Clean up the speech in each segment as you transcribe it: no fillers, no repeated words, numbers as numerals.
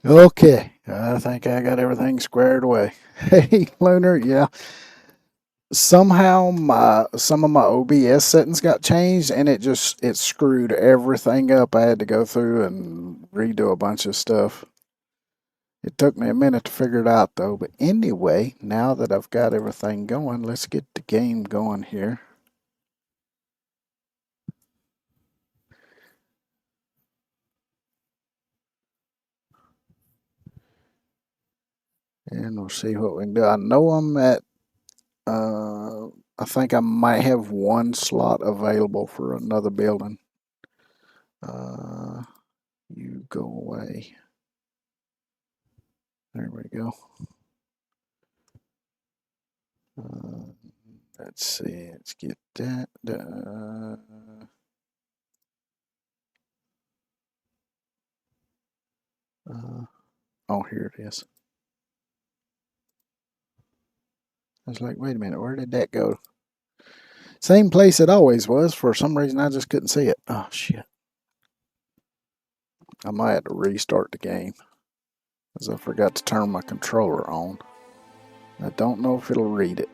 Okay, I think I got everything squared away. Hey, Lunar, yeah. Somehow some of my OBS settings got changed and it screwed everything up. I had to go through and redo a bunch of stuff. It took me a minute to figure it out though. But anyway, now that I've got everything going, let's get the game going here. And we'll see what we can do. I know I'm at I think I might have one slot available for another building. You go away. There we go. Let's see. Let's get that. Oh, here it is. I was like, wait a minute, where did that go? Same place it always was. For some reason, I just couldn't see it. Oh, shit. I might have to restart the game because I forgot to turn my controller on. I don't know if it'll read it.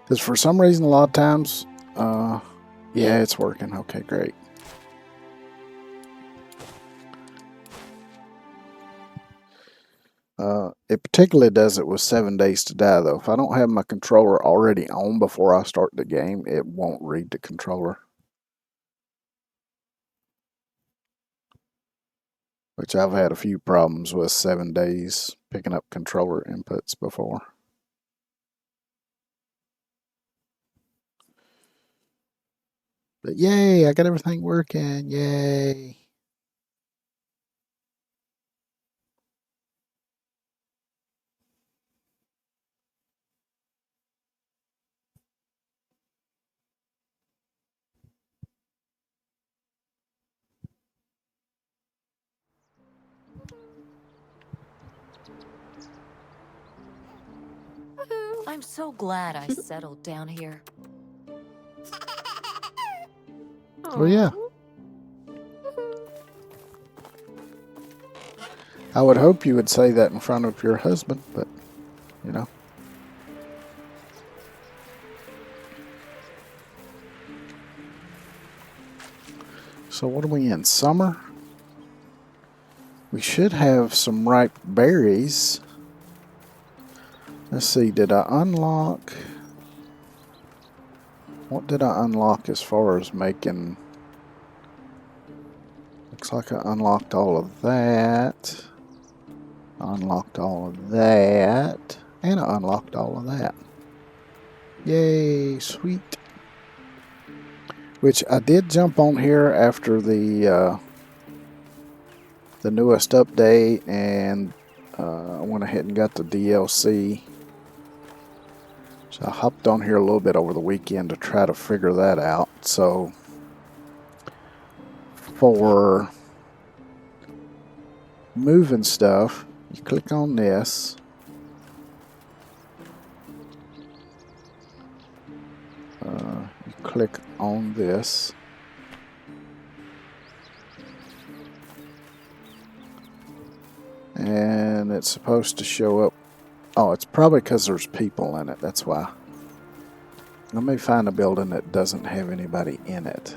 Because for some reason, a lot of times, yeah, it's working. Okay, great. It particularly does it with 7 Days to Die, though. If I don't have my controller already on before I start the game, it won't read the controller. Which I've had a few problems with 7 Days picking up controller inputs before. But yay, I got everything working. Yay. I'm so glad I settled down here. Oh, yeah. I would hope you would say that in front of your husband, but, you know. So what are we in? Summer? We should have some ripe berries. Let's see, did I unlock... What did I unlock as far as making... Looks like I unlocked all of that. I unlocked all of that. And I unlocked all of that. Yay, sweet. Which I did jump on here after the newest update, and I went ahead and got the DLC. So I hopped on here a little bit over the weekend to try to figure that out. So for moving stuff, you click on this. You click on this. And it's supposed to show up. Oh, it's probably because there's people in it. That's why. Let me find a building that doesn't have anybody in it.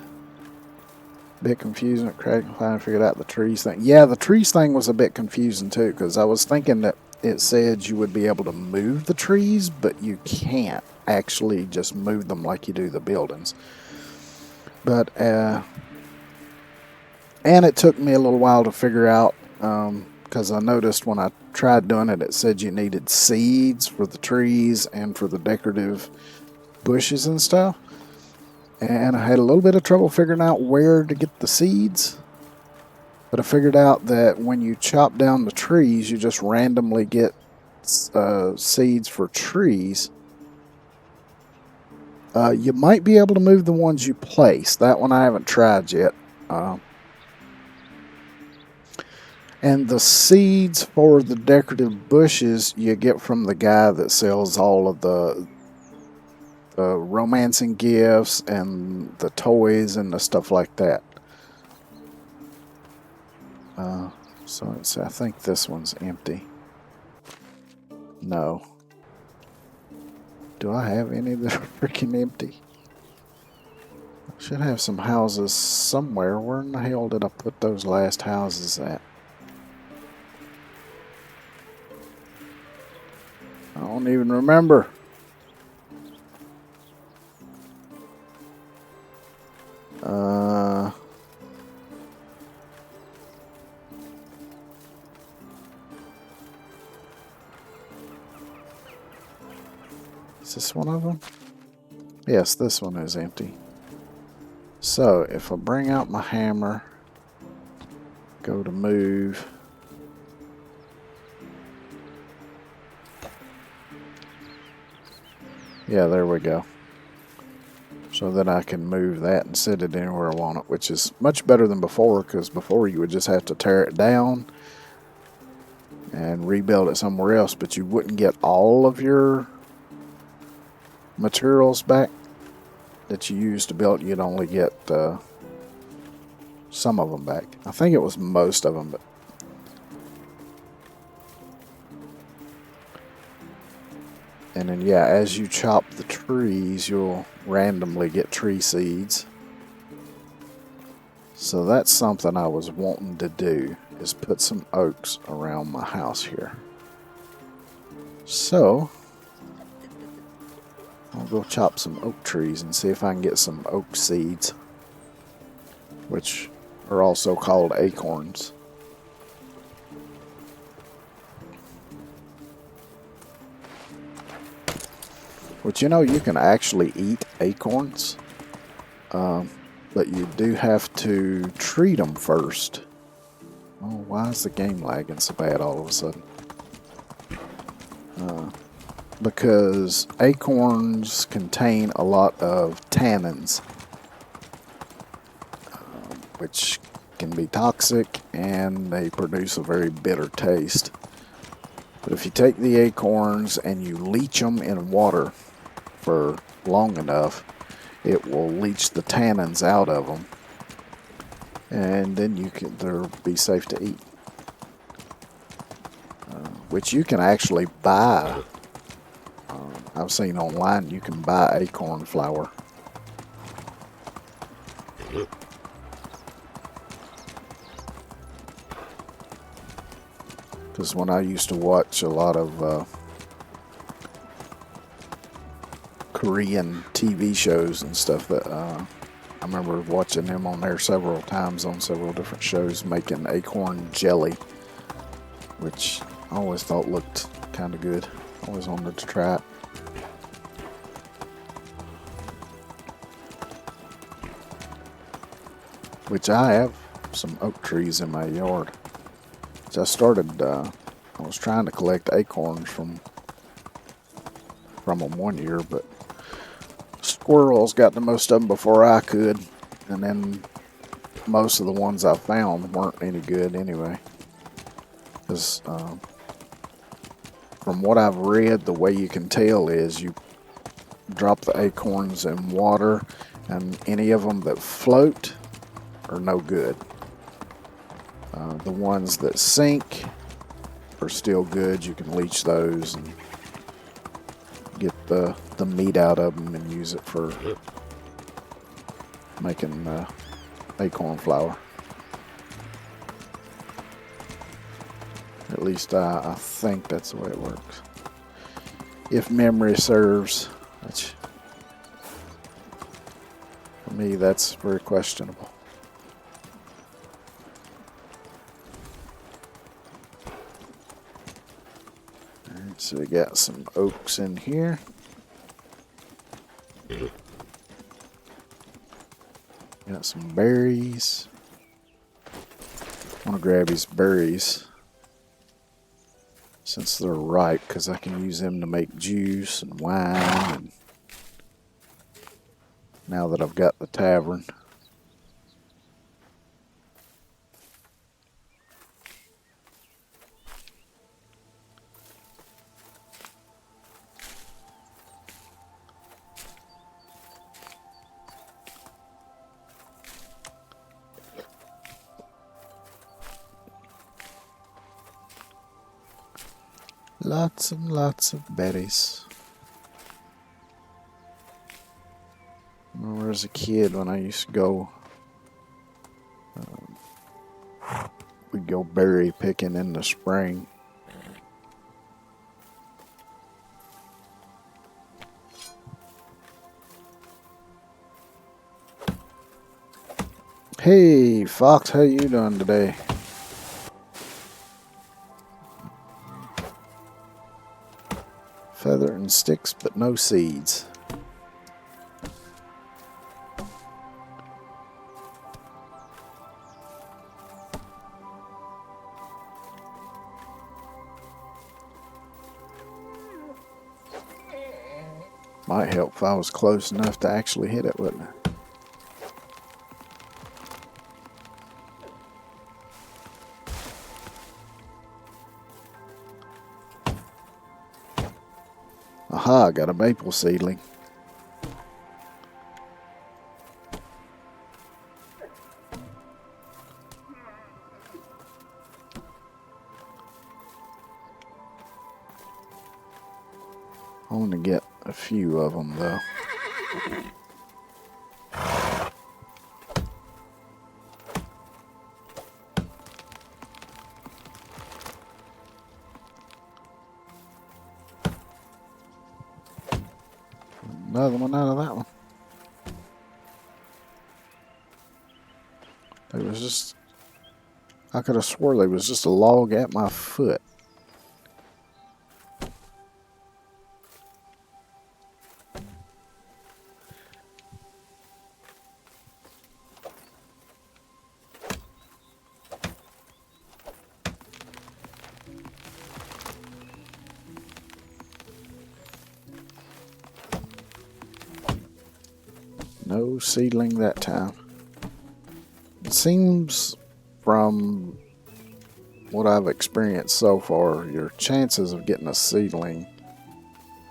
Bit confusing at crack. Finally figured out the trees thing. Yeah, the trees thing was a bit confusing too, because I was thinking that it said you would be able to move the trees, but you can't actually just move them like you do the buildings. But and it took me a little while to figure out because I noticed when I tried doing it, it said you needed seeds for the trees and for the decorative bushes and stuff. And I had a little bit of trouble figuring out where to get the seeds. But I figured out that when you chop down the trees, you just randomly get seeds for trees. You might be able to move the ones you place. That one I haven't tried yet. And the seeds for the decorative bushes you get from the guy that sells all of the romancing gifts and the toys and the stuff like that. So I think this one's empty. No. Do I have any that are freaking empty? I should have some houses somewhere. Where in the hell did I put those last houses at? I don't even remember. Is this one of them? Yes, this one is empty. So if I bring out my hammer, go to move, yeah, there we go. So that I can move that and set it anywhere I want it, which is much better than before, because before you would just have to tear it down and rebuild it somewhere else, but you wouldn't get all of your materials back that you used to build. You'd only get some of them back. I think it was most of them, but and then yeah, as you chop the trees, you'll randomly get tree seeds. So that's something I was wanting to do, is put some oaks around my house here. So I'll go chop some oak trees and see if I can get some oak seeds, which are also called acorns. Which, you know, you can actually eat acorns, but you do have to treat them first. Oh, why is the game lagging so bad all of a sudden? Because acorns contain a lot of tannins, which can be toxic, and they produce a very bitter taste. But if you take the acorns and you leach them in water for long enough, it will leach the tannins out of them, and then they'll be safe to eat. Which you can actually buy. I've seen online you can buy acorn flour. Because when I used to watch a lot of Korean TV shows and stuff, that I remember watching them on there several times on several different shows, making acorn jelly, which I always thought looked kind of good. Always wanted to try it. Which I have some oak trees in my yard. So I was trying to collect acorns from them one year, but squirrels got the most of them before I could, and then most of the ones I found weren't any good anyway. Because from what I've read, the way you can tell is you drop the acorns in water, and any of them that float are no good. The ones that sink are still good. You can leach those and get the meat out of them and use it for making acorn flour. At least I think that's the way it works. If memory serves, which for me that's very questionable. So we got some oaks in here. Got some berries. I want to grab these berries since they're ripe, because I can use them to make juice and wine. And now that I've got the tavern. Lots and lots of berries. I remember as a kid when I used to go, we'd go berry picking in the spring. Hey, Fox, how you doing today? Feather and sticks, but no seeds. Might help if I was close enough to actually hit it, wouldn't it? Aha, got a maple seedling. I want to get a few of them though. Another one out of that one. It was just, I could have swore there was just a log at my foot. No seedling that time. It seems from what I've experienced so far, your chances of getting a seedling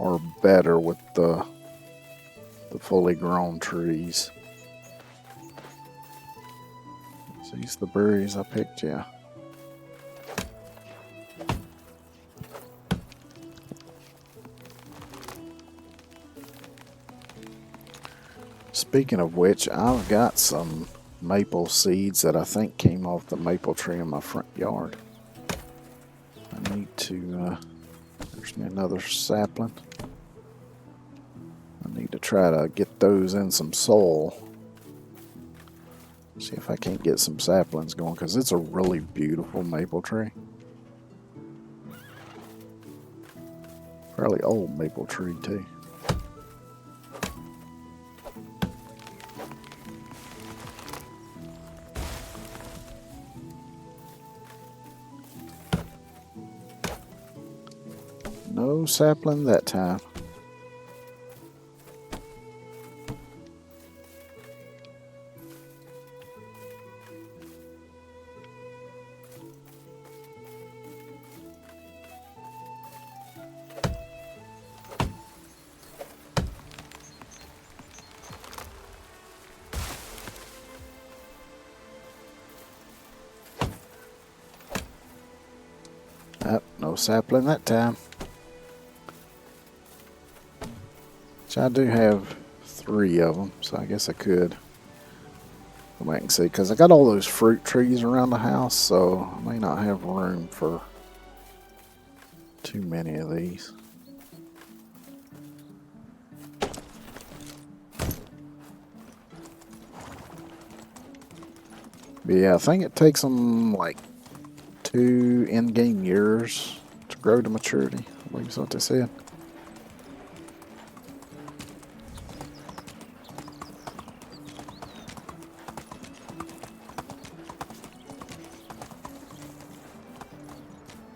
are better with the fully grown trees. So these are the berries I picked, yeah. Speaking of which, I've got some maple seeds that I think came off the maple tree in my front yard. I need to, there's me another sapling. I need to try to get those in some soil. See if I can't get some saplings going, because it's a really beautiful maple tree. Fairly old maple tree too. No sapling that time. No sapling that time. Which I do have 3 of them, so I guess I could go back and see, because I got all those fruit trees around the house, so I may not have room for too many of these. But yeah, I think it takes them like 2 in-game years to grow to maturity. I believe that's what they said.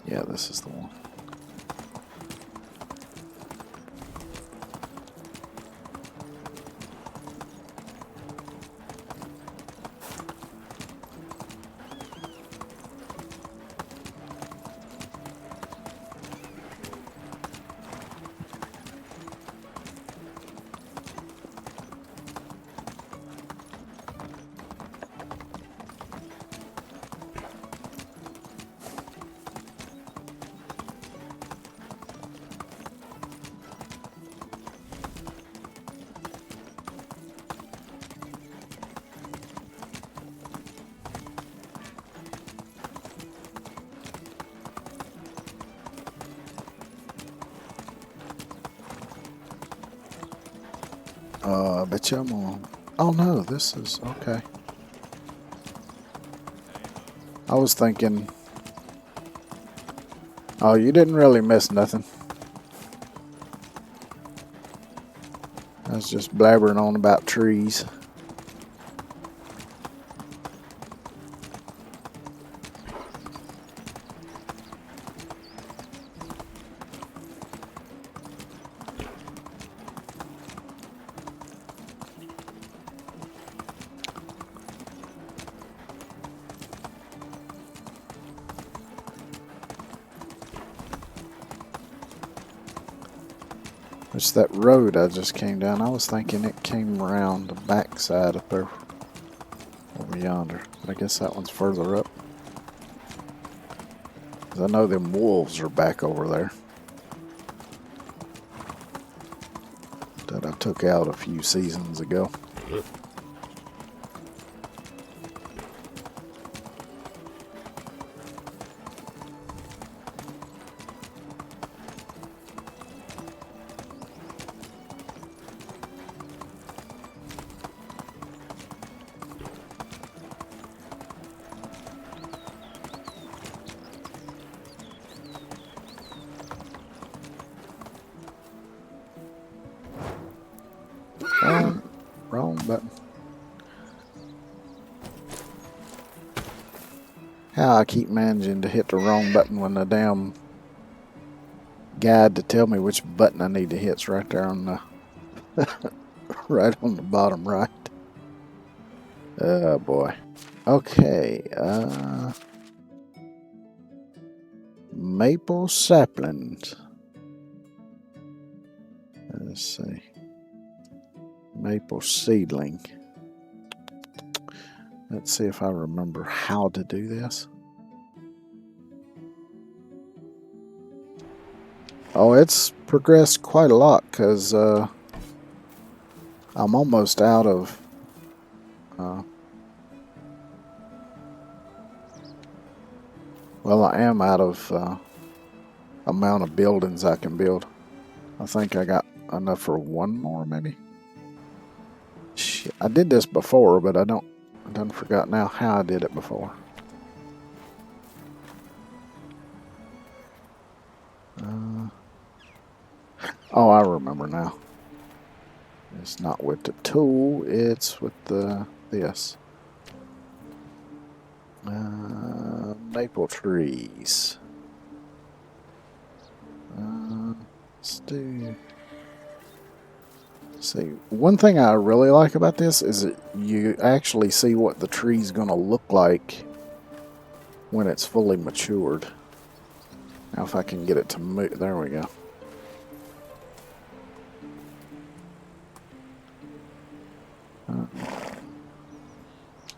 Yeah, this is the one. I bet you I'm on. Oh no, this is okay. I was thinking. Oh, you didn't really miss nothing. I was just blabbering on about trees. It's that road I just came down. I was thinking it came around the backside up there over yonder. But I guess that one's further up. 'Cause I know them wolves are back over there. That I took out a few seasons ago. Wrong button. How I keep managing to hit the wrong button when the damn guide to tell me which button I need to hit's right there on the right on the bottom right. Oh boy. Okay, maple saplings. Let's see. Maple seedling. Let's see if I remember how to do this. Oh, it's progressed quite a lot because I'm almost out of well, I am out of amount of buildings I can build. I think I got enough for one more, maybe. Shit, I did this before, but I done forgot now how I did it before. Oh, I remember now. It's not with the tool, it's with the this. Maple trees. Let's do. See, one thing I really like about this is that you actually see what the tree's gonna look like when it's fully matured. Now, if I can get it to move, there we go.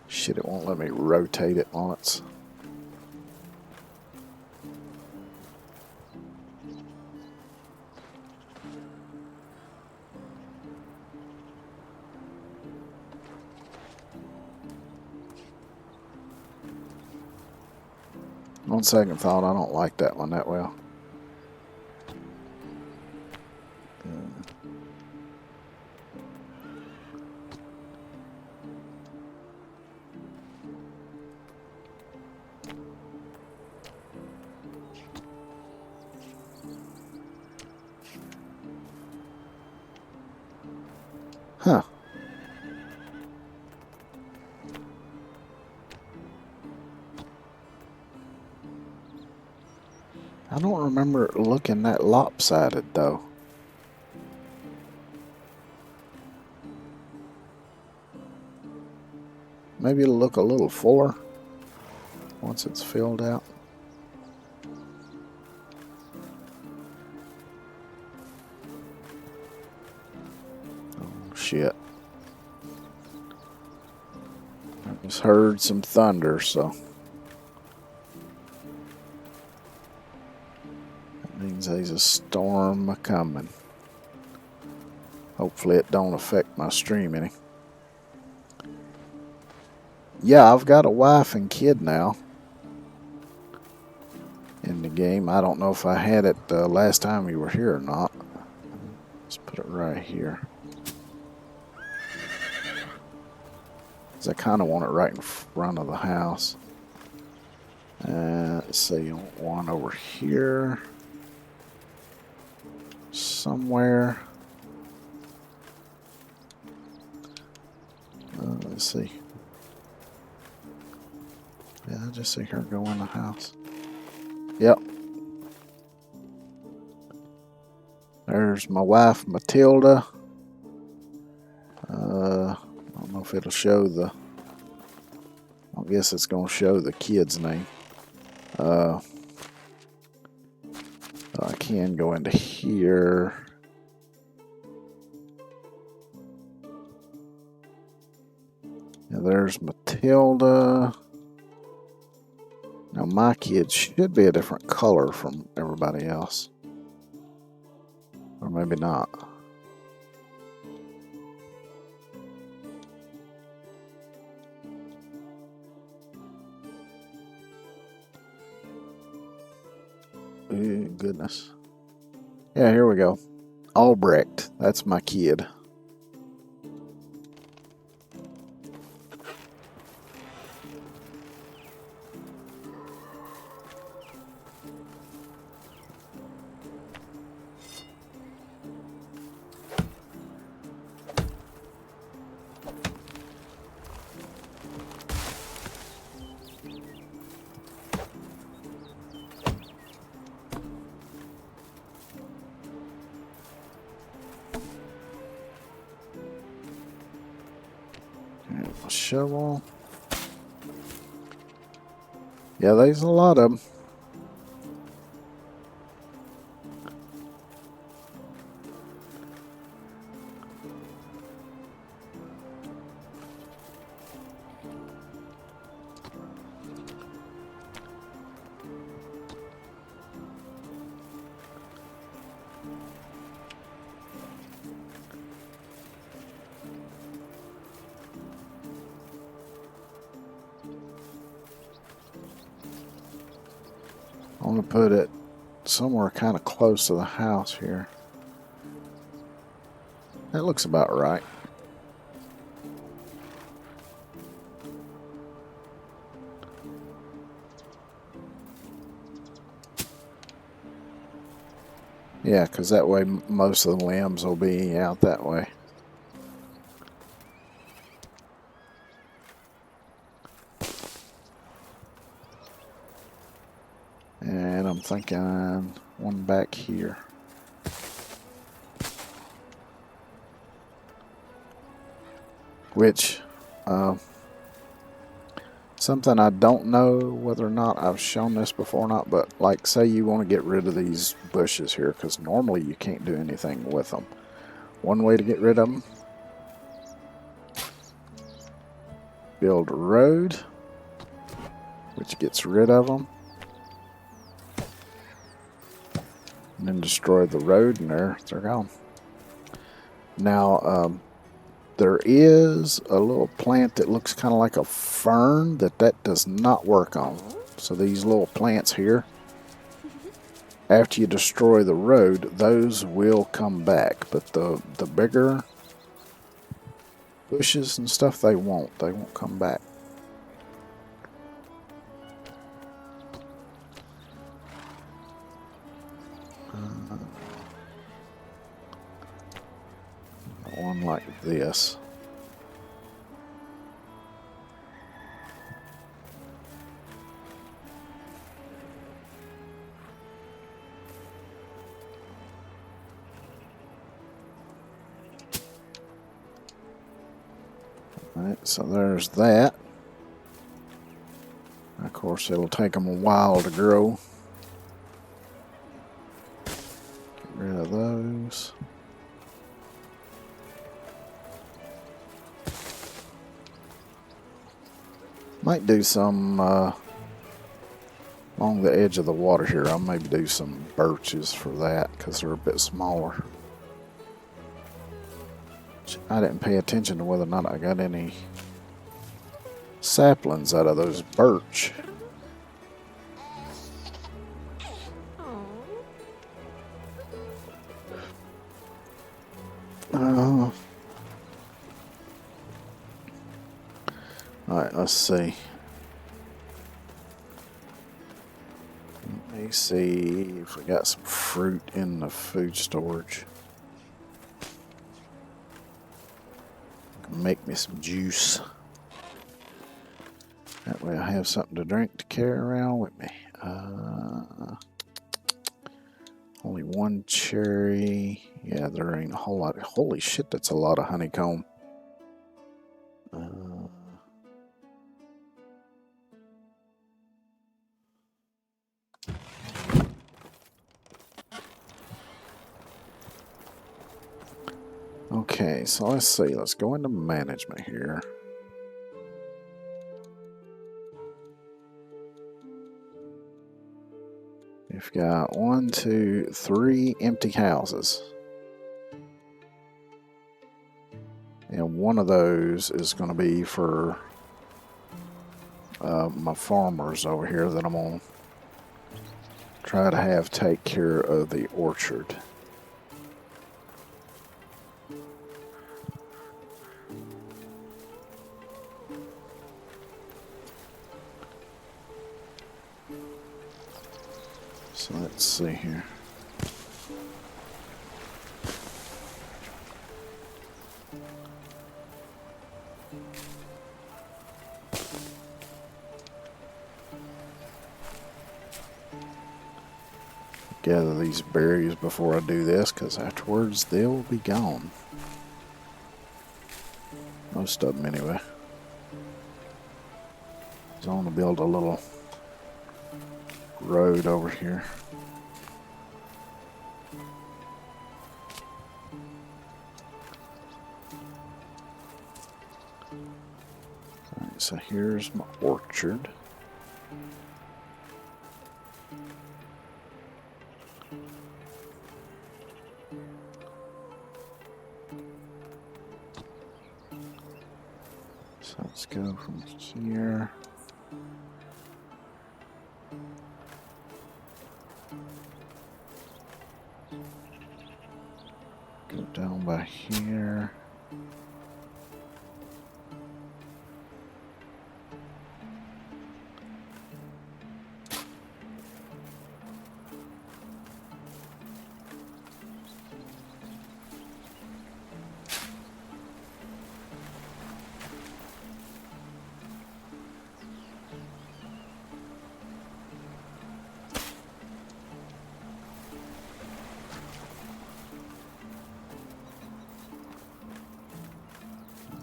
Shit, it won't let me rotate it while it's. On second thought, I don't like that one that well. Huh. I don't remember it looking that lopsided, though. Maybe it'll look a little fuller once it's filled out. Oh, shit. I just heard some thunder, so that means there's a storm coming. Hopefully it don't affect my stream any. Yeah, I've got a wife and kid now in the game. I don't know if I had it last time you were here or not. Let's put it right here. Because I kind of want it right in front of the house. Let's see, one over here. Somewhere. Let's see. Yeah, I just see her go in the house. Yep. There's my wife, Matilda. I don't know if it'll show the... I guess it's going to show the kid's name. I can go into here. And there's Matilda. Now my kid should be a different color from everybody else. Or maybe not. Ooh, goodness. Yeah, here we go. Albrecht. That's my kid. Shovel. Yeah, there's a lot of them. I'm going to put it somewhere kind of close to the house here. That looks about right. Yeah, because that way most of the limbs will be out that way. And I'm thinking one back here. Which, something I don't know whether or not I've shown this before or not, but like say you want to get rid of these bushes here, because normally you can't do anything with them. One way to get rid of them, build a road, which gets rid of them. And then destroy the road, and they're gone. Now, there is a little plant that looks kind of like a fern that does not work on. So these little plants here, after you destroy the road, those will come back. But the bigger bushes and stuff, they won't. They won't come back. one like this. Alright, so there's that. Of course, it'll take them a while to grow. Get rid of those. Might do some along the edge of the water here. I'll maybe do some birches for that because they're a bit smaller. I didn't pay attention to whether or not I got any saplings out of those birch. Alright, let's see. Let me see if we got some fruit in the food storage. Make me some juice. That way I have something to drink to carry around with me. Only one cherry. Yeah, there ain't a whole lot. Holy shit, that's a lot of honeycomb. Okay, so let's see. Let's go into management here. We've got 1, 2, 3 empty houses. And one of those is going to be for my farmers over here that I'm going to try to have take care of the orchard. So let's see here. Gather these berries before I do this, because afterwards they'll be gone. Most of them anyway. So I want to build a little road over here. Alright, so here's my orchard. So let's go from here. Go down by here.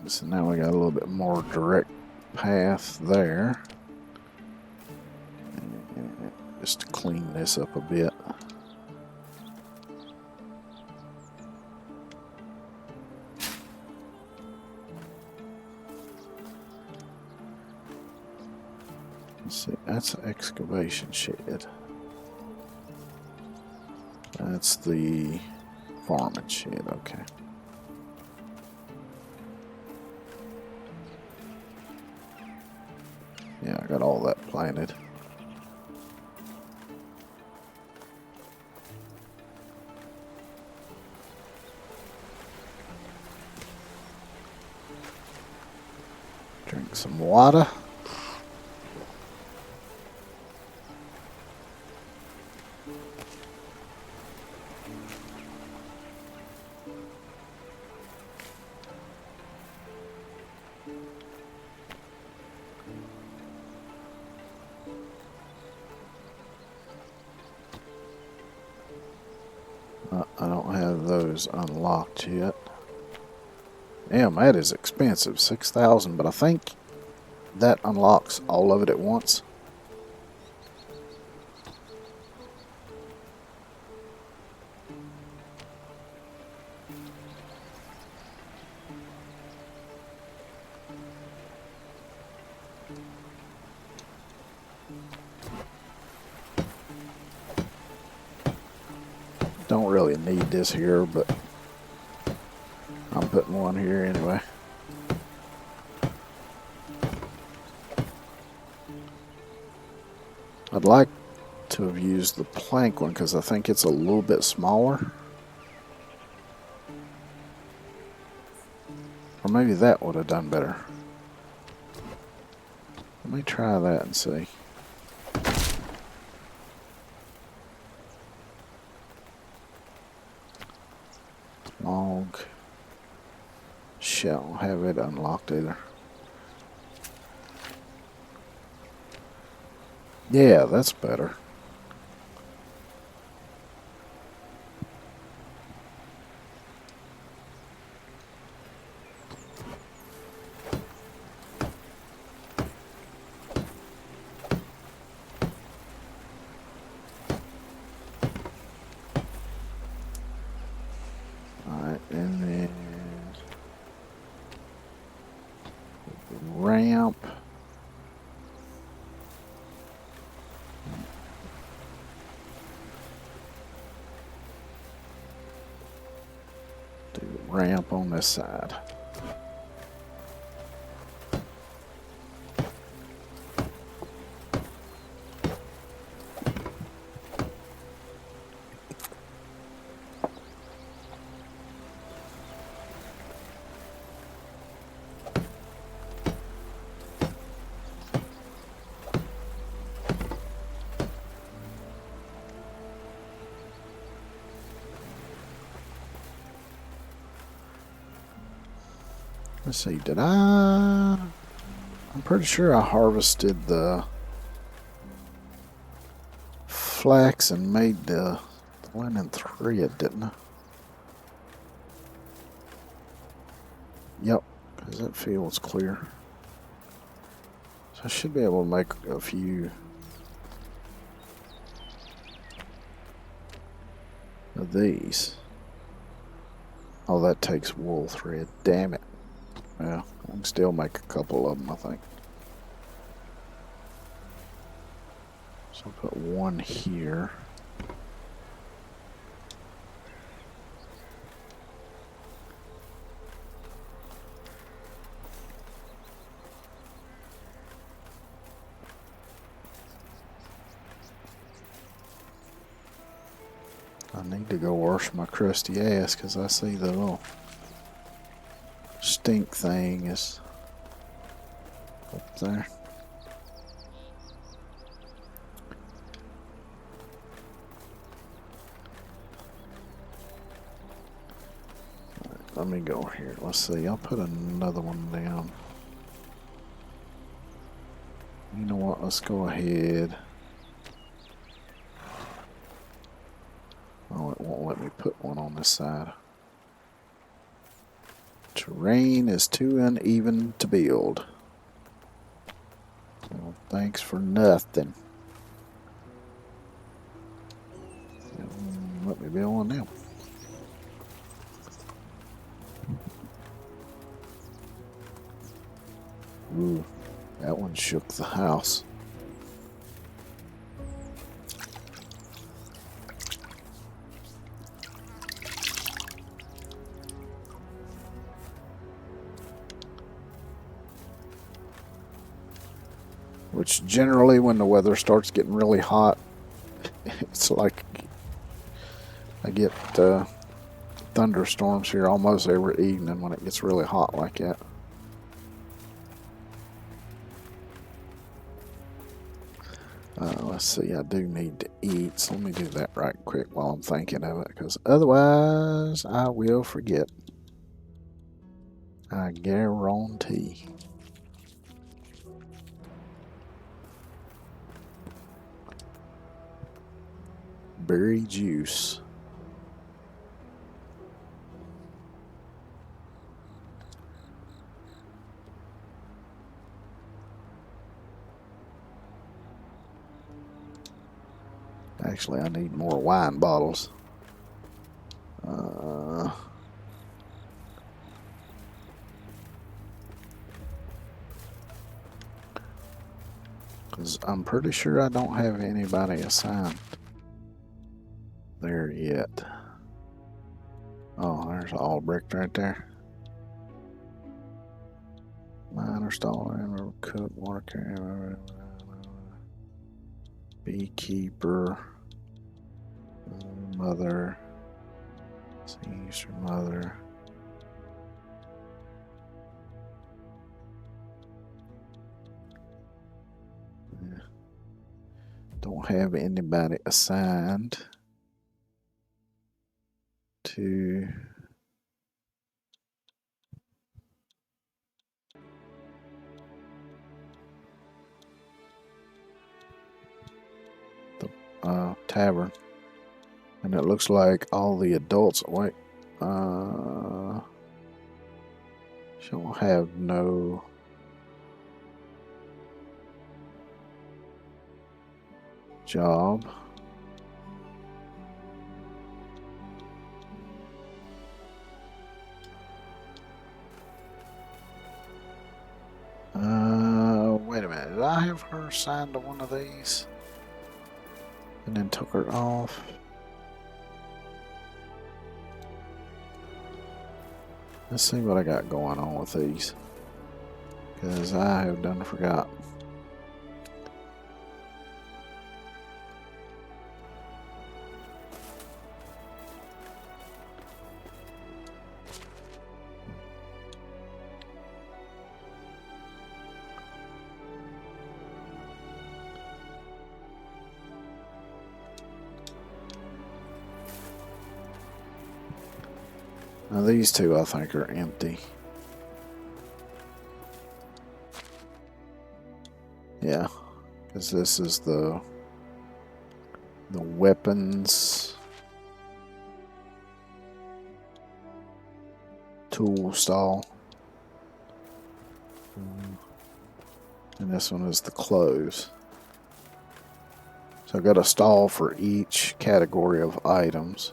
So now we got a little bit more direct path there. And just to clean this up a bit. Let's see, that's an excavation shed. That's the farming shed, okay. Yeah, I got all that planted. Drink some water. those unlocked yet. Damn, that is expensive. 6,000, but I think that unlocks all of it at once. Don't really need this here, but I'm putting one here anyway. I'd like to have used the plank one because I think it's a little bit smaller. Or maybe that would have done better. Let me try that and see. Log. Shit, I don't have it unlocked either. Yeah, that's better. Alright, and then ramp. Do the ramp on this side. Let's see, did I? I'm pretty sure I harvested the flax and made the linen thread, didn't I? Yep, because that field's clear. So I should be able to make a few of these. Oh, that takes wool thread. Damn it. Well, I can still make a couple of them, I think. So I'll put one here. I need to go wash my crusty ass because I see the little stink thing is up there. Right, let me go here. Let's see. I'll put another one down. You know what? Let's go ahead. Oh, it won't let me put one on this side. Terrain is too uneven to build. Well, thanks for nothing. Let me build one now. Ooh, that one shook the house. Which generally when the weather starts getting really hot, it's like I get thunderstorms here almost every evening when it gets really hot like that. Let's see, I do need to eat, so let me do that right quick while I'm thinking of it, because otherwise I will forget. I guarantee. Berry juice. Actually, I need more wine bottles. Because I'm pretty sure I don't have anybody assigned there yet. Oh, there's all bricked right there. Miner, staller, cook, water carrier, beekeeper, mother, Easter mother. Yeah. Don't have anybody assigned to the tavern. And it looks like all the adults, wait, she'll have no job. Wait a minute, did I have her signed to one of these? And then took her off? Let's see what I got going on with these. Because I have done forgot. Now these two I think are empty. Yeah, because this is the weapons tool stall. And this one is the clothes. So I've got a stall for each category of items.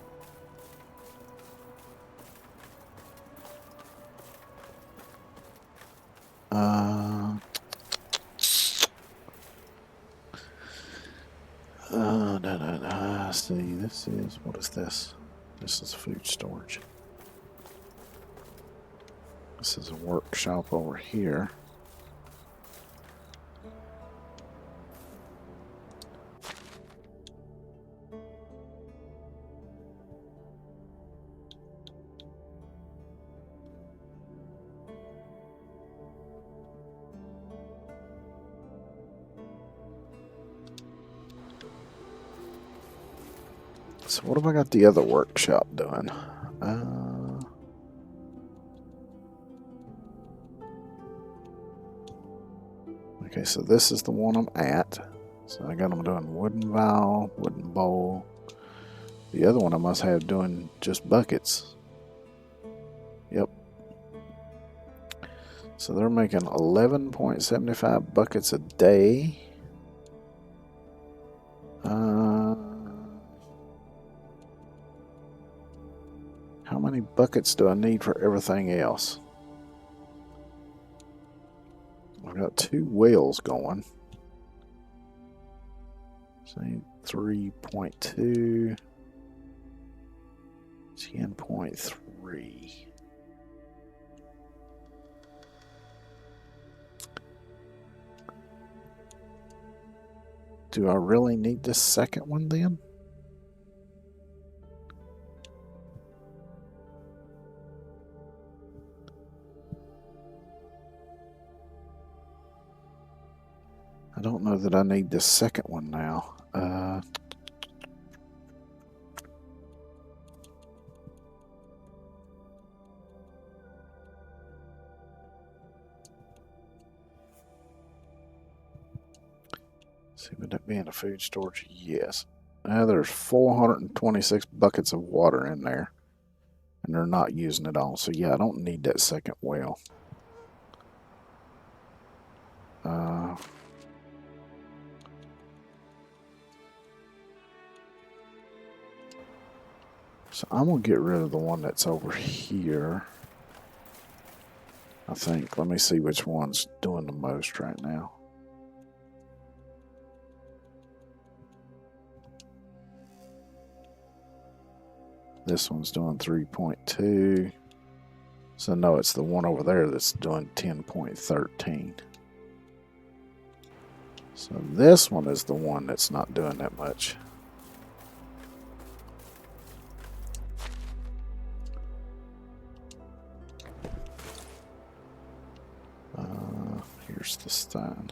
See, this is, what is this? This is food storage. This is a workshop over here. So what have I got the other workshop doing? Okay, so this is the one I'm at. So I got them doing wooden vial, wooden bowl. The other one I must have doing just buckets. Yep. So they're making 11.75 buckets a day. How many buckets do I need for everything else? I've got 2 wells going. So 3.2, 10.3. Do I really need this second one then? I don't know that I need this second one now. See, would that be in a food storage? Yes. Now there's 426 buckets of water in there, and they're not using it all. So yeah, I don't need that second well. So I'm going to get rid of the one that's over here. I think. Let me see which one's doing the most right now. This one's doing 3.2. So no, it's the one over there that's doing 10.13. So this one is the one that's not doing that much. Here's the sign.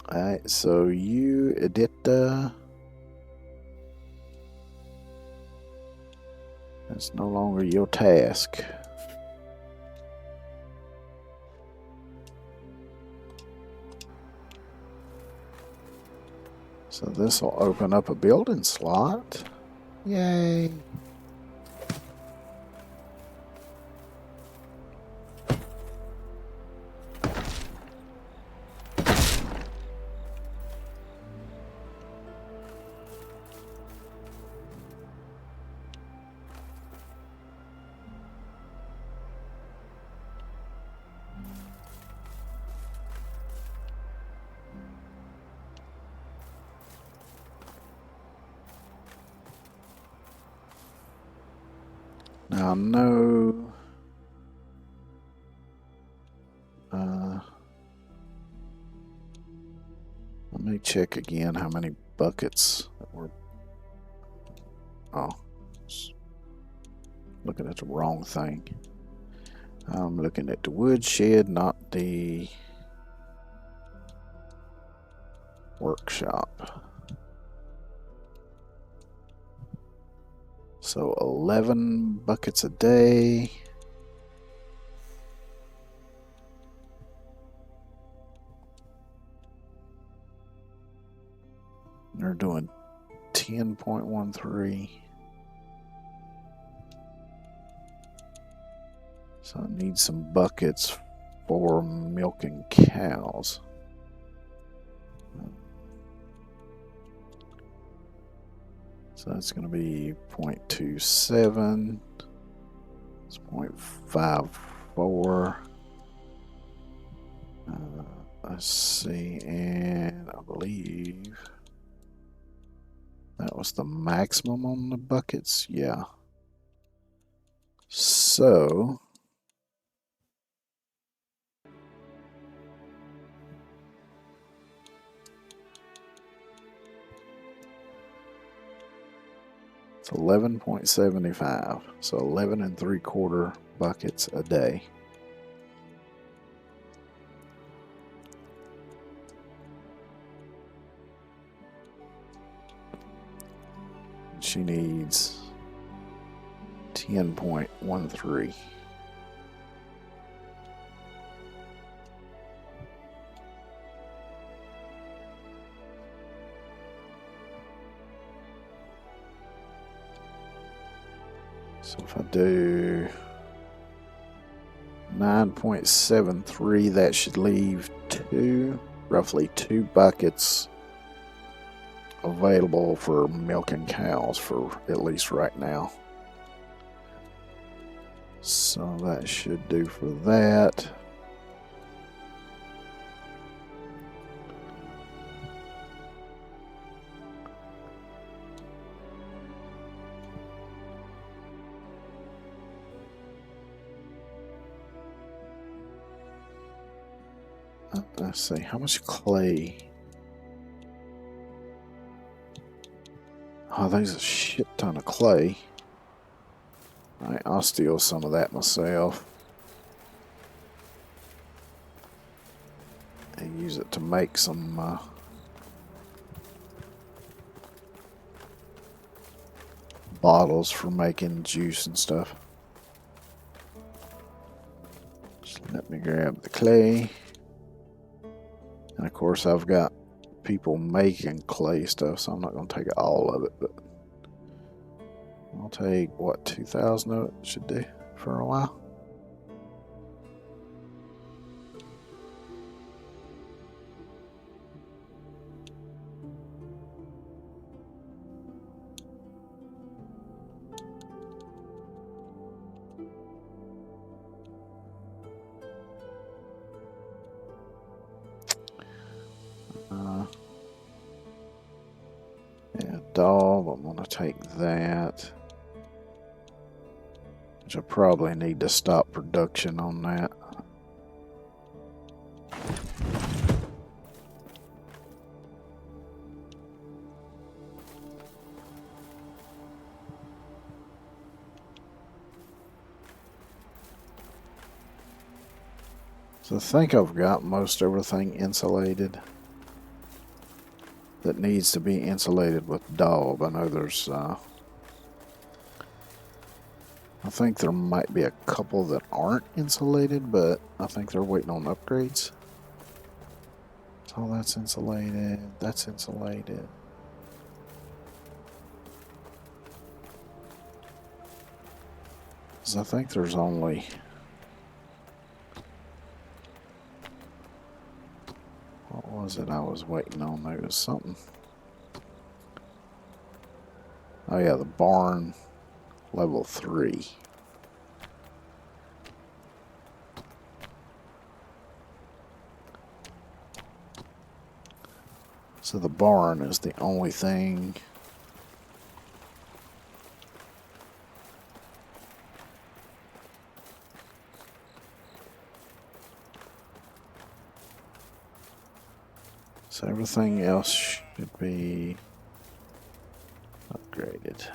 Alright, so you edit it's no longer your task. So this will open up a building slot. Yay! Now, no. Let me check again how many buckets that were. Oh, looking at the wrong thing. I'm looking at the woodshed, not the workshop. So 11 buckets a day. They're doing 10.13. So I need some buckets for milking cows. So that's going to be 0.27. It's 0.54. Let's see, and I believe that was the maximum on the buckets. Yeah. So it's 11.75. So 11 3/4 buckets a day. She needs 10.13. So if I do 9.73, that should leave roughly two buckets available for milking cows for at least right now. So that should do for that. Let's see, how much clay? Oh, there's a shit ton of clay. Alright, I'll steal some of that myself. And use it to make some bottles for making juice and stuff. Just let me grab the clay. And of course I've got people making clay stuff, so I'm not going to take all of it, but I'll take, what, 2,000 of it should do for a while. installed. I'm going to take that. Which I probably need to stop production on that. So I think I've got most everything insulated that needs to be insulated with daub. I know there's I think there might be a couple that aren't insulated, but I think they're waiting on upgrades. So that's insulated, that's insulated. So I think there's only what was it I was waiting on? There was something. Oh yeah, the barn level 3. So the barn is the only thing. So everything else should be upgraded.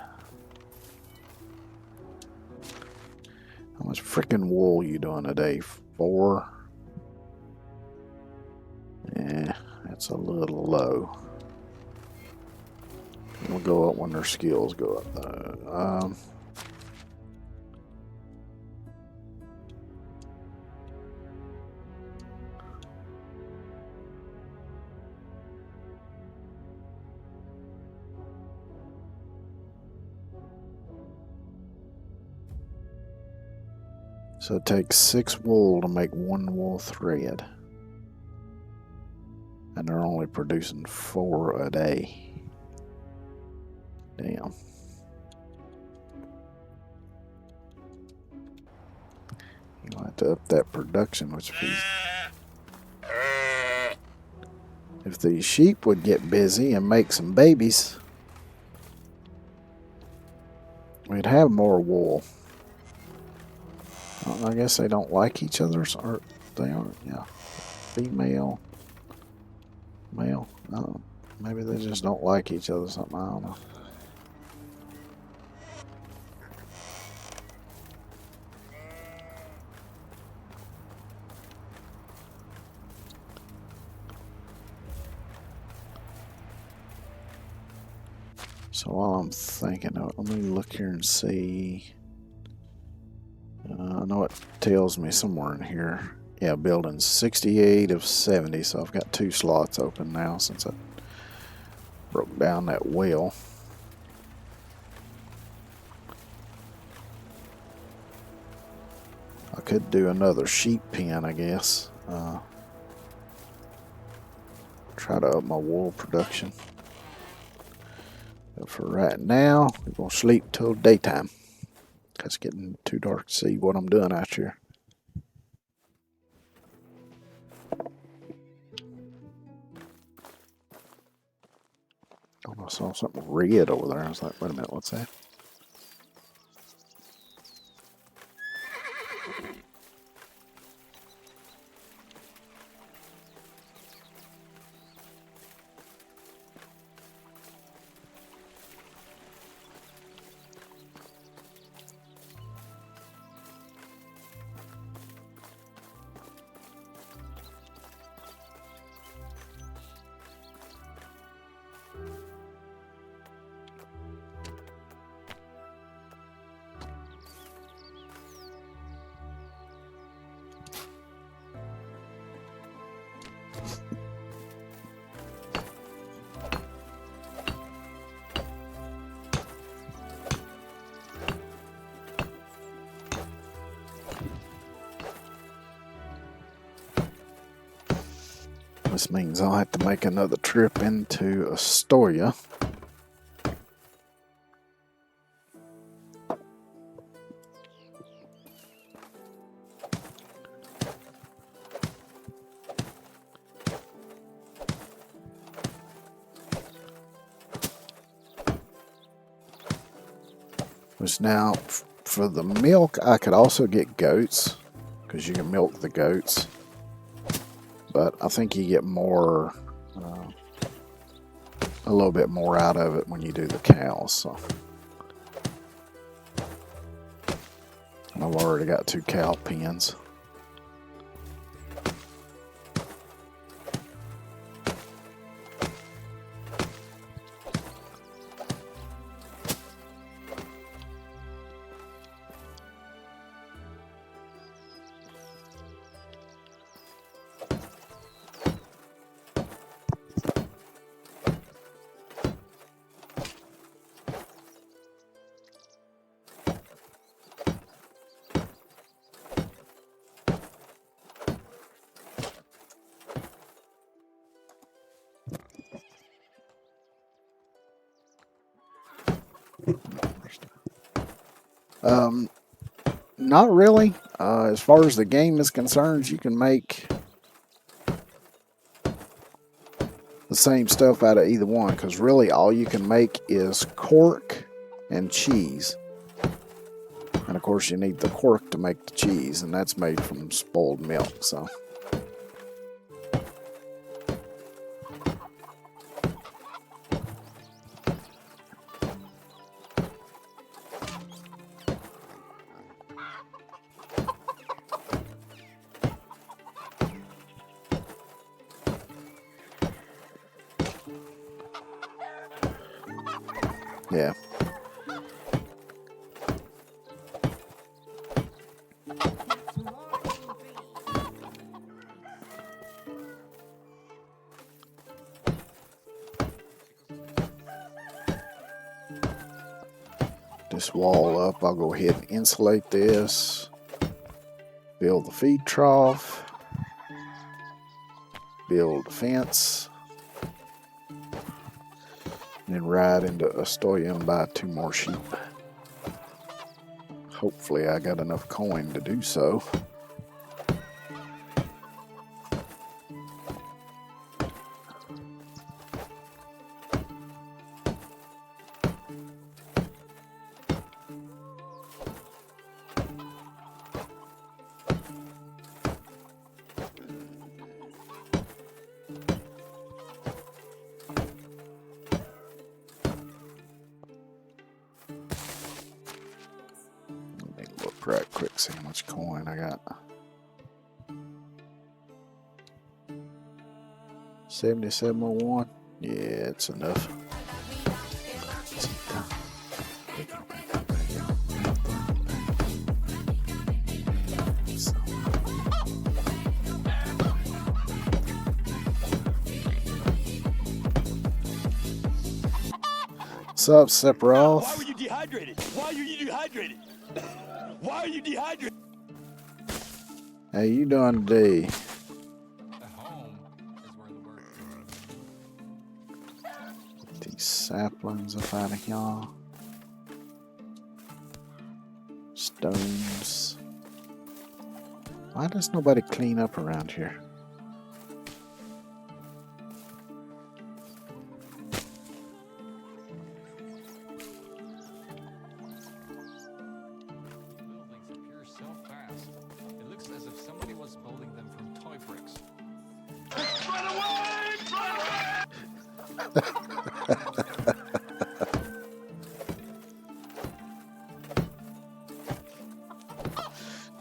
How much freaking wool you doing a day? 4? Yeah, that's a little low. It'll go up when their skills go up though. So it takes 6 wool to make 1 wool thread. And they're only producing 4 a day. Damn. You'll have to up that production, which means if these sheep would get busy and make some babies, we'd have more wool. I guess they don't like each other, or they aren't, yeah. Female, male, no. Maybe they just don't like each other, something, I don't know. So while I'm thinking of it, let me look here and see. I know it tells me somewhere in here. Yeah, building 68 of 70, so I've got 2 slots open now since I broke down that well. I could do another sheep pen, I guess. Try to up my wool production. But for right now, we're going to sleep till daytime. It's getting too dark to see what I'm doing out here. Oh, I saw something red over there. I was like, wait a minute, what's that? This means I'll have to make another trip into Astoria. Which now, for the milk, I could also get goats, because you can milk the goats. But I think you get more, a little bit more out of it when you do the cows. So. And I've already got 2 cow pens. Not really. As far as the game is concerned, you can make the same stuff out of either one, because really all you can make is cork and cheese. And of course you need the cork to make the cheese, and that's made from spoiled milk. So. Yeah. This wall up, I'll go ahead and insulate this. Build the feed trough. Build a fence. And then ride into Astoria and buy 2 more sheep. Hopefully I got enough coin to do so. Right quick, see how much coin I got. 7701. Yeah, it's enough. What's up, Sephiroth? Why were you dehydrated? Why are you dehydrated? Why are you dehydrated? How you doing today? At home is where the work is. These saplings up out of here. Stones. Why does nobody clean up around here?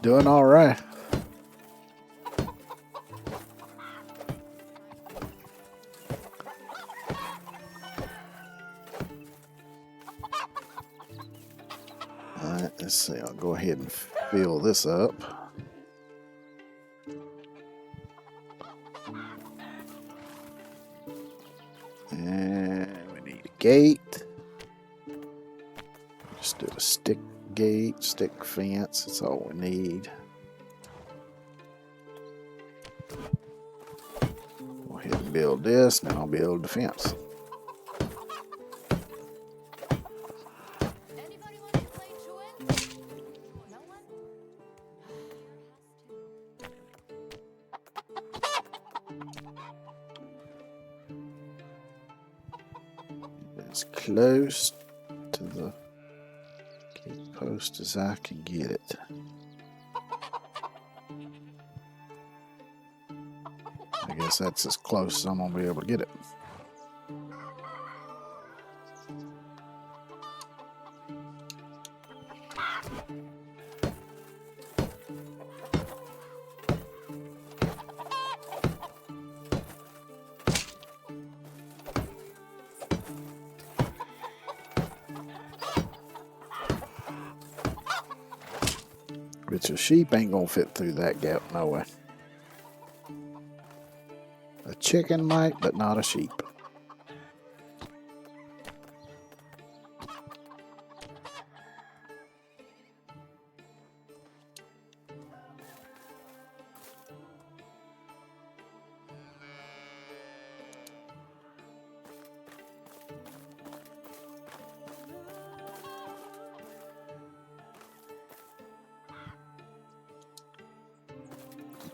Doing all right. All right, let's see. I'll go ahead and fill this up. And we need a gate. Just do a stick gate, stick fence. That's all we need. Go ahead and build this, and then I'll build the fence. Anybody want to play truant? No one? It's close to the gate Post as I can get it. I guess that's as close as I'm gonna be able to get it. Which a sheep ain't gonna fit through that gap, no way. A chicken might, but not a sheep.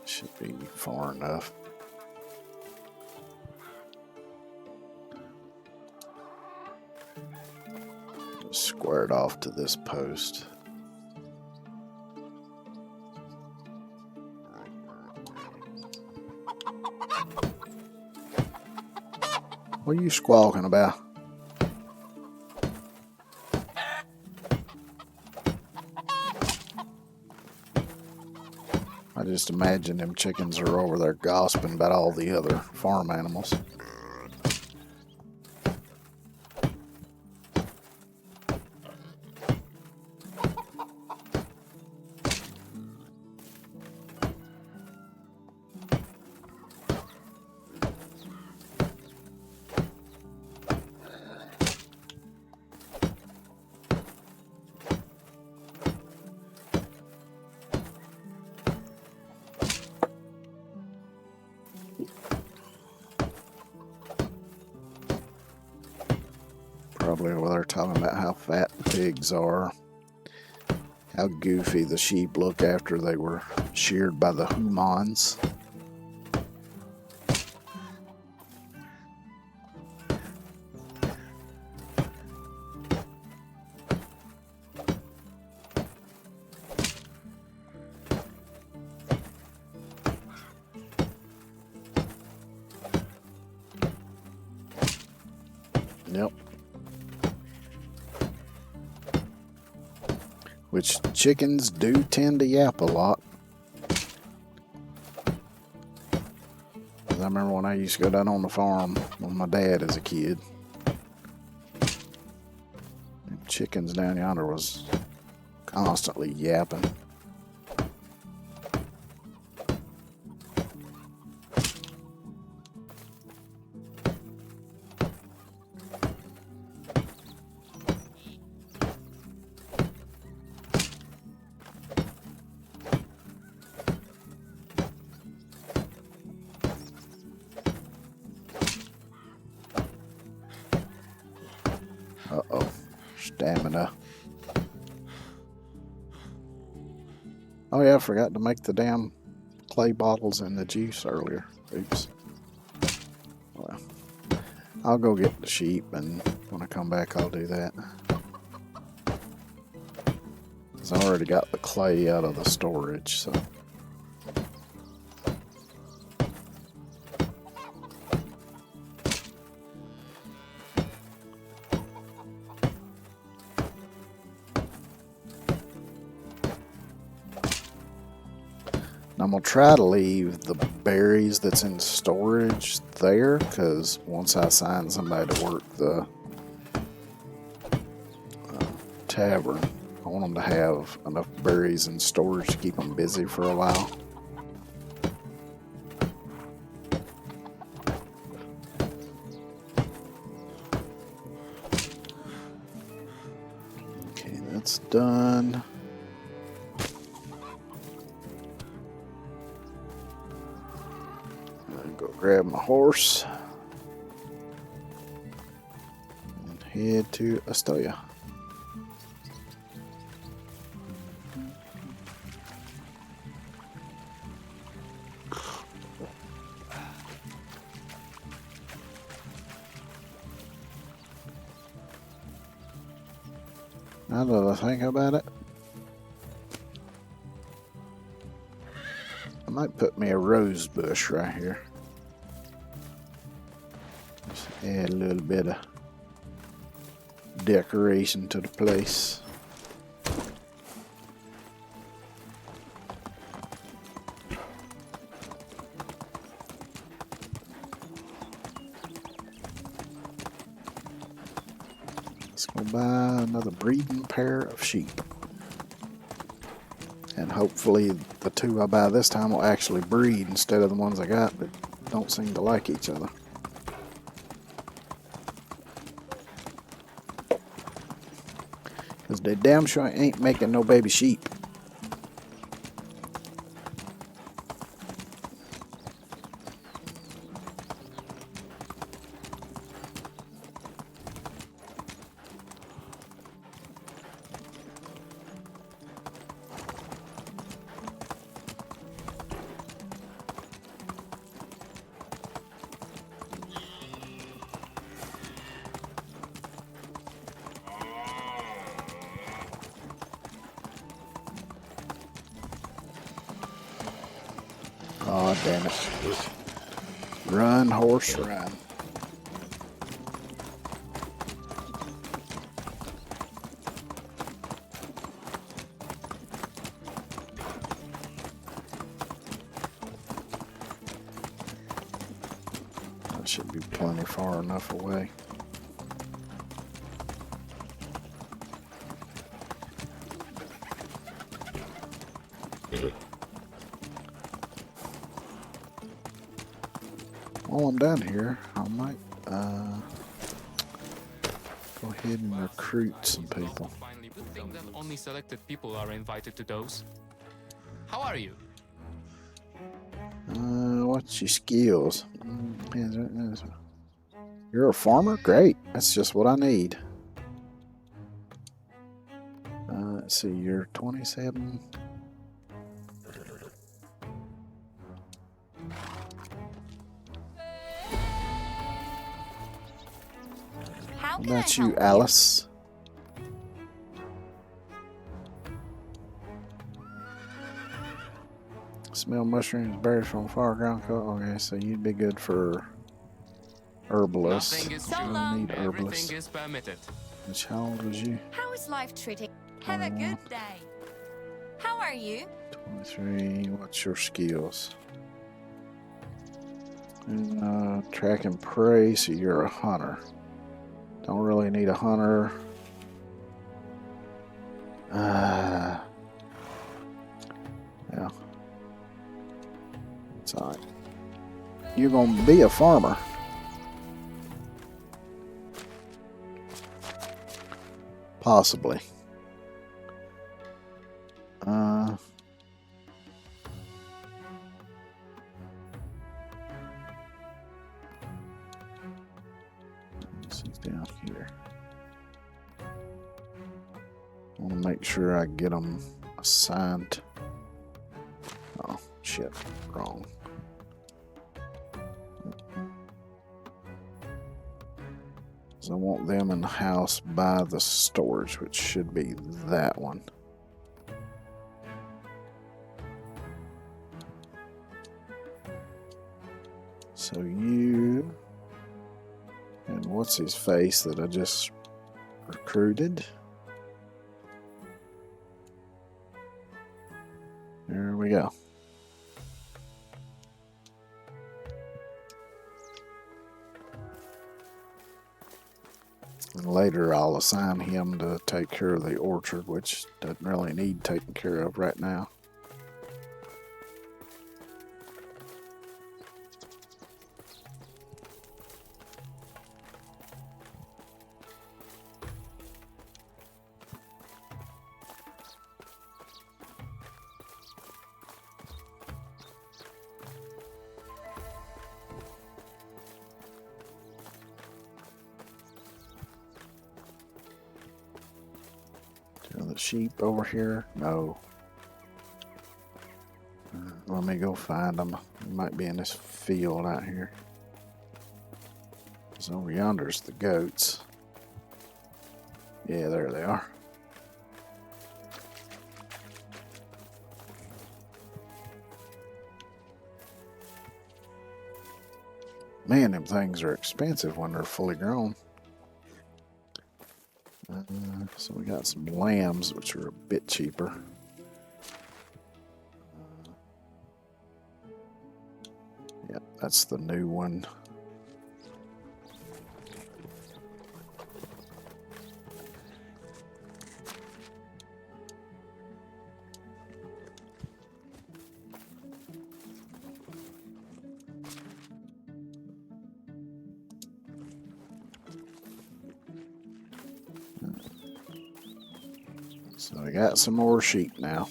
Should be far enough. Just square it off to this post. What are you squawking about? I just imagine them chickens are over there gossiping about all the other farm animals. Probably over there talking about how fat the pigs are, how goofy the sheep look after they were sheared by the humans. Yep. Which chickens do tend to yap a lot. 'Cause I remember when I used to go down on the farm with my dad as a kid. Chickens down yonder was constantly yapping. Uh-oh, stamina. Oh yeah, I forgot to make the damn clay bottles and the juice earlier. Oops. Well, I'll go get the sheep, and when I come back I'll do that. 'Cause I already got the clay out of the storage, so. I'm gonna try to leave the berries that's in storage there, because once I assign somebody to work the tavern, I want them to have enough berries in storage to keep them busy for a while. Okay, that's done. Go grab my horse and head to Astoria. Now that I think about it, might put me a rose bush right here. Just add a little bit of decoration to the place. Let's go buy another breeding pair of sheep. And hopefully the two I buy this time will actually breed instead of the ones I got that don't seem to like each other. Because they damn sure ain't making no baby sheep. Oh, damn it. Run, horse, run. That should be plenty far enough away. While I'm down here, I might go ahead and recruit some people. Finally, good thing that only selected people are invited to those. How are you? What's your skills? You're a farmer? Great. That's just what I need. Let's see, you're 27. How What can I about you, help Alice? Smell mushrooms, berries from far ground cover. Okay, so you'd be good for herbalist. Nothing is So true. long. Need herbalist. Everything is permitted. Which, how old was you? How is life treating? Have a 21. good day. How are you? 23. What's your skills? Track and prey, so you're a hunter. Don't really need a hunter. Yeah. It's alright. You're gonna be a farmer. Possibly. He's down here. I want to make sure I get them assigned. Oh, shit. Wrong. So I want them in the house by the storage, which should be that one. So you, and what's his face that I just recruited? There we go. And later I'll assign him to take care of the orchard, which doesn't really need taken care of right now. The sheep over here? No. Let me go find them. They might be in this field out here. So over yonder's the goats. Yeah, there they are. Man, them things are expensive when they're fully grown. So we got some lambs, which are a bit cheaper. Yep, that's the new one. So we got some more sheep now.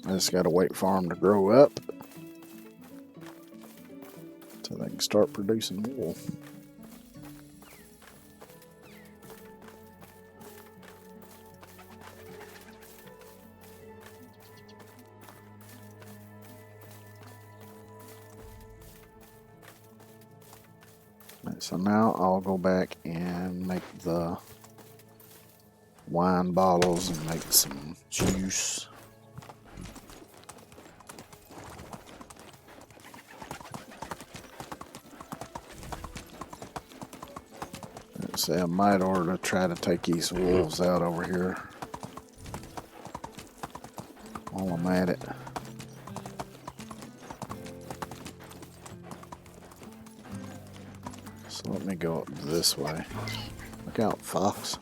I just got to wait for them to grow up so they can start producing wool. So now I'll go back and make the wine bottles and make some juice. Let's say I might order to try to take these wolves out over here while I'm at it. So let me go up this way. Look out, fox.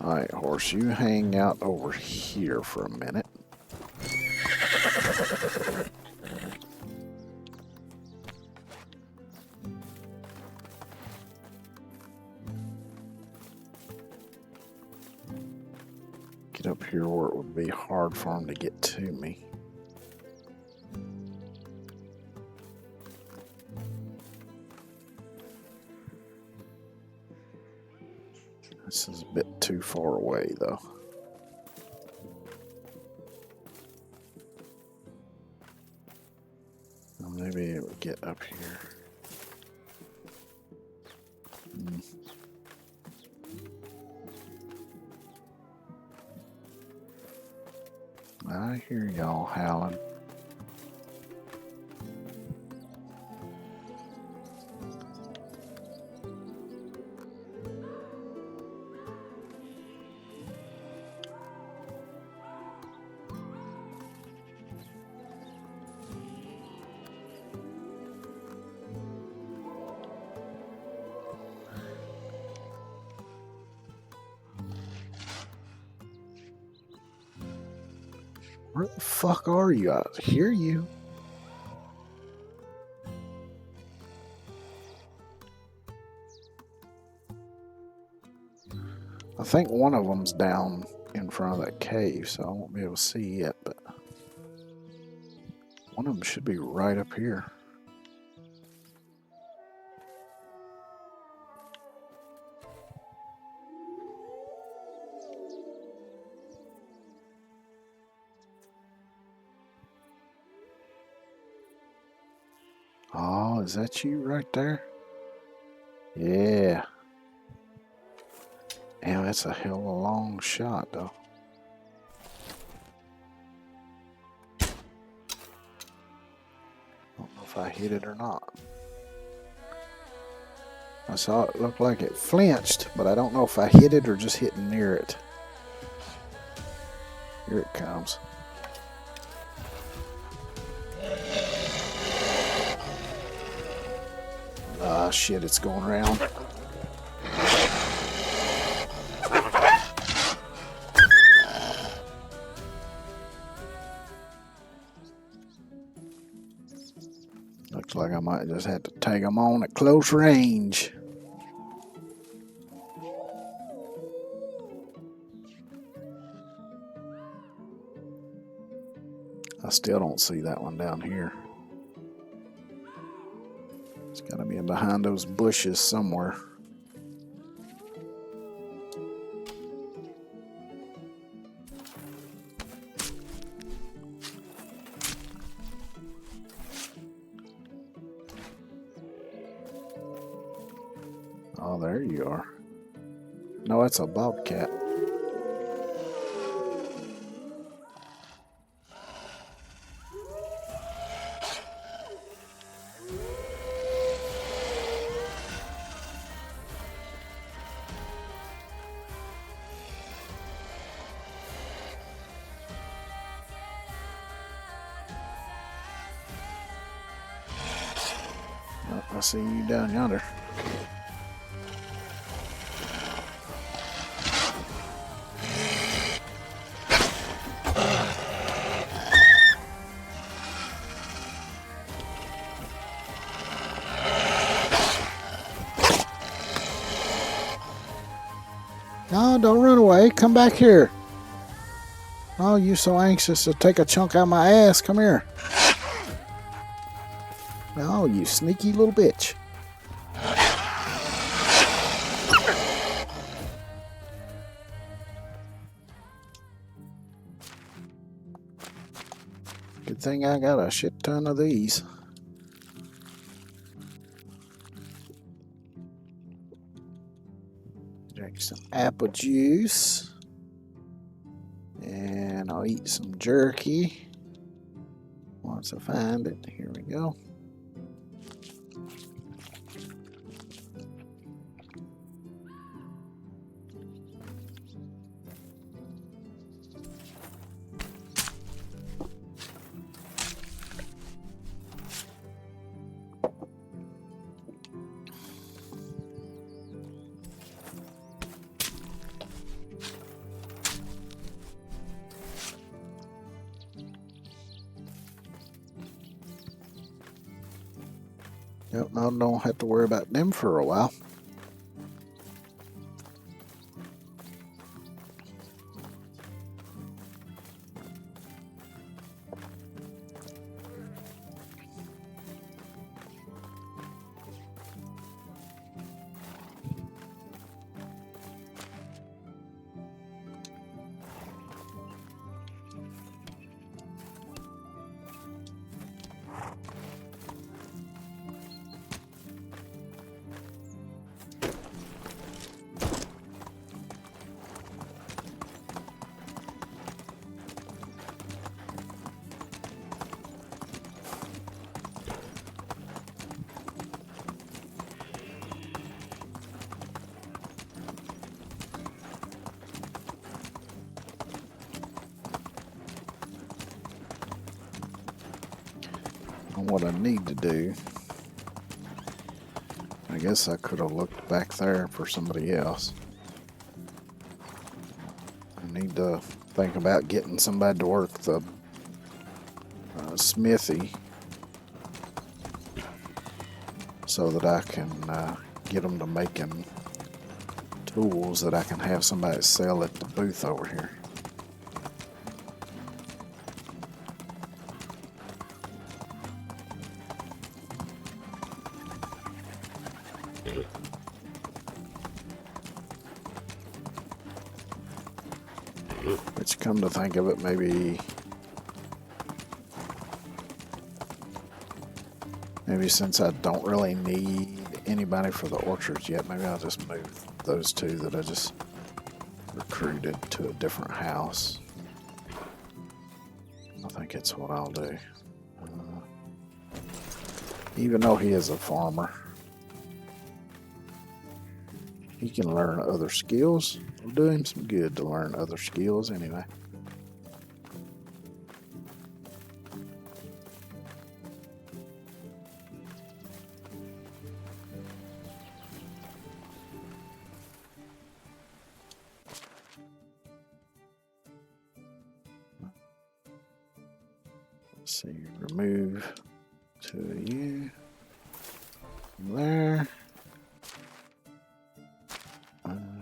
Alright, horse, you hang out over here for a minute. Get up here where it would be hard for him to get to me. This is a bit too far away, though. Well, maybe it would get up here. I hear y'all howling. Where the fuck are you? I hear you. I think one of them's down in front of that cave, so I won't be able to see it, but one of them should be right up here. Oh, is that you right there? Yeah. Damn, that's a hell of a long shot, though. Don't know if I hit it or not. I saw it look like it flinched, but I don't know if I hit it or just hitting near it. Here it comes. Ah, shit, it's going around. Looks like I might just have to take them on at close range. I still don't see that one down here. It's got to be behind those bushes somewhere. Oh, there you are. No, that's a bobcat. see you down yonder. No, don't run away. Come back here. Oh, you so anxious to take a chunk out of my ass. Come here. Oh, you sneaky little bitch. Good thing I got a shit ton of these. Drink some apple juice. And I'll eat some jerky. Once I find it, here we go. Yep, I don't have to worry about them for a while. And what I need to do, I guess I could have looked back there for somebody else. I need to think about getting somebody to work the smithy so that I can get them to making tools that I can have somebody sell at the booth over here. Which, come to think of it, maybe since I don't really need anybody for the orchards yet, maybe I'll just move those two that I just recruited to a different house. I think it's what I'll do. Even though he is a farmer, he can learn other skills. It'll do him some good to learn other skills anyway. Let's see, remove two of you from there.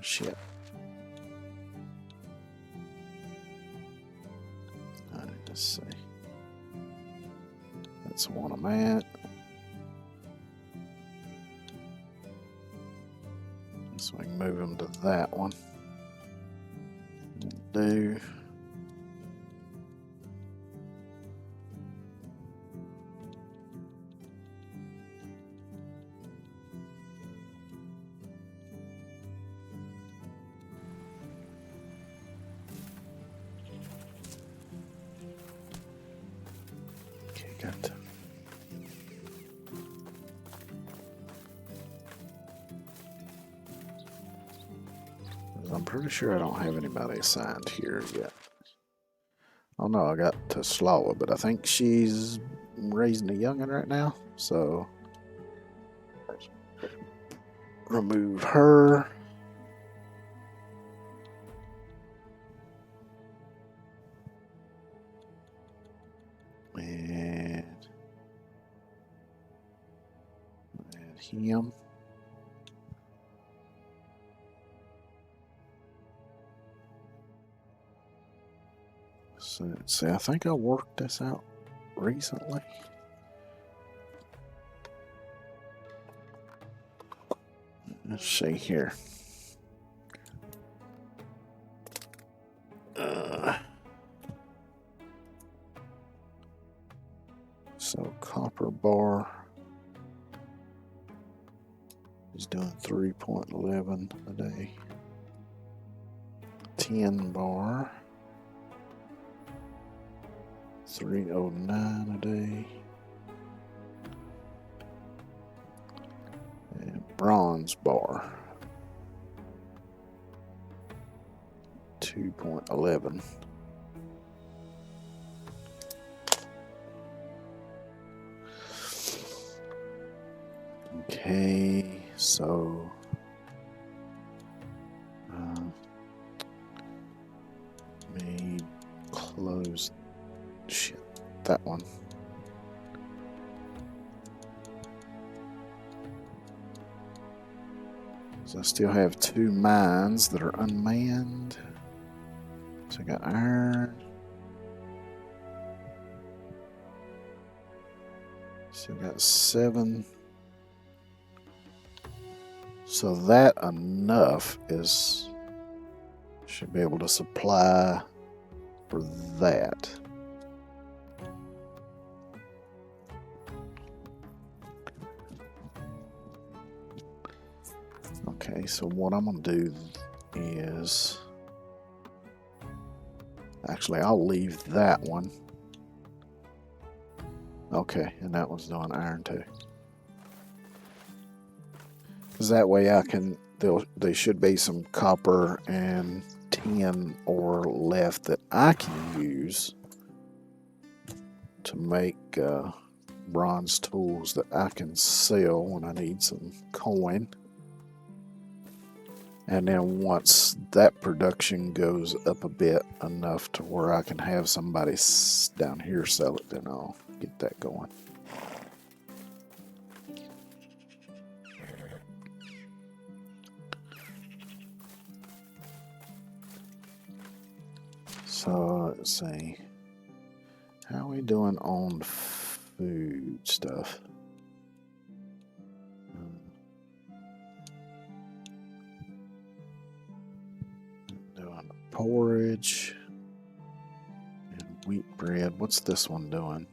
Shit. Alright, let's see. That's the one I'm at. So we can move him to that one. Do. Got I'm pretty sure I don't have anybody assigned here yet. Oh no, I got to Slawa, but I think she's raising a youngin right now, so remove her. And add him. So, see, I think I worked this out recently. Let's see here. So copper bar is doing 3.11 a day. Tin bar 309 a day. And bronze bar 2.11. Okay, so made close that one. So I still have 2 mines that are unmanned. So I got iron. So I got 7. So that enough should be able to supply for that. Okay, so what I'm going to do is, actually I'll leave that one. Okay, and that one's doing iron too. Because that way I can, there should be some copper and tin ore left that I can use to make bronze tools that I can sell when I need some coin. And then once that production goes up a bit enough to where I can have somebody down here sell it, then I'll get that going. So let's see. How are we doing on food stuff? Doing porridge and wheat bread. What's this one doing?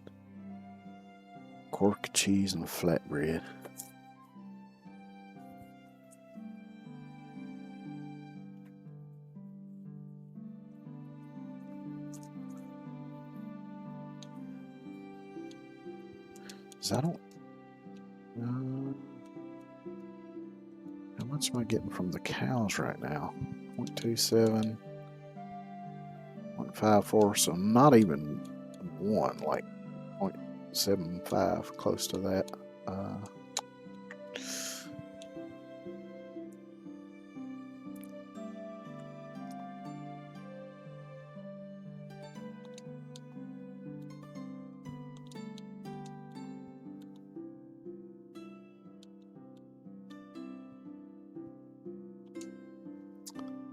Cork cheese and flatbread. I don't. How much am I getting from the cows right now? 0.27, 0.54, so not even 1, like 0.75, close to that.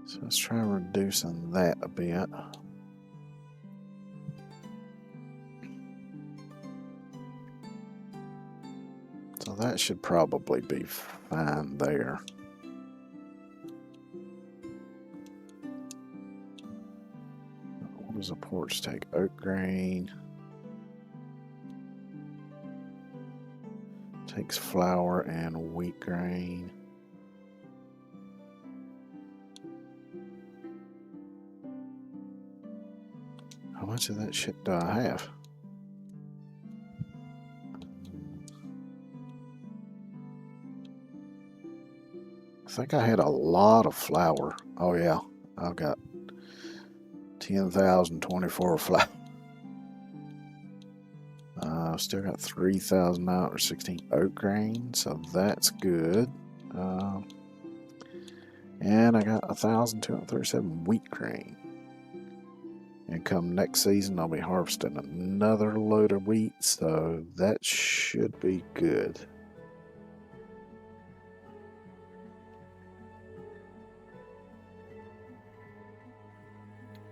So let's try reducing that a bit. So that should probably be fine there. What does a porch take? Oat grain. Takes flour and wheat grain. How much of that shit do I have? I think I had a lot of flour. Oh yeah, I've got 10,024 flour. I've still got 3,016 oat grain, so that's good. Uh, and I got 1,237 wheat grain. And come next season, I'll be harvesting another load of wheat, so that should be good.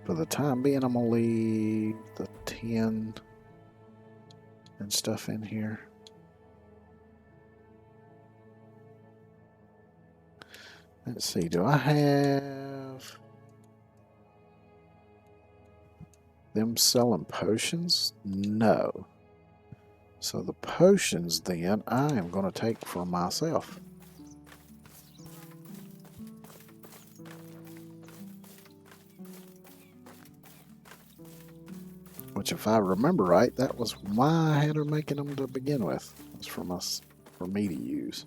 For the time being, I'm going to leave the 10 and stuff in here. Let's see, do I have them selling potions? No. So the potions then I am going to take for myself. Which, if I remember right, that was why I had her making them to begin with. It's for me to use.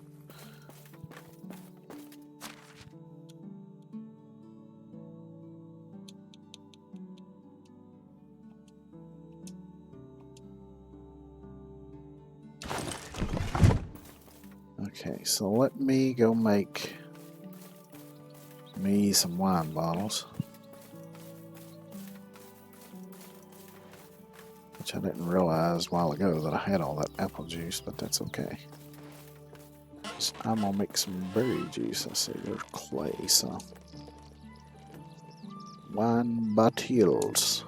Okay, so let me go make me some wine bottles. Which I didn't realize a while ago that I had all that apple juice, but that's okay. So I'm gonna make some berry juice. Let's see, there's clay, so wine bottles.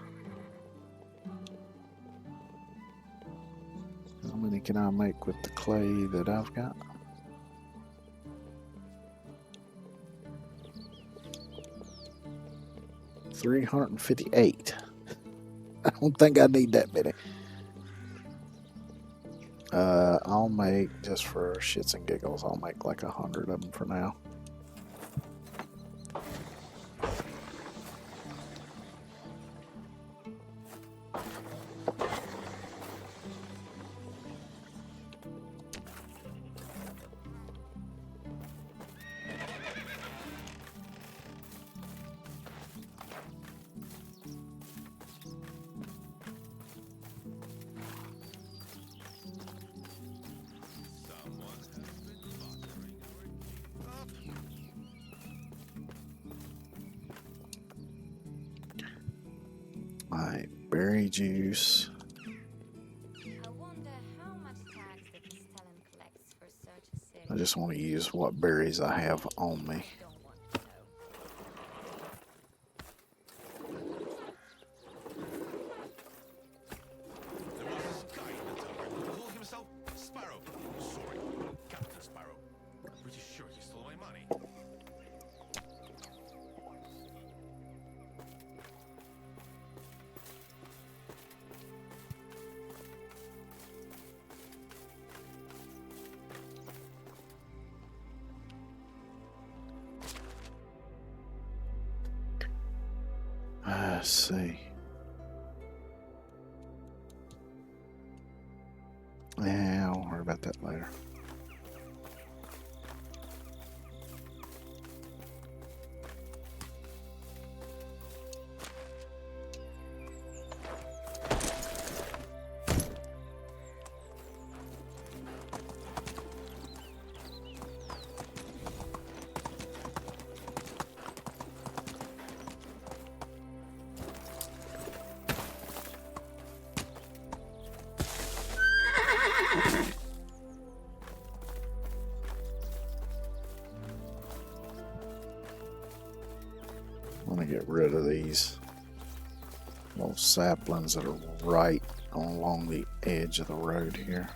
How many can I make with the clay that I've got? $358. I don't think I need that many. I'll make, just for shits and giggles, I'll make like 100 of them for now. My berry juice. I wonder how much tax the Castellan collects for such a city. I just want to use what berries I have on me. Don't want to know. There was this guy in the tower who called himself Sparrow. Sorry, Captain Sparrow. I'm pretty sure he stole my money. Let's see. Yeah, I'll worry about that later. I'm gonna get rid of these little saplings that are right along the edge of the road here.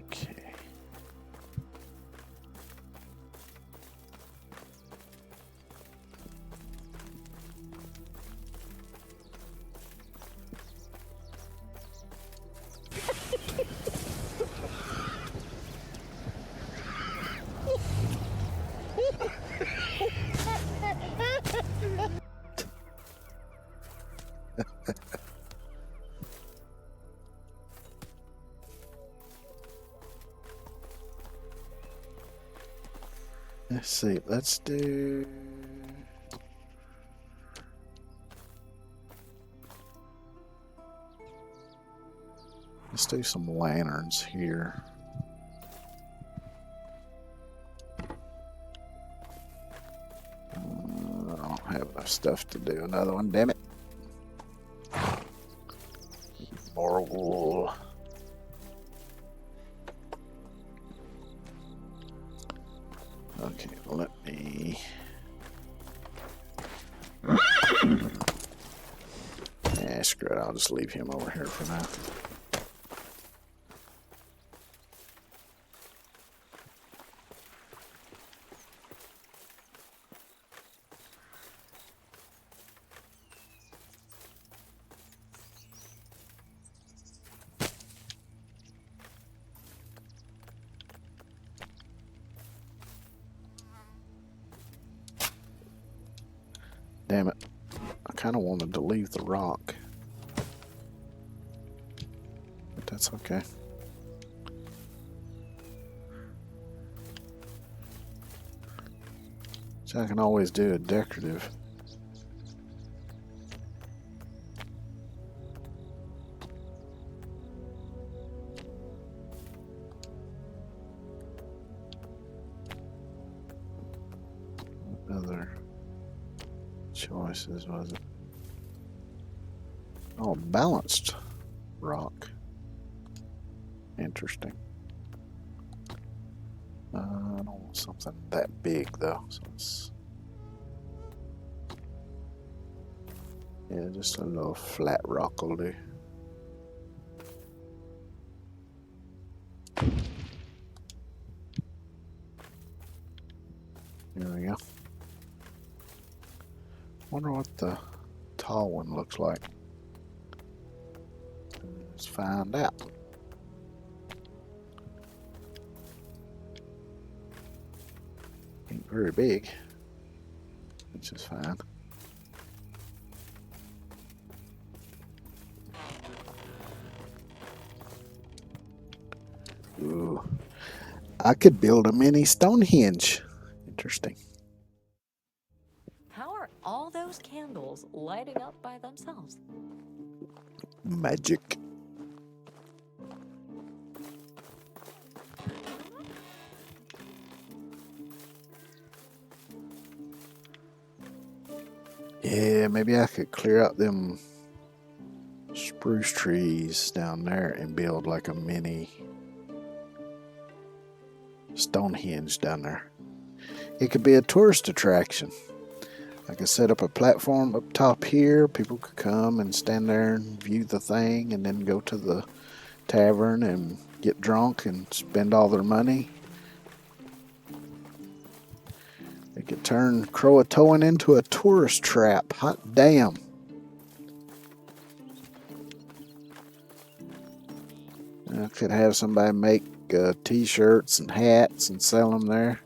Okay. Let's see, let's do Let's do some lanterns here. I don't have enough stuff to do another one, damn it. More wool. Okay, let me... Yeah, screw it, I'll just leave him over here for now. Damn it. I kind of wanted to leave the rock. But that's okay. So I can always do a decorative. What other choices was it? Oh, balanced rock. Interesting. I don't want something that big though. So it's, yeah, just a little flat rock will do. There we go. Wonder what the tall one looks like. Let's find out. Ain't very big, which is fine. Ooh, I could build a mini Stonehenge. Interesting. How are all those candles lighting up by themselves? Magic. Yeah, maybe I could clear out them spruce trees down there and build like a mini Stonehenge down there. It could be a tourist attraction. I could set up a platform up top here. People could come and stand there and view the thing and then go to the tavern and get drunk and spend all their money. They could turn Croatoan into a tourist trap. Hot damn. I could have somebody make t-shirts and hats and sell them there.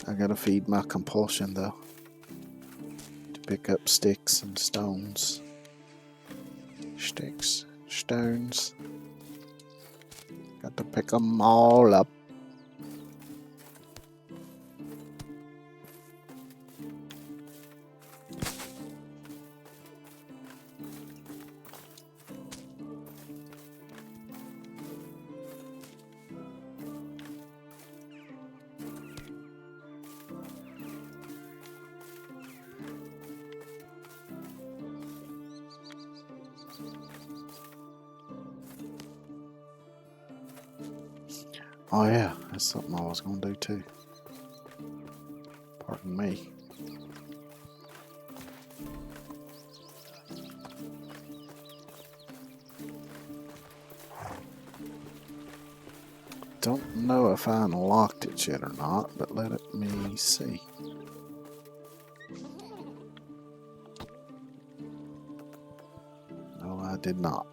I gotta feed my compulsion though, to pick up sticks and stones. Sticks, stones. Got to pick them all up. Oh yeah, that's something I was gonna do too. Pardon me. Don't know if I unlocked it yet or not, but let me see. No, I did not.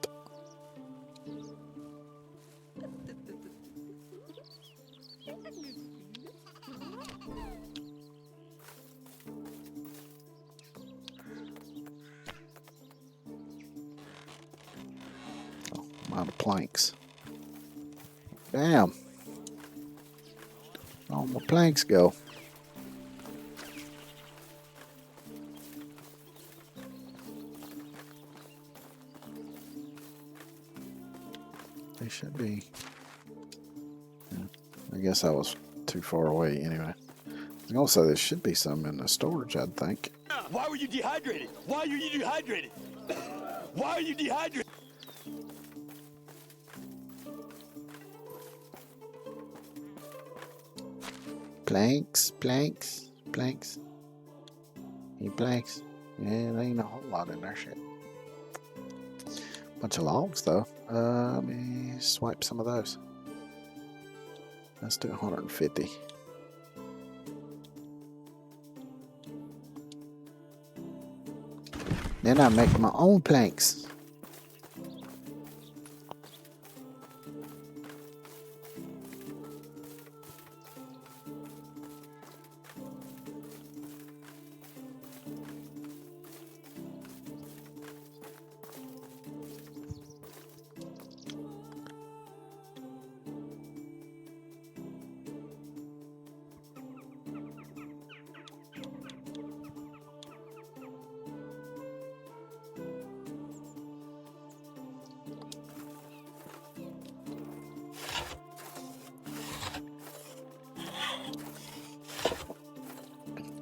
Out of planks. Damn. All my planks go. They should be. Yeah, I guess I was too far away anyway. Also, there should be some in the storage, I'd think. Why were you dehydrated? Why are you dehydrated? Why are you dehydrated? Planks, planks, planks. Any planks? Yeah, there ain't a whole lot in there, shit. Bunch of logs, though. Let me swipe some of those. Let's do 150. Then I make my own planks.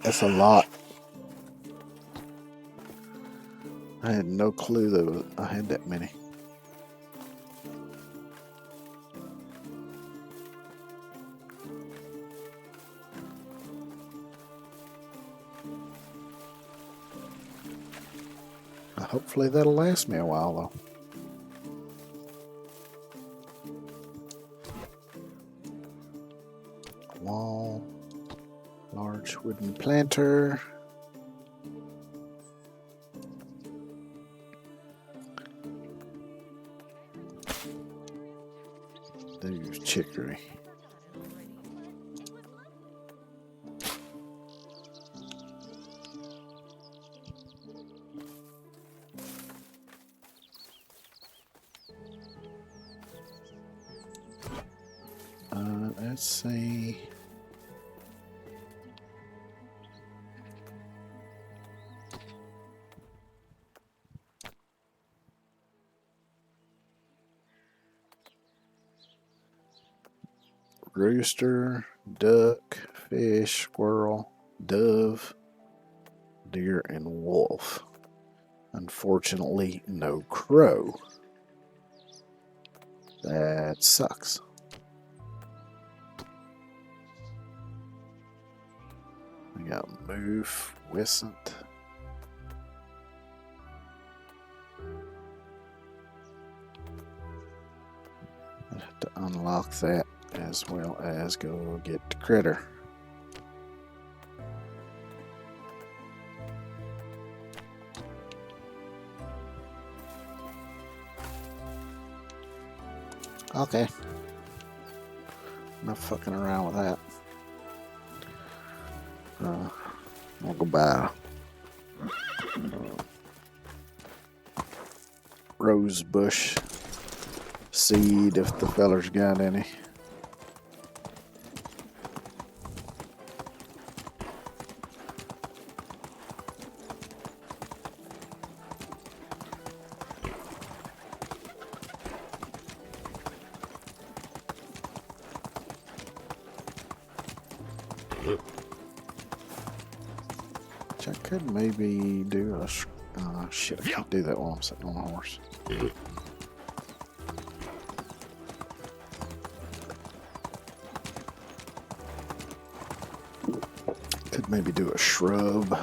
That's a lot. I had no clue that I had that many. Hopefully that'll last me a while, though. Wall. Large wooden planter. There's chicory. Let's see. Rooster, duck, fish, squirrel, dove, deer, and wolf. Unfortunately, no crow. That sucks. We got moof, wisent. I have to unlock that as well as go get the critter. Okay. Not fucking around with that. I'll go buy rose bush seed if the feller's got any. Which I could maybe do a shit. I can't do that while I'm sitting on a horse. Could maybe do a shrub.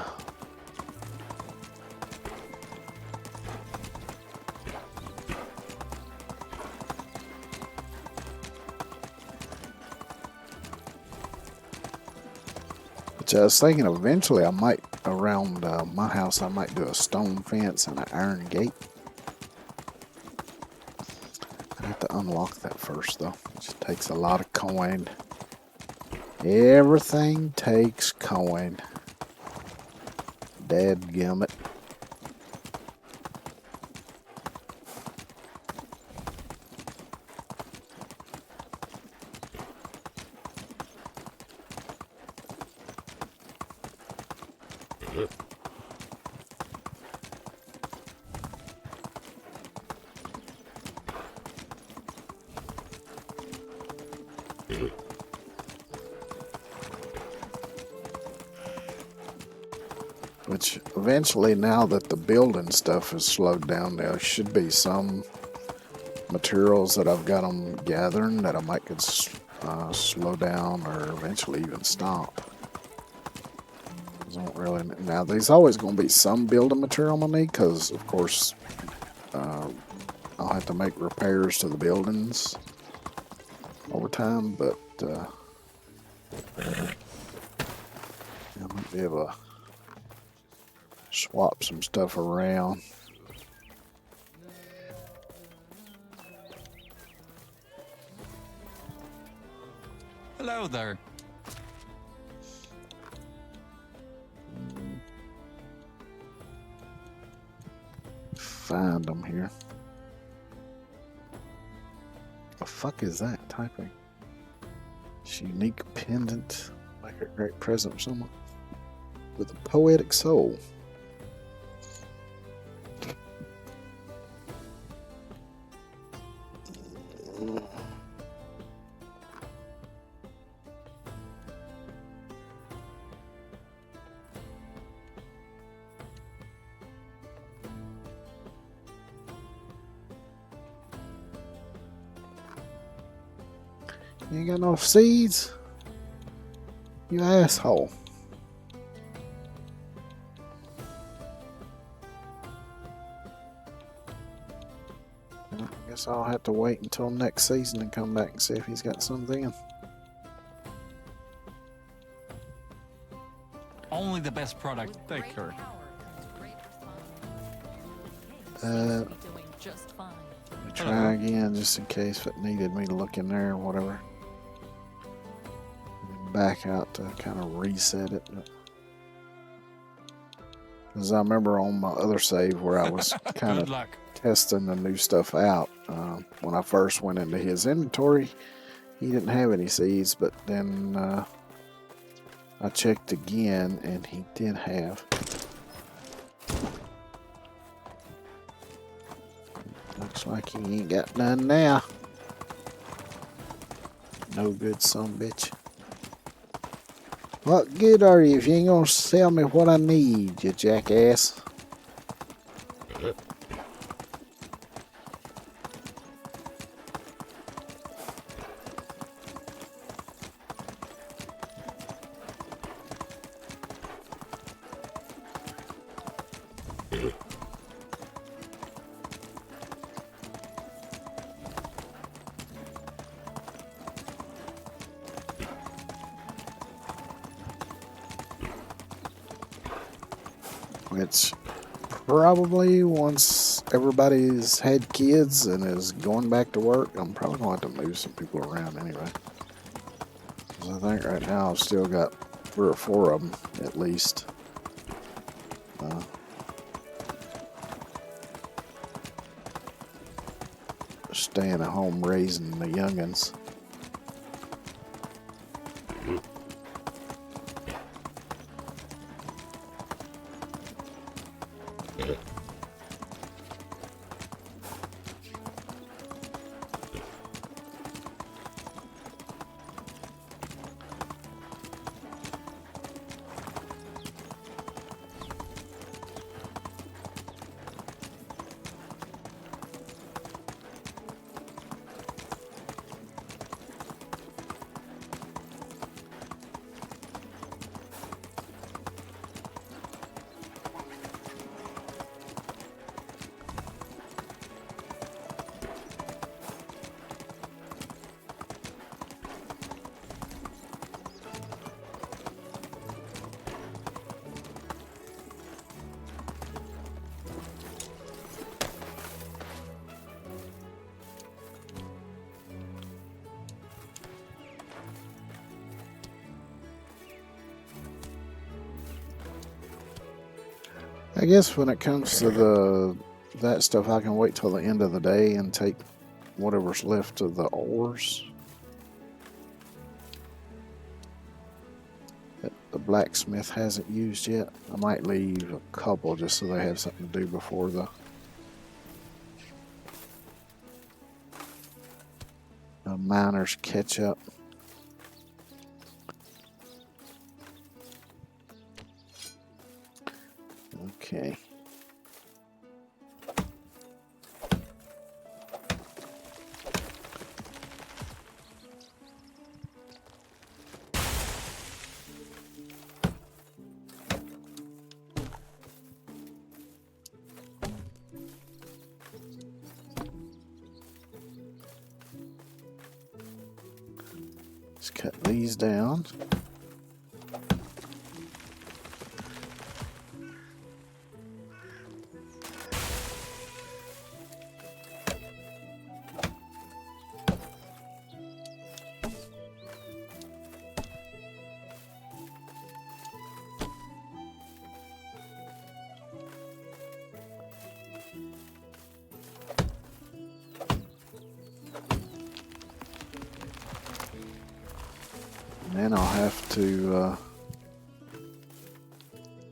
Which I was thinking eventually I might, around my house, I might do a stone fence and an iron gate. I have to unlock that first though, which takes a lot of coin. Everything takes coin. Dadgummit. Which eventually, now that the building stuff is slowed down, there should be some materials that I've got them gathering that I might could slow down or eventually even stop. I don't really. Now, there's always going to be some building material I'm going to need because, of course, I'll have to make repairs to the buildings over time, but I might be able to swap some stuff around. Hello there. Find them here. The fuck is that typing? It's unique pendant, like a great present for someone with a poetic soul. You ain't got no seeds? You asshole. Well, I guess I'll have to wait until next season and come back and see if he's got something. Only the best product. Take care. Doing just fine. Let me try again just in case if it needed me to look in there or whatever. Back out to kind of reset it. Because I remember on my other save where I was kind Good of luck. testing the new stuff out. When I first went into his inventory, he didn't have any seeds, but then I checked again and he did have. Looks like he ain't got none now. No good son of a bitch. What good are you if you ain't gonna sell me what I need, you jackass? Which probably once everybody's had kids and is going back to work, I'm probably going to have to move some people around anyway. 'Cause I think right now I've still got 3 or 4 of them at least. Staying at home raising the youngins. I guess when it comes to that stuff, I can wait till the end of the day and take whatever's left of the ores that the blacksmith hasn't used yet. I might leave a couple just so they have something to do before the miners catch up. Just cut these down. Then I'll have to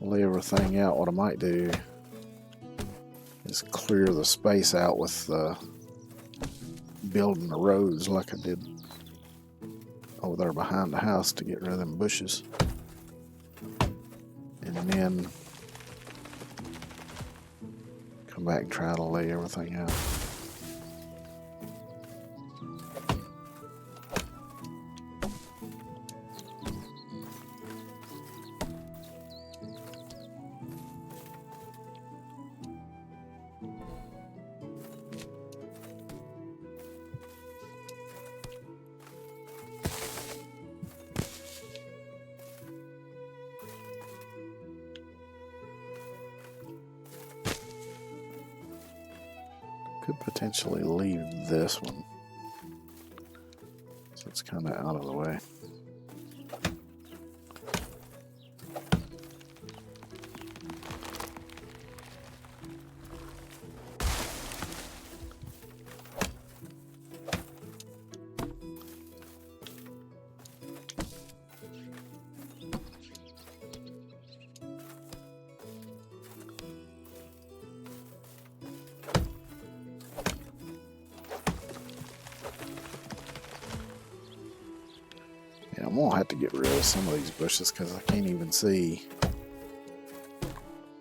lay everything out. What I might do is clear the space out with building the roads like I did over there behind the house to get rid of them bushes. And then come back and try to lay everything out. Could potentially leave this one, so it's kind of out of the way. Yeah, I'm gonna have to get rid of some of these bushes because I can't even see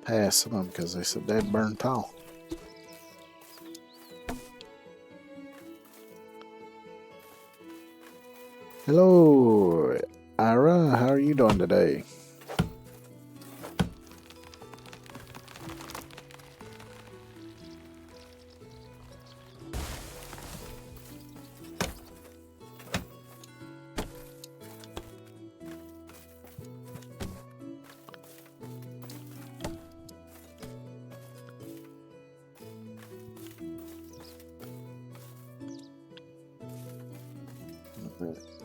past some of them because they said they'd burn tall. Hello, Ira. How are you doing today?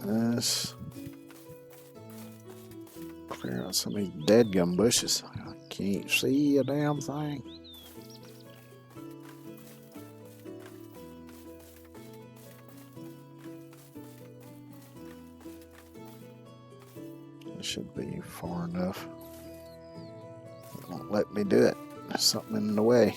Let's clear out some of these dead-gum bushes. I can't see a damn thing. It should be far enough. It won't let me do it. There's something in the way.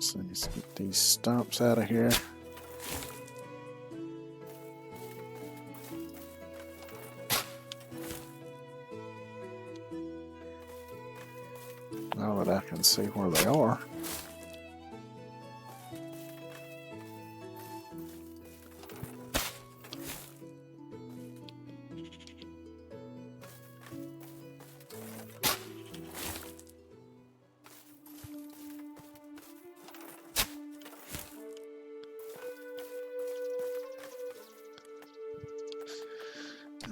So let's get these stumps out of here. Now that I can see where they are.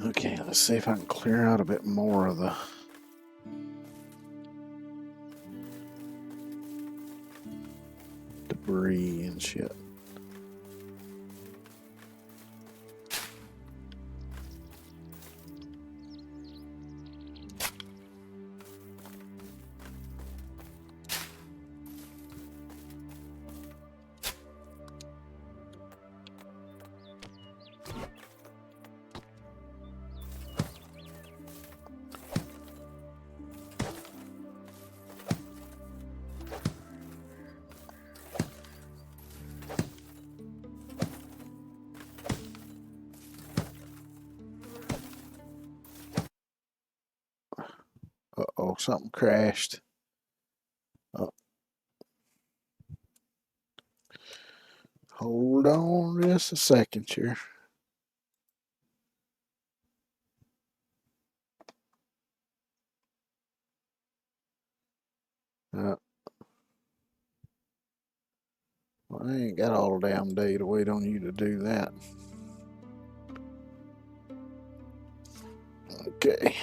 Okay, let's see if I can clear out a bit more of the debris and shit. something crashed. Oh. Hold on just a second here. Well, I ain't got all damn day to wait on you to do that. Okay.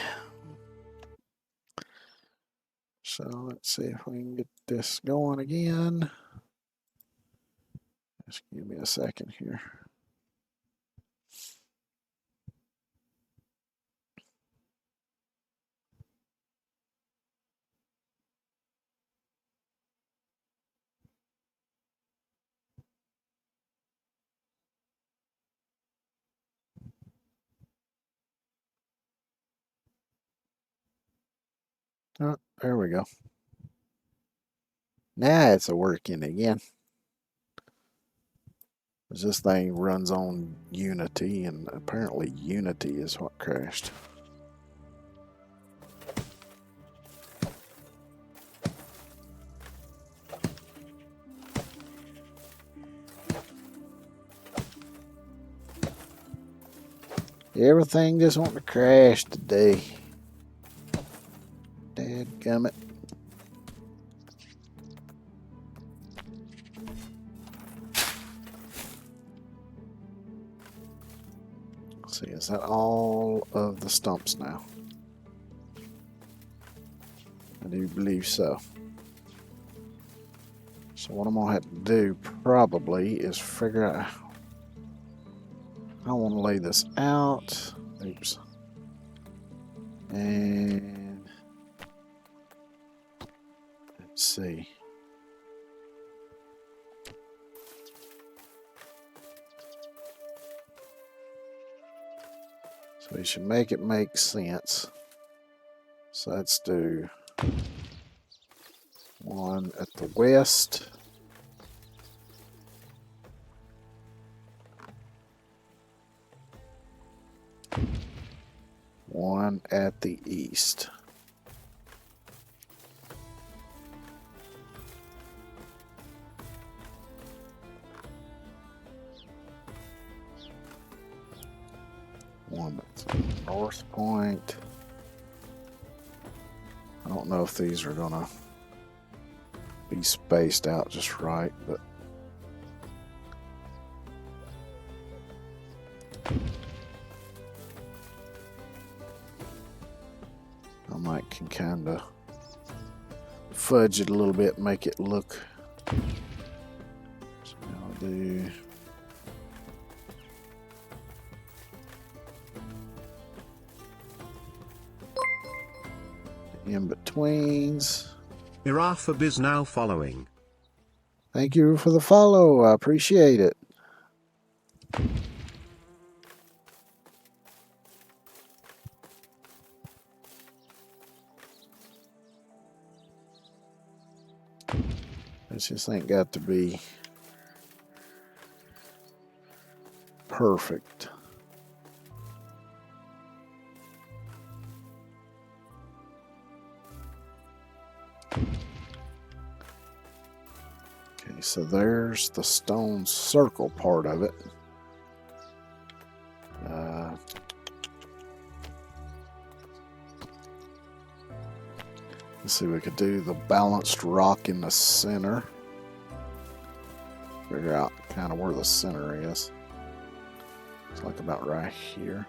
So let's see if we can get this going again. Just give me a second here. Oh, there we go. Now it's working again. This thing runs on Unity, and apparently Unity is what crashed. Everything just want to crash today. Dadgummit. Let's see, is that all of the stumps now? I do believe so. So what I'm gonna have to do probably is figure out how I want to lay this out. Oops. And let's see. So we should make it make sense. So let's do one at the west. One at the east. One at the north point. I don't know if these are gonna be spaced out just right, but I might can kind of fudge it a little bit, make it look. So I'll do. In-betweens. Irafab is now following. Thank you for the follow. I appreciate it. This just ain't got to be perfect. Okay, so there's the stone circle part of it. Let's see, we could do the balanced rock in the center. Figure out kind of where the center is. It's like about right here.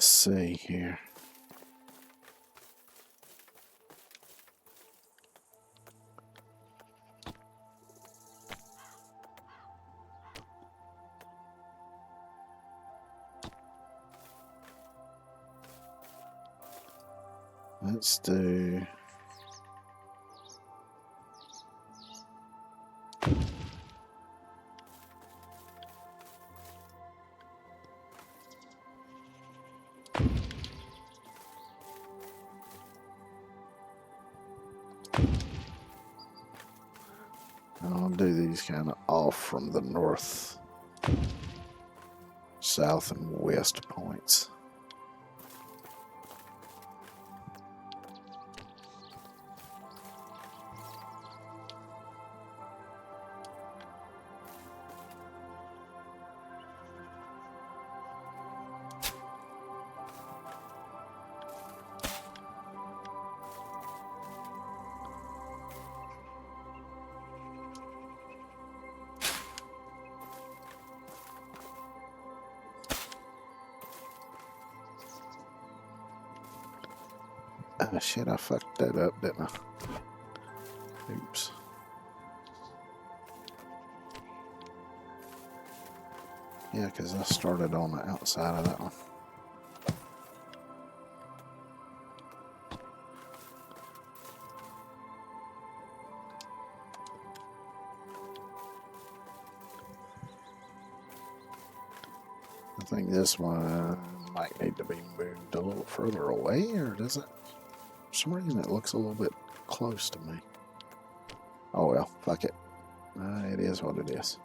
Let's see here. Let's do. I'll do these kind of off from the north, south, and west points. Ah, shit, I fucked that up, didn't I? Oops. Yeah, because I started on the outside of that one. I think this one might need to be moved a little further away, or does it? For some reason it looks a little bit close to me. Oh well, fuck it. It is what it is.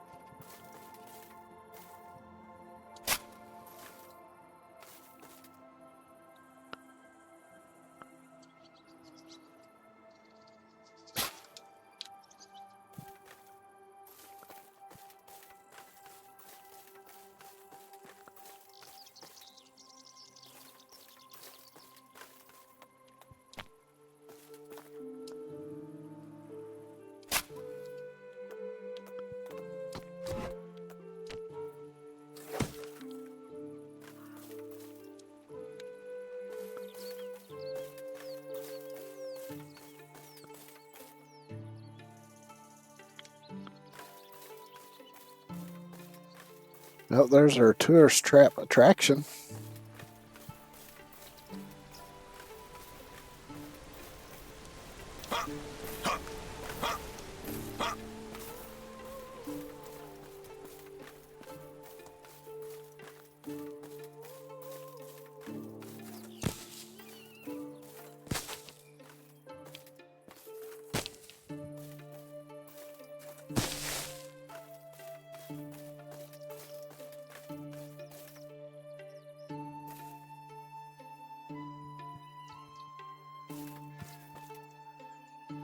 Well, there's our tourist trap attraction.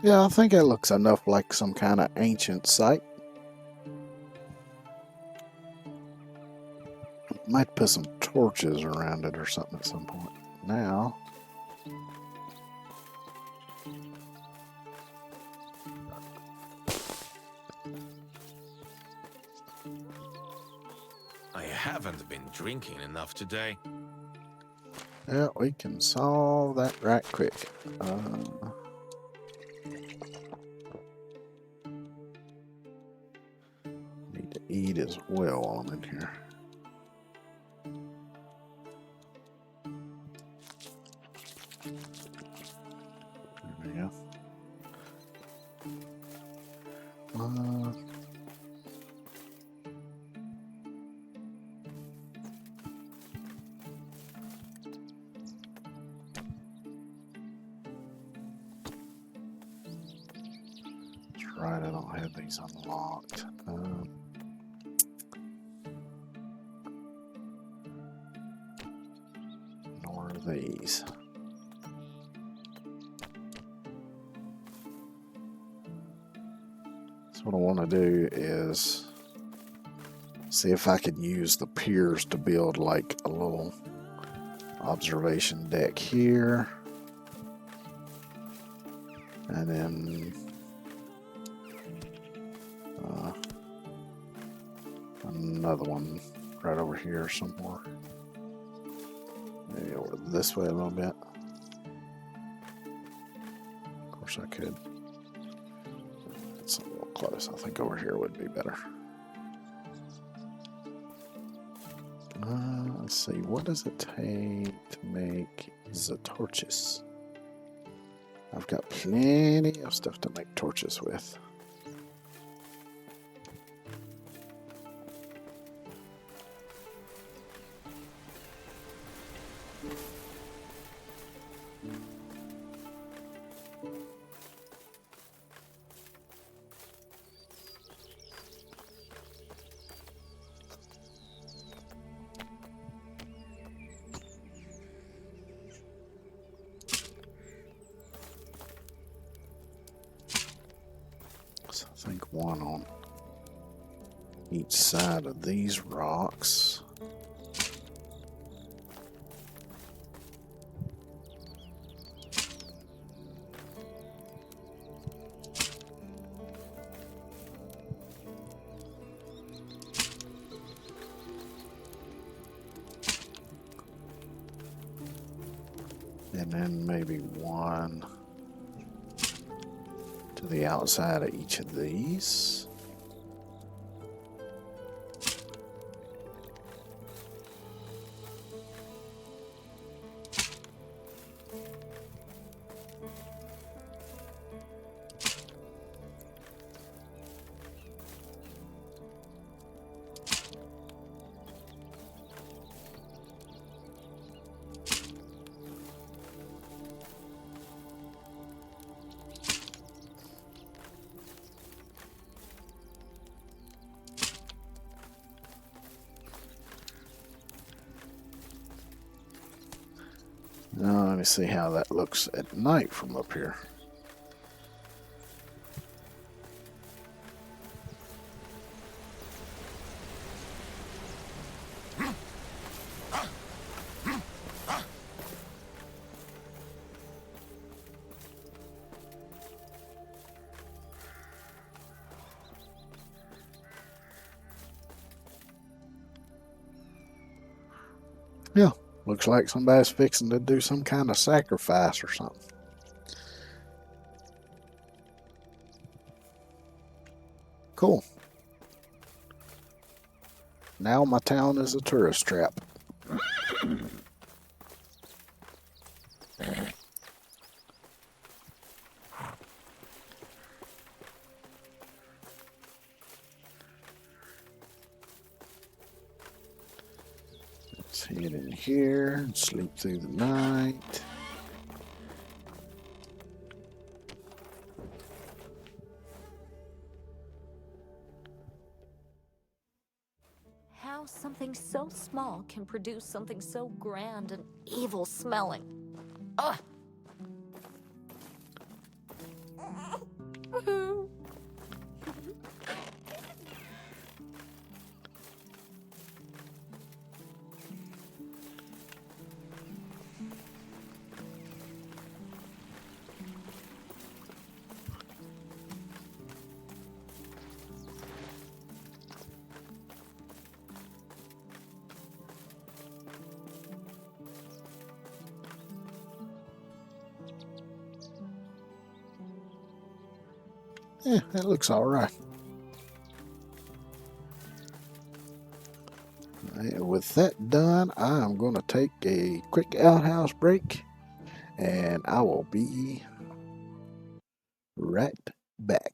Yeah, I think it looks enough like some kind of ancient site. Might put some torches around it or something at some point. Now, I haven't been drinking enough today. yeah, we can solve that right quick. Need to eat as well while I'm in here. There we go. That's right, I don't have these unlocked. Nor these. So what I want to do is see if I can use the piers to build like a little observation deck here. And then another one right over here somewhere. There maybe over this way a little bit. Of course I could. It's a little close. I think over here would be better. Let's see. What does it take to make the torches? I've got plenty of stuff to make torches with. So I think one on each side of these rocks. And then maybe one to the outside of each of these. Now let me see how that looks at night from up here. Yeah. Looks like somebody's fixing to do some kind of sacrifice or something. Cool. Now my town is a tourist trap. Let's head in here and sleep through the night. How something so small can produce something so grand and evil smelling. Ugh! Yeah, that looks all right. And with that done, I'm going to take a quick outhouse break, and I will be right back.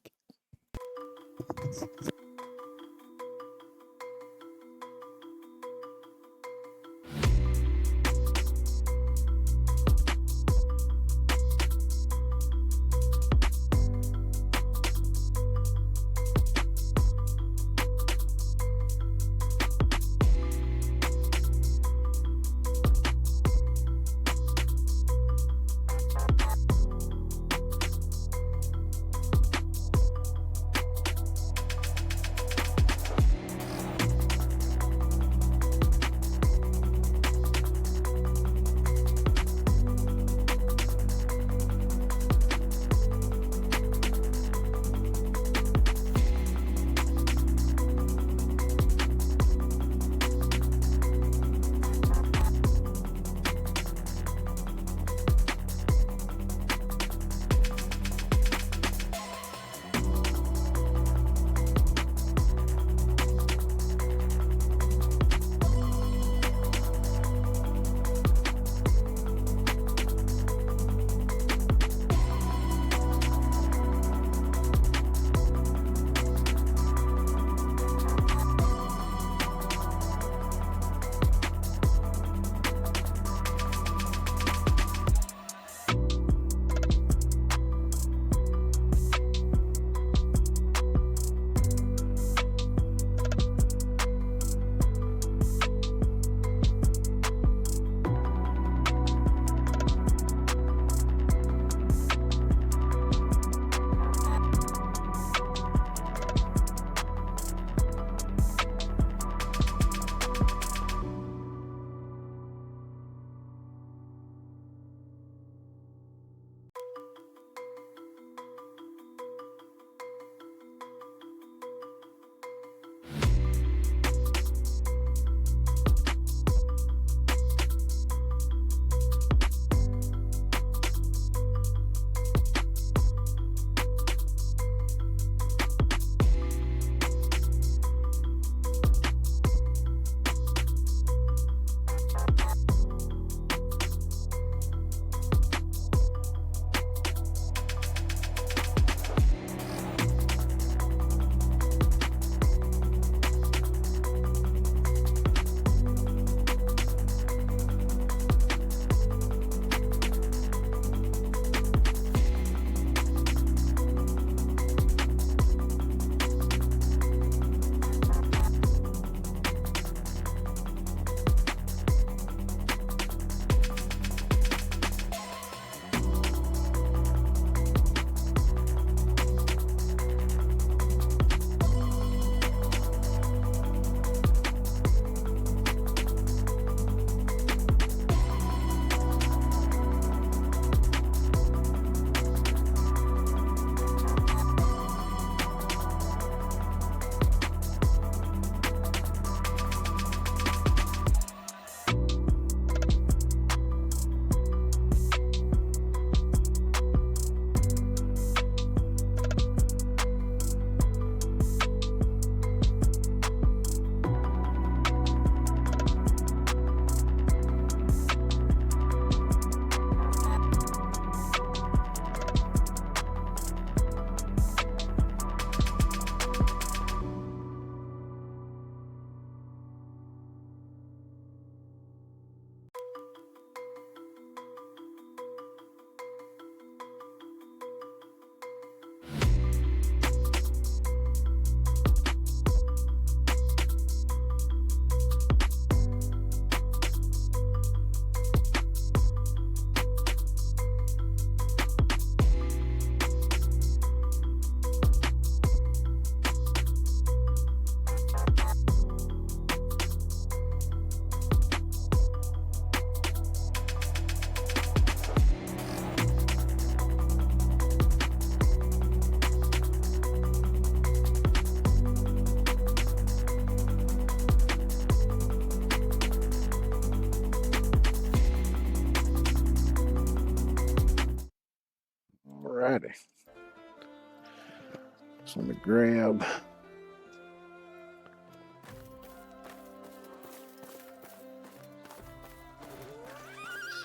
So let me grab.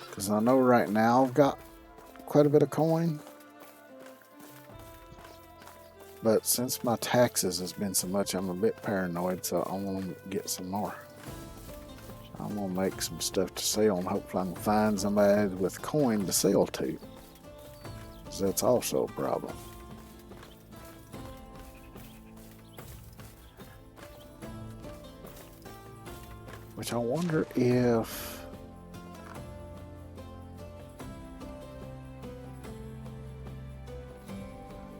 Because I know right now I've got quite a bit of coin. But since my taxes has been so much, I'm a bit paranoid, so I want to get some more. So I'm going to make some stuff to sell, and hopefully I can find somebody with coin to sell to. Because that's also a problem. Which I wonder if...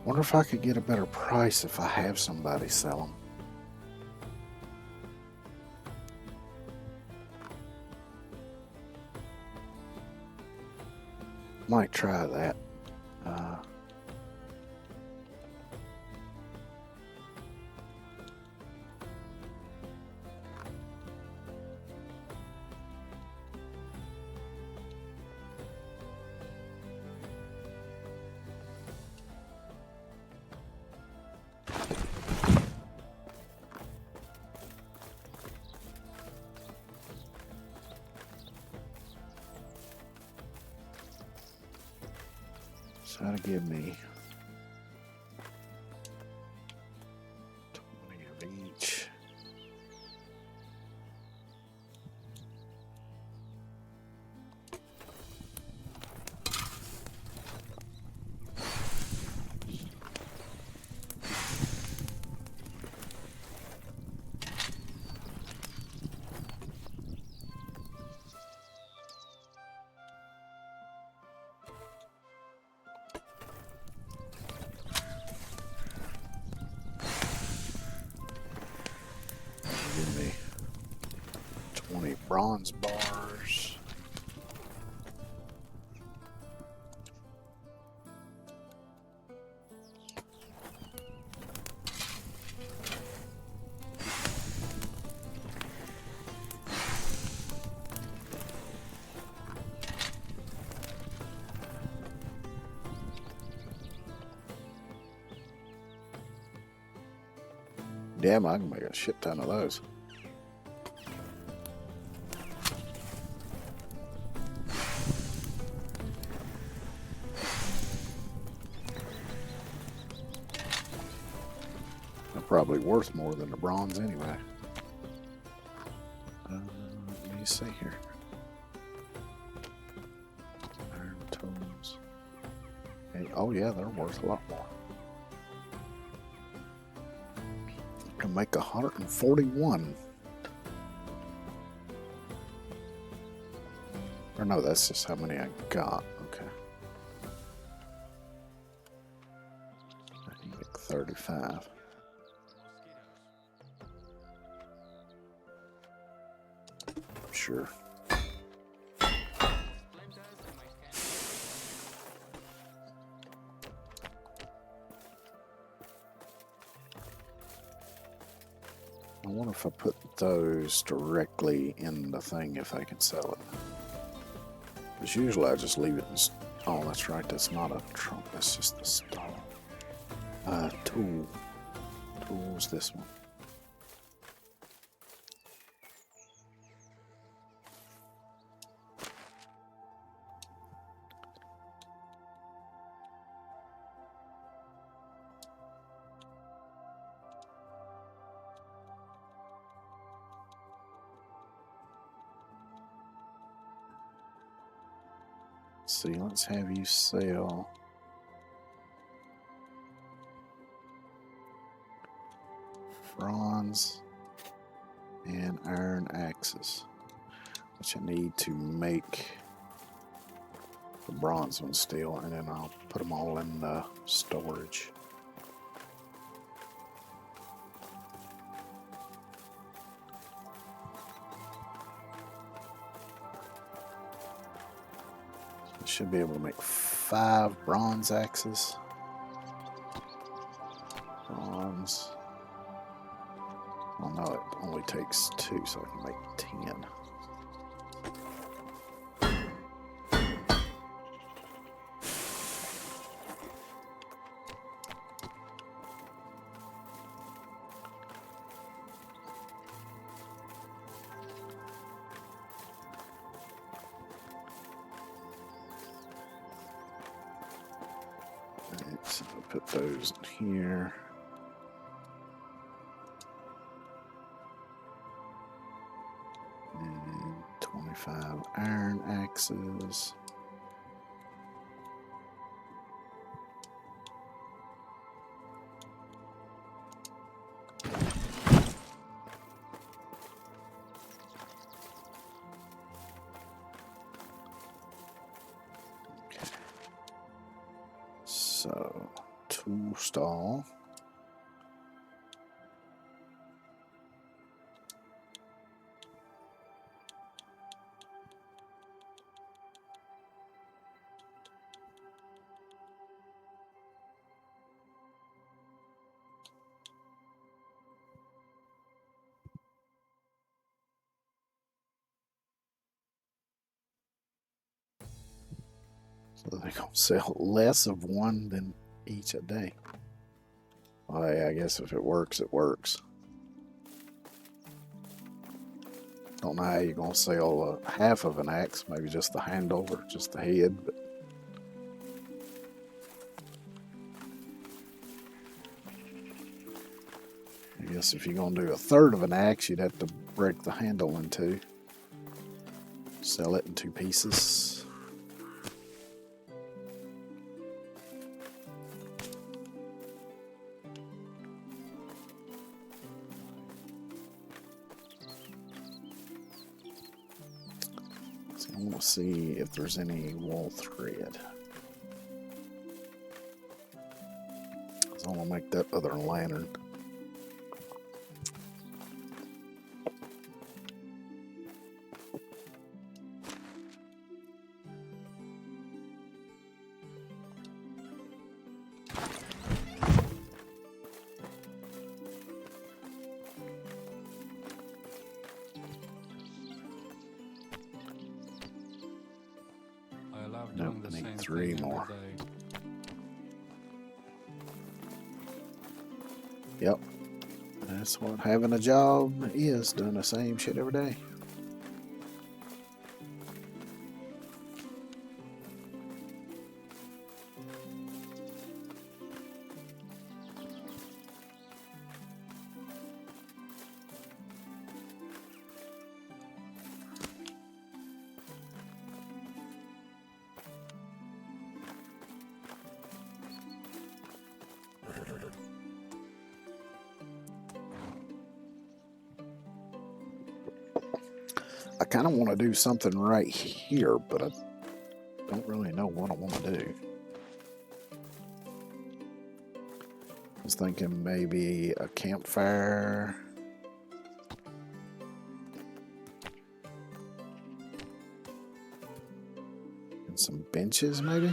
wonder if I could get a better price if I have somebody sell them. Might try that. So that'll give me 20 of each. Give me 20 bronze bars. Damn, I can make a shit ton of those. They're probably worth more than the bronze anyway. Let me see here. Iron tools. Hey, oh yeah, they're worth a lot more. Can make 141. Or no, that's just how many I got. Okay. I can make 35. Sure. I wonder if I put those directly in the thing, if I can sell it. Because usually I just leave it in... Oh, that's right. That's not a trunk. That's just the stall. Tool. Tool's this one. See, let's have you sell bronze and iron axes, which I need to make the bronze one still, and then I'll put them all in the storage. Should be able to make 5 bronze axes. Bronze. Oh no, it only takes 2, so I can make 10. Put those in here. And 25 iron axes. So, tool stall. So they're gonna sell less of one than each a day. Well, yeah, I guess if it works, it works. Don't know how you're gonna sell half of an axe, maybe just the handle or just the head. But I guess if you're gonna do a third of an axe, you'd have to break the handle in two. Sell it in 2 pieces. I want to see if there's any wool thread. So I want to make that other lantern. I love Nope, doing the I need same 3 thing more. every day. Yep. That's what having a job is, doing the same shit every day. I kind of want to do something right here, but I don't really know what I want to do. I was thinking maybe a campfire. And some benches, maybe?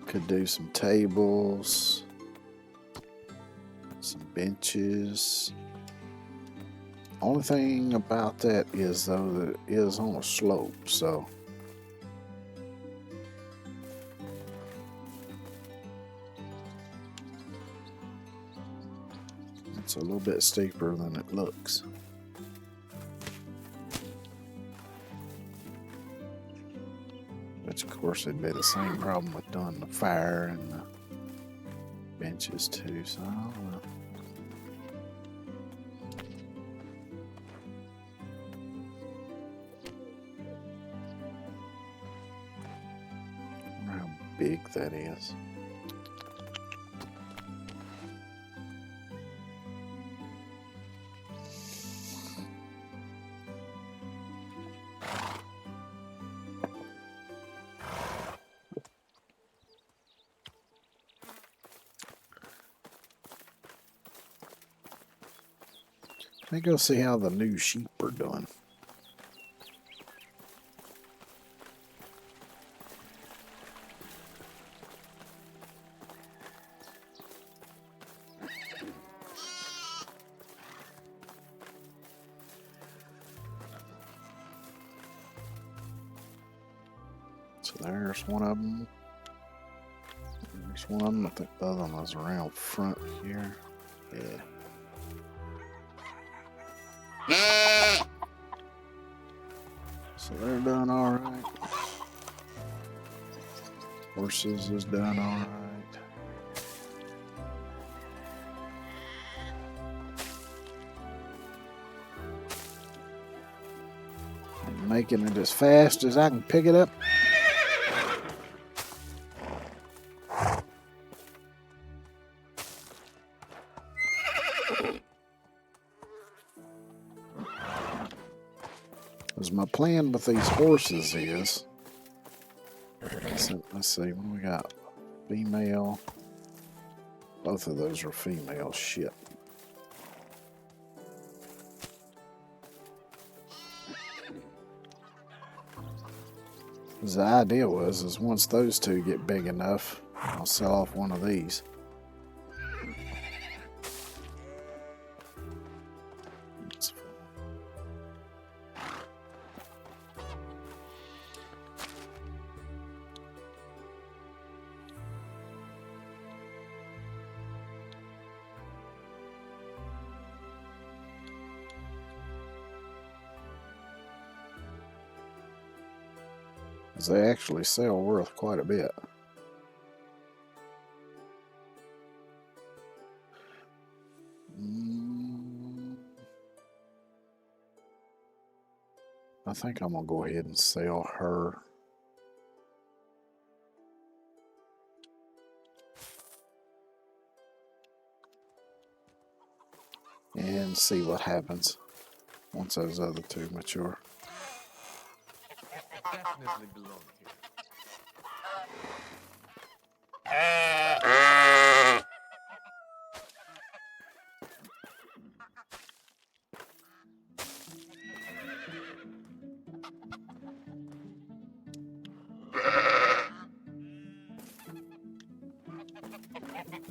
Could do some tables, some benches. Only thing about that is though that it is on a slope, so it's a little bit steeper than it looks. Which of course it'd be the same problem with doing the fire and the benches too, so I don't know. I wonder how big that is. Let me go see how the new sheep are doing. So there's one of them. There's one of them. I think the other one was around front here. Yeah. So they're doing all right. Horses is doing all right. I'm making it as fast as I can pick it up. As my plan with these horses is, let's see, what do we got? Female. Both of those are female. Shit. The idea is once those two get big enough, I'll sell off one of these. They actually sell worth quite a bit. I think I'm gonna go ahead and sell her. And see what happens once those other two mature. Definitely belong here.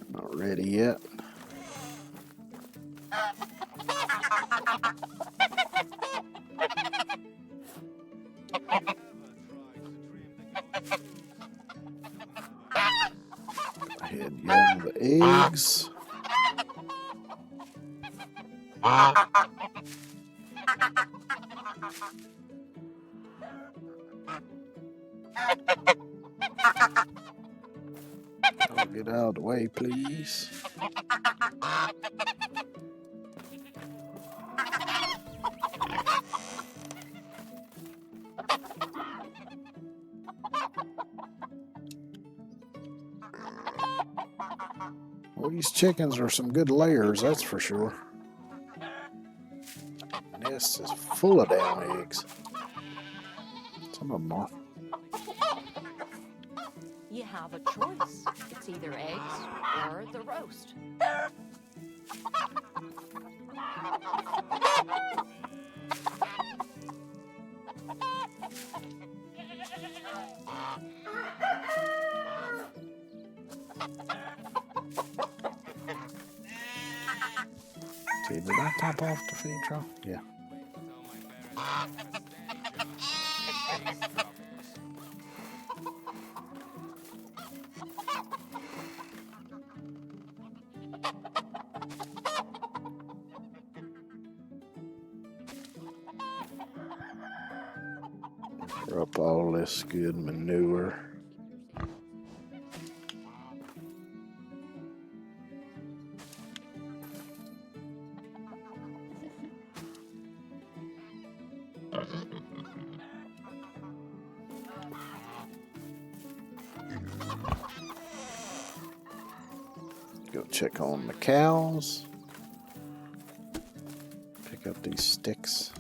Not ready yet. Ahead, gather the eggs. Oh, get out of the way, please. Well, these chickens are some good layers, that's for sure. The nest is full of damn eggs. Some of them are. You have a choice. It's either eggs or the roast. See, did I top off the feed trough? Yeah. Up all this good manure. Go check on the cows. Pick up these sticks.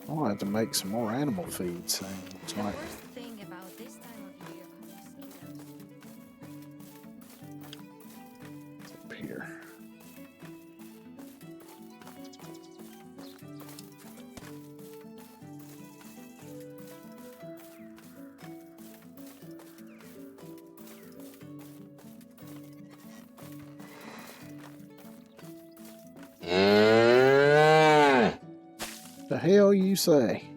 I'll have to make some more animal feed soon. It's The like, worst thing about this time of year are mosquitoes. it's up here. The hell you say?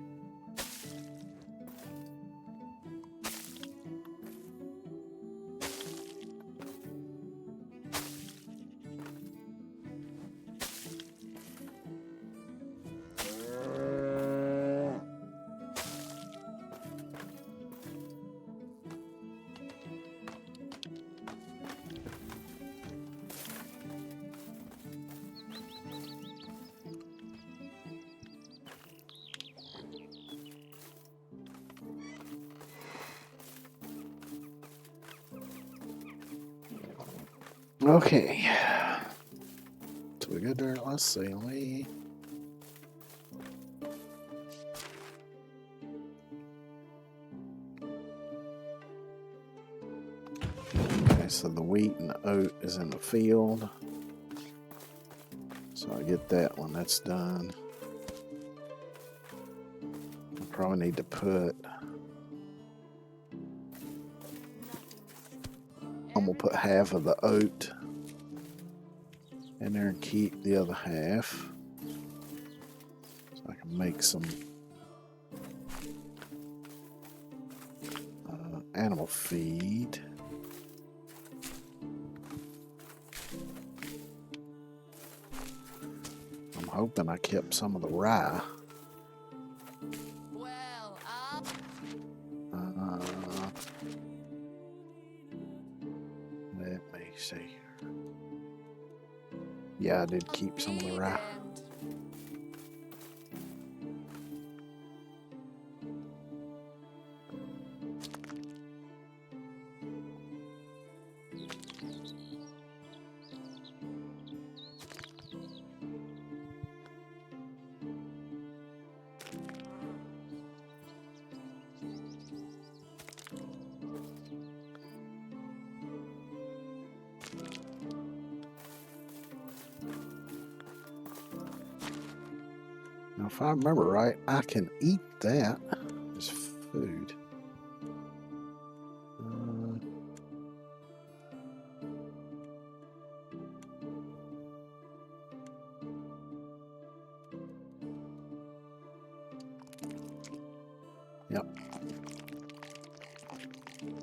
Okay. So we got there. Let's see. Let me. Okay, so the wheat and the oat is in the field. So I get that one. That's done. I probably need to put. I'm gonna put half of the oat in there and keep the other half, so I can make some animal feed. I'm hoping I kept some of the rye. Well, Uh, let me see. Yeah, I did keep some of the rye. Now, if I remember right, I can eat that as food. Yep.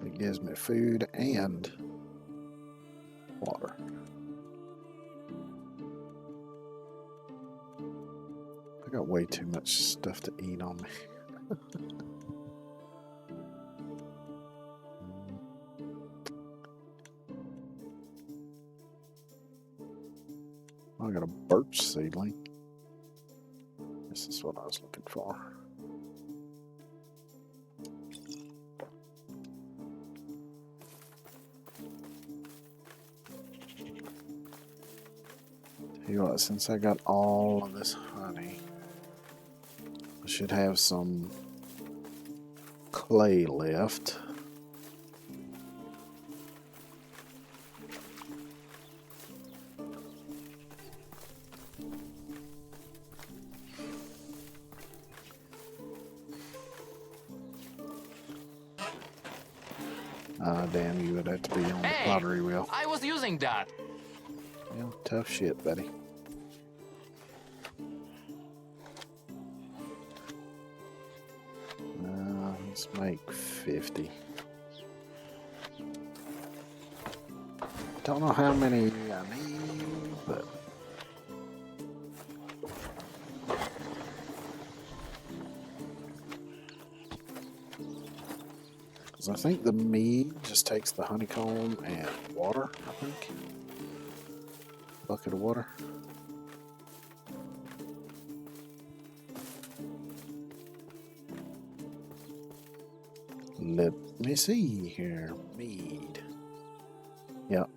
It gives me food and water. I got way too much stuff to eat on me. I got a birch seedling. This is what I was looking for. Tell you what, since I got all of this honey, I should have some clay left. Ah, damn, you would have to be on the Hey! pottery wheel. I was using that. Well, tough shit, buddy. Let's make 50. Don't know how many I need, but because I think the mead just takes the honeycomb and water, I think. Bucket of water. Let me see here. Mead. Yep.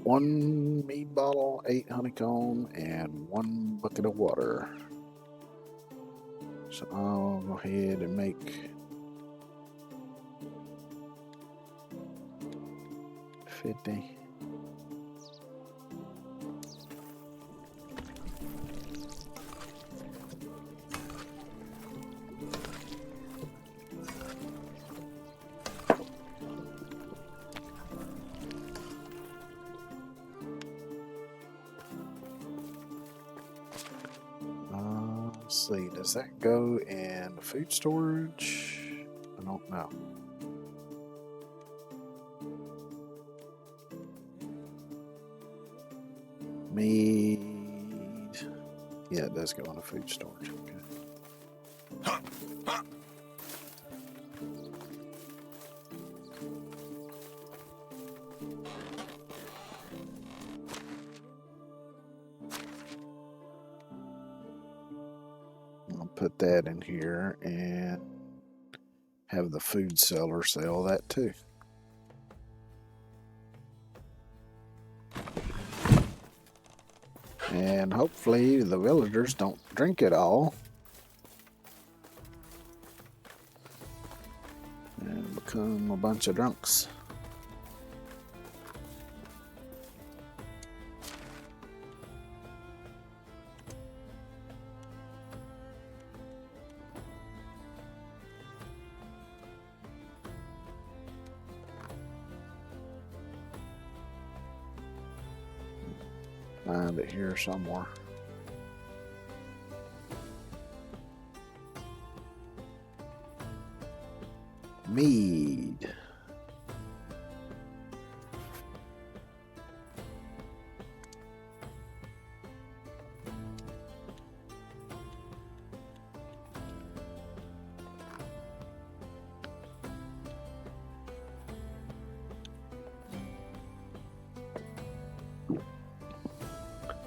1 mead bottle, 8 honeycomb, and 1 bucket of water. So I'll go ahead and make 50. Let's see, does that go in the food storage? I don't know. Mead. Yeah, it does go in the food storage. Okay. I'll put that in here and have the food seller sell that too. And hopefully the villagers don't drink it all and become a bunch of drunks. Find it here somewhere. Mead.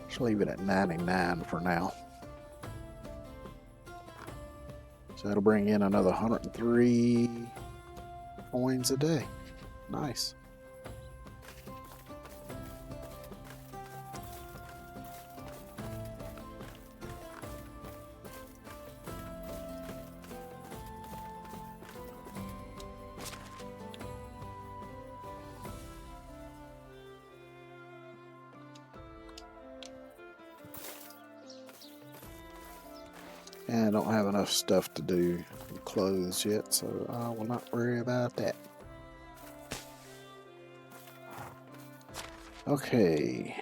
Just leave it at 99 for now. So that'll bring in another 103 coins a day. Nice. And I don't have enough stuff to do clothes yet, so I will not worry about that. Okay.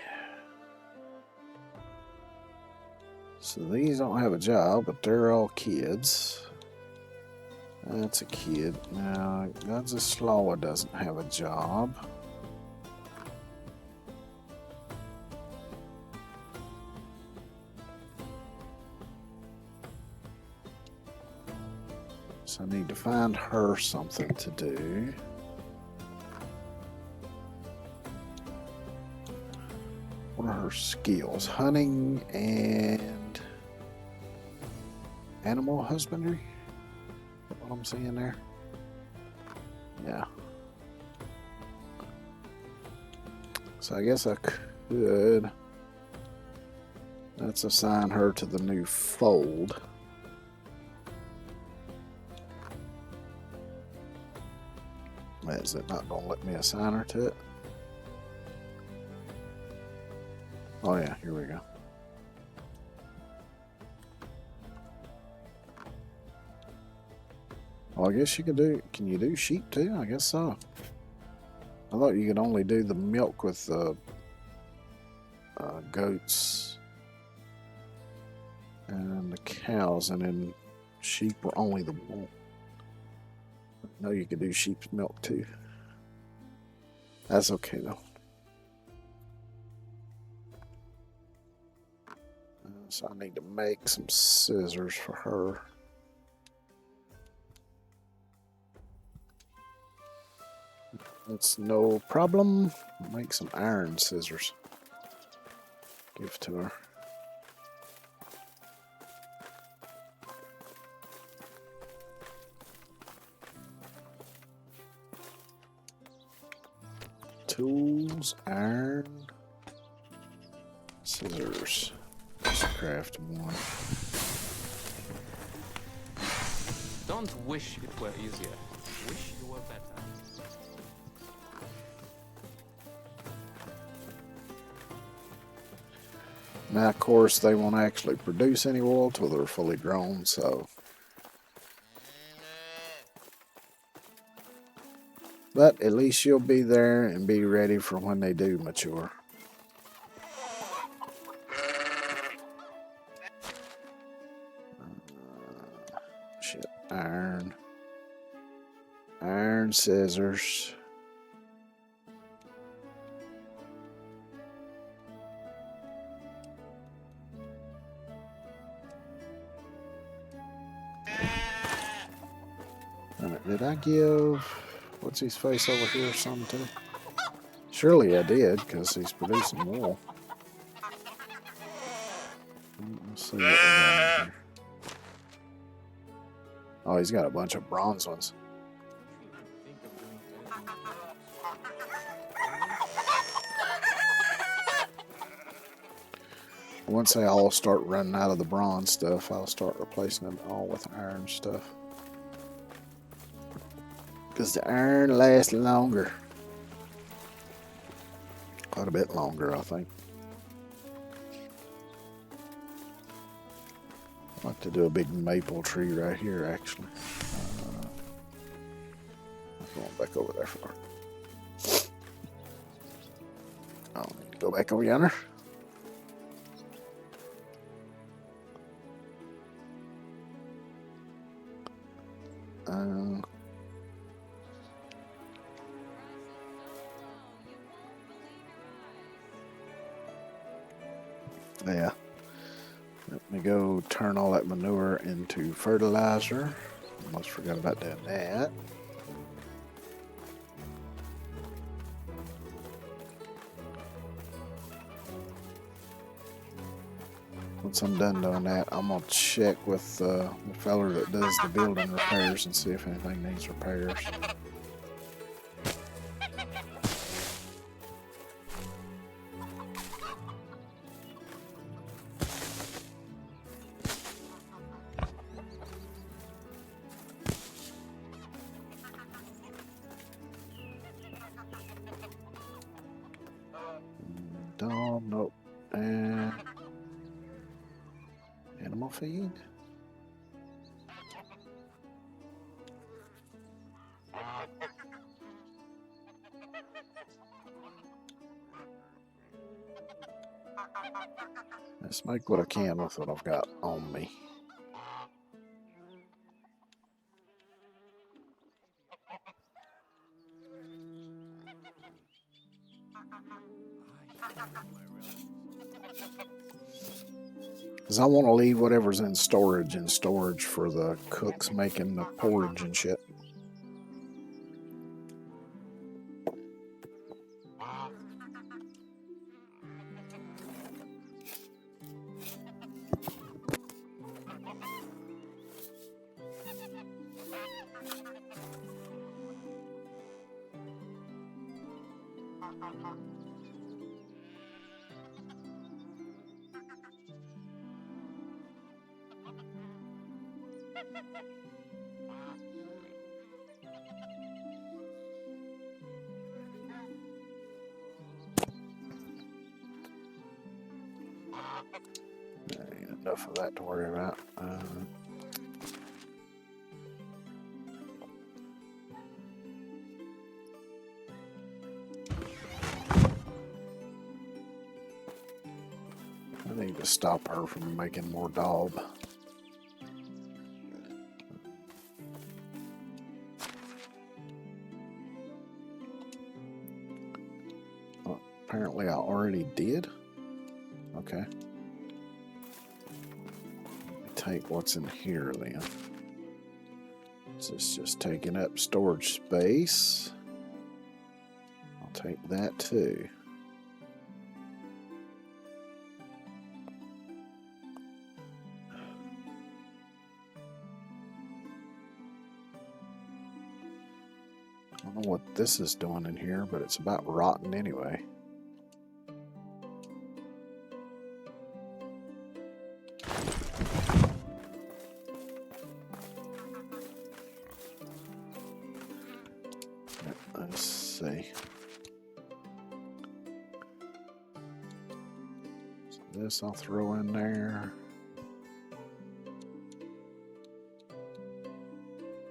So these don't have a job, but they're all kids. That's a kid. Now, Godzislawa doesn't have a job. So I need to find her something to do. What are her skills? Hunting and animal husbandry? Is that what I'm seeing there? Yeah. So I guess I could. Let's assign her to the new fold. Is it not going to let me assign her to it? Oh yeah, here we go. Well, I guess you can do, can you do sheep too? I guess so. I thought you could only do the milk with the goats and the cows, and then sheep were only the wool. No, you could do sheep's milk too. That's okay though. So I need to make some scissors for her. That's no problem. Make some iron scissors. Give to her. Tools, iron, scissors. Just craft one. Don't wish it were easier. Wish you were better. Now, of course, they won't actually produce any wool till they're fully grown, so. But at least you'll be there and be ready for when they do mature. Shit, iron. Iron scissors. Alright, did I give what's his face over here something too? Surely I did, because he's producing wool. Let's see what we got in here. Oh, he's got a bunch of bronze ones. Once they all start running out of the bronze stuff, I'll start replacing them all with iron stuff. Because the iron lasts longer. Quite a bit longer, I think. I'd like to do a big maple tree right here, actually. I'm going back over there for it. I'll need to go back over yonder. Yeah. Let me go turn all that manure into fertilizer. Almost forgot about doing that. Once I'm done doing that, I'm going to check with the fella that does the building repairs and see if anything needs repairs. Dog, nope. And animal feed. Let's make what I can with what I've got on me. Because I want to leave whatever's in storage for the cooks making the porridge and shit. Ain't enough of that to worry about. I need to stop her from making more daub. Well, apparently I already did. Okay. Take what's in here then. So it's just taking up storage space. I'll take that too. I don't know what this is doing in here, but it's about rotten anyway. This I'll throw in there.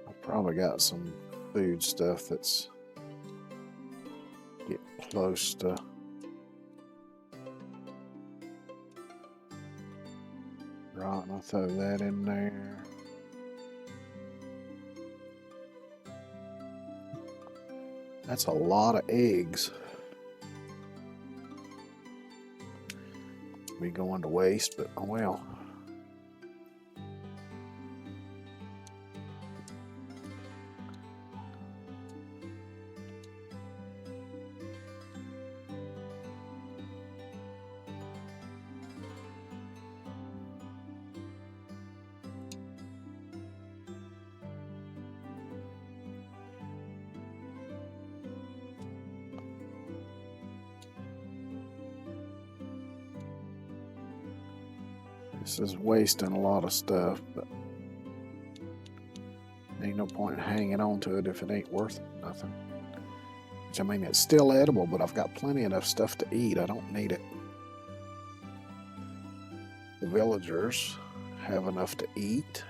I've probably got some food stuff that's get close to rotten. I'll throw that in there. That's a lot of eggs. Be going to waste, but oh well. This is wasting a lot of stuff, but ain't no point in hanging on to it if it ain't worth nothing. Which, I mean, it's still edible, but I've got plenty enough stuff to eat. I don't need it. The villagers have enough to eat.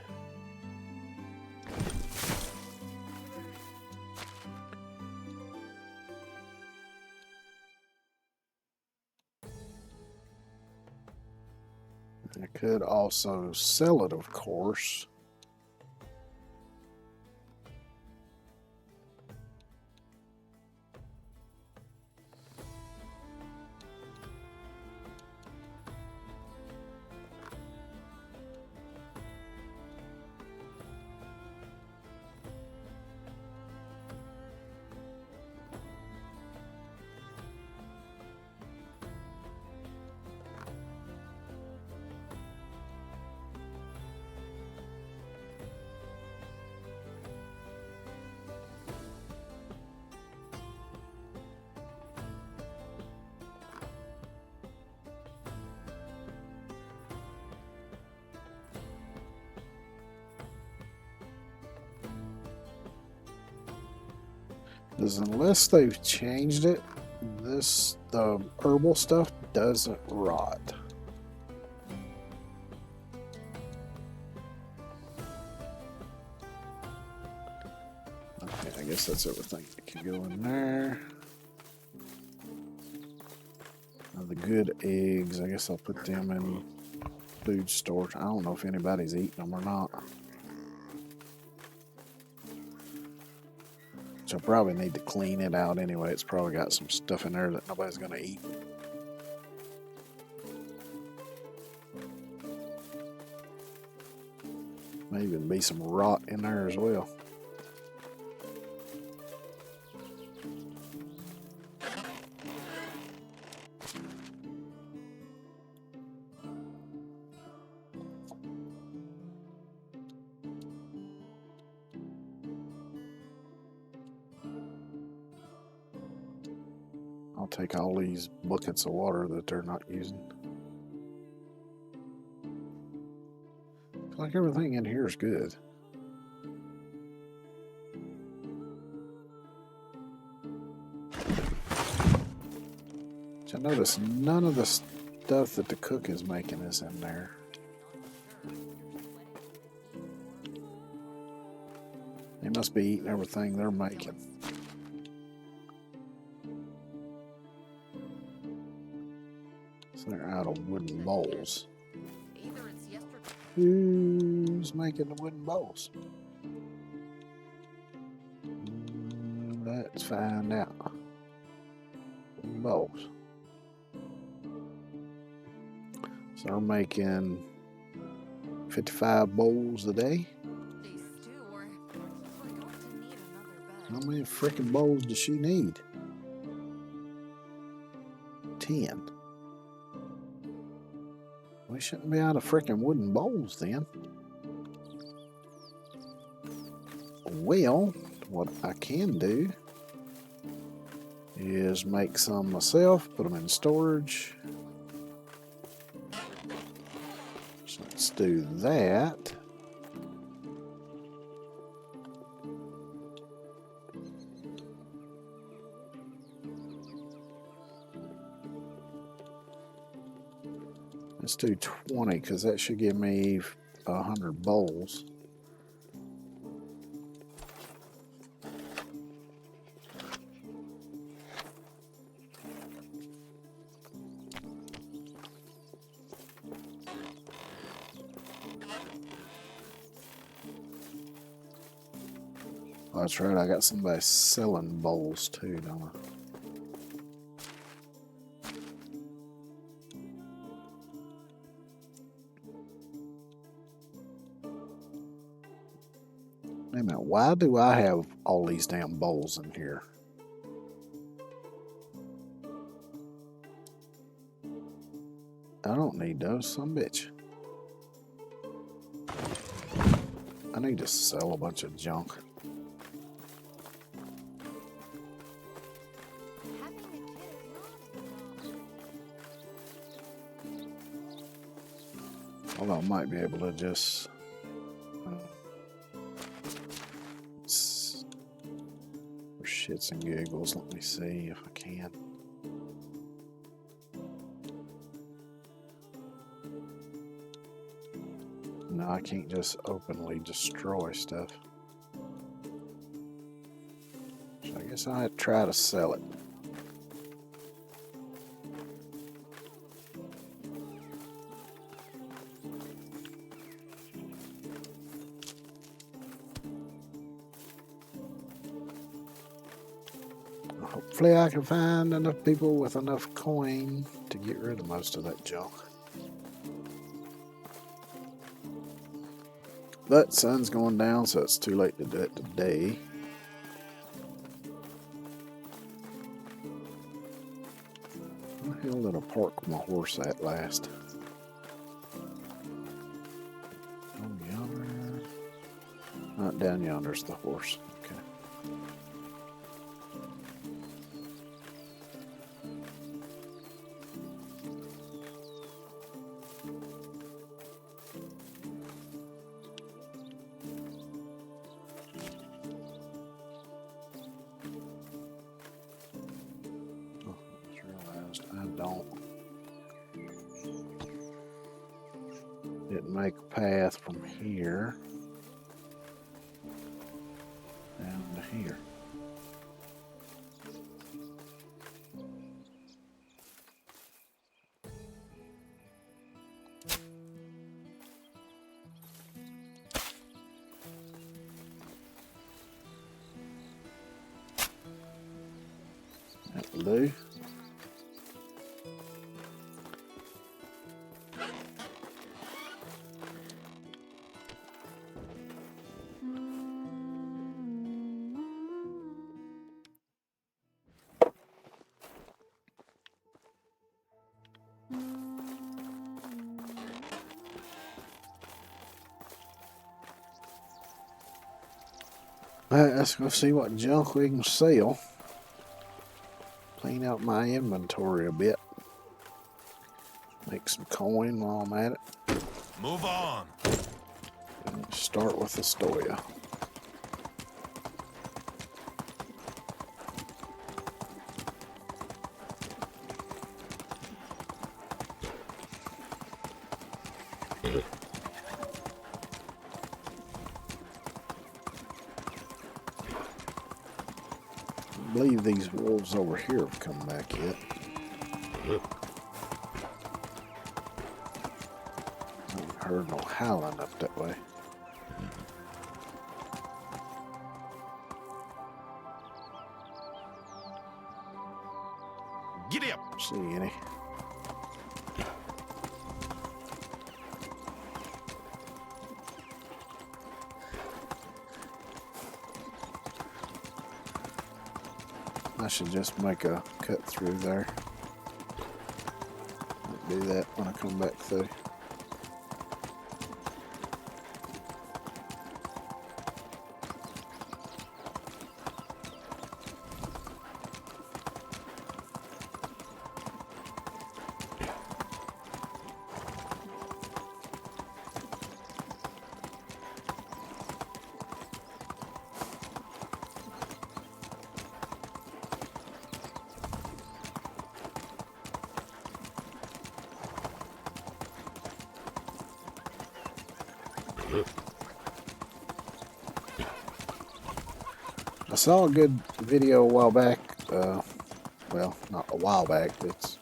I could also sell it, of course. Because unless they've changed it, the herbal stuff doesn't rot. Okay, I guess that's everything that can go in there. Now the good eggs, I guess I'll put them in food storage. I don't know if anybody's eating them or not. So I probably need to clean it out anyway. It's probably got some stuff in there that nobody's going to eat. May even be some rot in there as well. I'll take all these buckets of water that they're not using. Looks like everything in here is good. I notice none of the stuff that the cook is making is in there. They must be eating everything they're making. So they're out of wooden bowls. Who's making the wooden bowls? Let's find out. Wooden bowls. So they're making 55 bowls a day. How many freaking bowls does she need? 10. We shouldn't be out of freaking wooden bowls then. Well, what I can do is make some myself, put them in storage. So let's do that. Let's do 20 because that should give me 100 bowls. Oh, that's right, I got somebody selling bowls too, don't I? Wait a minute, why do I have all these damn bowls in here? I don't need those, some bitch. I need to sell a bunch of junk. Having a kid is not Although I might be able to just for shits and giggles, let me see if I can. No, I can't just openly destroy stuff. So I guess I'll try to sell it. Hopefully I can find enough people with enough coin to get rid of most of that junk. But sun's going down, so it's too late to do it today. Where the hell did I park my horse at last? Oh, yonder. Not down yonder's the horse. Okay. Didn't make a path from here down to here. That'll do. Alright, let's go see what junk we can sell. Clean out my inventory a bit. Make some coin while I'm at it. Move on. And start with Astoria. I believe these wolves over here have come back yet. I haven't heard no howling up that way. Giddy up. See any? I should just make a cut through there. I'll do that when I come back through. I saw a good video a while back. Well, not a while back, it's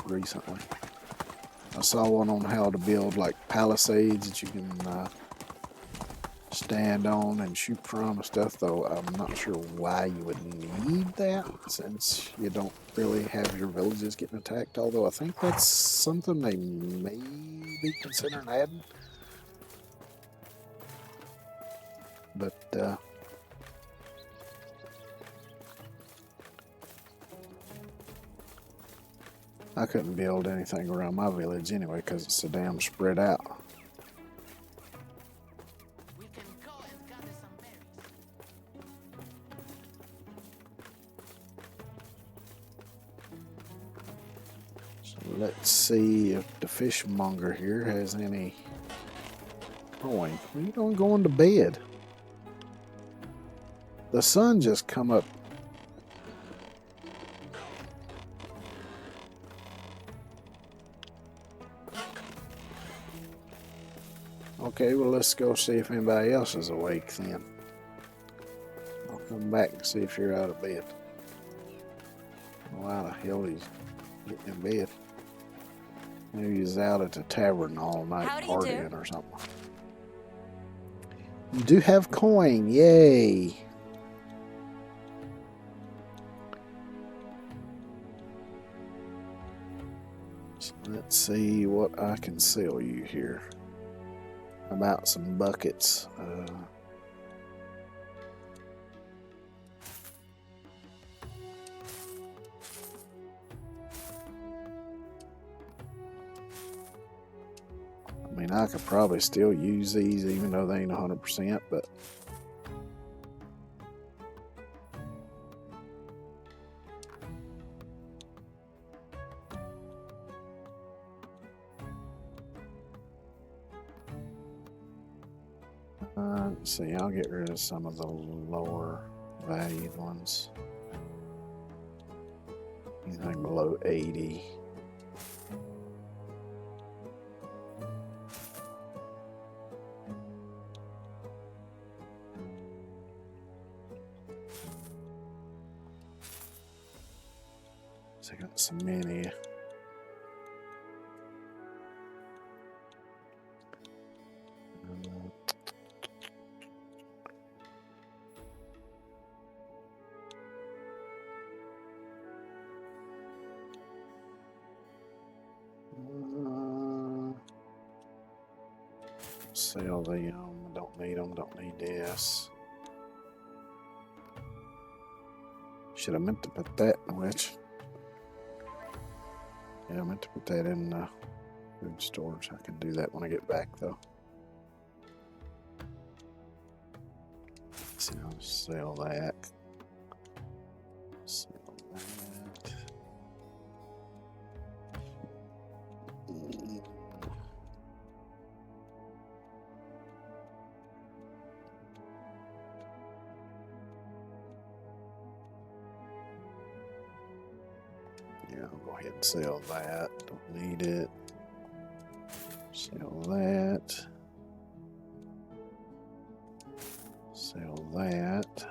recently. I saw one on how to build like palisades that you can stand on and shoot from and stuff, though I'm not sure why you would need that since you don't really have your villages getting attacked, although I think that's something they may be considering adding. But I couldn't build anything around my village anyway because it's so damn spread out. We can go and gather some berries. So let's see if the fishmonger here has any coin. When you don't going to bed? The sun just come up. Okay, well, let's go see if anybody else is awake then. I'll come back and see if you're out of bed. Why the hell he's getting in bed? Maybe he's out at the tavern all night How do you partying do? or something. You do have coin, yay! So let's see what I can sell you here. About some buckets. I mean, I could probably still use these even though they ain't 100%, but let's see, I'll get rid of some of the lower valued ones. Anything below 80. So I got some many. Sell them. Don't need them. Don't need this. Should have meant to put that in which. Yeah, I meant to put that in food storage. I can do that when I get back, though. So I'll sell that. Sell that. Yeah, I'll go ahead and sell that. Don't need it. Sell that. Sell that.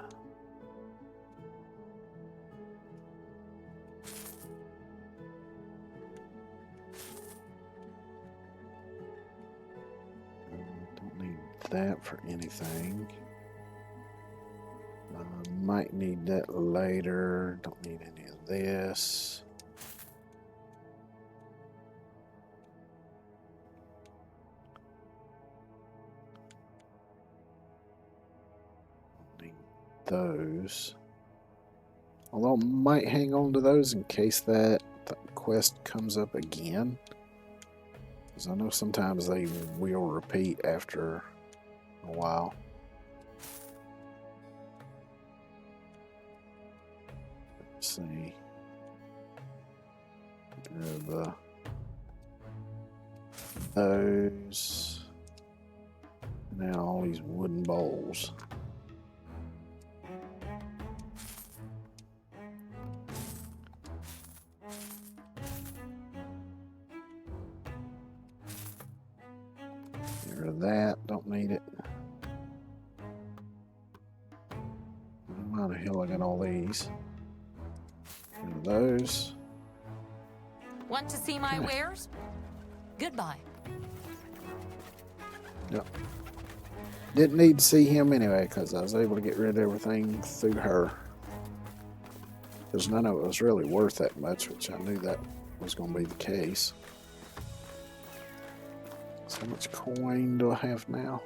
Don't need that for anything. Might need that later. Don't need any of this. Don't need those. Although I might hang on to those in case that quest comes up again. Because I know sometimes they will repeat after a while. Let's see. Get rid of those. Now all these wooden bowls. Get Get rid of that. Don't need it. How the hell I got all these? Get rid of those. Want to see my wares? Goodbye. Yep. Didn't need to see him anyway because I was able to get rid of everything through her. Because none of it was really worth that much, which I knew that was going to be the case. So how much coin do I have now?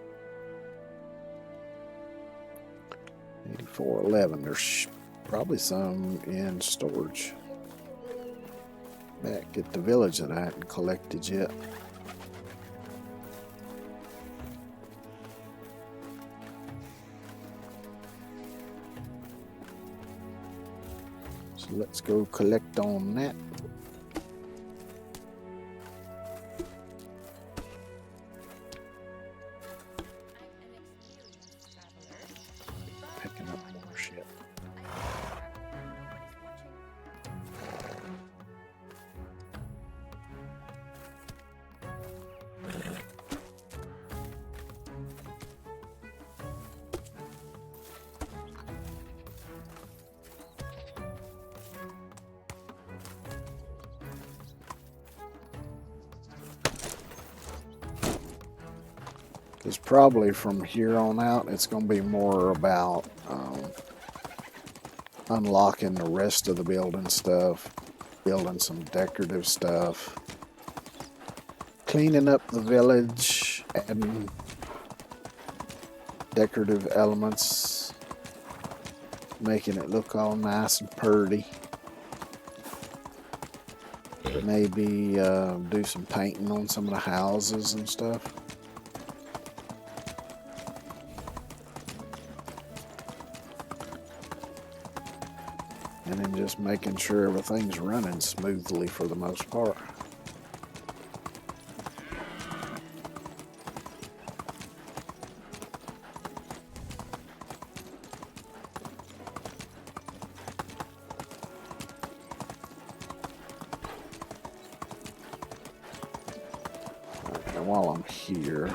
8411. There's probably some in storage. Back at the village that I hadn't collected yet. So let's go collect on that. Picking up more shit. Because probably from here on out, it's going to be more about unlocking the rest of the building stuff, building some decorative stuff, cleaning up the village, adding decorative elements, making it look all nice and purty. Maybe do some painting on some of the houses and stuff. And then just making sure everything's running smoothly for the most part. Alright, and while I'm here,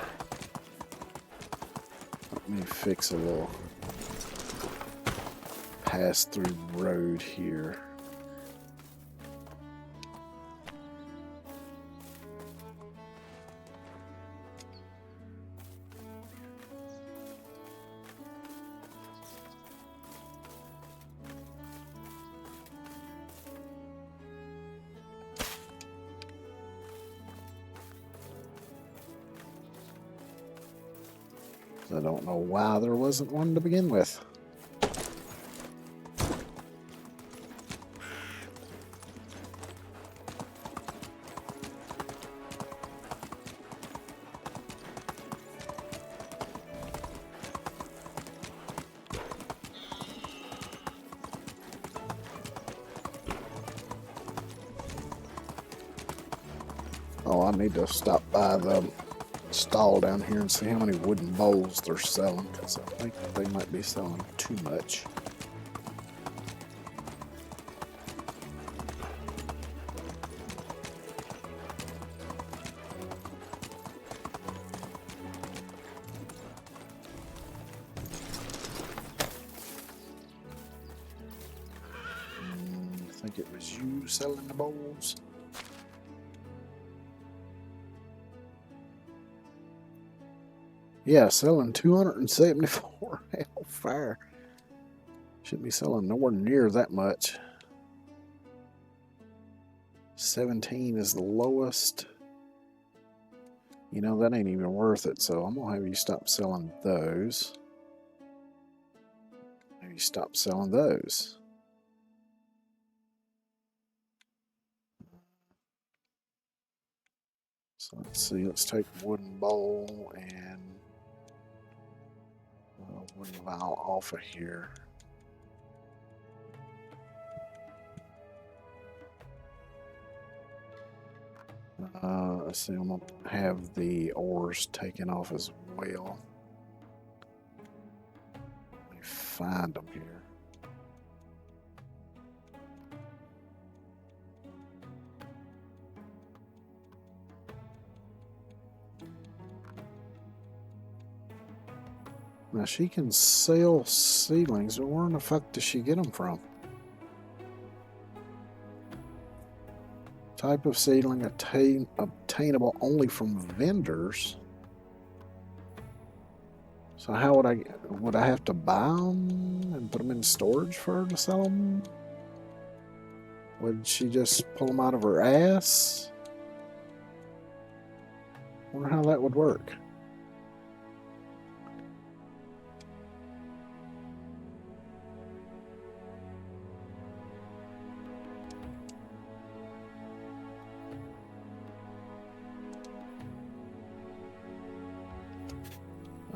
let me fix a little pass-through road here. I don't know why there wasn't one to begin with. Oh, I need to stop by the stall down here and see how many wooden bowls they're selling, because I think they might be selling too much. I think it was you selling the bowls. Yeah, selling 274. Hellfire. Shouldn't be selling nowhere near that much. 17 is the lowest. You know, that ain't even worth it, so I'm going to have you stop selling those. Maybe stop selling those. So let's see, let's take wooden bowl and wooden vial off of here. Let's see, I'm going to have the ores taken off as well. Let me find them here. Now she can sell seedlings, but where in the fuck does she get them from? Type of seedling obtainable only from vendors. So how would I have to buy them and put them in storage for her to sell them? Would she just pull them out of her ass? Wonder how that would work.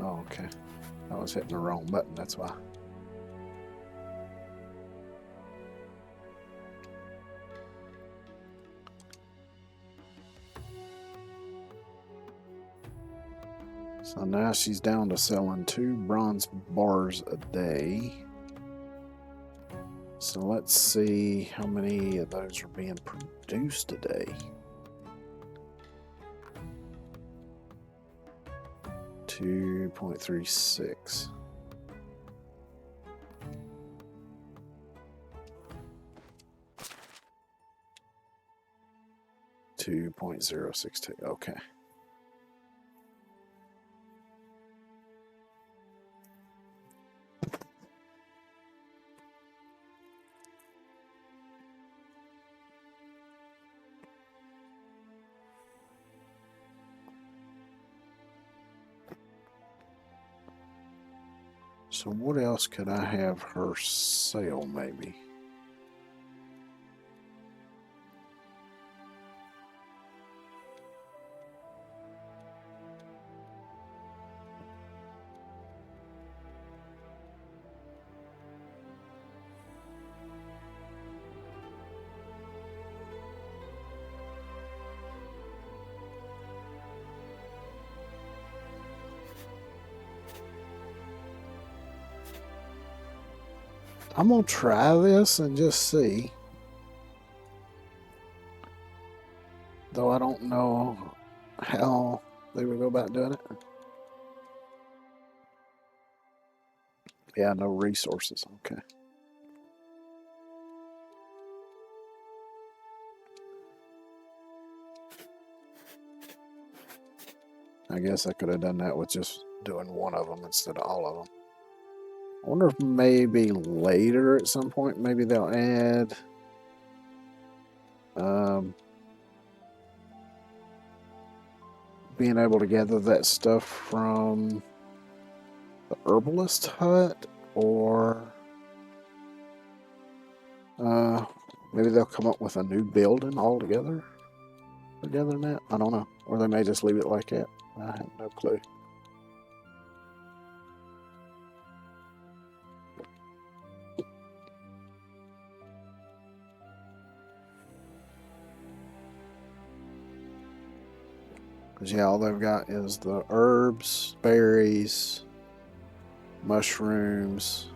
Oh, okay. I was hitting the wrong button, that's why. So now she's down to selling 2 bronze bars a day. So let's see how many of those are being produced a day. 2.36. .062. Okay. So what else could I have her sell, maybe? I'm gonna try this and just see. Though I don't know how they would go about doing it. Yeah, no resources. Okay. I guess I could have done that with just doing one of them instead of all of them. I wonder if maybe later at some point, maybe they'll add being able to gather that stuff from the herbalist hut, or maybe they'll come up with a new building altogether for gathering that. I don't know. Or they may just leave it like that. I have no clue. Because, yeah, all they've got is the herbs, berries, mushrooms,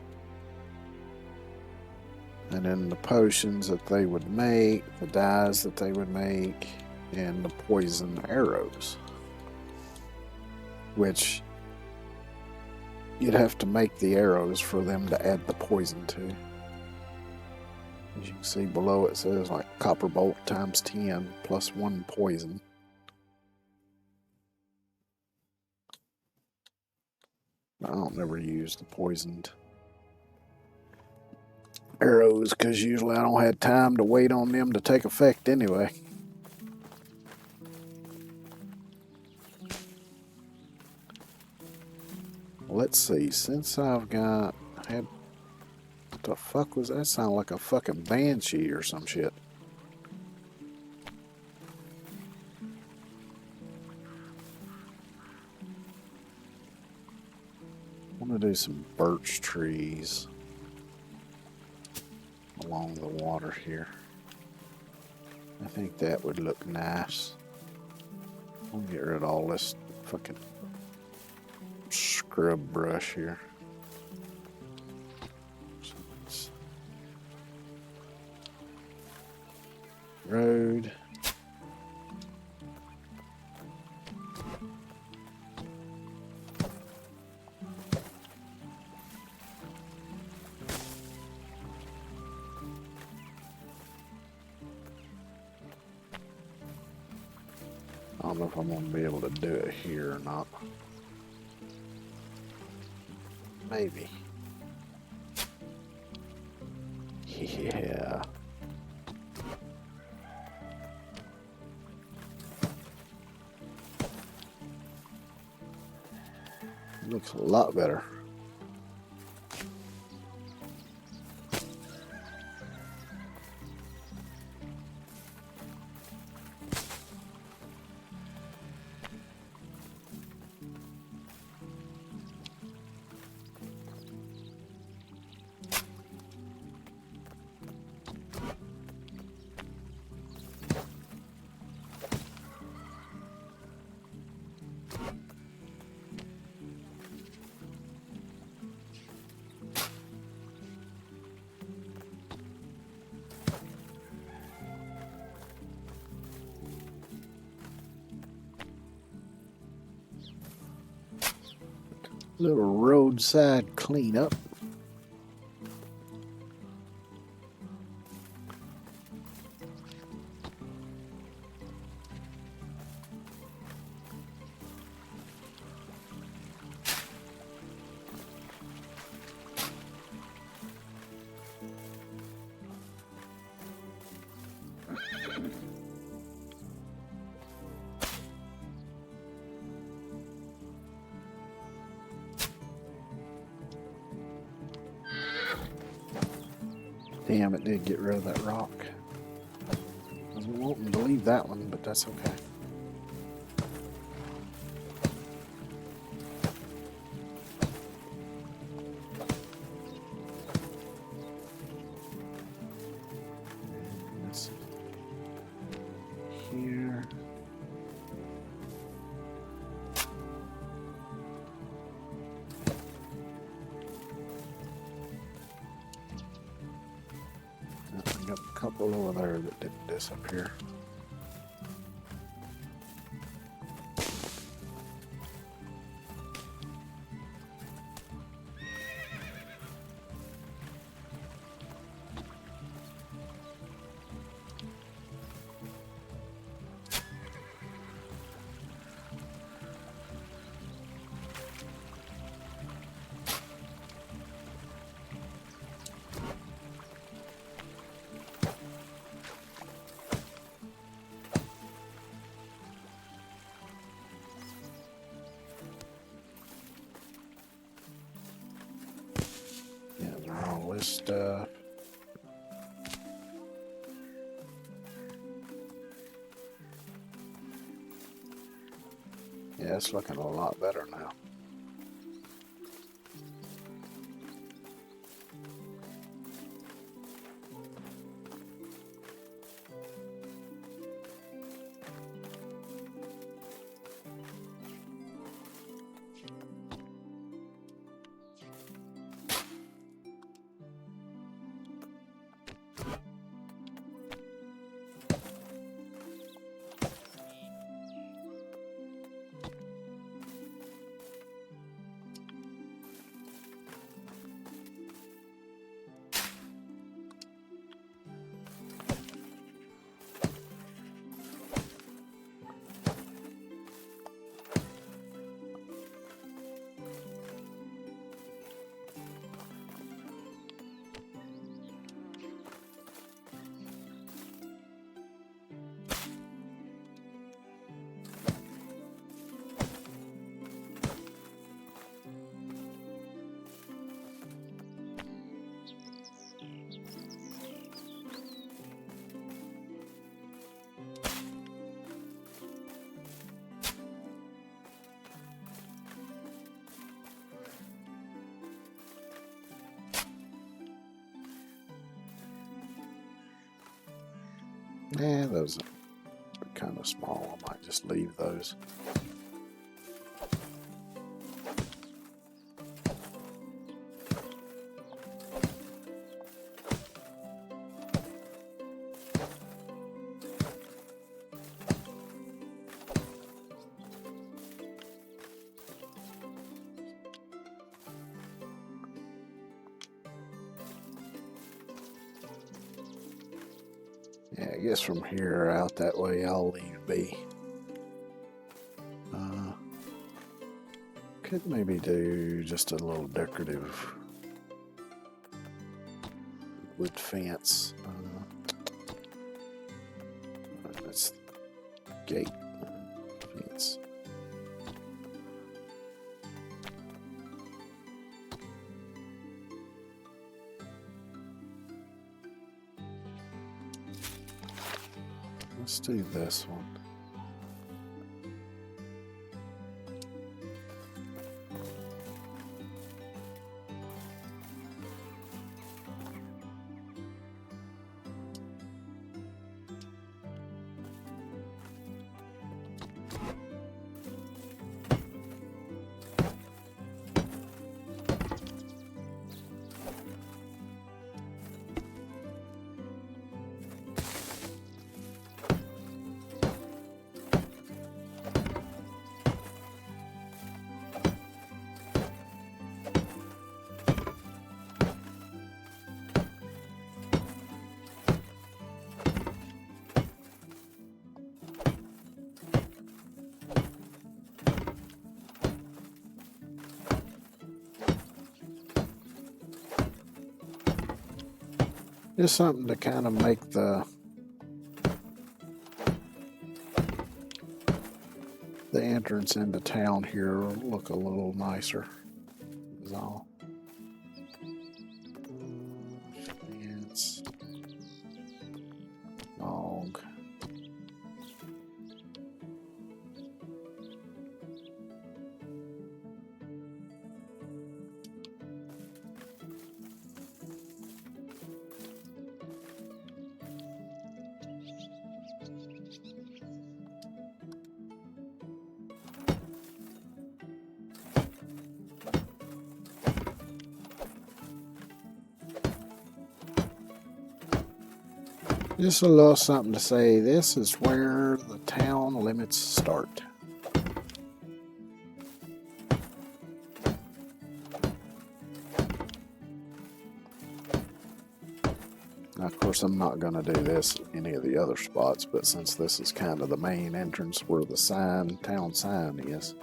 and then the potions that they would make, the dyes that they would make, and the poison arrows. Which you'd have to make the arrows for them to add the poison to. As you can see below, it says like copper bolt times 10 plus 1 poison. I don't never use the poisoned arrows because usually I don't have time to wait on them to take effect anyway. Let's see, since I've got, what the fuck was that? Sound like a fucking banshee or some shit. I'm gonna do some birch trees along the water here. I think that would look nice. I'll get rid of all this fucking scrub brush here. So road. don't know if I'm going to be able to do it here or not. Maybe. Yeah. Looks a lot better. Little roadside cleanup. Damn, it did get rid of that rock. I was wanting to leave that one, but that's okay. Let's see. Here. I got a couple over there that didn't disappear. All this stuff. Yeah, it's looking a lot better now. Yeah, those are kind of small. I might just leave those. Yeah, I guess from here out that way I'll leave be. Could maybe do just a little decorative wood fence. That's gate fence. Let's do this one. Just something to kind of make the entrance into town here look a little nicer. Is all. Fence. Log. Just a little something to say, this is where the town limits start. Now, of course, I'm not going to do this at any of the other spots, but since this is kind of the main entrance where the town sign is.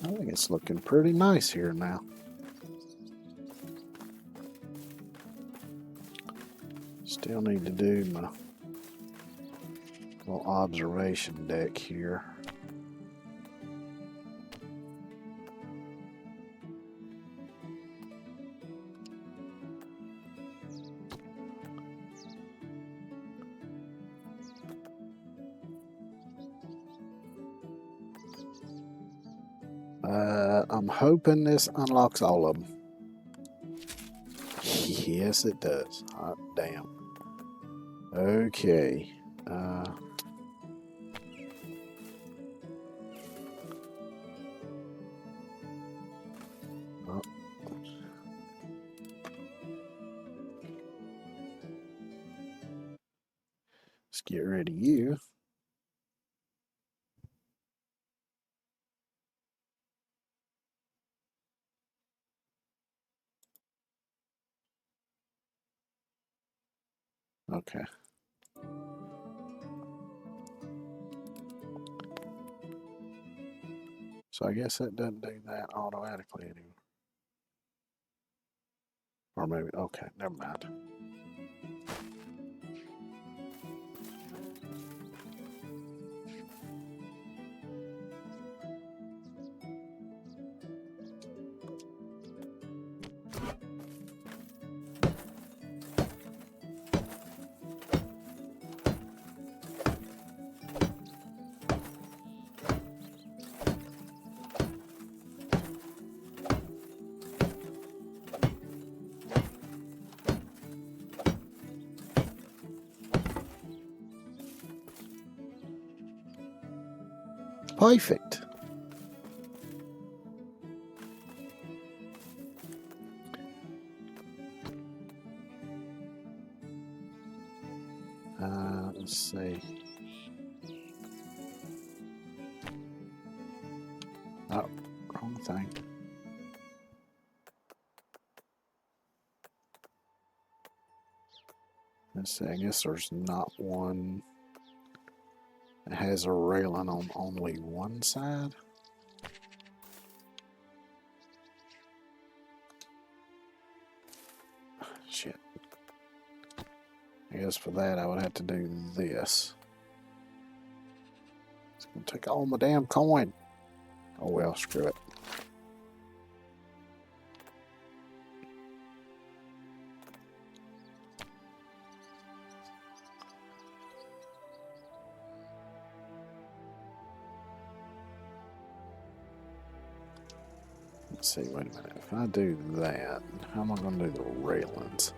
I think it's looking pretty nice here now. Still need to do my little observation deck here. I'm hoping this unlocks all of them. Yes, it does. Hot damn. Okay. Oh. Let's get rid of you. Okay. So I guess that doesn't do that automatically anymore. Or maybe, okay, never mind. Perfect. Let's see. Oh, wrong thing. Let's see. I guess there's not one that has a railing on only one side. Shit. I guess for that I would have to do this. It's gonna take all my damn coin. Oh well, screw it. Let's see, wait a minute. If I do that, how am I going to do the railings?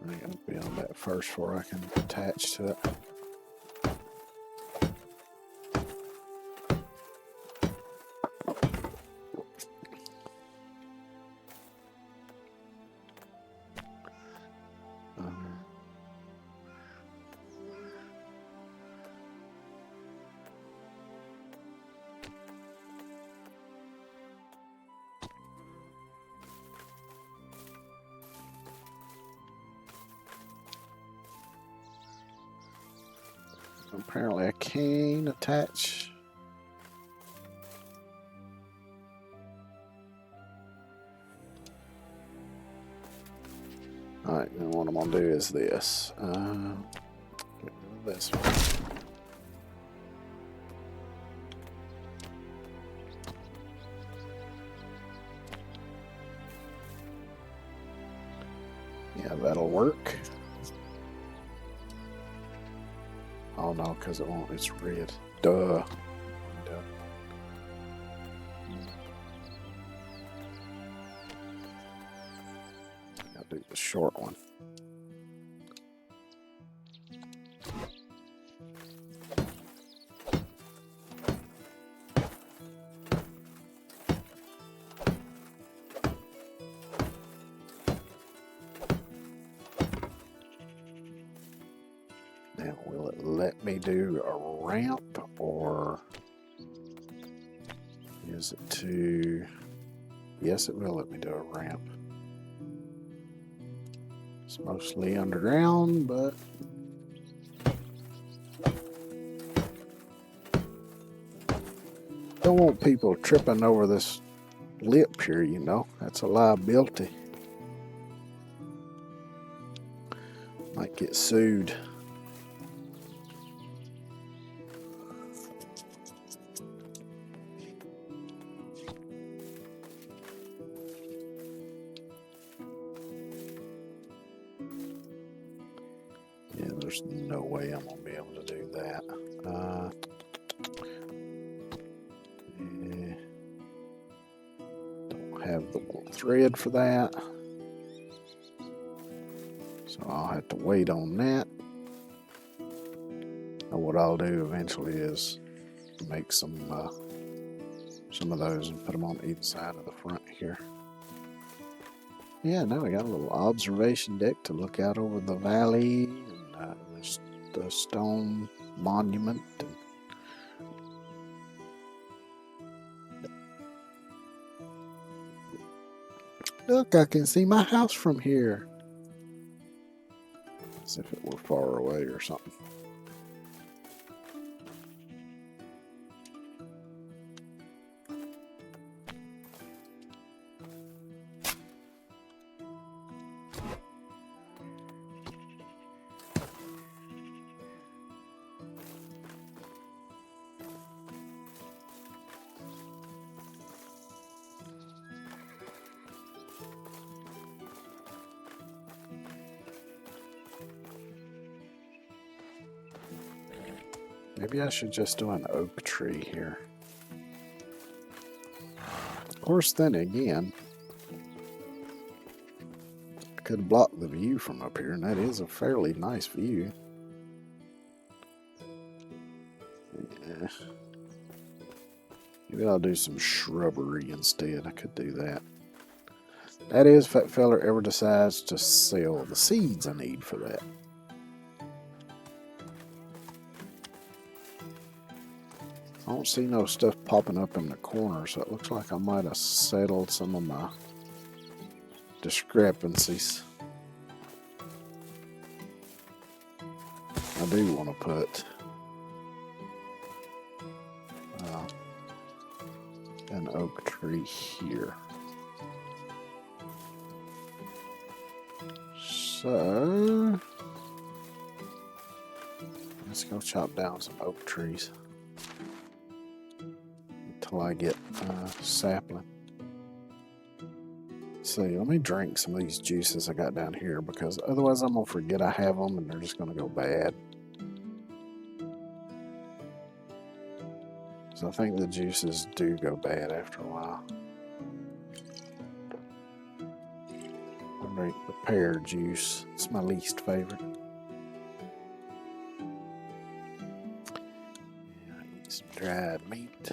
I got to be on that first before I can attach to it. Apparently I can attach. Alright, and what I'm going to do is this. Get rid of this one. Yeah, that'll work. Oh no, because it won't. It's red. Duh. I'll do the short one. Now, will it let me do a ramp, or is it to... Yes, it will let me do a ramp. It's mostly underground, but... Don't want people tripping over this lip here, you know. That's a liability. Might get sued. Yeah, there's no way I'm gonna be able to do that. Yeah. Don't have the thread for that, so I'll have to wait on that. And what I'll do eventually is make some of those and put them on either side of the front here. Yeah, now we got a little observation deck to look out over the valley and the stone monument. Look, I can see my house from here. As if it were far away or something. Maybe I should just do an oak tree here. Of course, then again, I could block the view from up here, and that is a fairly nice view. Yeah. Maybe I'll do some shrubbery instead. I could do that. That is, if that feller ever decides to sell the seeds I need for that. I don't see no stuff popping up in the corner, so it looks like I might have settled some of my discrepancies. I do want to put an oak tree here. So let's go chop down some oak trees until I get sapling. See, let me drink some of these juices I got down here, because otherwise I'm gonna forget I have them and they're just gonna go bad. So I think the juices do go bad after a while. I drink the pear juice. It's my least favorite. Yeah, I eat some dried meat.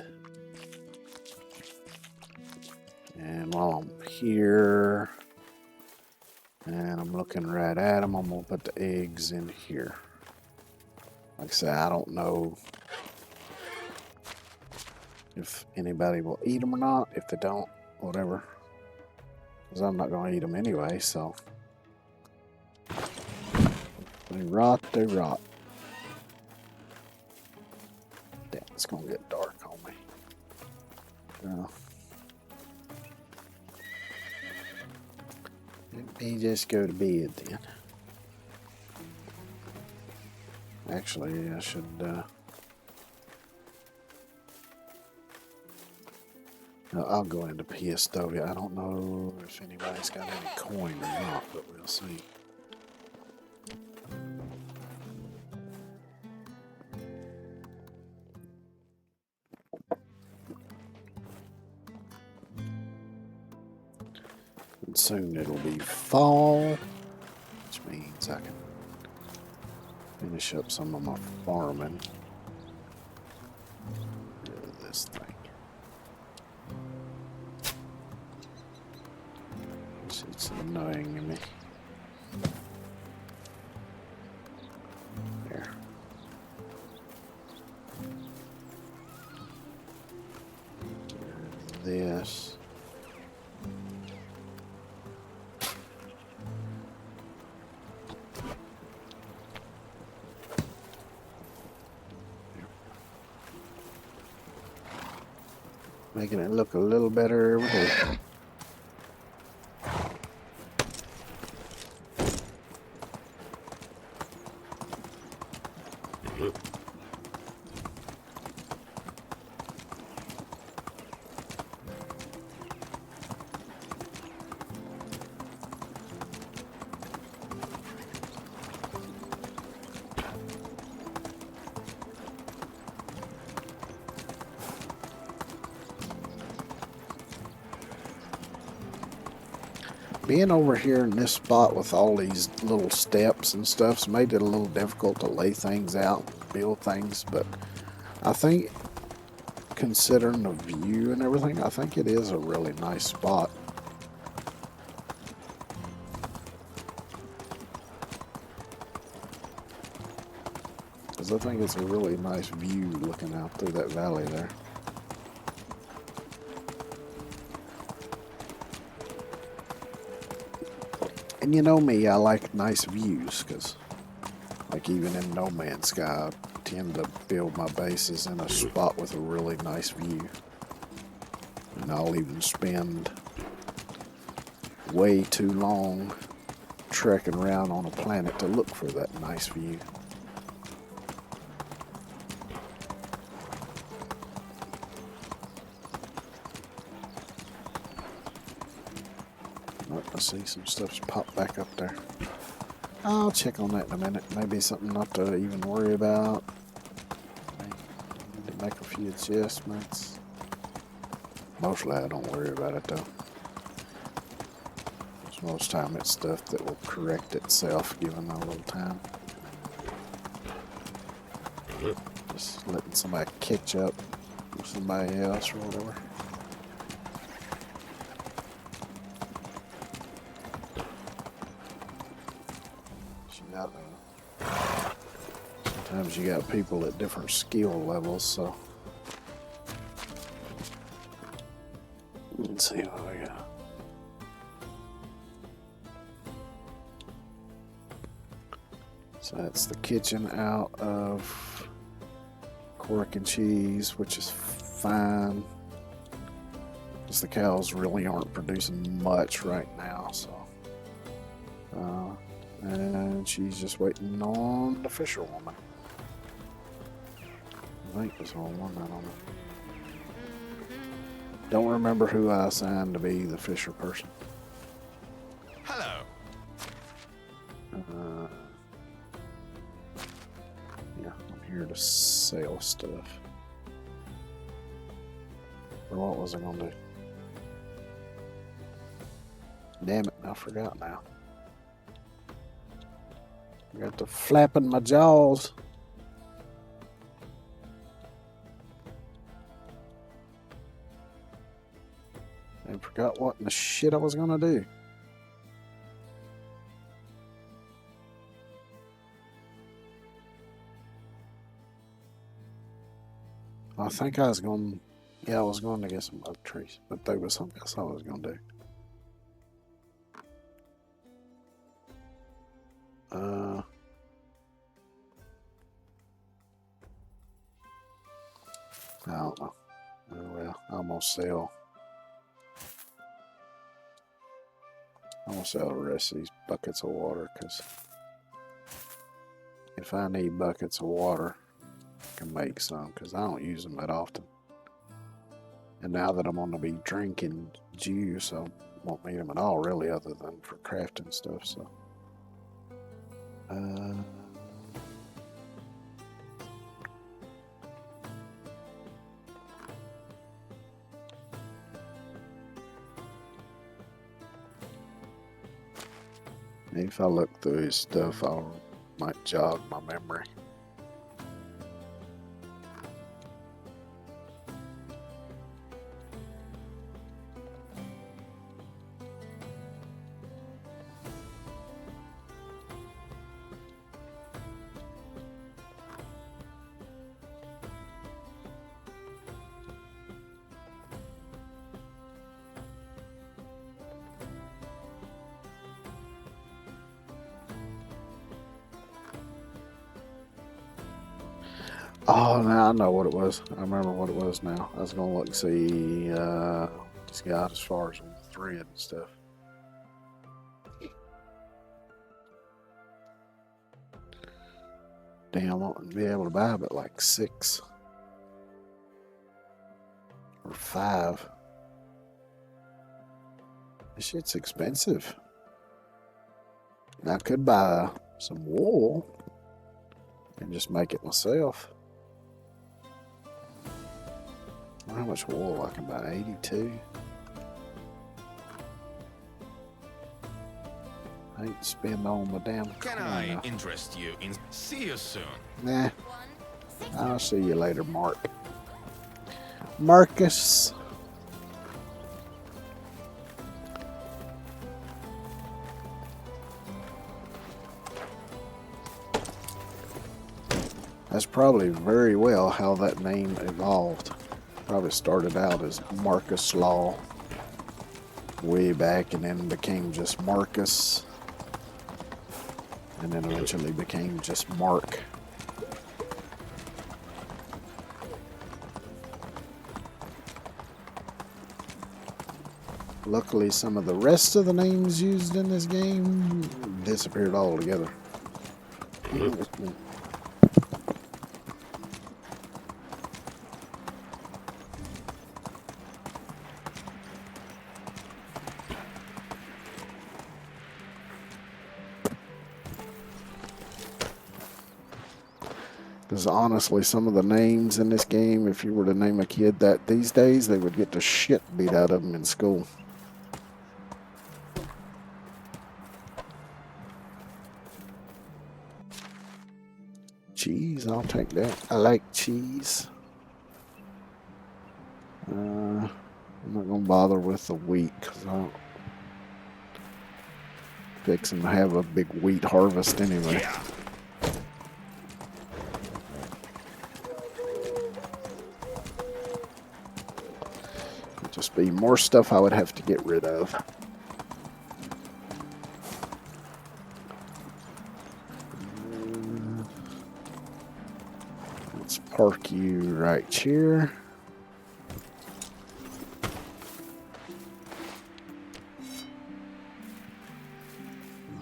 And while I'm here, and I'm looking right at them, I'm going to put the eggs in here. Like I said, I don't know if anybody will eat them or not. If they don't, whatever. Because I'm not going to eat them anyway, so. They rot, they rot. Damn, it's going to get dark on me. So. Let me just go to bed then. Actually, I should, I'll go into Piastoria. I don't know if anybody's got any coin or not, but we'll see. And soon it'll be fall, which means I can finish up some of my farming. Rid of this thing. It's annoying me. There. This. Making it look a little better every day. Being over here in this spot with all these little steps and stuff's made it a little difficult to lay things out, build things, but I think considering the view and everything, I think it is a really nice spot. Because I think it's a really nice view looking out through that valley there. And you know me, I like nice views, because like even in No Man's Sky, I tend to build my bases in a spot with a really nice view. And I'll even spend way too long trekking around on a planet to look for that nice view. I see some stuff's popped back up there. I'll check on that in a minute. Maybe something not to even worry about. make a few adjustments. Mostly I don't worry about it though. 'Cause most time it's stuff that will correct itself given a little time. Just letting somebody catch up with somebody else or whatever. Sometimes you got people at different skill levels, so let's see what we got. So that's the kitchen out of cork and cheese, which is fine. Because the cows really aren't producing much right now, so. And she's just waiting on the fisherwoman. I think there's only one, I don't know. Don't remember who I assigned to be the fisher person. Hello. Yeah, I'm here to sell stuff. Or what was I gonna do? Damn it, I forgot now. I got to flapping my jaws. And forgot what in the shit I was gonna do. I think I was going, yeah, I was going to get some oak trees, but there was something else I was going to do. I don't know. Oh, well, I'm gonna sell the rest of these buckets of water, because if I need buckets of water, I can make some, because I don't use them that often. And now that I'm going to be drinking juice, I won't need them at all, really, other than for crafting stuff. So, maybe if I look through his stuff, I might jog my memory. Oh, now I know what it was. I remember what it was now. I was going to look and see just got as far as the thread and stuff. Damn, I won't be able to buy but like 6 or 5. This shit's expensive. And I could buy some wool and just make it myself. I wonder how much wool I can buy. 82. I ain't spend on my damn Can coin I now. interest you in? See you soon. Nah. I'll see you later, Mark. Marcus. That's probably very well how that name evolved. Probably started out as Marcus Law way back and then became just Marcus. And then eventually became just Mark. Luckily, some of the rest of the names used in this game disappeared altogether. Because honestly, some of the names in this game, if you were to name a kid that these days, they would get the shit beat out of them in school. Cheese, I'll take that. I like cheese. I'm not going to bother with the wheat because I'm fixing to have a big wheat harvest anyway. Yeah. It'd just be more stuff I would have to get rid of. Let's park you right here.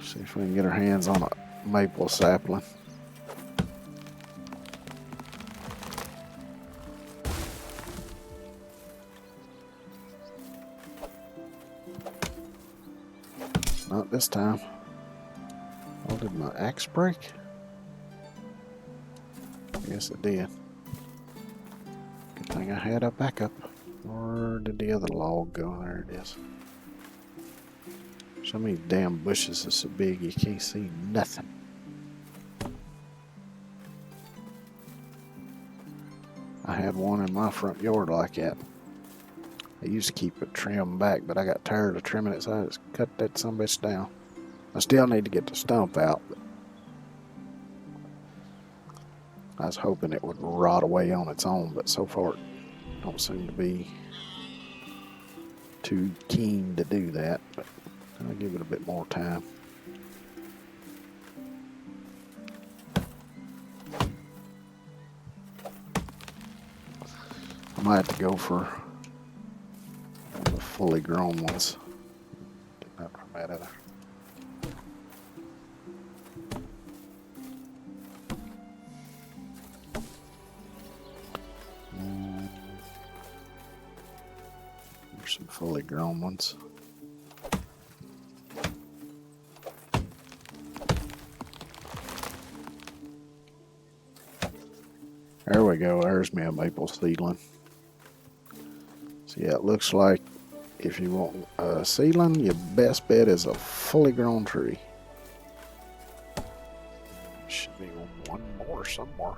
See if we can get our hands on a maple sapling. Not this time. Oh, did my axe break? Yes, it did. Good thing I had a backup. Where did the other log go? There it is. So many damn bushes are so big you can't see nothing. I had one in my front yard like that. I used to keep it trimmed back, but I got tired of trimming it, so I just cut that sumbitch down. I still need to get the stump out, but I was hoping it would rot away on its own, but so far it don't seem to be too keen to do that, but I'll give it a bit more time. I might have to go for the fully grown ones. Get that from that other. There's some fully grown ones. There we go. There's me a maple seedling. So yeah, it looks like if you want a seedling, your best bet is a fully grown tree. Should be one more somewhere.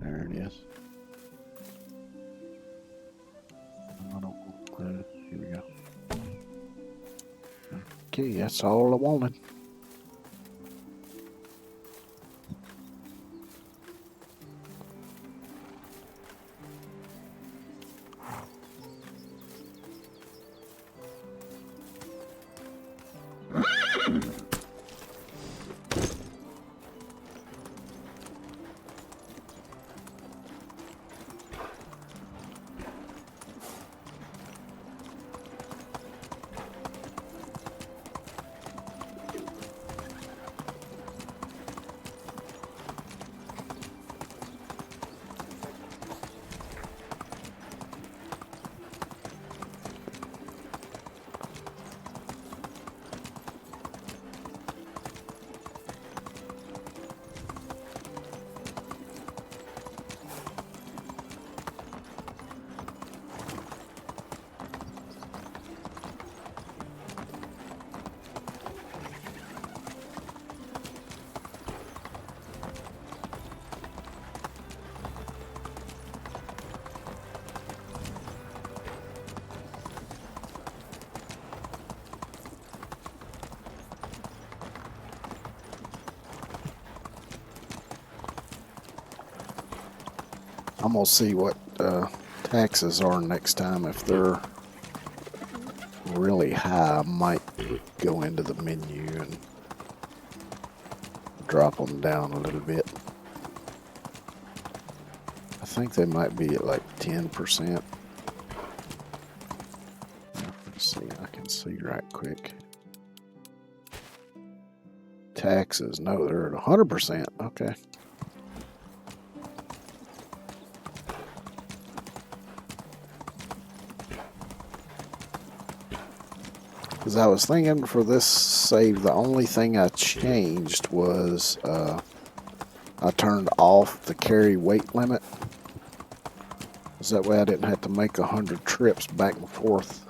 There it is. I don't. Here we go. Okay, that's all I wanted. I'm gonna see what taxes are next time. If they're really high, I might go into the menu and drop them down a little bit. I think they might be at like 10%. Let's see, I can see right quick. Taxes, no, they're at 100%. Okay. Because I was thinking for this save, the only thing I changed was I turned off the carry weight limit. So that way I didn't have to make 100 trips back and forth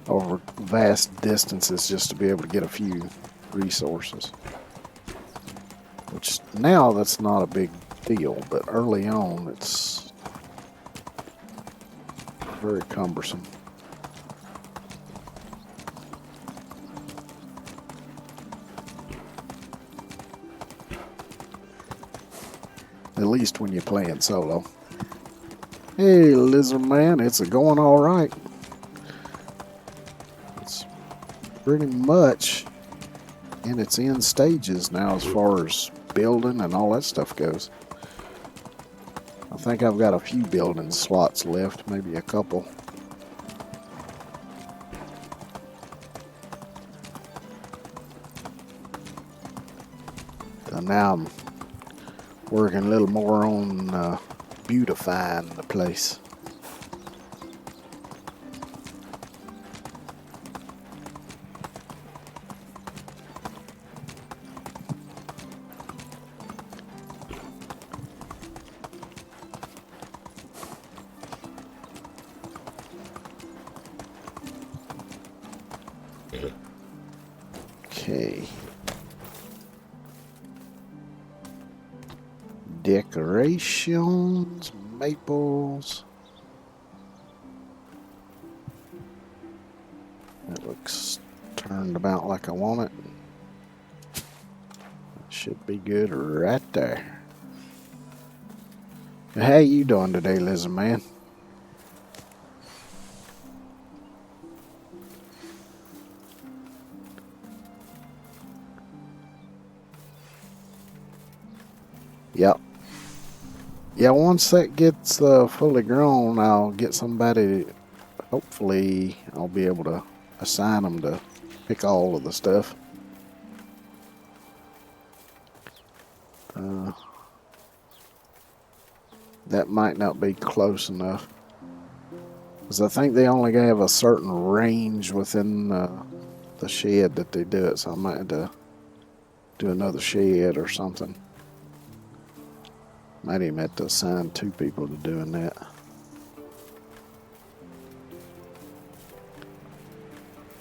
over vast distances just to be able to get a few resources. Which now that's not a big deal, but early on it's very cumbersome. At least when you're playing solo. Hey, Lizard Man, it's going all right. It's pretty much in its end stages now as far as building and all that stuff goes. I think I've got a few building slots left, maybe a couple. So now I'm working a little more on beautifying the place. Okay. Decorations, maples. That looks turned about like I want it. That should be good right there. How you doing today, Lizard Man? Yep. Yeah, once that gets fully grown, I'll get somebody, hopefully I'll be able to assign them to pick all of the stuff. That might not be close enough. Because I think they only have a certain range within the shed that they do it, so I might have to do another shed or something. Might even have to assign 2 people to doing that.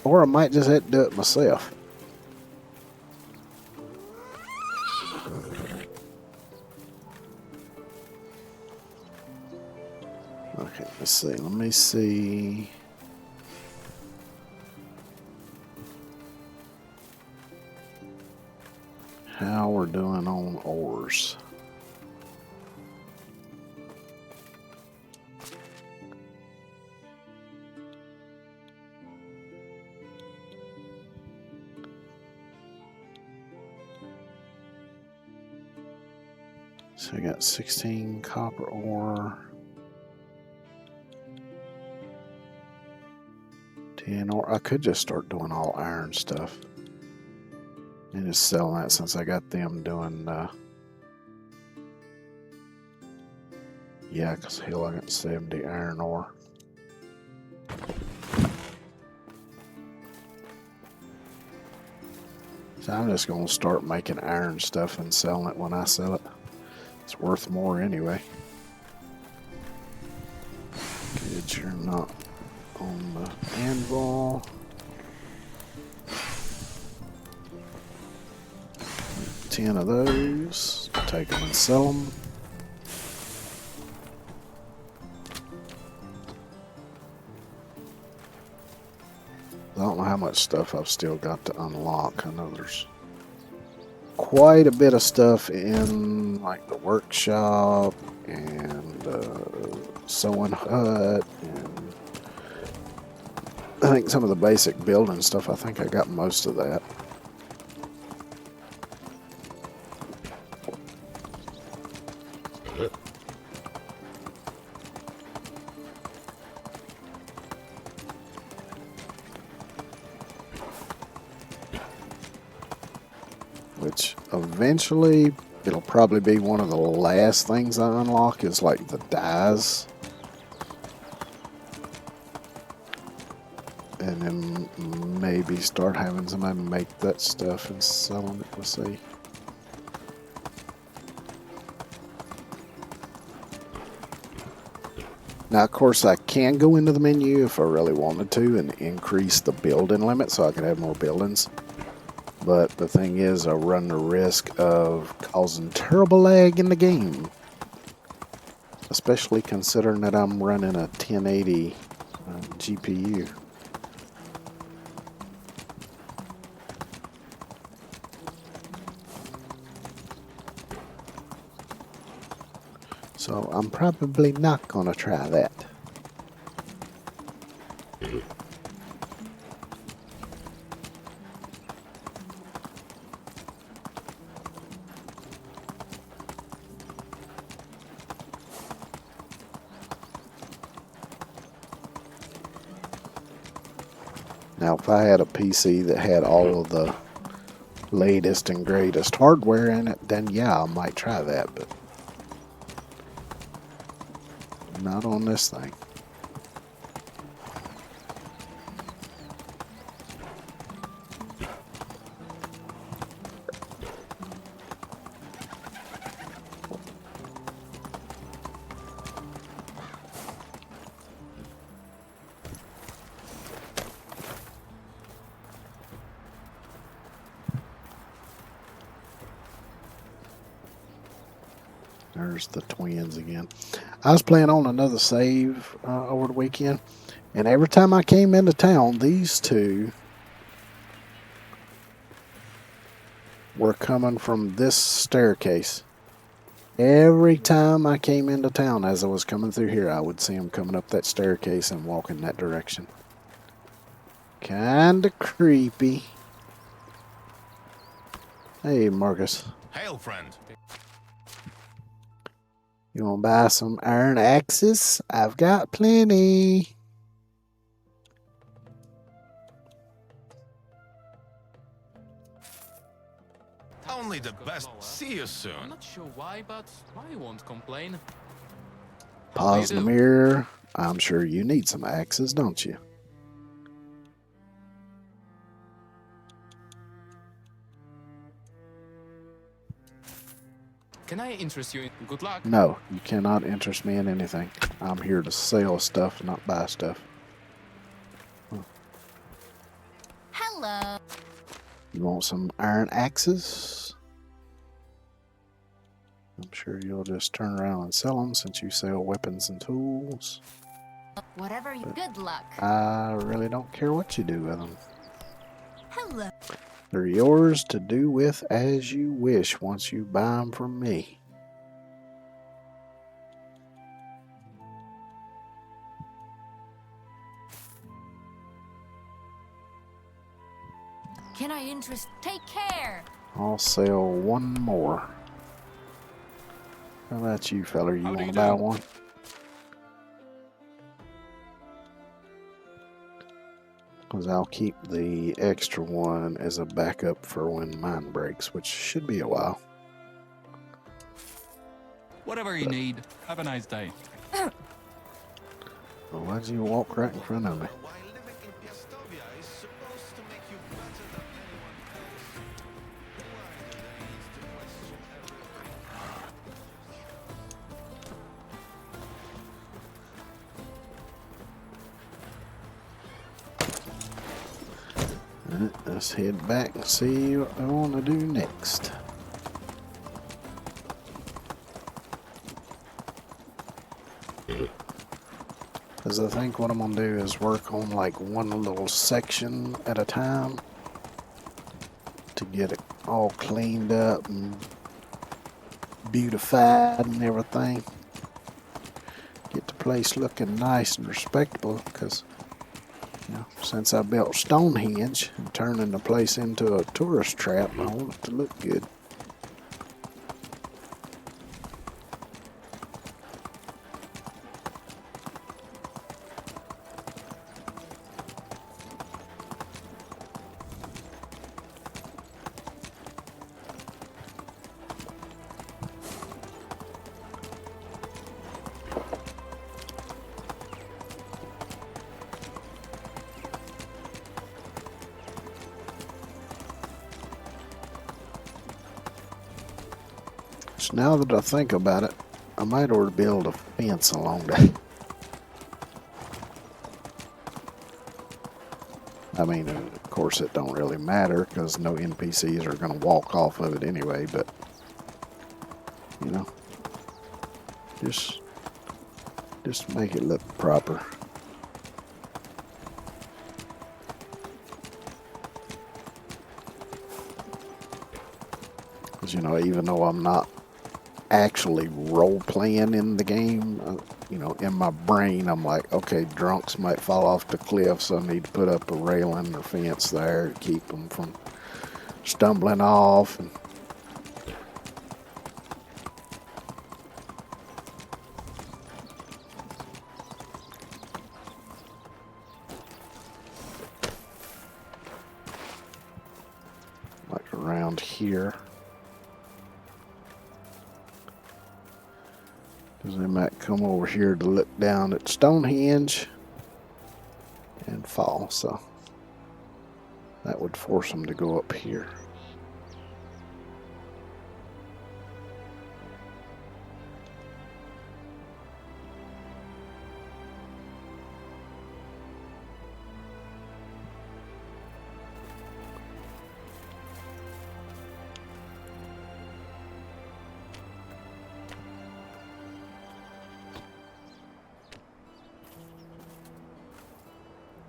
Or I might just have to do it myself. Okay, let's see. Let me see. How we're doing on ores. So I got 16 copper ore, 10 ore. I could just start doing all iron stuff and just sell that since I got them doing, yeah, because hell, I got 70 iron ore. So I'm just going to start making iron stuff and selling it when I sell it. It's worth more anyway. Good, you're not on the anvil. Make 10 of those. Take them and sell them. I don't know how much stuff I've still got to unlock. I know there's quite a bit of stuff in like the workshop and sewing hut, and I think some of the basic building stuff, I think I got most of that. Which eventually it'll probably be one of the last things I unlock is like the dyes. And then maybe start having somebody make that stuff and selling it. We'll see. Now, of course, I can go into the menu if I really wanted to and increase the building limit so I could have more buildings. But the thing is, I run the risk of causing terrible lag in the game. Especially considering that I'm running a 1080 GPU. So I'm probably not going to try that. Now, if I had a PC that had all of the latest and greatest hardware in it, then yeah, I might try that, but not on this thing. There's the twins again. I was playing on another save over the weekend, and every time I came into town, these two were coming from this staircase. Every time I came into town, as I was coming through here, I would see them coming up that staircase and walking that direction. Kinda creepy. Hey, Marcus. Hail, friend. You want to buy some iron axes? I've got plenty. Only the best. See you I'm soon. not sure why, but I won't complain. Pause the do? mirror. I'm sure you need some axes, don't you? Can I interest you in good luck? No, you cannot interest me in anything. I'm here to sell stuff, not buy stuff. Hello. You want some iron axes? I'm sure you'll just turn around and sell them since you sell weapons and tools. Whatever you. Good luck. I really don't care what you do with them. Hello. They're yours to do with as you wish once you buy them from me. Can I interest? Take care. I'll sell one more. How about you, feller? You How do want you to buy do? one? Because I'll keep the extra one as a backup for when mine breaks, which should be a while. Whatever you need. Have a nice day. Well, why'd you walk right in front of me? While living in Piastovia is supposed to make you better than anyone else. Why do they need to question Alright, let's head back and see what I want to do next. Because I think what I'm going to do is work on like one little section at a time to get it all cleaned up and beautified and everything. Get the place looking nice and respectable because, you know, since I built Stonehenge and turning the place into a tourist trap, I want it to look good. So now that I think about it, I might ought to build a fence along that. I mean, of course, it don't really matter because no NPCs are going to walk off of it anyway, but, you know, just make it look proper. Because, you know, even though I'm not actually role-playing in the game, you know, in my brain, I'm like, okay, drunks might fall off the cliff, so I need to put up a railing or fence there to keep them from stumbling off. And like around here. Because they might come over here to look down at Stonehenge and fall, so that would force them to go up here.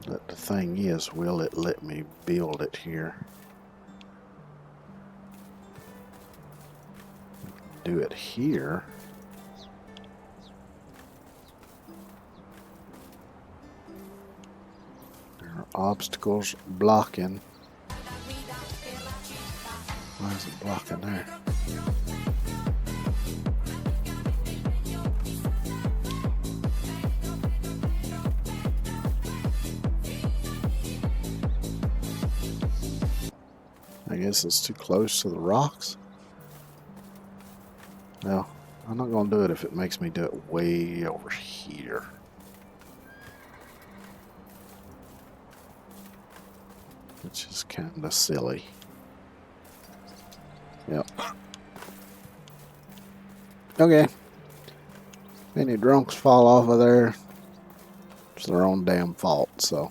But the thing is, will it let me build it here? Do it here. There are obstacles blocking. Why is it blocking there? I guess it's too close to the rocks. Well, I'm not going to do it if it makes me do it way over here. Which is kind of silly. Yep. Okay. Any drunks fall off of there, it's their own damn fault, so.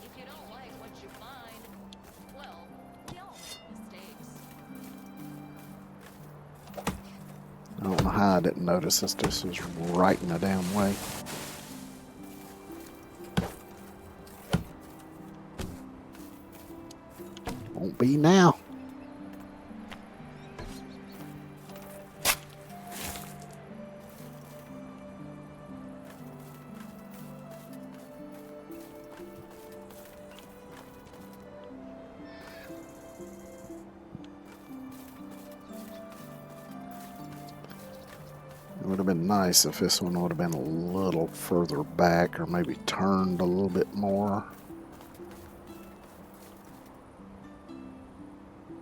If you don't like what you find, well, we all make mistakes. I don't know how I didn't notice this. This was right in the damn way. Won't be now. It would have been nice if this one would have been a little further back or maybe turned a little bit more.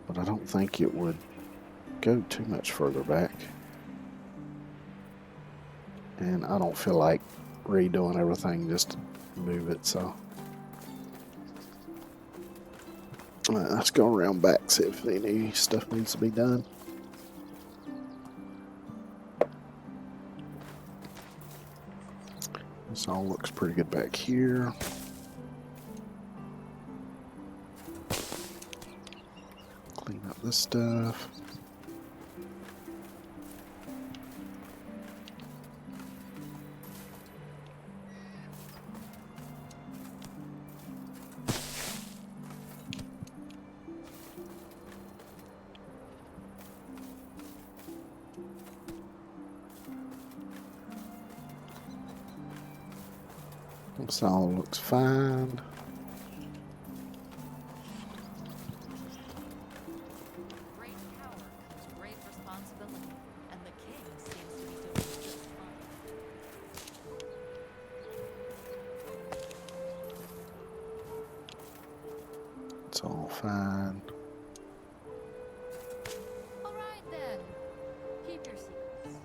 But I don't think it would go too much further back. And I don't feel like redoing everything just to move it, so. Let's go around back, see if any stuff needs to be done. This all looks pretty good back here. Clean up this stuff. This all looks fine. Great power comes great responsibility, and the king seems to be doing just fine. It's all fine. All right then, keep your secrets.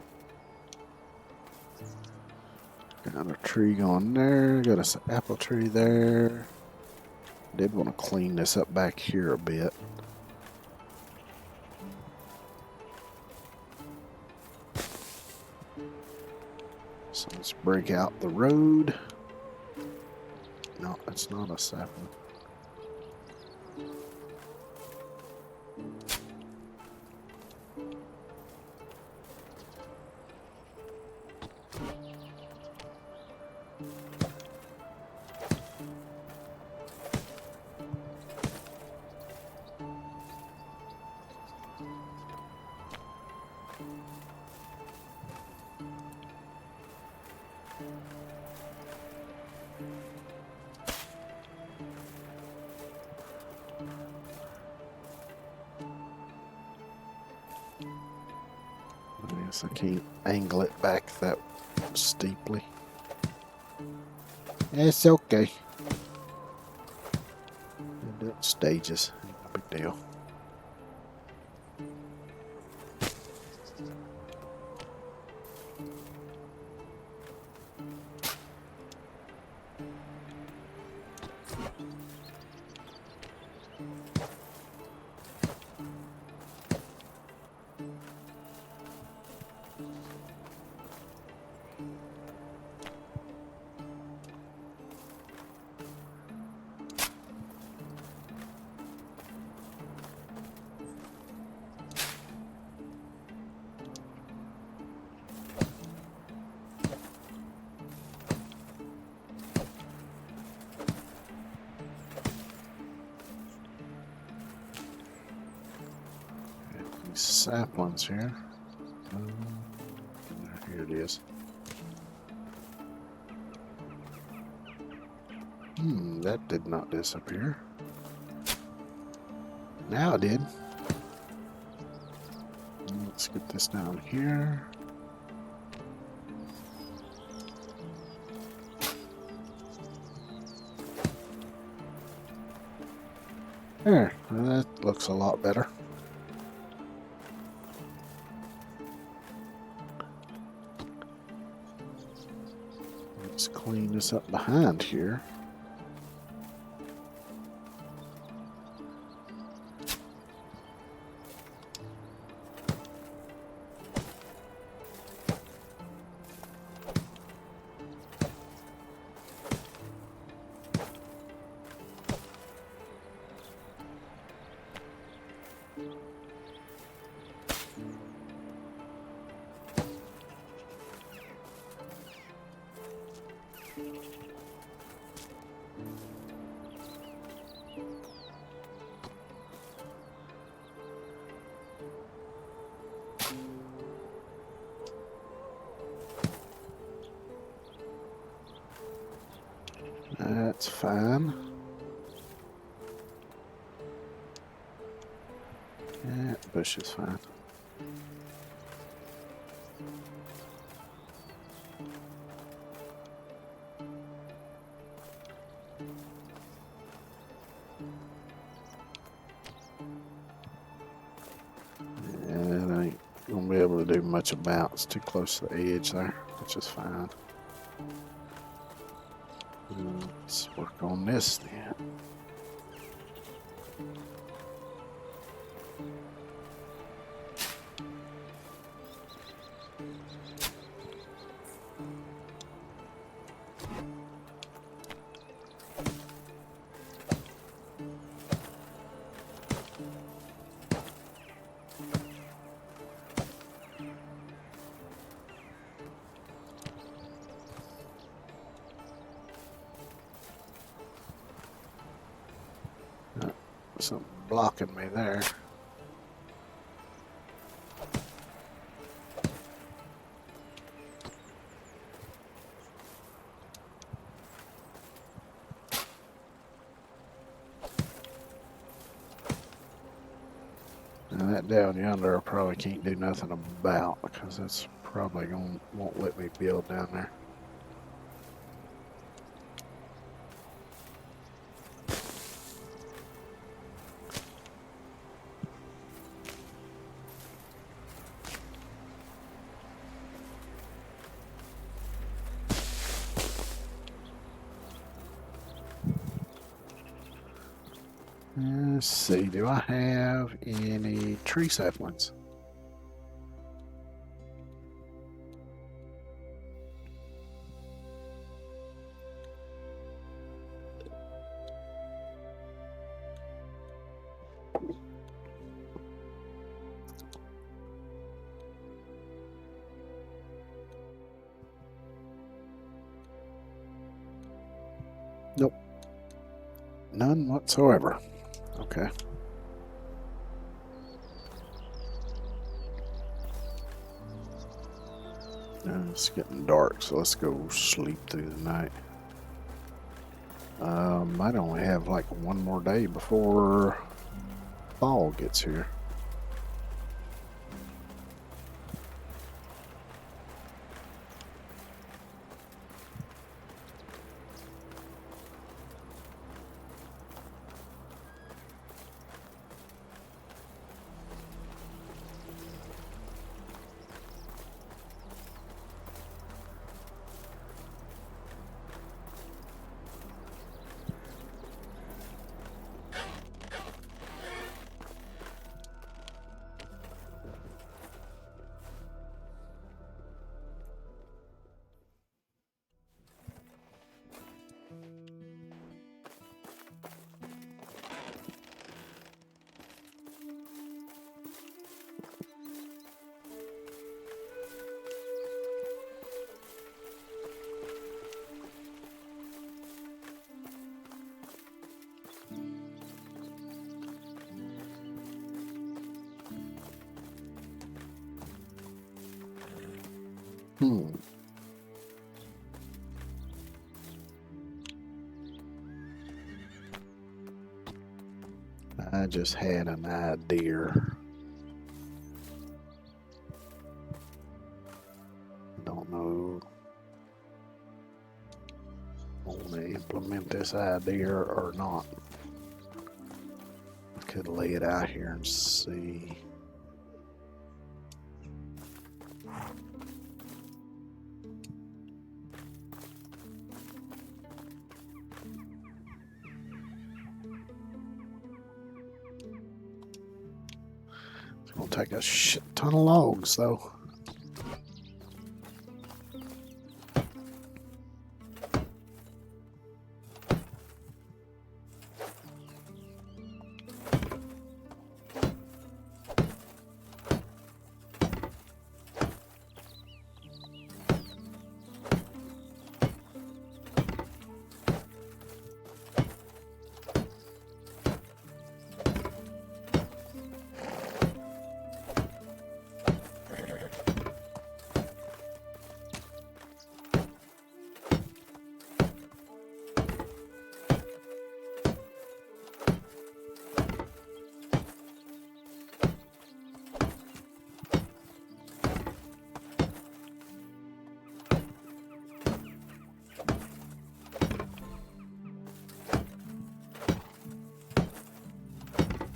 Got a tree going there. Got us an apple tree there. Did want to clean this up back here a bit. So let's break out the road. No, it's not a sapling. I guess I can't angle it back that steeply. It's okay. We'll do it in stages. Ain't no big deal. These saplings here. Here it is. That did not disappear. Now it did. Let's get this down here. There, that looks a lot better. Let's clean this up behind here. That's fine. That bush is fine. And I ain't gonna be able to do much about it. It's too close to the edge there, which is fine. Let's work on this then. Something blocking me there. Now that down yonder I probably can't do nothing about because that's probably won't let me build down there. Let's see, do I have any tree saplings? Nope. None whatsoever. Okay. It's getting dark, so let's go sleep through the night. Might only have like one more day before fall gets here. I just had an idea. Don't know if I want to implement this idea or not. I could lay it out here and see. It's gonna take a shit ton of logs though.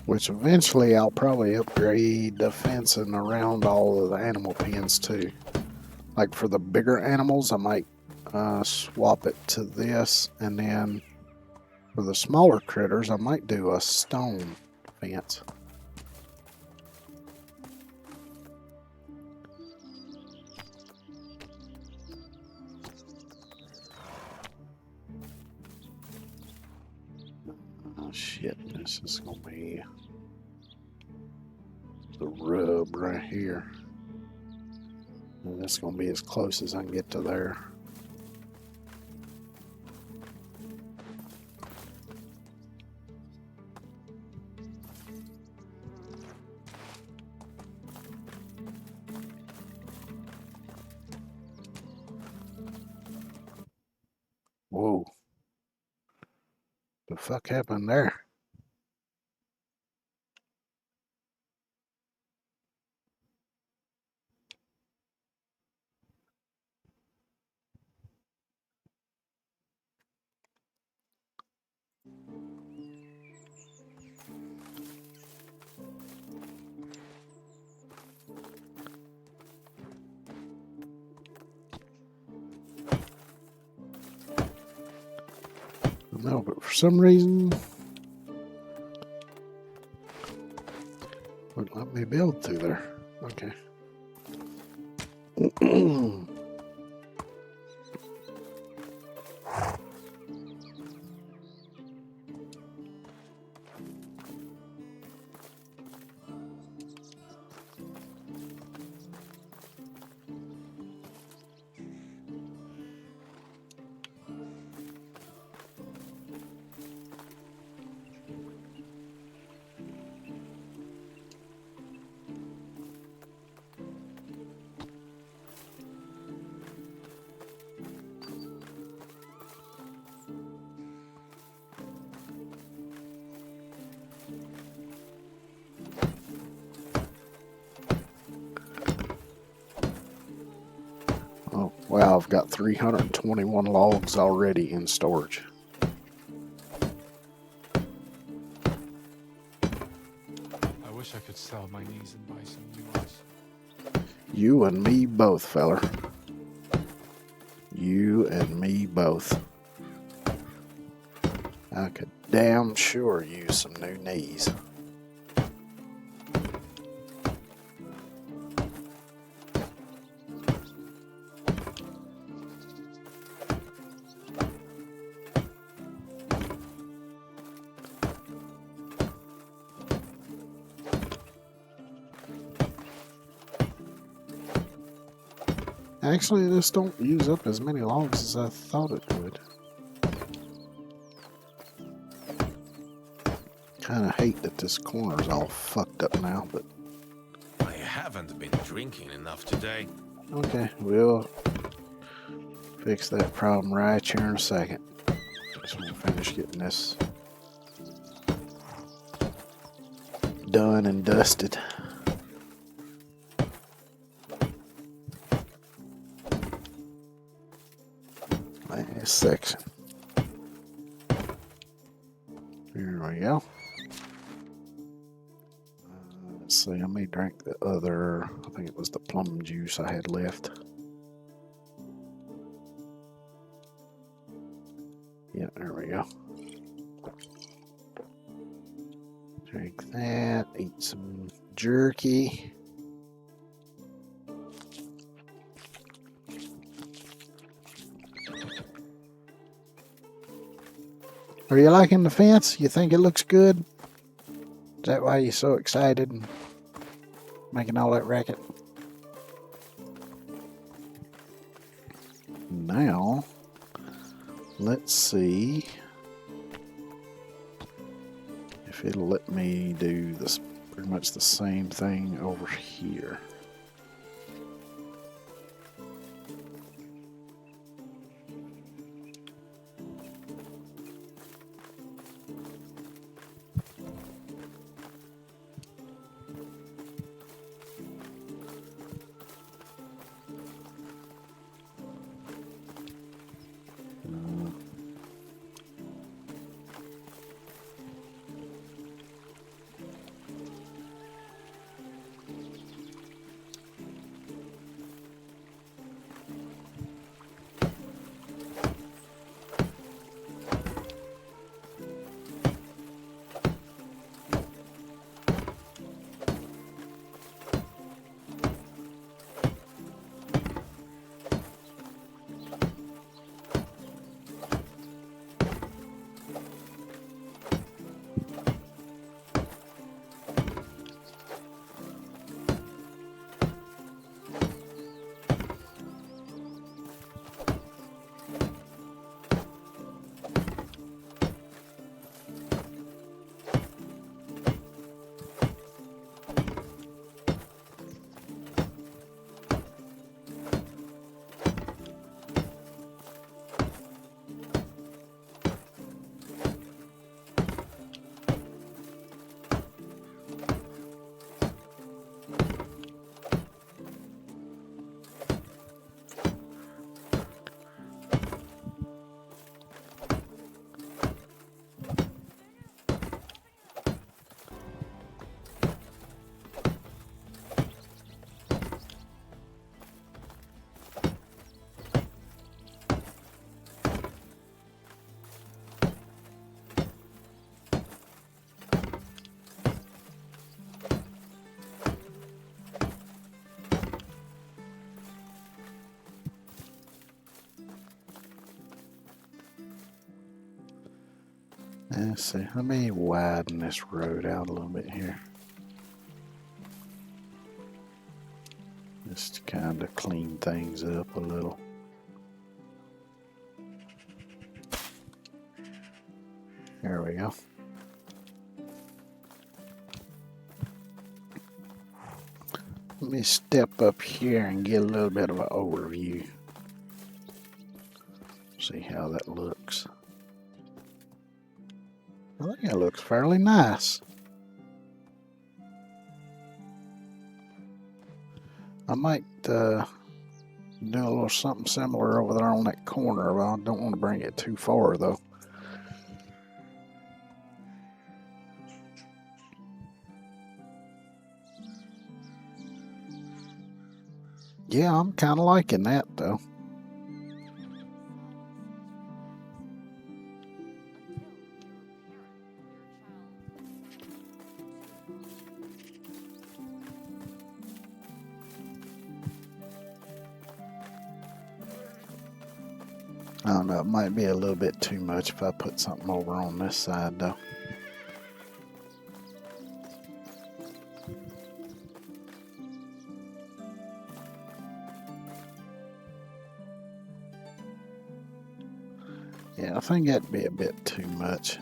Which eventually I'll probably upgrade the fencing around all of the animal pens too. Like for the bigger animals, I might swap it to this, and then for the smaller critters, I might do a stone fence. Oh shit, this is gonna be the rub right here. And that's gonna be as close as I can get to there. Whoa. The fuck happened there? No, but for some reason, wouldn't let me build through there. Okay. Wow, I've got 321 logs already in storage. I wish I could sell my knees and buy some new ones. You and me both, feller. You and me both. I could damn sure use some new knees. Actually, this don't use up as many logs as I thought it would. Kinda hate that this corner's all fucked up now, but I haven't been drinking enough today. okay, we'll fix that problem right here in a second. Just want to finish getting this done and dusted. Last section. Here we go. Let's see, I may drink the other, I think it was the plum juice I had left. Yeah, there we go. Drink that, eat some jerky. Are you liking the fence? You think it looks good? Is that why you're so excited and making all that racket? Now, let's see if it'll let me do this pretty much the same thing over here. Let's see, let me widen this road out a little bit here. Just to kind of clean things up a little. There we go. Let me step up here and get a little bit of an overview. See how that looks. I think it looks fairly nice. I might Do a little something similar over there on that corner, but I don't want to bring it too far though. Yeah, I'm kind of liking that though. I don't know, it might be a little bit too much if I put something over on this side though. Yeah, I think that'd be a bit too much.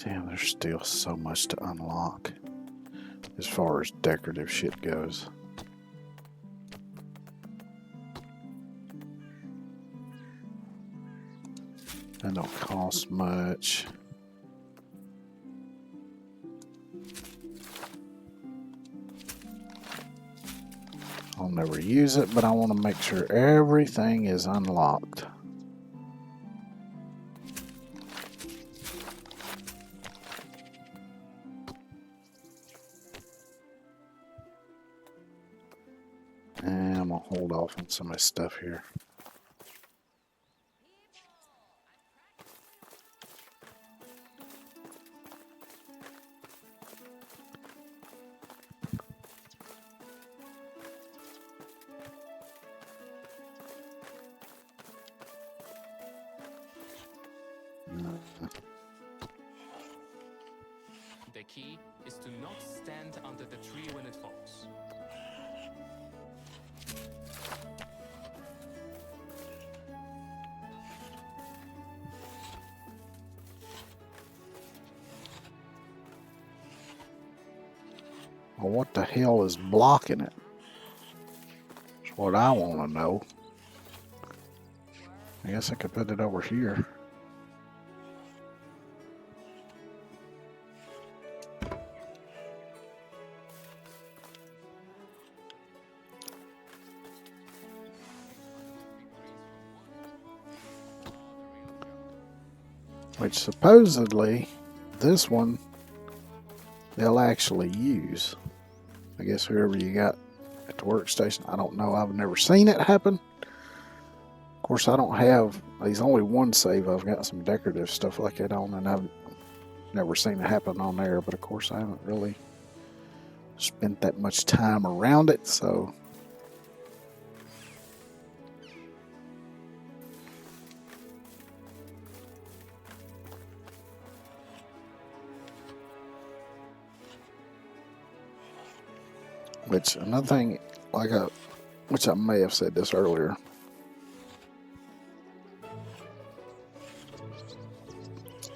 Damn, there's still so much to unlock as far as decorative shit goes. That don't cost much. I'll never use it, but I want to make sure everything is unlocked. And I'm gonna hold off on some of this stuff here. The key is to not stand under the tree when it falls. Well, what the hell is blocking it? That's what I want to know. I guess I could put it over here. Which supposedly, this one, they'll actually use. I guess whoever you got at the workstation. I don't know. I've never seen it happen. Of course, I don't have. There's only one save. I've got some decorative stuff like that on, and I've never seen it happen on there. But of course, I haven't really spent that much time around it, so. Which another thing, which I may have said this earlier,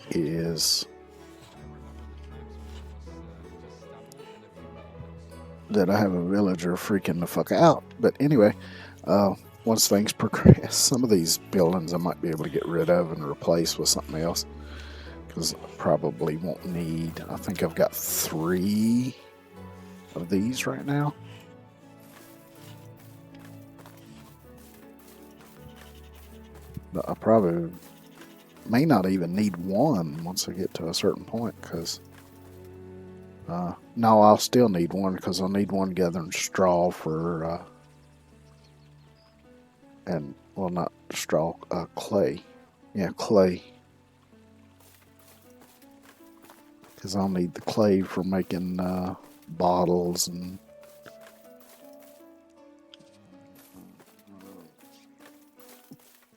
is that I have a villager freaking the fuck out. But anyway, once things progress, some of these buildings I might be able to get rid of and replace with something else, because I probably won't need. I think I've got 3 of these right now. But I probably may not even need 1 once I get to a certain point, because no, I'll still need 1, because I'll need 1 gathering straw for and well, not straw, clay. Yeah, clay, because I'll need the clay for making bottles and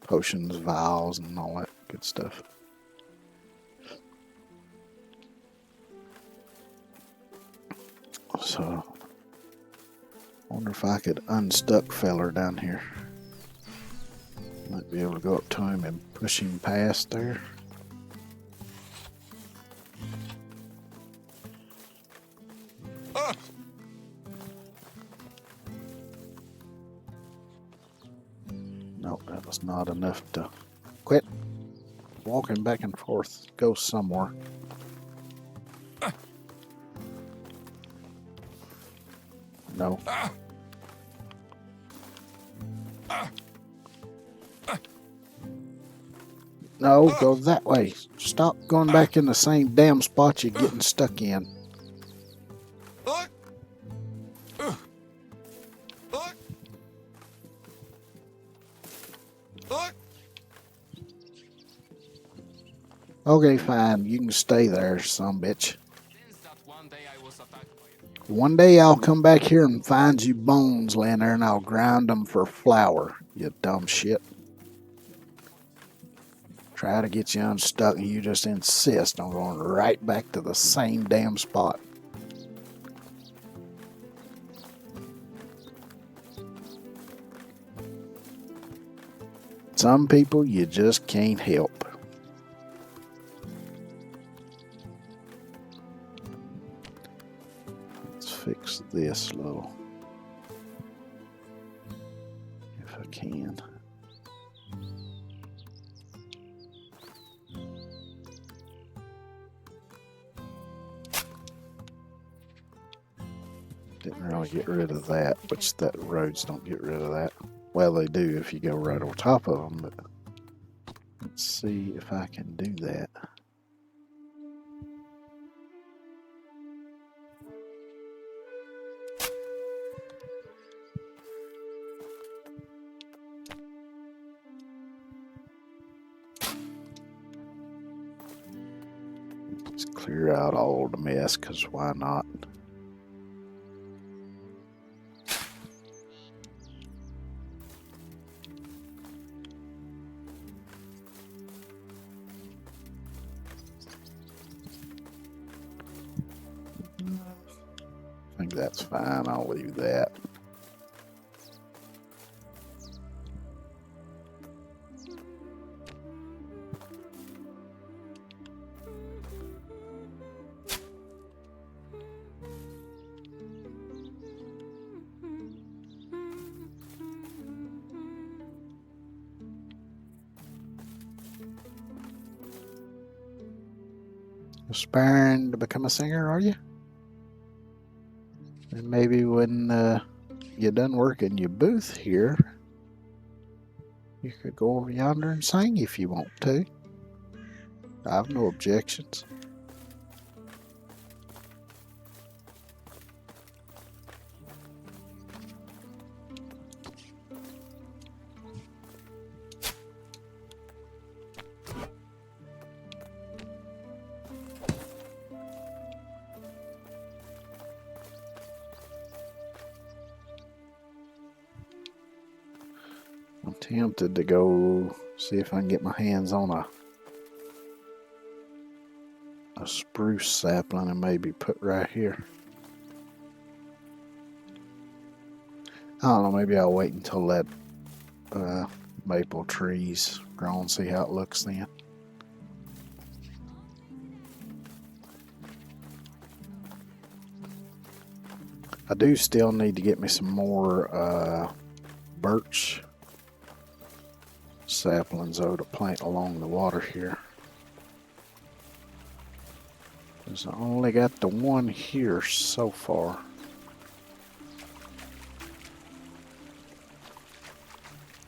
potions, vials, and all that good stuff. So, I wonder if I could unstuck feller down here. Might be able to go up to him and push him past there. No, that was not enough to quit walking back and forth. Go somewhere. No. No, go that way. Stop going back in the same damn spot you're getting stuck in. Okay, fine. You can stay there, son bitch. Since that one day I was attacked by One day I'll come back here and find you bones laying there and I'll grind them for flour, you dumb shit. Try to get you unstuck and you just insist on going right back to the same damn spot. Some people you just can't help. Let's fix this little, if I can. Didn't really get rid of that, which that roads don't get rid of that. Well, they do if you go right over top of them, but let's see if I can do that. Let's clear out all the mess, because why not? I think that's fine. I'll leave that. Aspiring to become a singer, are you? And maybe when you're done working your booth here, you could go over yonder and sing if you want to. I have no objections. I'm tempted to go see if I can get my hands on a spruce sapling and maybe put right here. I don't know, maybe I'll wait until that maple tree's grown, see how it looks then. I do still need to get me some more birch saplings though to plant along the water here. Because I only got the one here so far.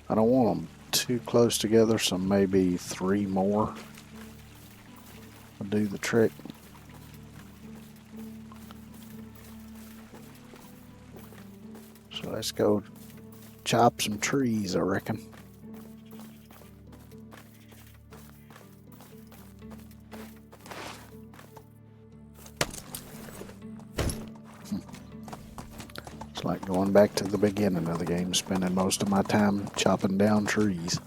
I don't want them too close together, so maybe 3 more will do the trick. So let's go chop some trees, I reckon. It's like going back to the beginning of the game, spending most of my time chopping down trees.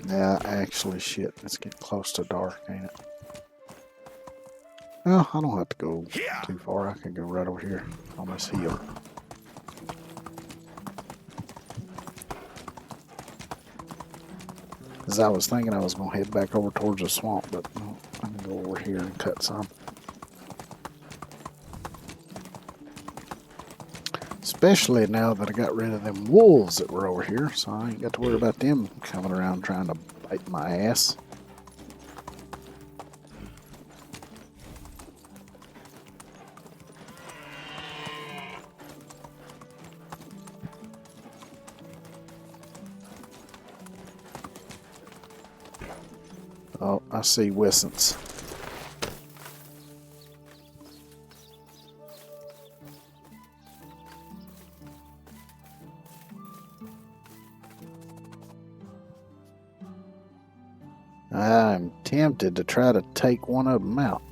Yeah, actually, shit. It's getting close to dark, ain't it? Well, I don't have to go too far. I can go right over here on this hill. As I was thinking I was going to head back over towards the swamp, but no, I can go over here and cut some. Especially now that I got rid of them wolves that were over here, so I ain't got to worry about them coming around trying to bite my ass. Oh, I see Wissons. I'm tempted to try to take one of them out.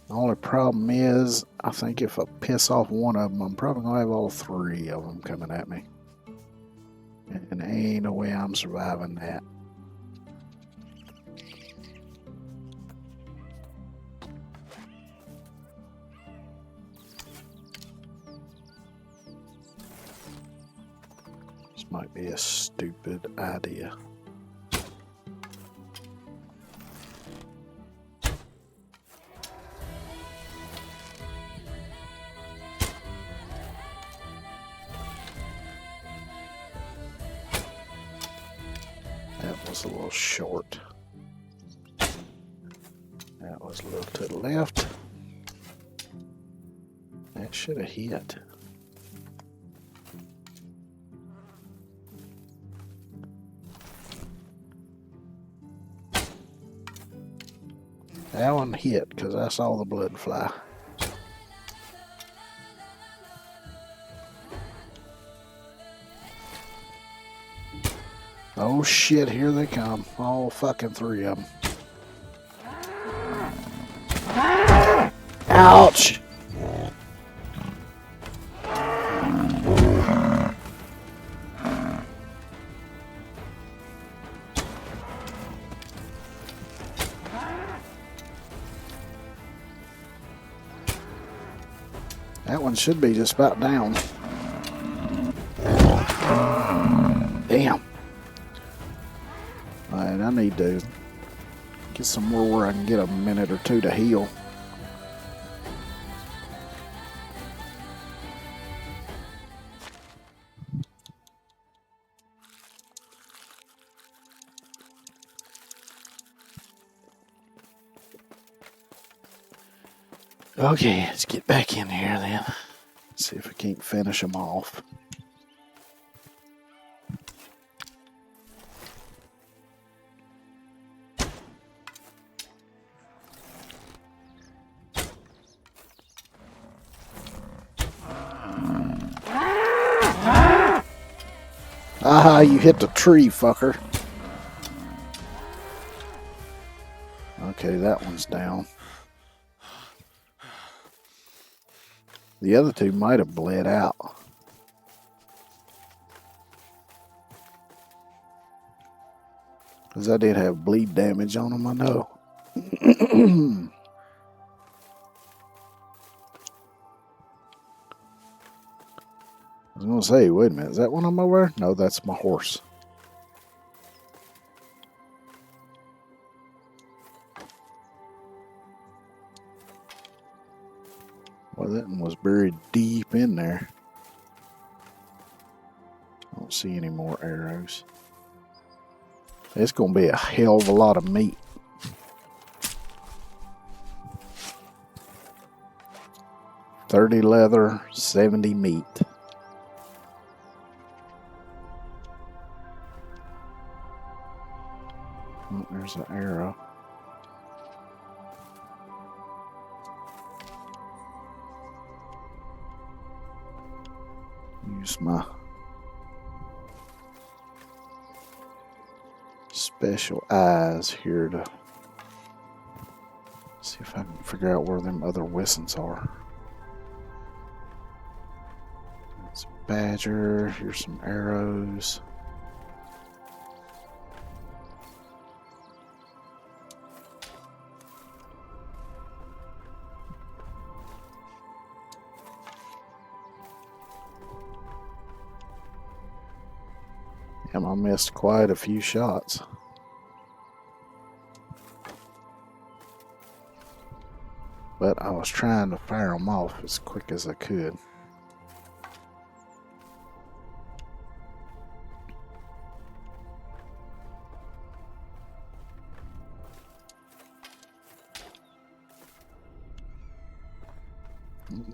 The only problem is, I think if I piss off one of them, I'm probably going to have all three of them coming at me. And ain't no way I'm surviving that. This might be a stupid idea. That was a little short. That was a little to the left. That should have hit. That one hit because I saw the blood fly. Oh shit, here they come. All fucking three of them. Ouch! That one should be just about down. Damn. Alright, I need to get some more where I can get a minute or two to heal. Okay, let's get back in here then. See if we can't finish them off. Aha, you hit the tree, fucker. Okay, that one's down. The other two might have bled out. Because I did have bleed damage on them, I know. I was going to say, wait a minute, is that one on my way? No, that's my horse. Well, that one was buried deep in there. I don't see any more arrows. It's going to be a hell of a lot of meat. $30 leather, 70 meat. Oh, there's an arrow. Use my special eyes here to see if I can figure out where them other Wissons are. That's a badger. Here's some arrows. Damn, I missed quite a few shots. But I was trying to fire them off as quick as I could.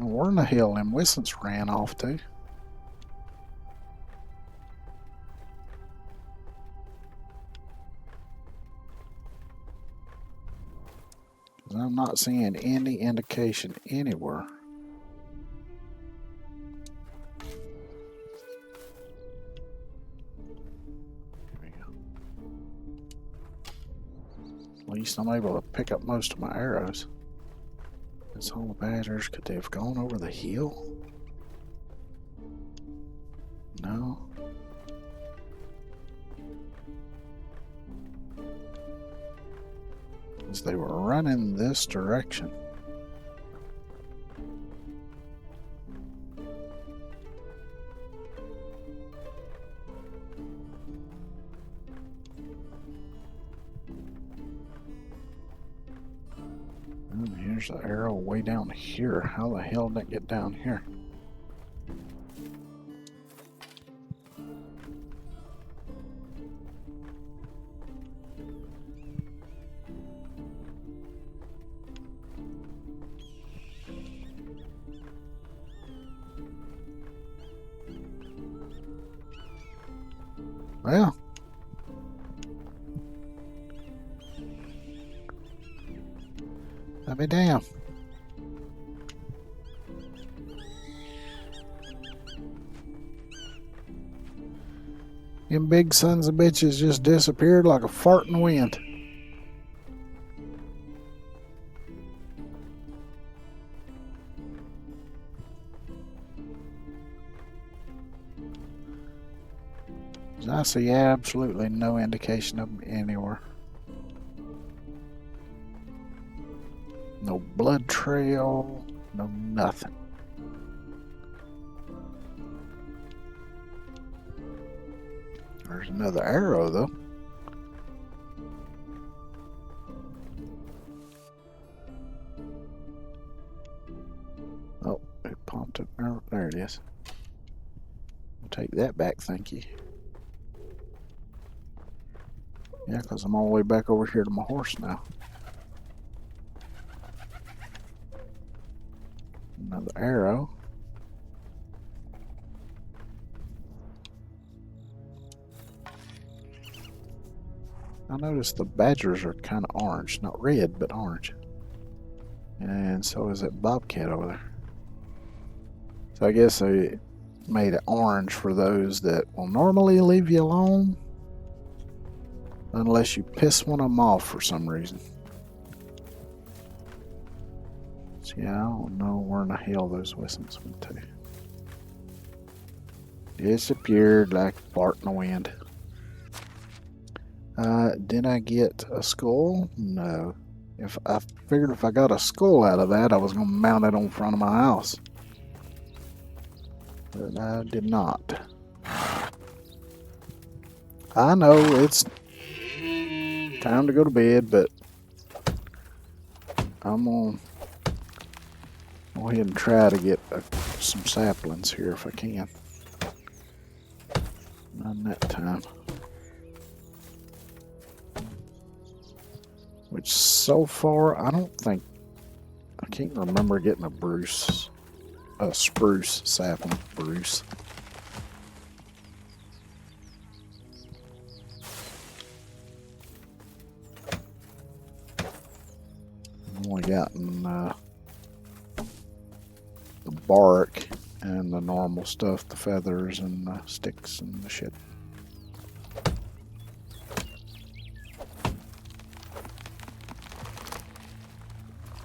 Where in the hell them whistles ran off to? 'Cause I'm not seeing any indication anywhere. Here we go. At least I'm able to pick up most of my arrows. That's all the badgers. Could they have gone over the hill? No. Because they were running this direction. And here's the arrow way down here. How the hell did it get down here? Well, I'll be damned. Them big sons of bitches just disappeared like a fart in the wind. I see absolutely no indication of them anywhere. No blood trail, no nothing. There's another arrow though. Oh, it popped up. Oh, there it is. I'll take that back, thank you. Yeah, because I'm all the way back over here to my horse now. Another arrow. I noticed the badgers are kind of orange. Not red, but orange. And so is that bobcat over there. So I guess they made it orange for those that will normally leave you alone. Unless you piss one of them off for some reason. So yeah, I don't know where in the hell those whistles went to. Disappeared like a fart in the wind. Did I get a skull? No. If I figured if I got a skull out of that, I was going to mount it on front of my house. But I did not. I know it's time to go to bed, but I'm gonna go ahead and try to get some saplings here if I can. Not in that time. Which so far, I don't think, I can't remember getting a spruce sapling. Bruce. I've only gotten the bark and the normal stuff, the feathers and the sticks and the shit.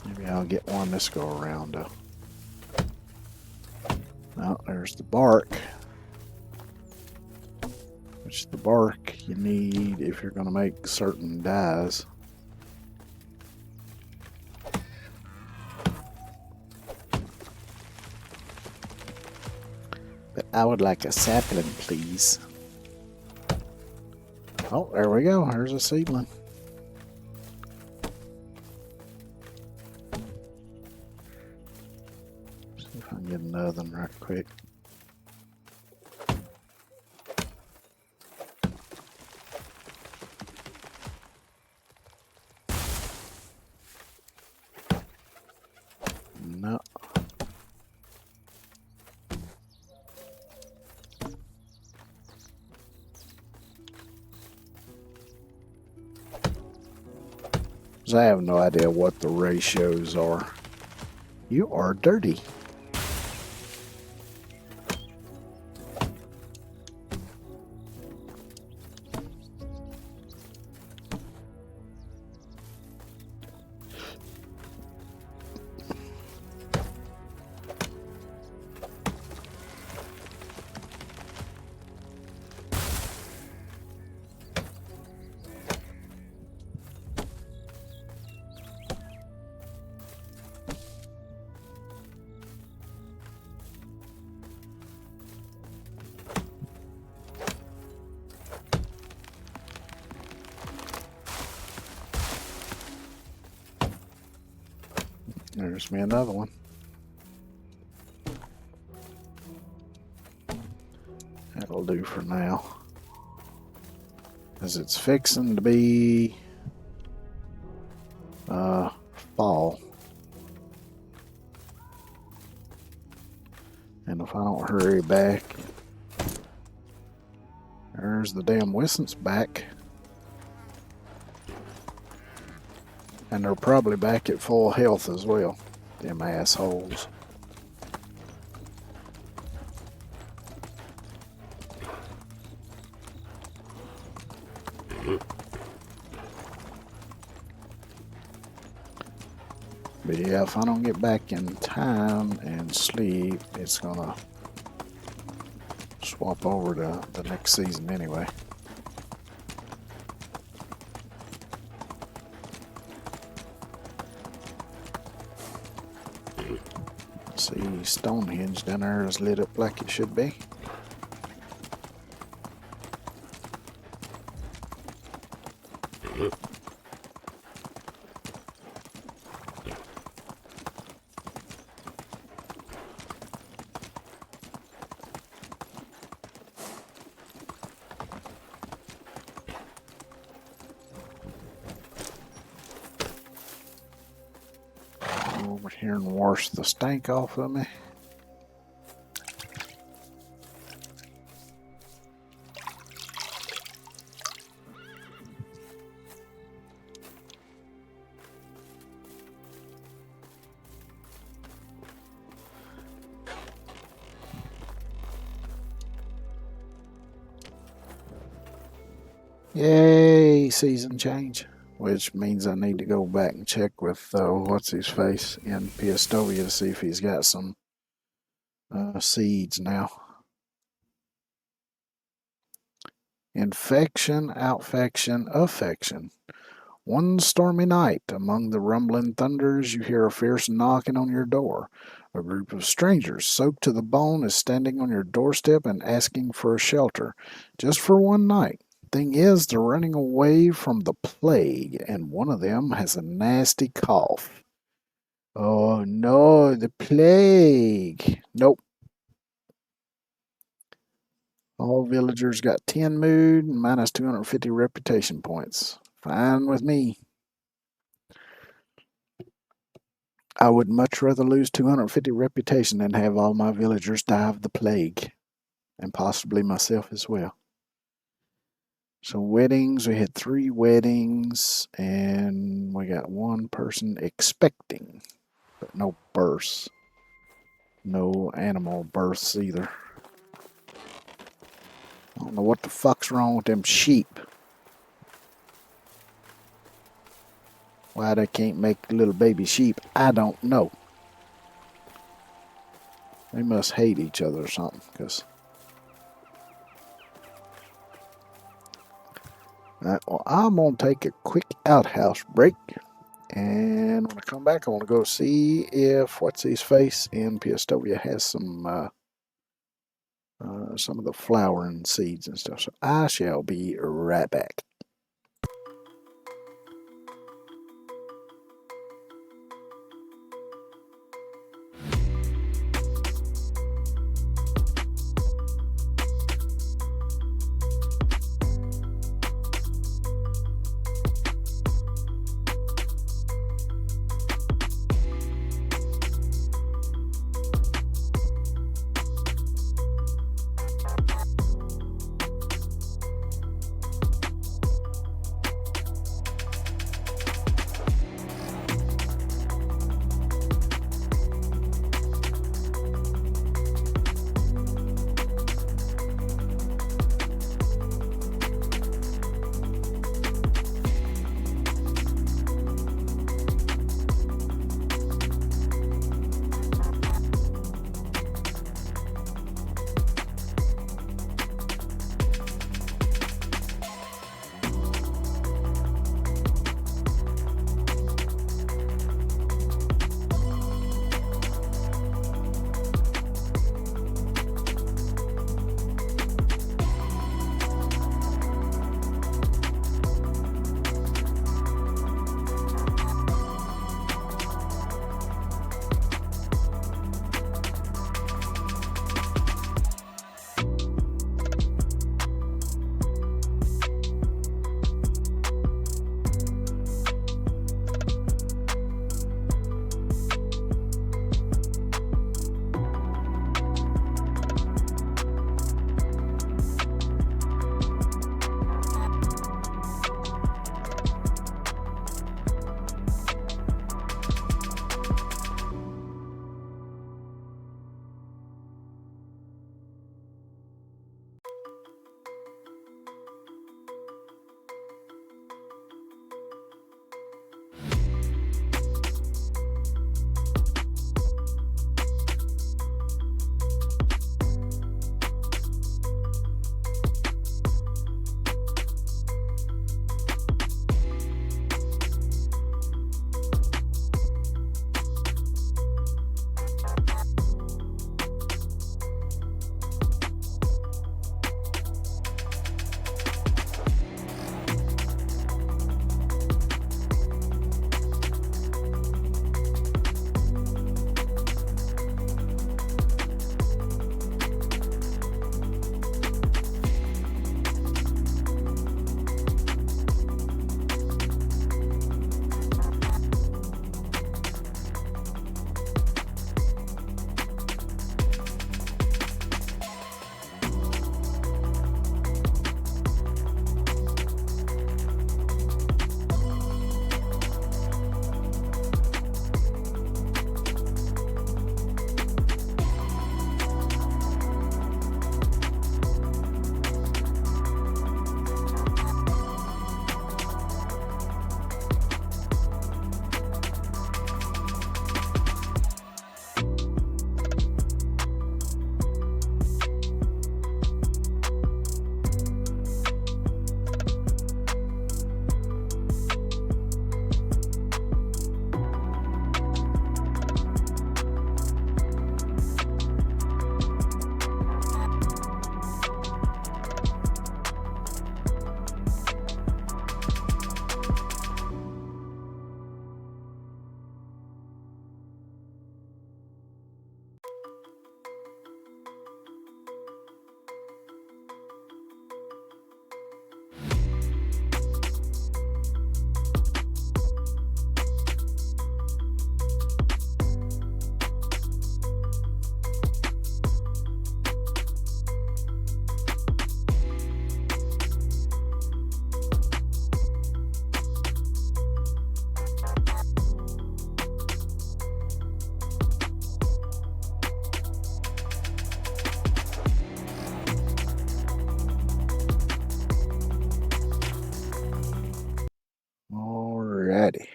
Maybe I'll get one this go around. Now there's the bark, which the bark you need if you're going to make certain dyes. But I would like a sapling, please. Oh, there we go. Here's a seedling. See if I can get another one right quick. No. I have no idea what the ratios are. You are dirty. There's me another one. That'll do for now. As it's fixing to be fall. And if I don't hurry back, there's the damn Wissons back. And they're probably back at full health as well. Them assholes. But yeah, if I don't get back in time and sleep, it's gonna swap over to the next season anyway. See, Stonehenge down there is lit up like it should be. Over here and wash the stank off of me. Yay, season change. Which means I need to go back and check with what's his face in Piastovia to see if he's got some seeds now. Infection, outfection, affection. One stormy night, among the rumbling thunders, you hear a fierce knocking on your door. A group of strangers, soaked to the bone, is standing on your doorstep and asking for a shelter, just for one night. Thing is, they're running away from the plague, and one of them has a nasty cough. Oh no, the plague. Nope. All villagers got 10 mood and minus 250 reputation points. Fine with me. I would much rather lose 250 reputation than have all my villagers die of the plague. And possibly myself as well. So weddings, we had 3 weddings, and we got 1 person expecting, but no births. No animal births either. I don't know what the fuck's wrong with them sheep. Why they can't make little baby sheep, I don't know. They must hate each other or something, because... well, I'm going to take a quick outhouse break. And when I come back, I want to go see if What's-His-Face in Piastovia has some some of the flowering seeds and stuff. So I shall be right back. Alrighty.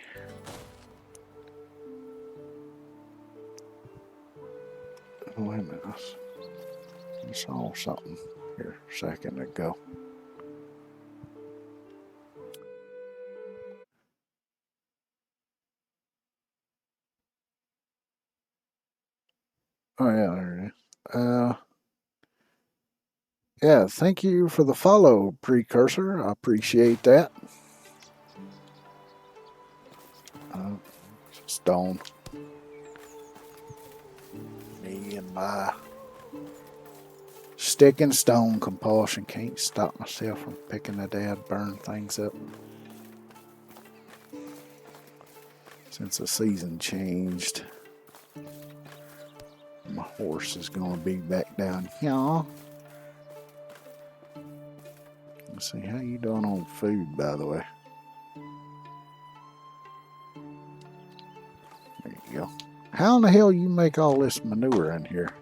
Wait a minute. I saw something here a second ago. Oh yeah, there it is. Yeah, thank you for the follow, Precursor. I appreciate that. Stone. Me and my stick and stone compulsion can't stop myself from picking the dead, burn things up. Since the season changed, my horse is going to be back down here. Let's see, how you doing on food, by the way? There you go. How in the hell you make all this manure in here?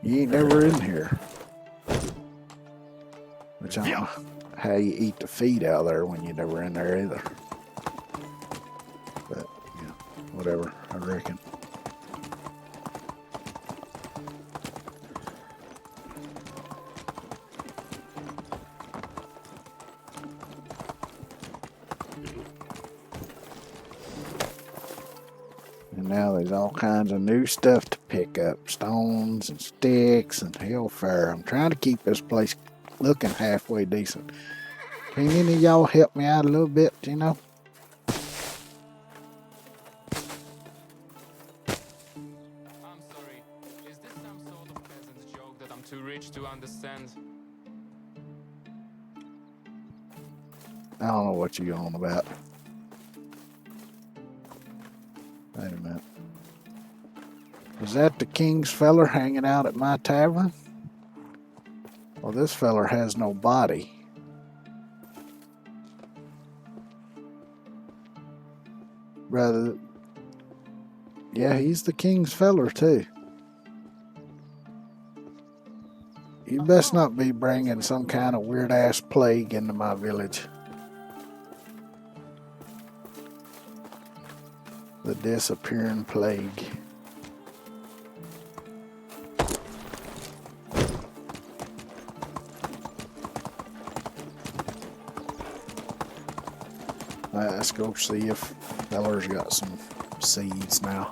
You ain't never in here. Which I don't know how you eat the feed out there when you're never in there either. But, yeah, whatever, I reckon. And now there's all kinds of new stuff to pick up. Stones and sticks and hellfire. I'm trying to keep this place looking halfway decent. Can any of y'all help me out a little bit, you know? I'm sorry. Is this some sort of peasant joke that I'm too rich to understand? I don't know what you're on about. Wait a minute. Is that the king's feller hanging out at my tavern? Well, this feller has no body. Rather, yeah, he's the king's feller too. You best not be bringing some kind of weird-ass plague into my village. The disappearing plague. Alright, let's go see if feller's got some seeds now.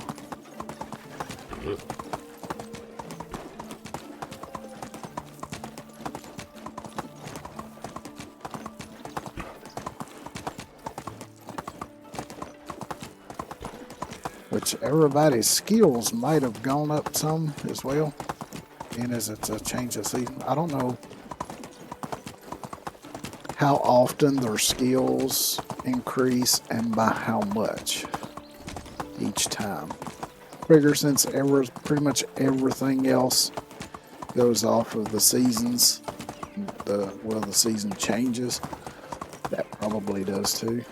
Which everybody's skills might have gone up some as well. And as it's a change of season. I don't know how often their skills increase and by how much each time. Figure since pretty much everything else goes off of the seasons, the season changes, that probably does too.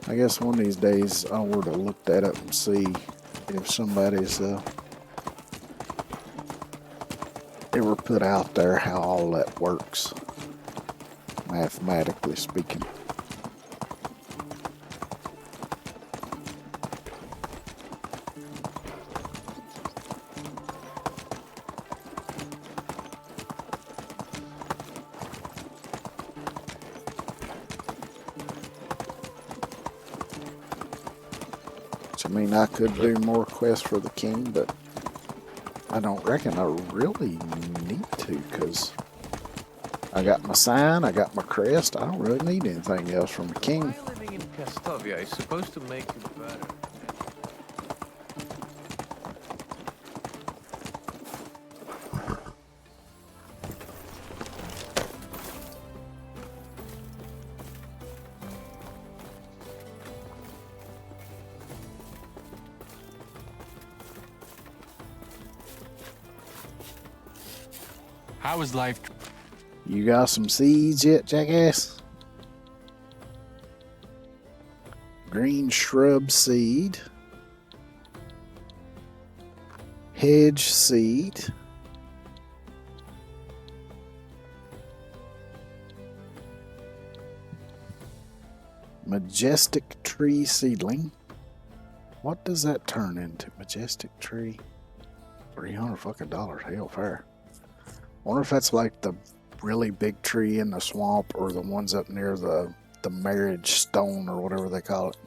I guess one of these days I were to look that up and see if somebody's ever put out there how all that works, mathematically speaking. I mean, I could do more quests for the king, but I don't reckon I really need to, because I got my sign, I got my crest. I don't really need anything else from the king. Why living in Castovia is supposed to make you better. How is life? You got some seeds yet, jackass? Green shrub seed. Hedge seed. Majestic tree seedling. What does that turn into? Majestic tree. $300 fucking dollars. Hell fair. Wonder if that's like the really big tree in the swamp or the ones up near the marriage stone or whatever they call it.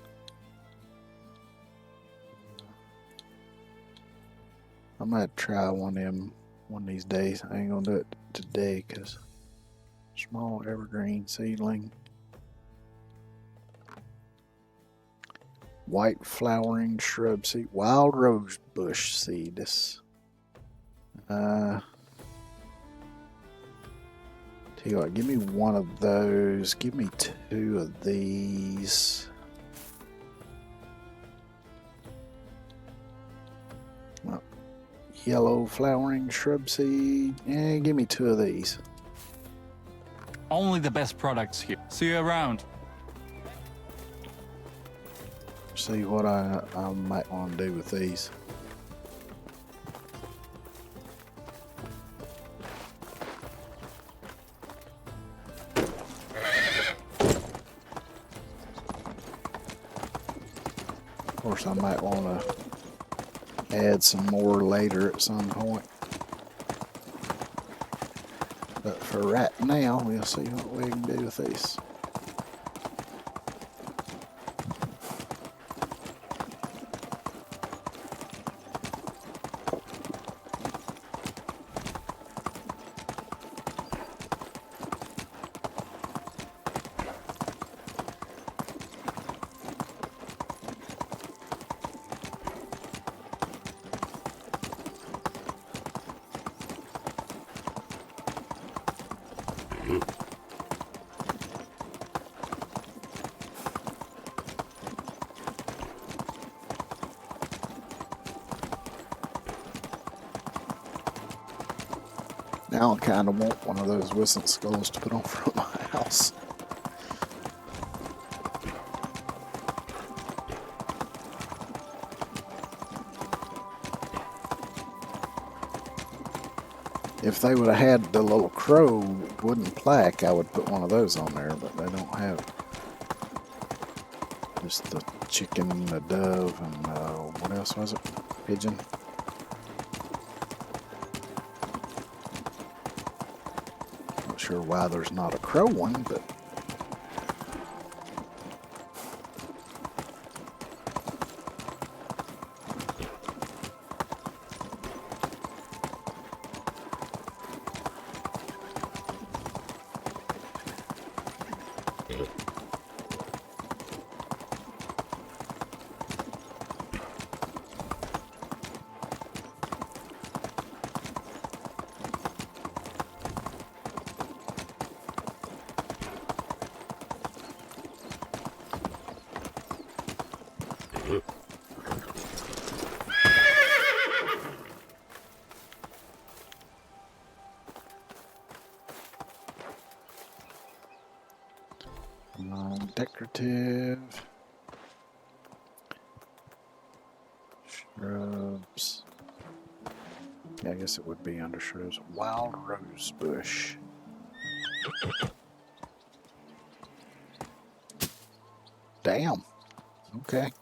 I might try one of them one of these days. I ain't gonna do it today because small evergreen seedling. White flowering shrub seed. Wild rose bush seed. This tell you what, give me one of those. Give me 2 of these. Well, yellow flowering shrub seed. Yeah, give me 2 of these. Only the best products here. See you around. See what I might want to do with these. Of course, I might want to add some more later at some point. But for right now, we'll see what we can do with these. Now I kind of want one of those whistle skulls to put on front of my house. If they would have had the little crow wooden plaque, I would put one of those on there, but they don't have it. Just the chicken, the dove, and what else was it? Pigeon. Not sure why there's not a crow one, but decorative shrubs. Yeah, I guess it would be under shrubs. Wild rose bush. Damn. Okay.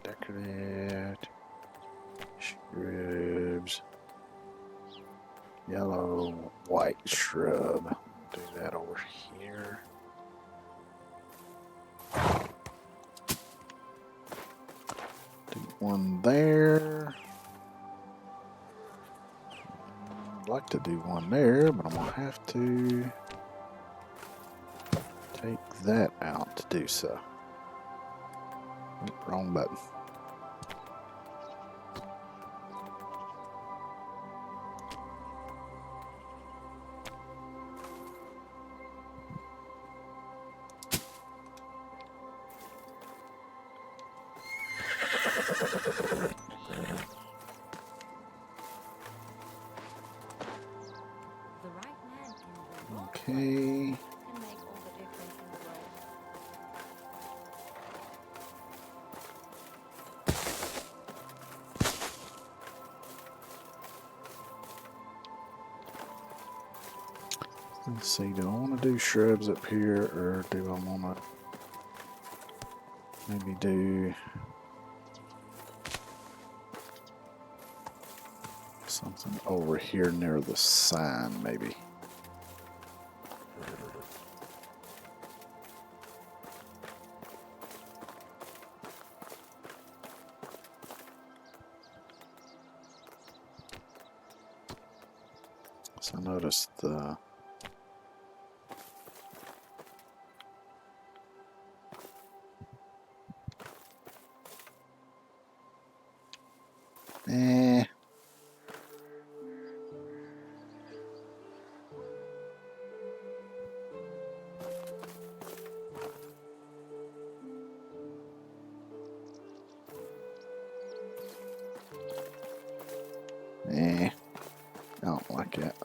Decorative shrubs. Yellow, white shrub. Do that over here. Do one there. I'd like to do one there, but I'm gonna have to take that out to do so. Oop, wrong button. The right man in the wrong Okay. can make all the difference in the world. Let's see, do I want to do shrubs up here, or do I want to maybe do something over here near the sign, maybe? So I noticed the eh. I don't like it.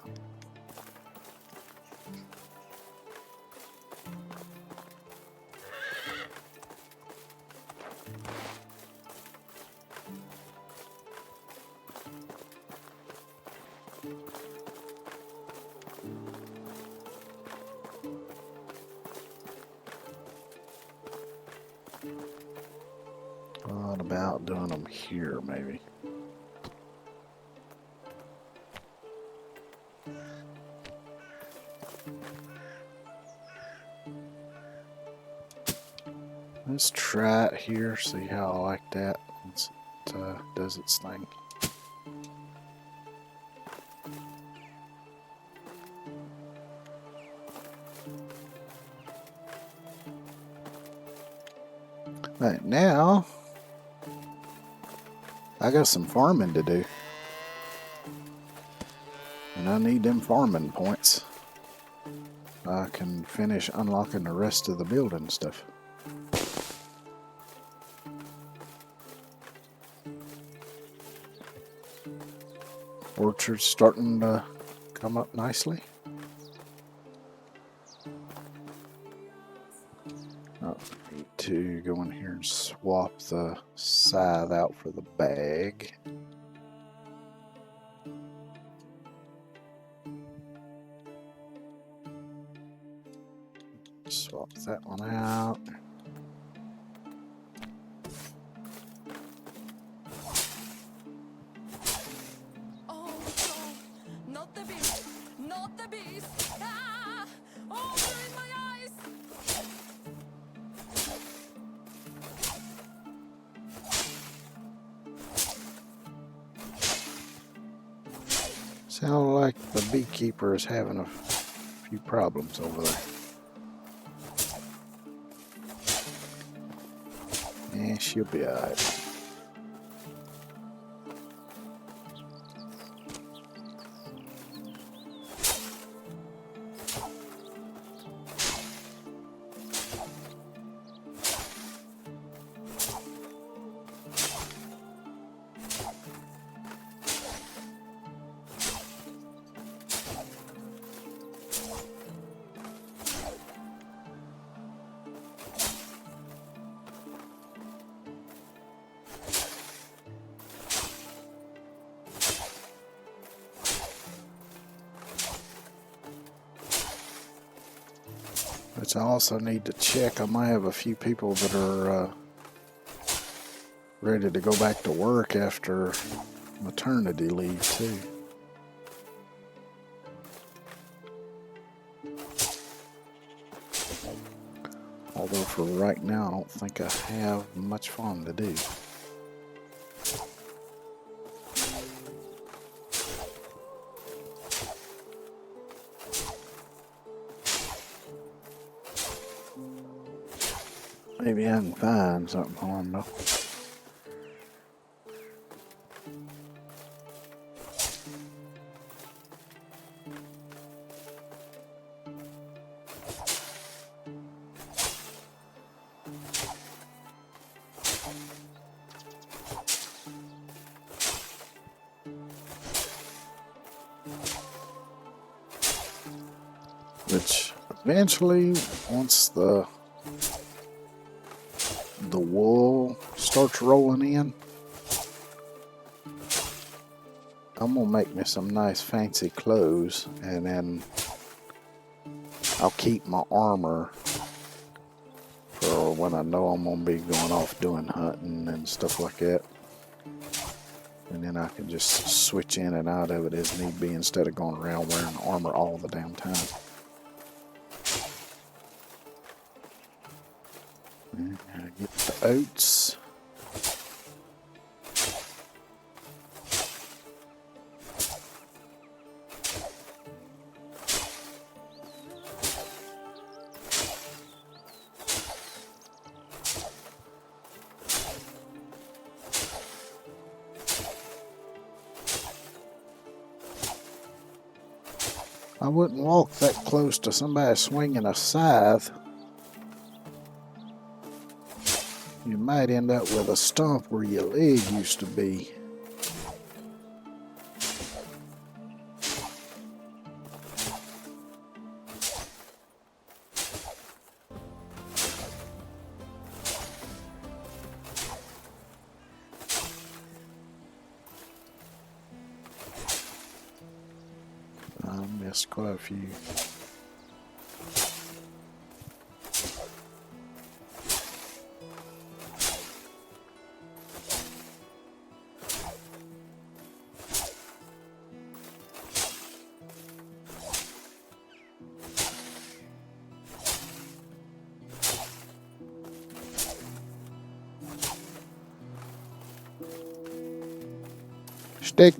What about doing them here, maybe? Let's try it here, see how I like that once it does its thing. Right now, I got some farming to do. And I need them farming points. I can finish unlocking the rest of the building stuff. Orchard's starting to come up nicely. Oh, I need to go in here and swap the scythe out for the bag. Swap that one out. Oh no! Not the beast! Not the beast! Ah! Oh, they're in my eyes! Sound like the beekeeper is having a few problems over there. Yeah, she'll be alright. Which I also need to check. I might have a few people that are ready to go back to work after maternity leave too. Although for right now, I don't think I have much fun to do. Maybe I can find something for him though. Which eventually, once the wool starts rolling in, I'm gonna make me some nice fancy clothes, and then I'll keep my armor for when I know I'm gonna be going off doing hunting and stuff like that. And then I can just switch in and out of it as need be instead of going around wearing armor all the damn time. And I get the oats. I wouldn't walk that close to somebody swinging a scythe. You might end up with a stump where your leg used to be. I missed quite a few. Stick.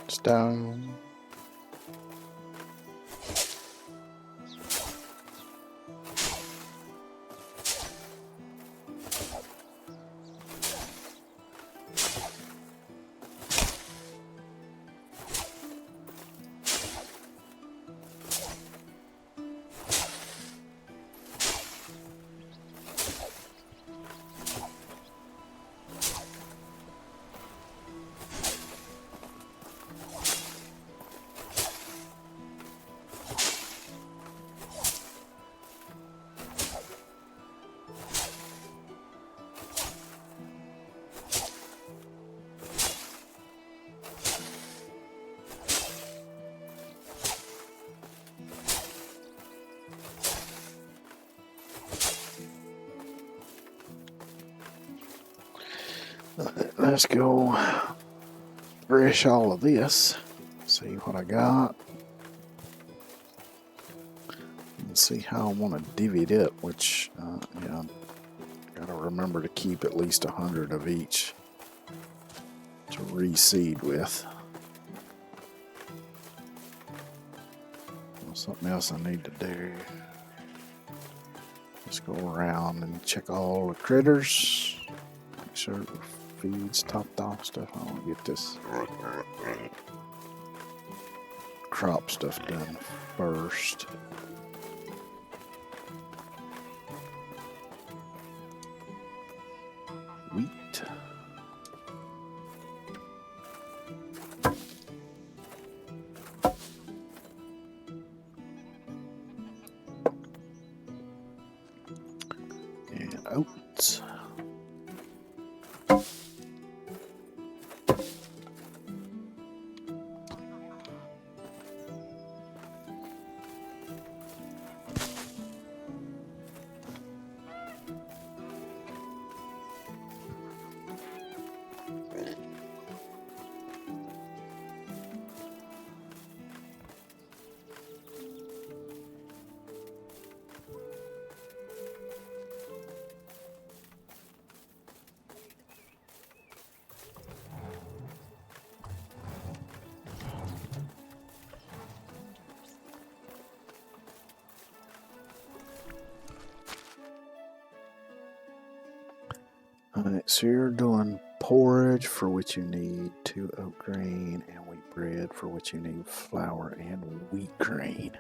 Stone. Let's go fresh all of this. See what I got. And see how I want to divvy it up, which, yeah, gotta remember to keep at least 100 of each to reseed with. Something else I need to do. Let's go around and check all the critters. Make sure the feed's topped off stuff. I want to get this crop stuff done first. Wheat. And oats. Alright, so you're doing porridge, for which you need 2 oat grain, and wheat bread, for which you need flour and wheat grain.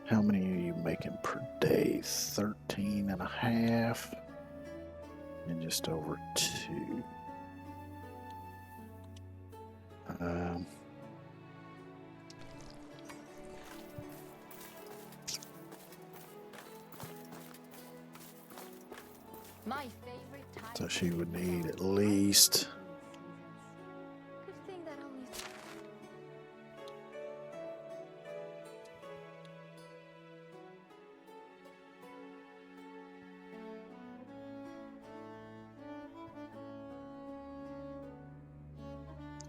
How many are you making per day? 13 and a half, and just over 2. My favorite type. So she would need at least Good thing that only.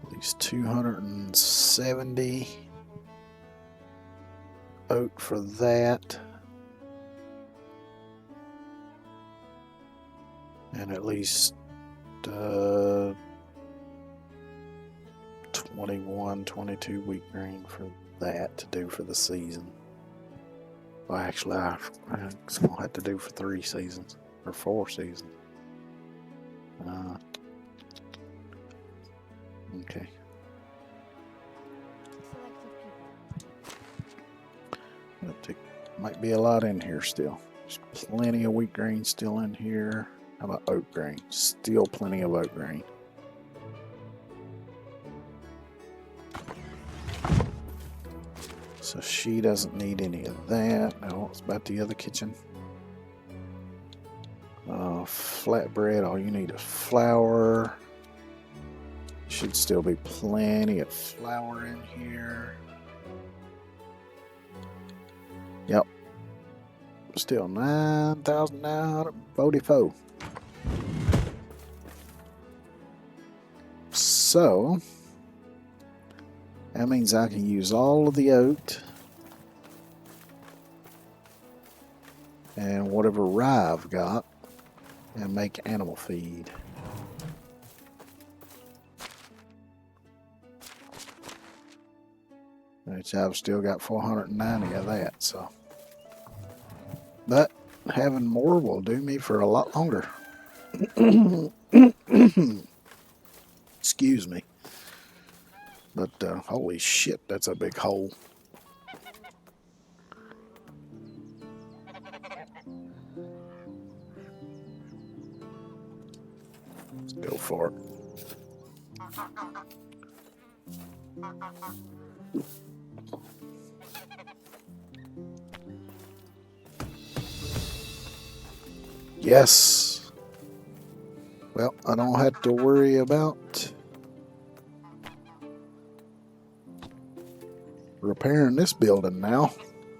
at least 270 oat for that. And at least 21, 22 wheat grain for that to do for the season. Well, actually, I'm going to have to do for 3 seasons or 4 seasons. Okay. Selected people. Might be a lot in here still. There's plenty of wheat grain still in here. How about oat grain? Still plenty of oat grain. So she doesn't need any of that. Now, what's about the other kitchen? Flatbread, all you need is flour. Should still be plenty of flour in here. Yep. Still 9,944. So that means I can use all of the oat and whatever rye I've got and make animal feed. Which I've still got 490 of that, so. But having more will do me for a lot longer. Excuse me. But holy shit, that's a big hole. Let's go for it. Yes. Well, I don't have to worry about repairing this building now,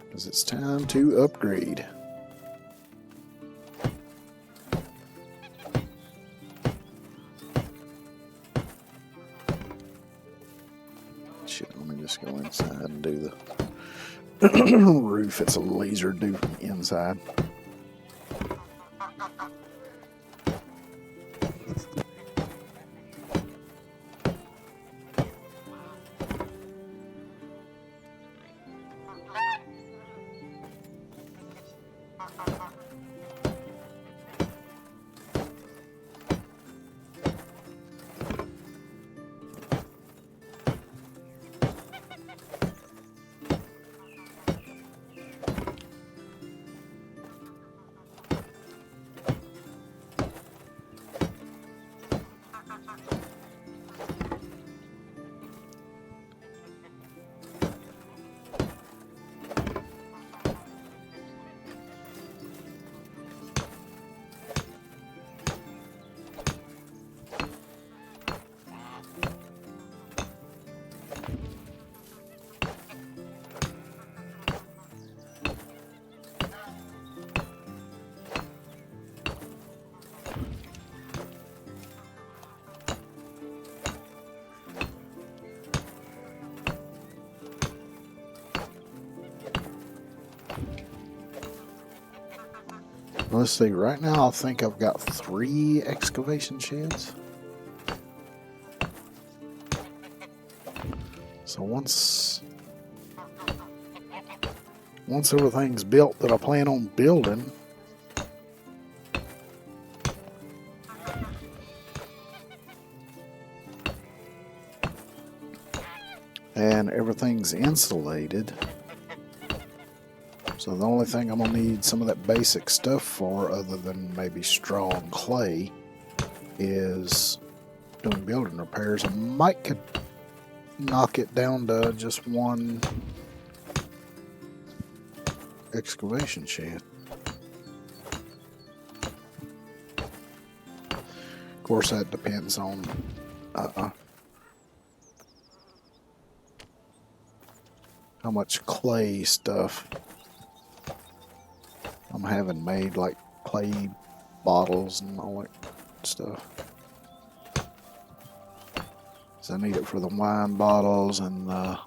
because it's time to upgrade. Shit, let me just go inside and do the roof. It's a laser do from the inside. Let's see, right now I think I've got 3 excavation sheds. So once everything's built that I plan on building, And everything's insulated. So the only thing I'm going to need some of that basic stuff for, other than maybe straw and clay, is doing building repairs. I might could knock it down to just one excavation shed. Of course, that depends on how much clay stuff I'm having made, like clay bottles and all that stuff. So I need it for the wine bottles and the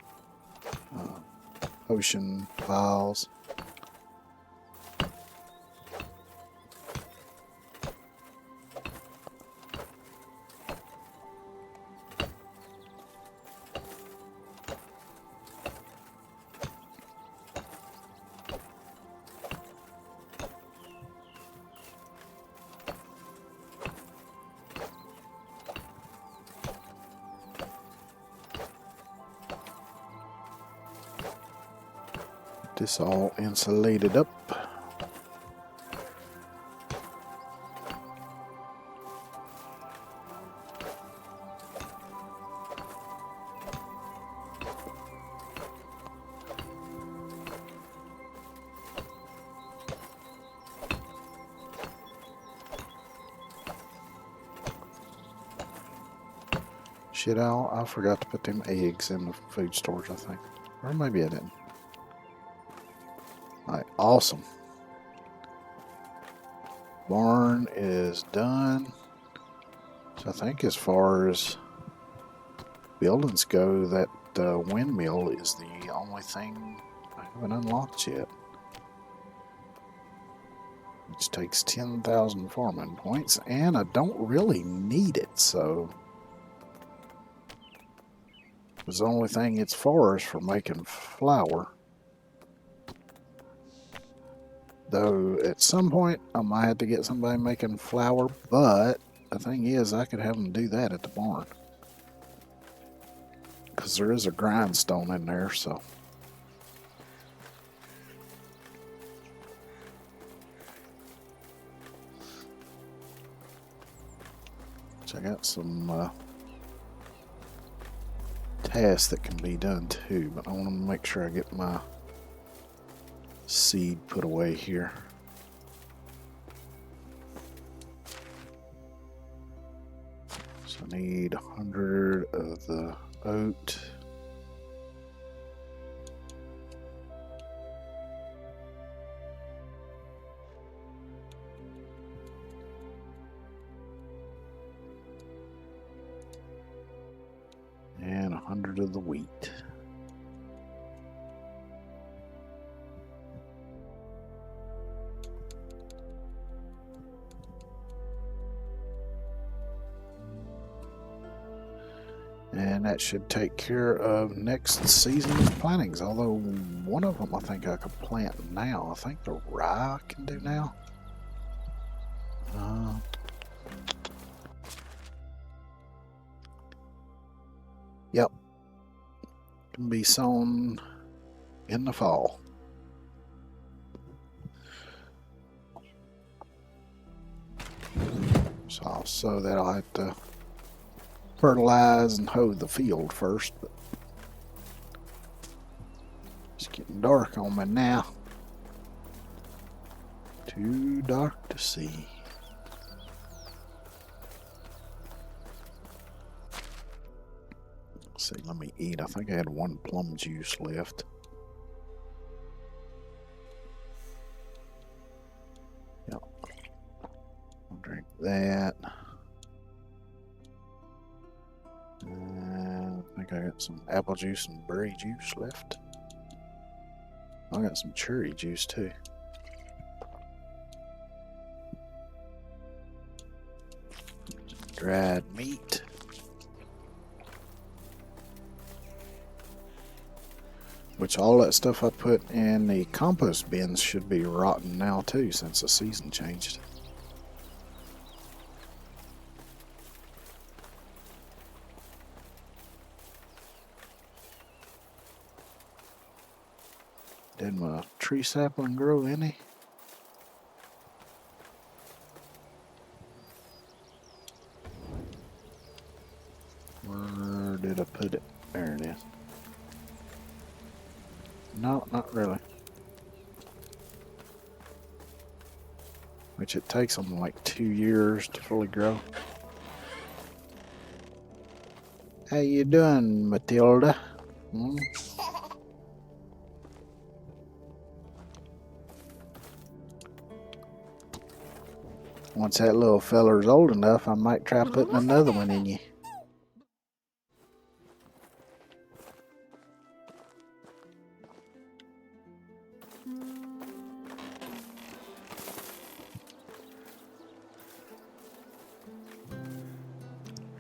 potion vials. This all insulated up. Shit, I forgot to put them eggs in the food storage, I think. Or maybe I didn't. Alright, awesome. Barn is done. So I think as far as buildings go, that windmill is the only thing I haven't unlocked yet. Which takes 10,000 farming points, and I don't really need it, so... The only thing it's for is for making flour. Though at some point I might have to get somebody making flour, but the thing is I could have them do that at the barn. Because there is a grindstone in there, so. So I got some tasks that can be done too, but I want to make sure I get my seed put away here. So I need 100 of the oat. And 100 of the wheat. And that should take care of next season's plantings. Although one of them I think I could plant now. I think the rye I can do now. Yep. Can be sown in the fall. So I'll sow that. I'll have to fertilize and hoe the field first, but it's getting dark on me now. Too dark to see. Let's see, let me eat. I think I had one plum juice left. Yep. I'll drink that. I think I got some apple juice and berry juice left. I got some cherry juice too. Dried meat. Which all that stuff I put in the compost bins should be rotten now too, since the season changed. Did my tree sapling grow any? Where did I put it? There it is. No, not really. Which it takes them like 2 years to fully grow. How you doing, Matilda? Hmm? Once that little feller's old enough, I might try putting another one in you.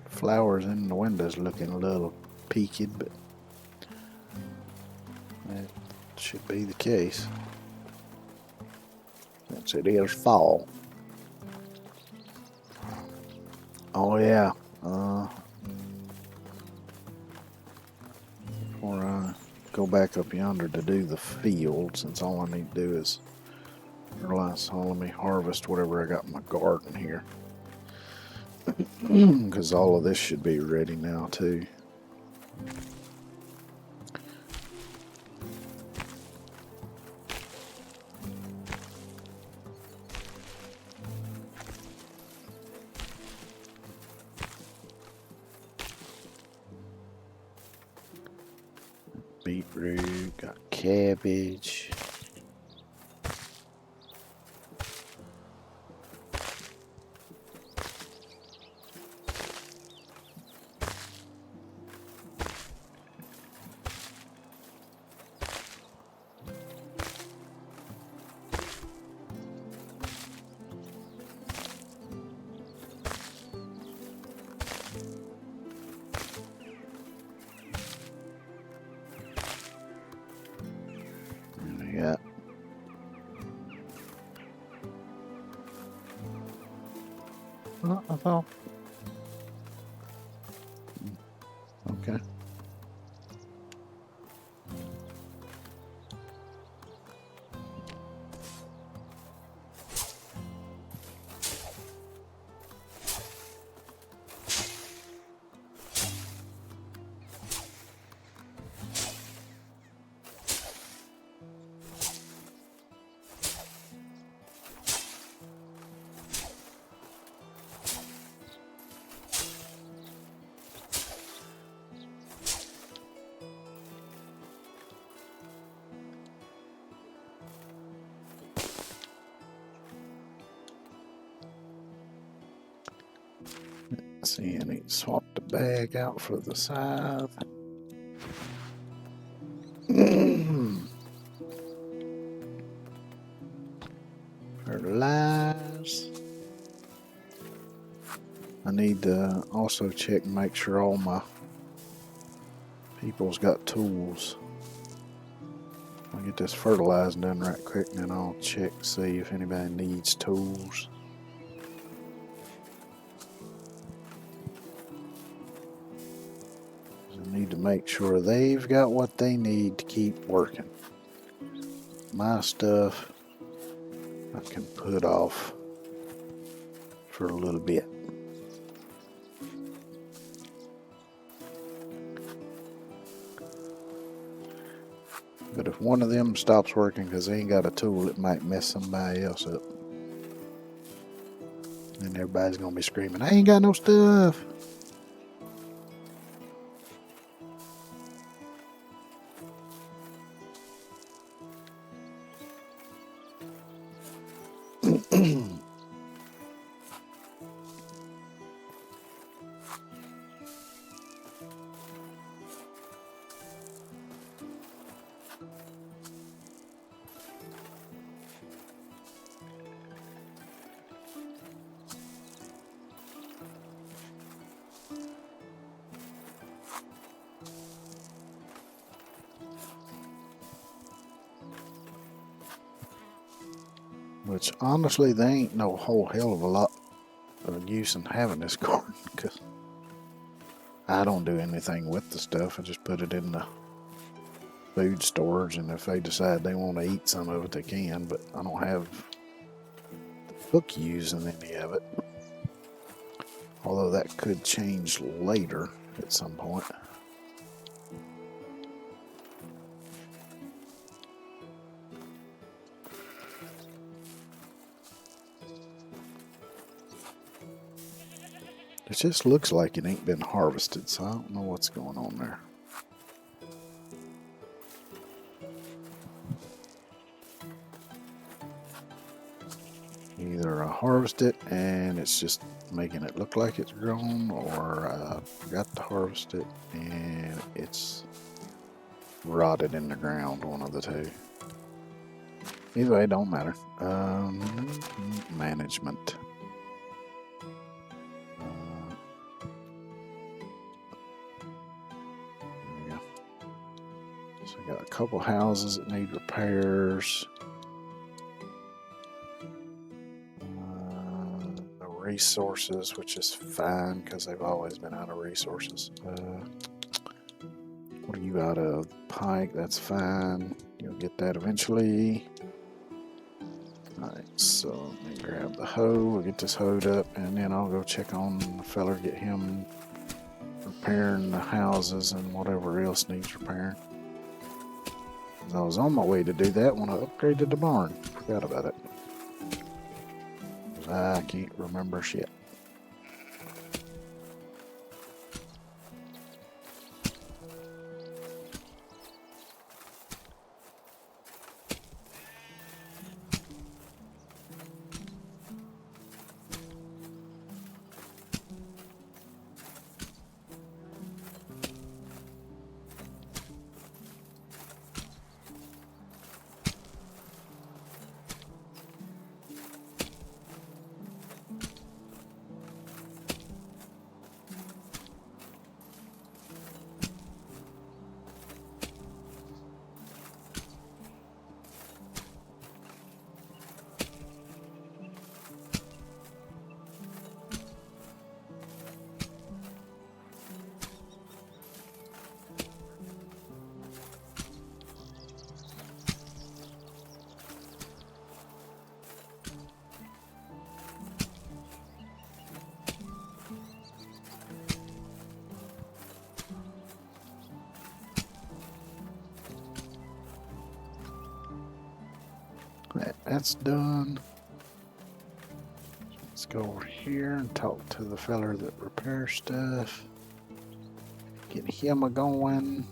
Flowers in the windows looking a little peaked, but that should be the case since it is fall. Oh yeah. Before I go back up yonder to do the field, since all I need to do is realize, let me harvest whatever I got in my garden here. Because all of this should be ready now too. Beetroot, got cabbage. Yeah. I thought. Okay. Let's see, I need to swap the bag out for the scythe. Fertilize. I need to also check and make sure all my people's got tools. I'll get this fertilizing done right quick and then I'll check to see if anybody needs tools. I need to make sure they've got what they need to keep working. My stuff I can put off for a little bit. But if one of them stops working because they ain't got a tool, it might mess somebody else up. And everybody's gonna be screaming, I ain't got no stuff. Which honestly, there ain't no whole hell of a lot of use in having this garden because I don't do anything with the stuff. I just put it in the food storage, and if they decide they want to eat some of it, they can, but I don't have the book using any of it. Although that could change later at some point. It just looks like it ain't been harvested, so I don't know what's going on there. Either I harvest it and it's just making it look like it's grown, or I forgot to harvest it and it's rotted in the ground, one of the two. Either way, it don't matter. Management. There we go. So we got a couple houses that need repairs. Resources, which is fine because they've always been out of resources. What are you out of? Pike, that's fine. You'll get that eventually. Alright, so let me grab the hoe. We'll get this hoed up, and then I'll go check on the fella, get him repairing the houses and whatever else needs repairing. I was on my way to do that when I upgraded the barn. Forgot about it. I can't remember shit. That's done. Let's go over here and talk to the fella that repairs stuff. Get him a going.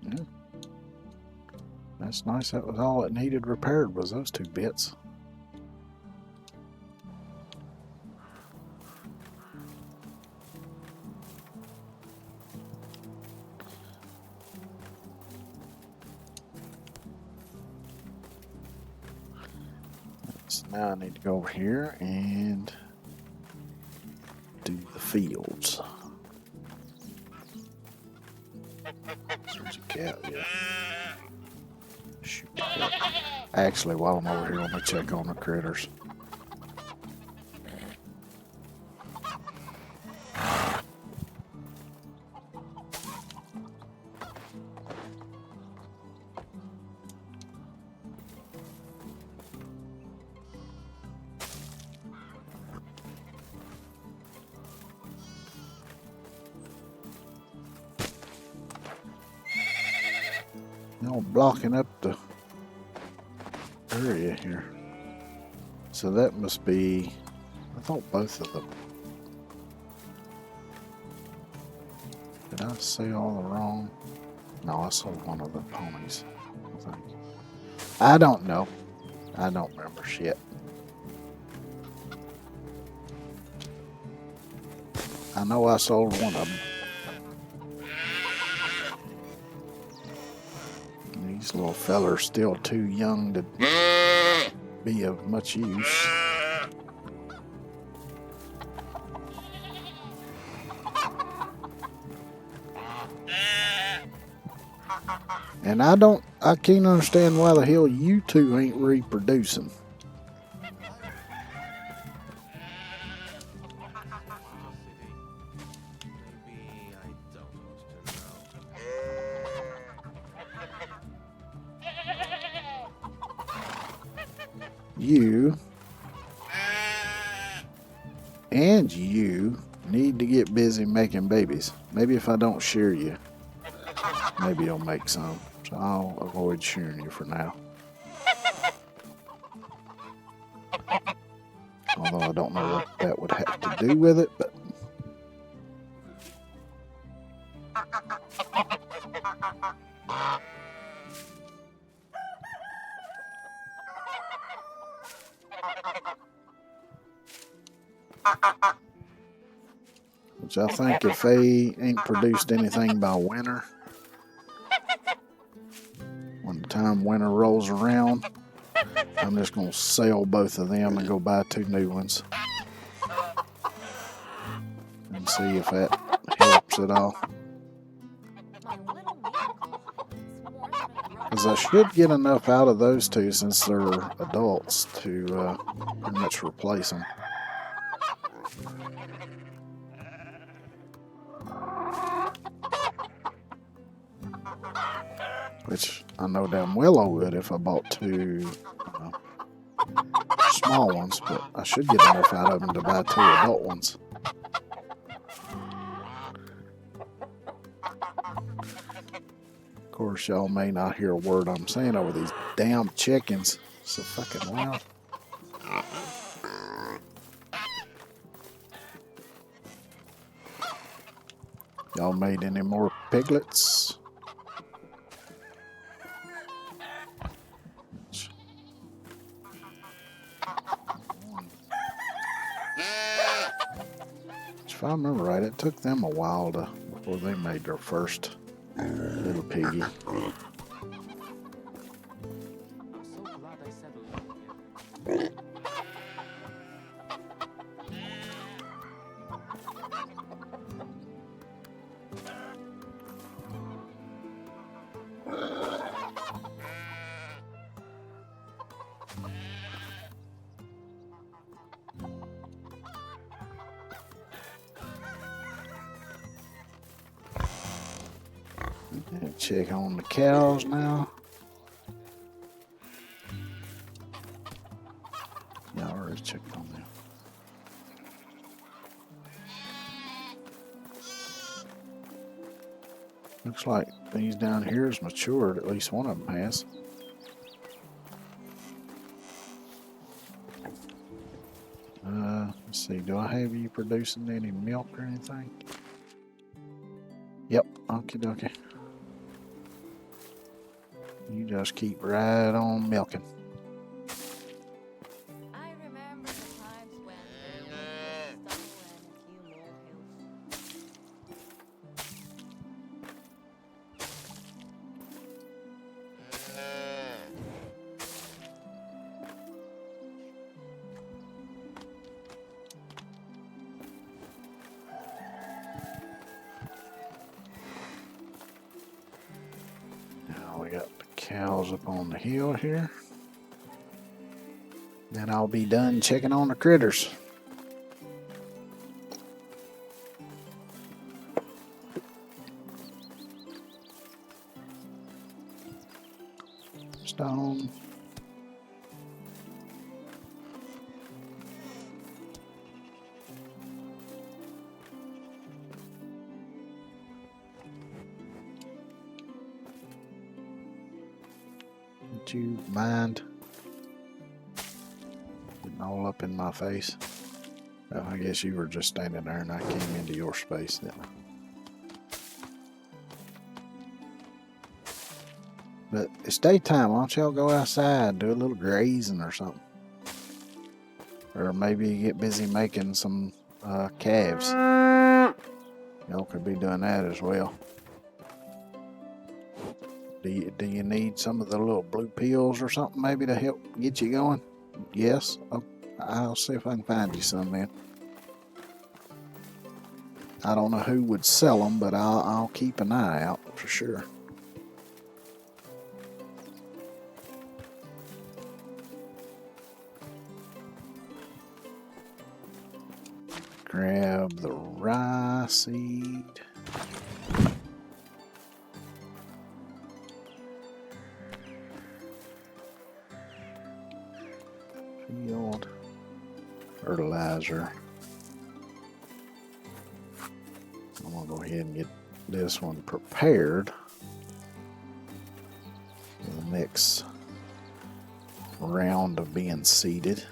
Yeah. That's nice. That was all it needed repaired, was those two bits. So now I need to go over here and do the fields. There's a cat, yeah. Shoot the cat. Actually, while I'm over here, let me check on the critters. No, blocking up the area here. So that must be, I thought both of them. Did I say all the wrong? No, I sold one of the ponies, I think. I don't know. I don't remember shit. I know I sold one of them. These little fellers still too young to be of much use. And I can't understand why the hell you two ain't reproducing. Maybe I don't want to know. You and you need to get busy making babies. Maybe if I don't shear you, maybe you'll make some. So I'll avoid shearing you for now. Although I don't know what that would have to do with it, but which I think if they ain't produced anything by winter, when the time winter rolls around, I'm just going to sell both of them and go buy 2 new ones. And see if that helps at all. My little miracle. It's more than a grown Because I should get enough out of those 2 since they're adults to pretty much replace them. Which I know damn well I would if I bought 2 small ones, but I should get enough out of them to buy 2 adult ones. Of course, y'all may not hear a word I'm saying over these damn chickens. So fucking loud. Y'all made any more piglets? If I remember right, it took them a while before they made their first little piggy. I'm so glad I settled here. And check on the cows now. Yeah, I already checked on them. Looks like these down here is matured. At least one of them has. Let's see. Do I have you producing any milk or anything? Yep. Okie dokie. You just keep right on milking. I remember the times when there was just stubble and a few molehills. Now we got the cows up on the hill here. Then I'll be done checking on the critters. Stone. Would you mind getting all up in my face? Oh, I guess you were just standing there and I came into your space, didn't I? But it's daytime. Why don't y'all go outside, do a little grazing or something? Or maybe get busy making some calves. Y'all could be doing that as well. Do you need some of the little blue pills or something maybe to help get you going? Yes? Oh, I'll see if I can find you some then. I don't know who would sell them, but I'll keep an eye out for sure. grab the rye seed. Field fertilizer. I'm gonna go ahead and get this one prepared for the next round of being seeded.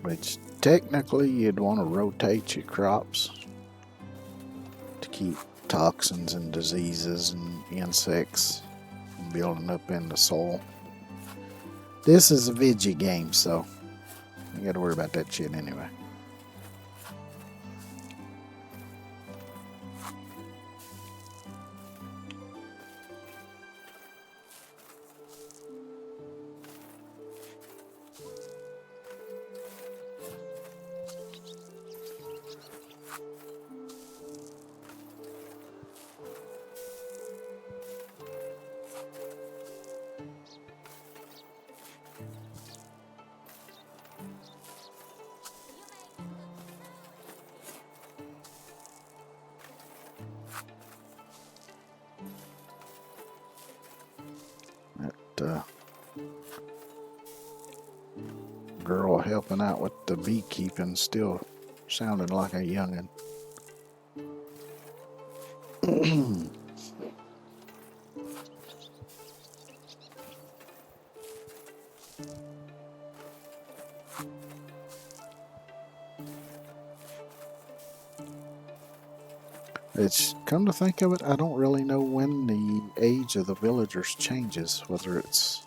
Which technically you'd want to rotate your crops to keep toxins and diseases and insects from building up in the soil. This is a veggie game, so you gotta worry about that shit anyway. That girl helping out with the beekeeping still sounded like a youngin'. It's come to think of it, I don't really know when the age of the villagers changes, whether it's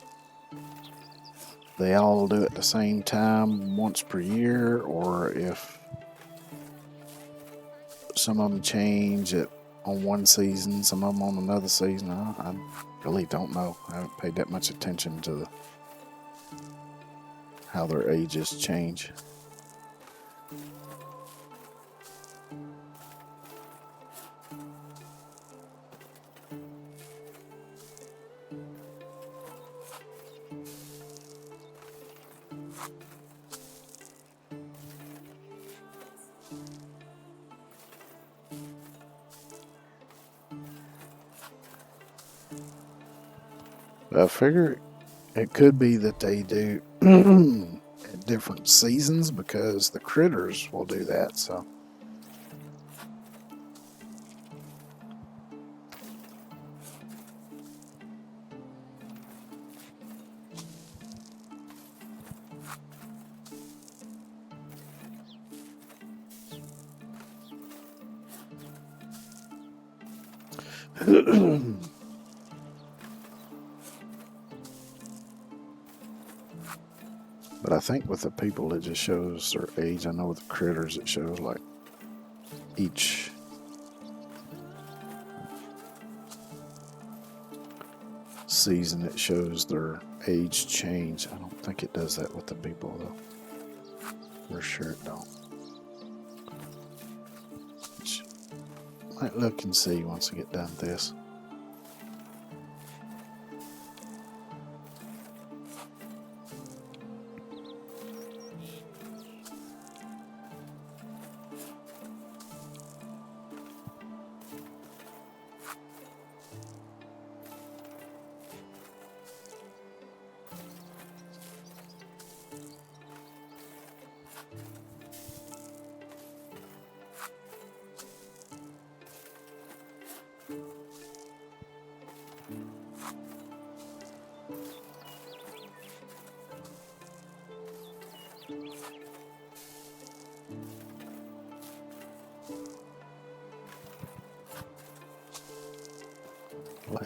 they all do it at the same time once per year, or if some of them change it on one season, some of them on another season. I really don't know. I haven't paid that much attention to how their ages change. I figure it could be that they do at different seasons because the critters will do that, so. But I think with the people it just shows their age. I know with the critters it shows like each season it shows their age change. I don't think it does that with the people though. For sure it don't. Might look and see once I get done with this.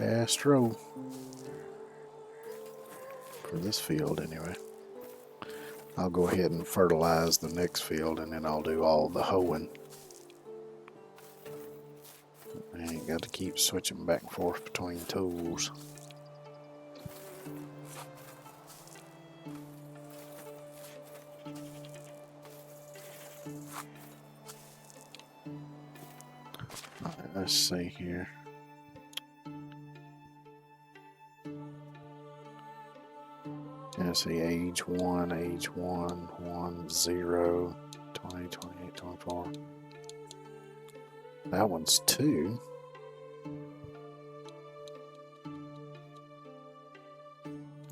Last row for this field anyway. I'll go ahead and fertilize the next field and then I'll do all the hoeing. I ain't got to keep switching back and forth between tools. Let's see here. Tennessee, age 1, 1, 0, 20, 28, 24. That one's 2.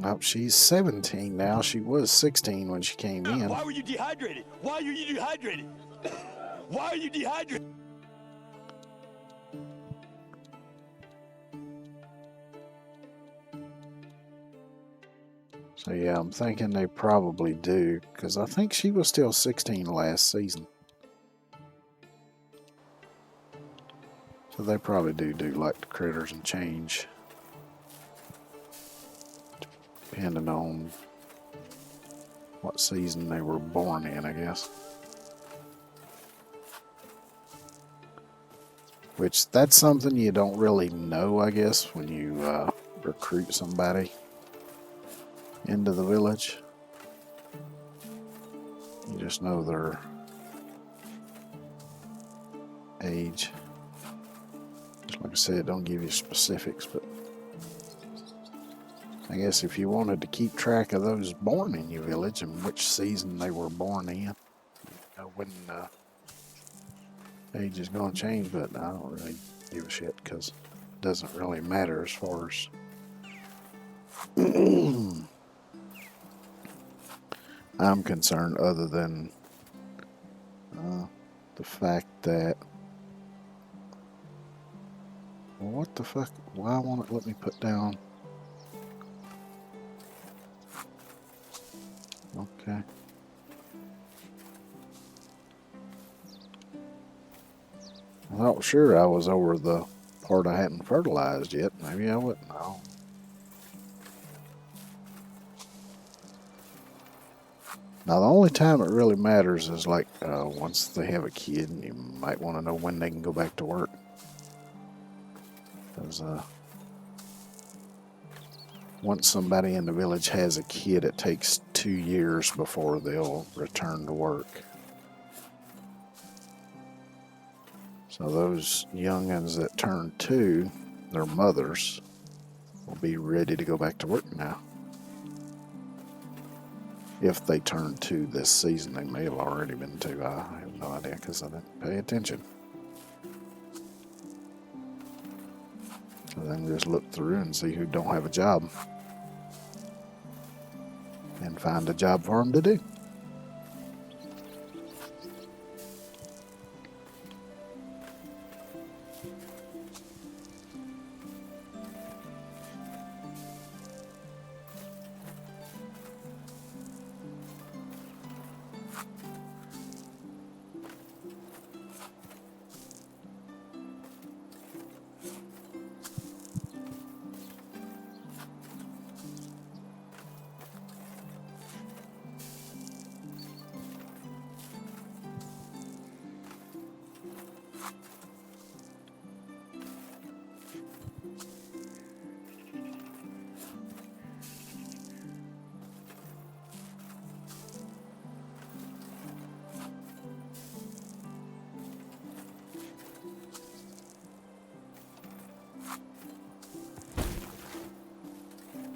Nope, she's 17 now. She was 16 when she came in. Why were you dehydrated? Why are you dehydrated? Why are you dehydrated? So yeah, I'm thinking they probably do, because I think she was still 16 last season. So they probably do like the critters and change, depending on what season they were born in, I guess. Which, that's something you don't really know, I guess, when you recruit somebody into the village. You just know their age. Just like I said, don't give you specifics, but I guess if you wanted to keep track of those born in your village and which season they were born in, you know when age is going to change, but I don't really give a shit because it doesn't really matter as far as I'm concerned, other than the fact that, well, what the fuck, why won't it let me put down? Okay. I thought sure I was over the part I hadn't fertilized yet. Maybe I wouldn't know. Now the only time it really matters is like once they have a kid, and you might want to know when they can go back to work. Because once somebody in the village has a kid, it takes 2 years before they'll return to work. So those youngins that turn 2, their mothers will be ready to go back to work now. If they turn 2 this season, they may have already been 2. I have no idea because I didn't pay attention. So then just look through and see who don't have a job. And find a job for them to do.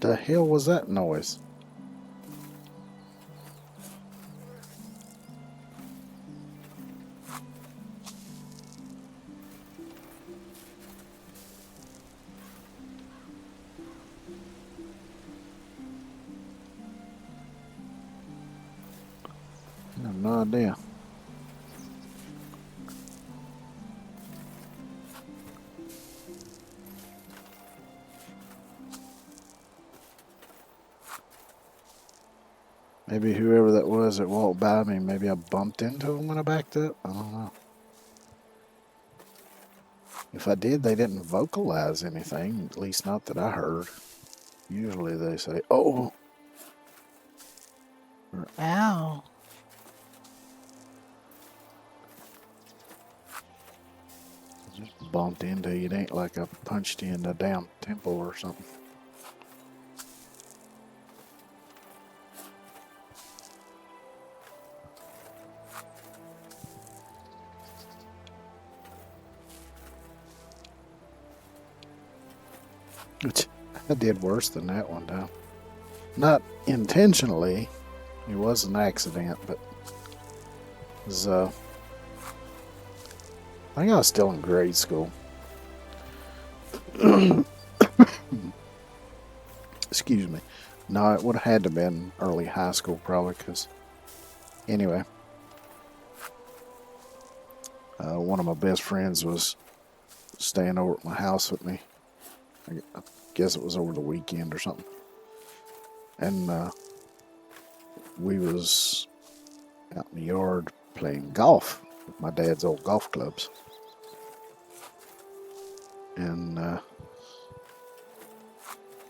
The hell was that noise? I have no idea. Maybe whoever that was that walked by me, maybe I bumped into them when I backed up. I don't know. If I did, they didn't vocalize anything, at least not that I heard. Usually they say, oh, or ow. I just bumped into you. It ain't like I punched you in the damn temple or something. Which I did worse than that one time. Not intentionally. It was an accident, but it was, I think I was still in grade school. Excuse me. No, it would have had to have been early high school probably, because anyway, one of my best friends was staying over at my house with me. I guess it was over the weekend or something. And we was out in the yard playing golf with my dad's old golf clubs. And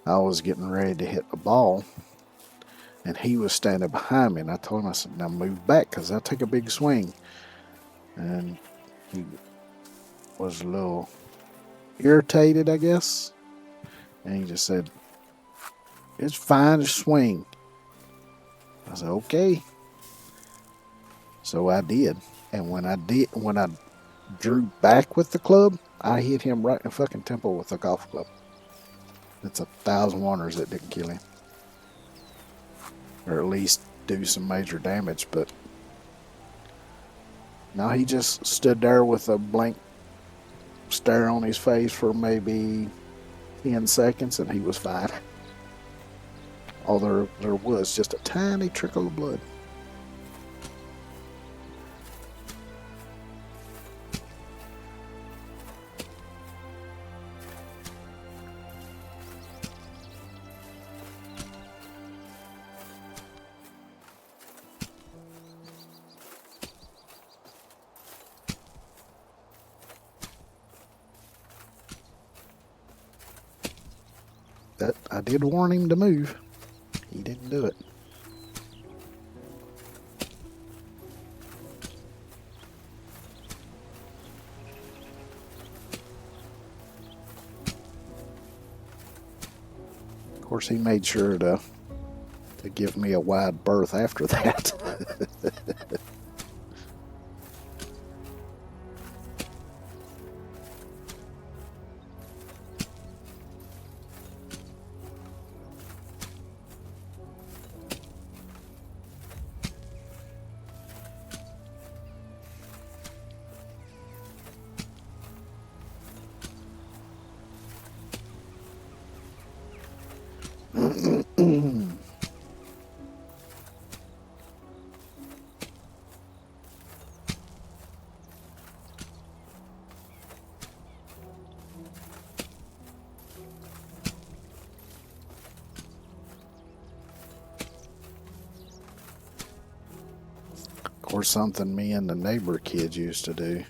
I was getting ready to hit the ball, and he was standing behind me, and I told him, I said, now move back, because I'll take a big swing. And he was a little irritated, I guess, and he just said, it's fine to swing. I said, okay. So I did, and when I drew back with the club, I hit him right in the fucking temple with a golf club. It's 1,000 wonders that didn't kill him. Or at least do some major damage, but no, he just stood there with a blank stare on his face for maybe 10 seconds, and he was fine. Although there was just a tiny trickle of blood. That I did warn him to move. He didn't do it. Of course, he made sure to give me a wide berth after that. Or something me and the neighbor kids used to do.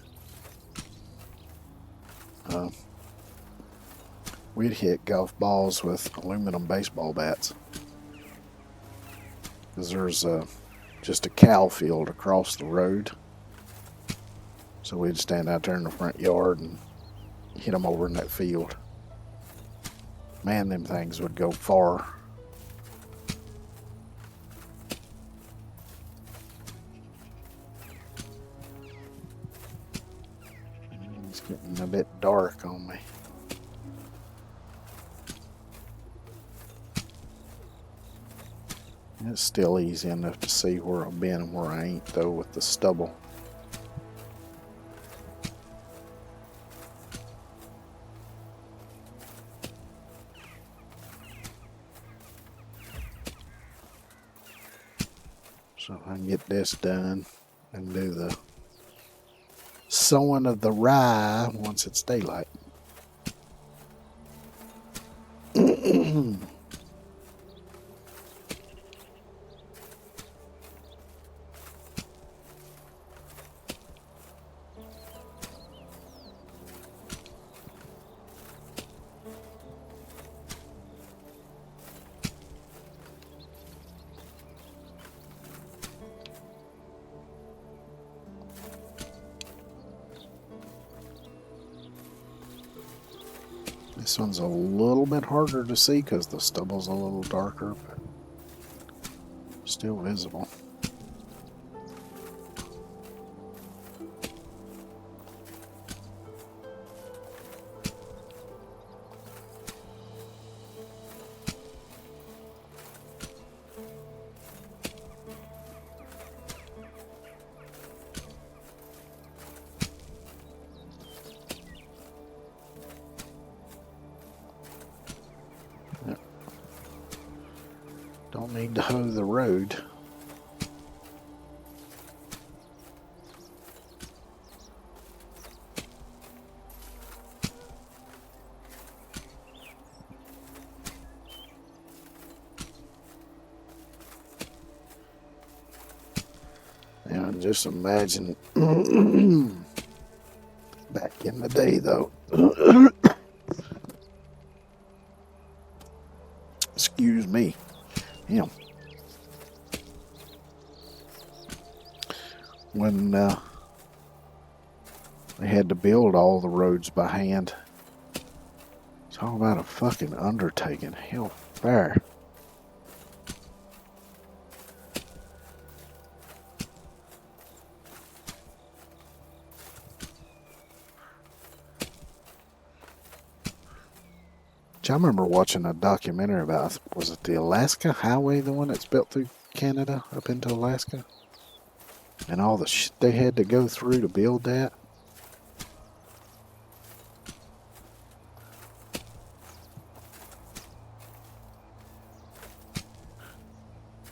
We'd hit golf balls with aluminum baseball bats. Because there's just a cow field across the road. So we'd stand out there in the front yard and hit them over in that field. Man, them things would go far. It's getting a bit dark on me. It's still easy enough to see where I've been and where I ain't, though, with the stubble. So if I can get this done and do the sowing of the rye once it's daylight. This one's a little bit harder to see because the stubble's a little darker, but still visible. Need to hoe the road. And just imagine back in the day, though. Excuse me. You know, when they had to build all the roads by hand. Talk about a fucking undertaking. Hell, fair. I remember watching a documentary about, was it the Alaska Highway, the one that's built through Canada up into Alaska? And all the shit they had to go through to build that.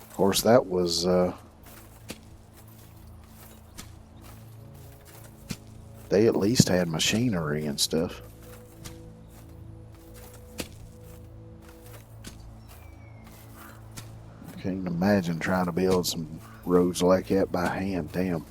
Of course, that was, they at least had machinery and stuff. Can't imagine trying to build some roads like that by hand. Damn.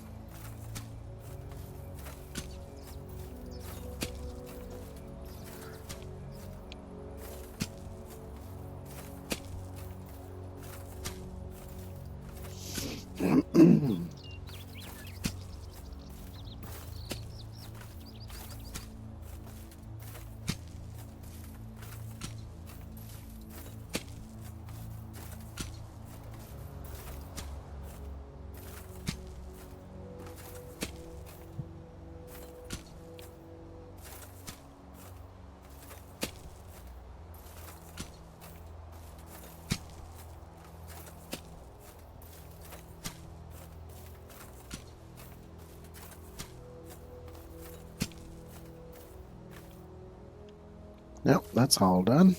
Yep, that's all done.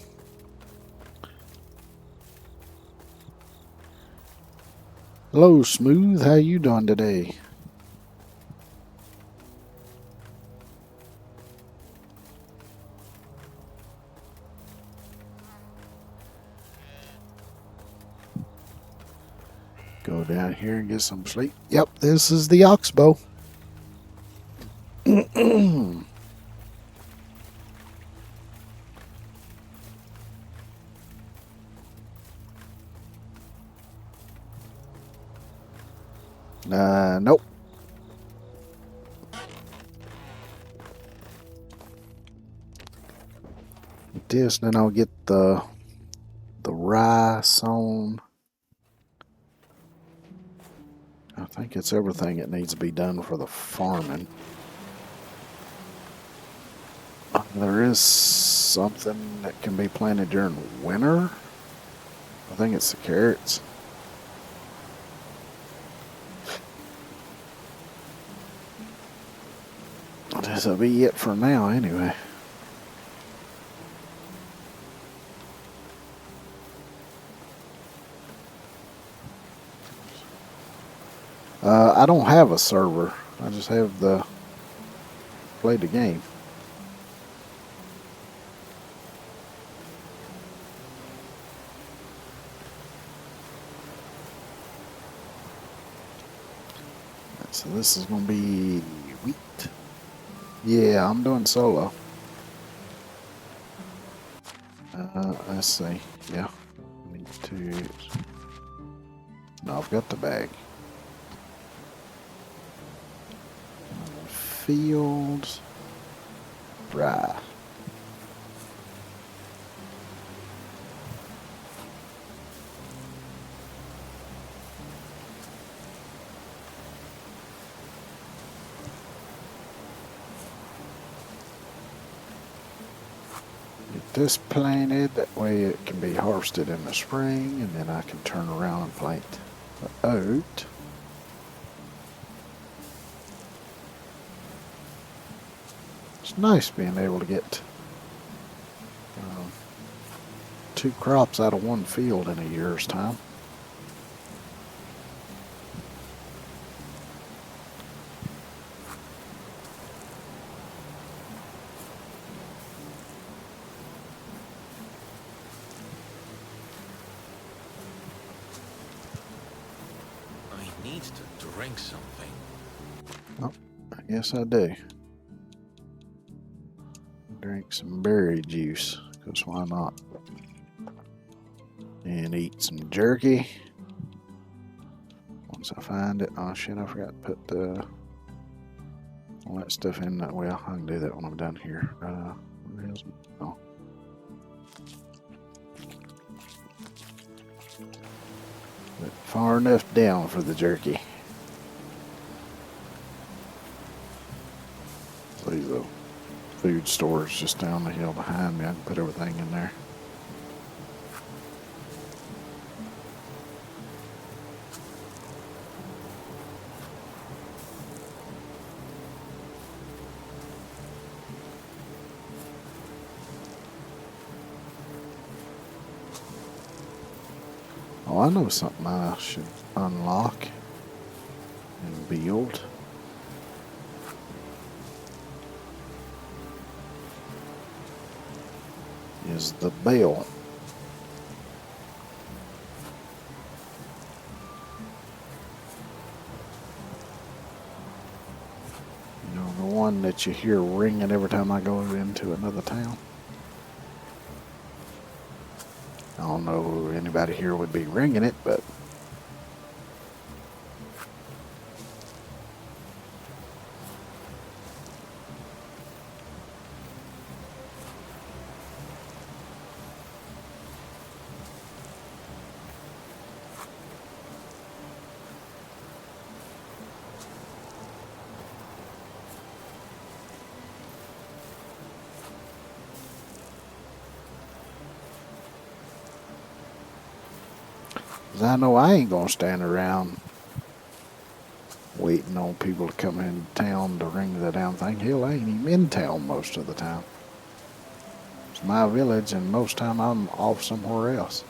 Hello, Smooth. How you doing today? Go down here and get some sleep. Yep, this is the oxbow. Nope. This, then I'll get the rye sown. I think it's everything that needs to be done for the farming. There is something that can be planted during winter. I think it's the carrots. This'll be it for now, anyway. I don't have a server. I just have play the game. So this is going to be wheat. Yeah, I'm doing solo. Let's see. Yeah. Need to... No, I've got the bag. Fields. Rye. Get this planted, that way it can be harvested in the spring, and then I can turn around and plant the oat. It's nice being able to get 2 crops out of one field in a year's time. need to drink something. Oh, I guess I do. Drink some berry juice, because why not? And eat some jerky. Once I find it. Oh shit, I forgot to put all that stuff in that. Well, I can do that when I'm done here. Where is it? Oh. But far enough down for the jerky. These little food stores just down the hill behind me. I can put everything in there. Oh, I know something I should unlock and build. Is the bell. You know, the one that you hear ringing every time I go into another town. I don't know if anybody here would be ringing it, but I know I ain't gonna stand around waiting on people to come in town to ring the damn thing. Hell, I ain't even in town most of the time. It's my village, and most time I'm off somewhere else.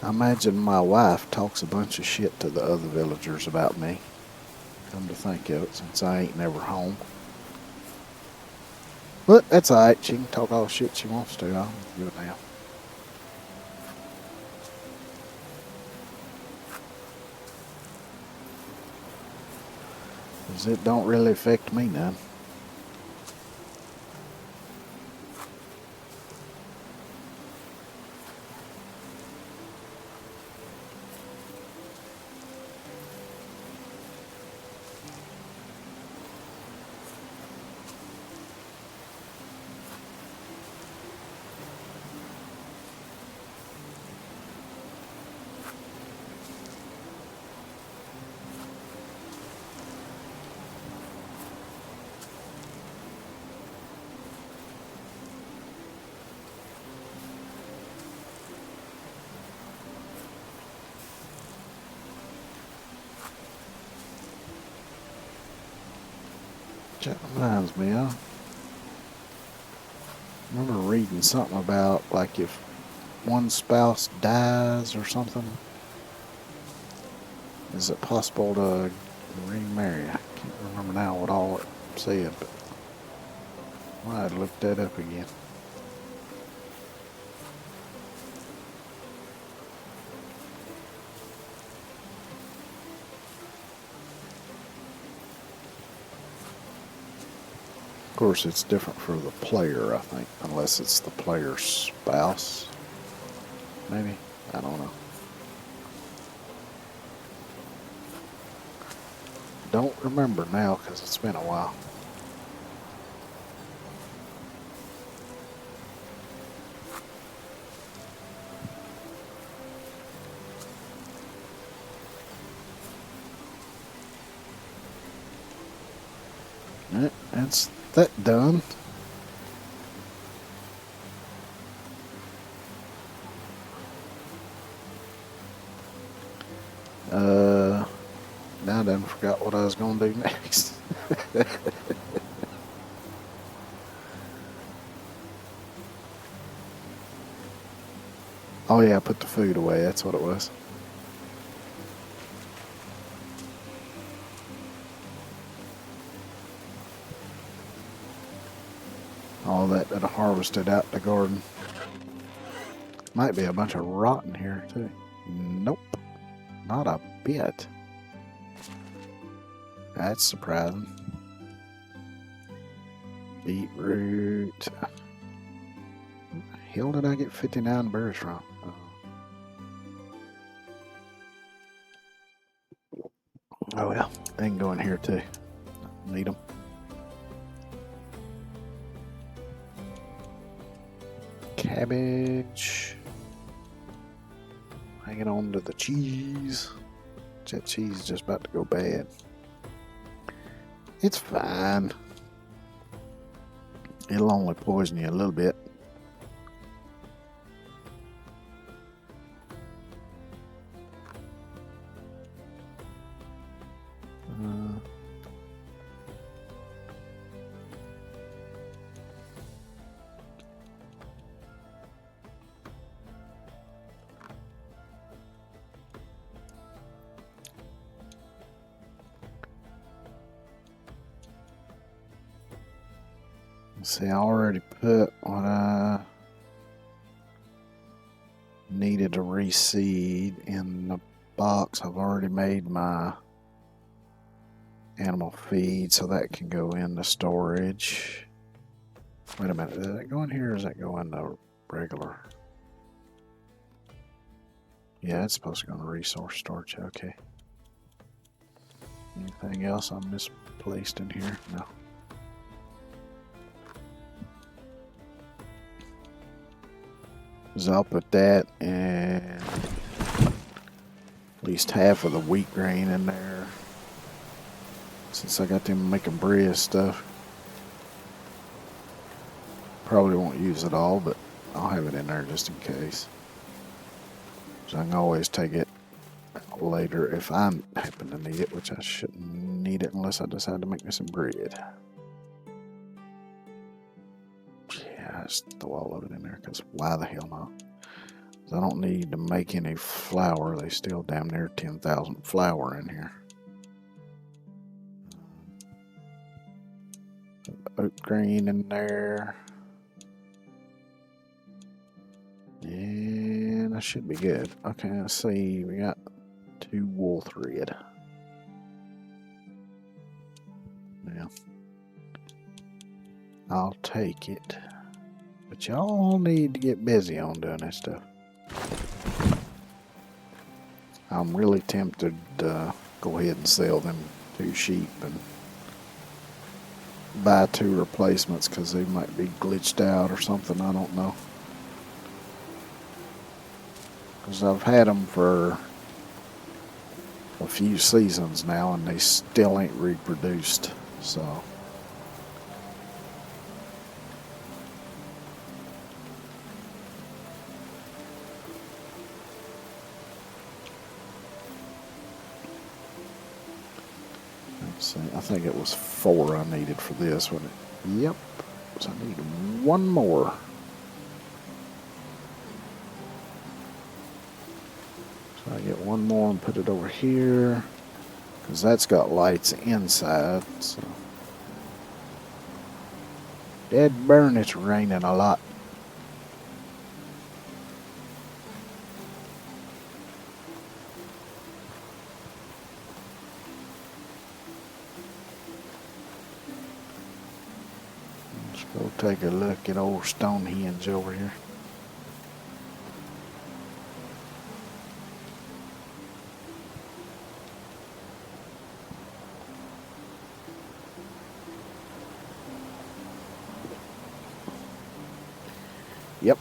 I imagine my wife talks a bunch of shit to the other villagers about me. Come to think of it, since I ain't never home. But that's alright, she can talk all the shit she wants to. I don't give a damn. 'Cause it don't really affect me none. That reminds me, I remember reading something about, like, if one spouse dies or something, is it possible to remarry? I can't remember now what all it said, but I might look that up again. Of course, it's different for the player, I think, unless it's the player's spouse. Maybe? I don't know. Don't remember now because it's been a while. That's that done. Now I done forgot what I was gonna do next. Oh yeah, I put the food away, that's what it was. all that I harvested out the garden. Might be a bunch of rot in here too. Nope, not a bit. That's surprising. Beetroot. Where the hell did I get 59 berries from? Oh well, they can go in here too. Need them. Cabbage. Hanging on to the cheese. That cheese is just about to go bad. It's fine. It'll only poison you a little bit. See, I already put what I needed to reseed in the box. I've already made my animal feed, so that can go into storage. Wait a minute, does that go in here or does that go in the regular? Yeah, it's supposed to go in the resource storage. Okay. Anything else I misplaced in here? No. So I'll put that and at least half of the wheat grain in there. Since I got them making bread stuff. Probably won't use it all, but I'll have it in there just in case. So I can always take it later if I happen to need it, which I shouldn't need it unless I decide to make me some bread. Yeah, just throw all of it in there, because why the hell not? I don't need to make any flour. They still damn near 10,000 flour in here. Oat grain in there. And I should be good. Okay, let's see. We got 2 wool thread. Yeah. I'll take it. But y'all need to get busy on doing that stuff. I'm really tempted to go ahead and sell them 2 sheep and buy 2 replacements because they might be glitched out or something. I don't know. Because I've had them for a few seasons now and they still ain't reproduced. So. See, I think it was 4 I needed for this one. Yep. So I need 1 more. So I get 1 more and put it over here. Because that's got lights inside. So. Dead burn, it's raining a lot. Go take a look at old Stonehenge over here. Yep.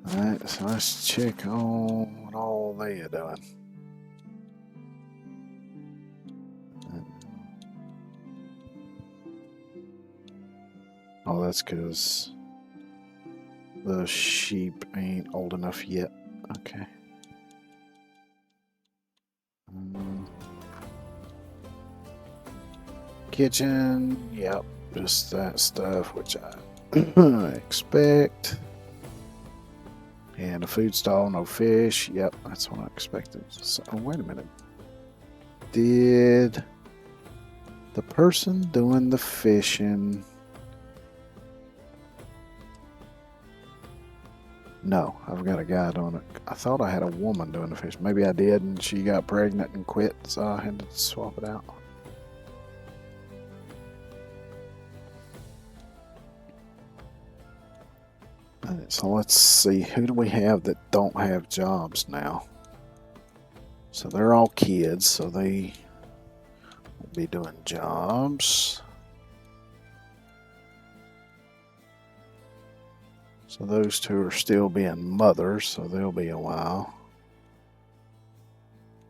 Alright, so let's check on what all they are doing. Oh, that's because the sheep ain't old enough yet. Okay. Kitchen, yep, just that stuff, which I expect. And a food stall, no fish. Yep, that's what I expected. So, oh, wait a minute. Did the person doing the fishing... No, I've got a guy doing it. I thought I had a woman doing the fish. Maybe I did, and she got pregnant and quit, so I had to swap it out. Alright, so let's see. Who do we have that don't have jobs now? So they're all kids, so they will be doing jobs. So those two are still being mothers, so they'll be a while.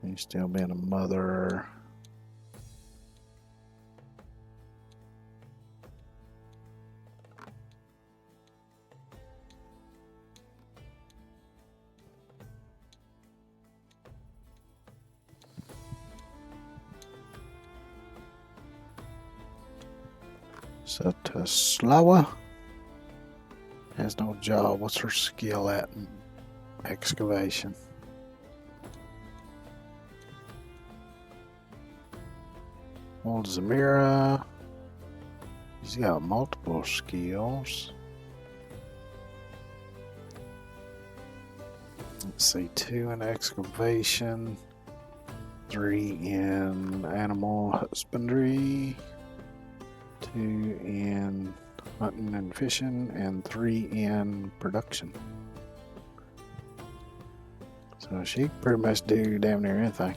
He's still being a mother. So Taslawa has no job. What's her skill at in excavation? Old Zamira. He's got multiple skills. Let's see, 2 in excavation, 3 in animal husbandry, 2 in hunting and fishing, and 3 in production. So she can pretty much do damn near anything.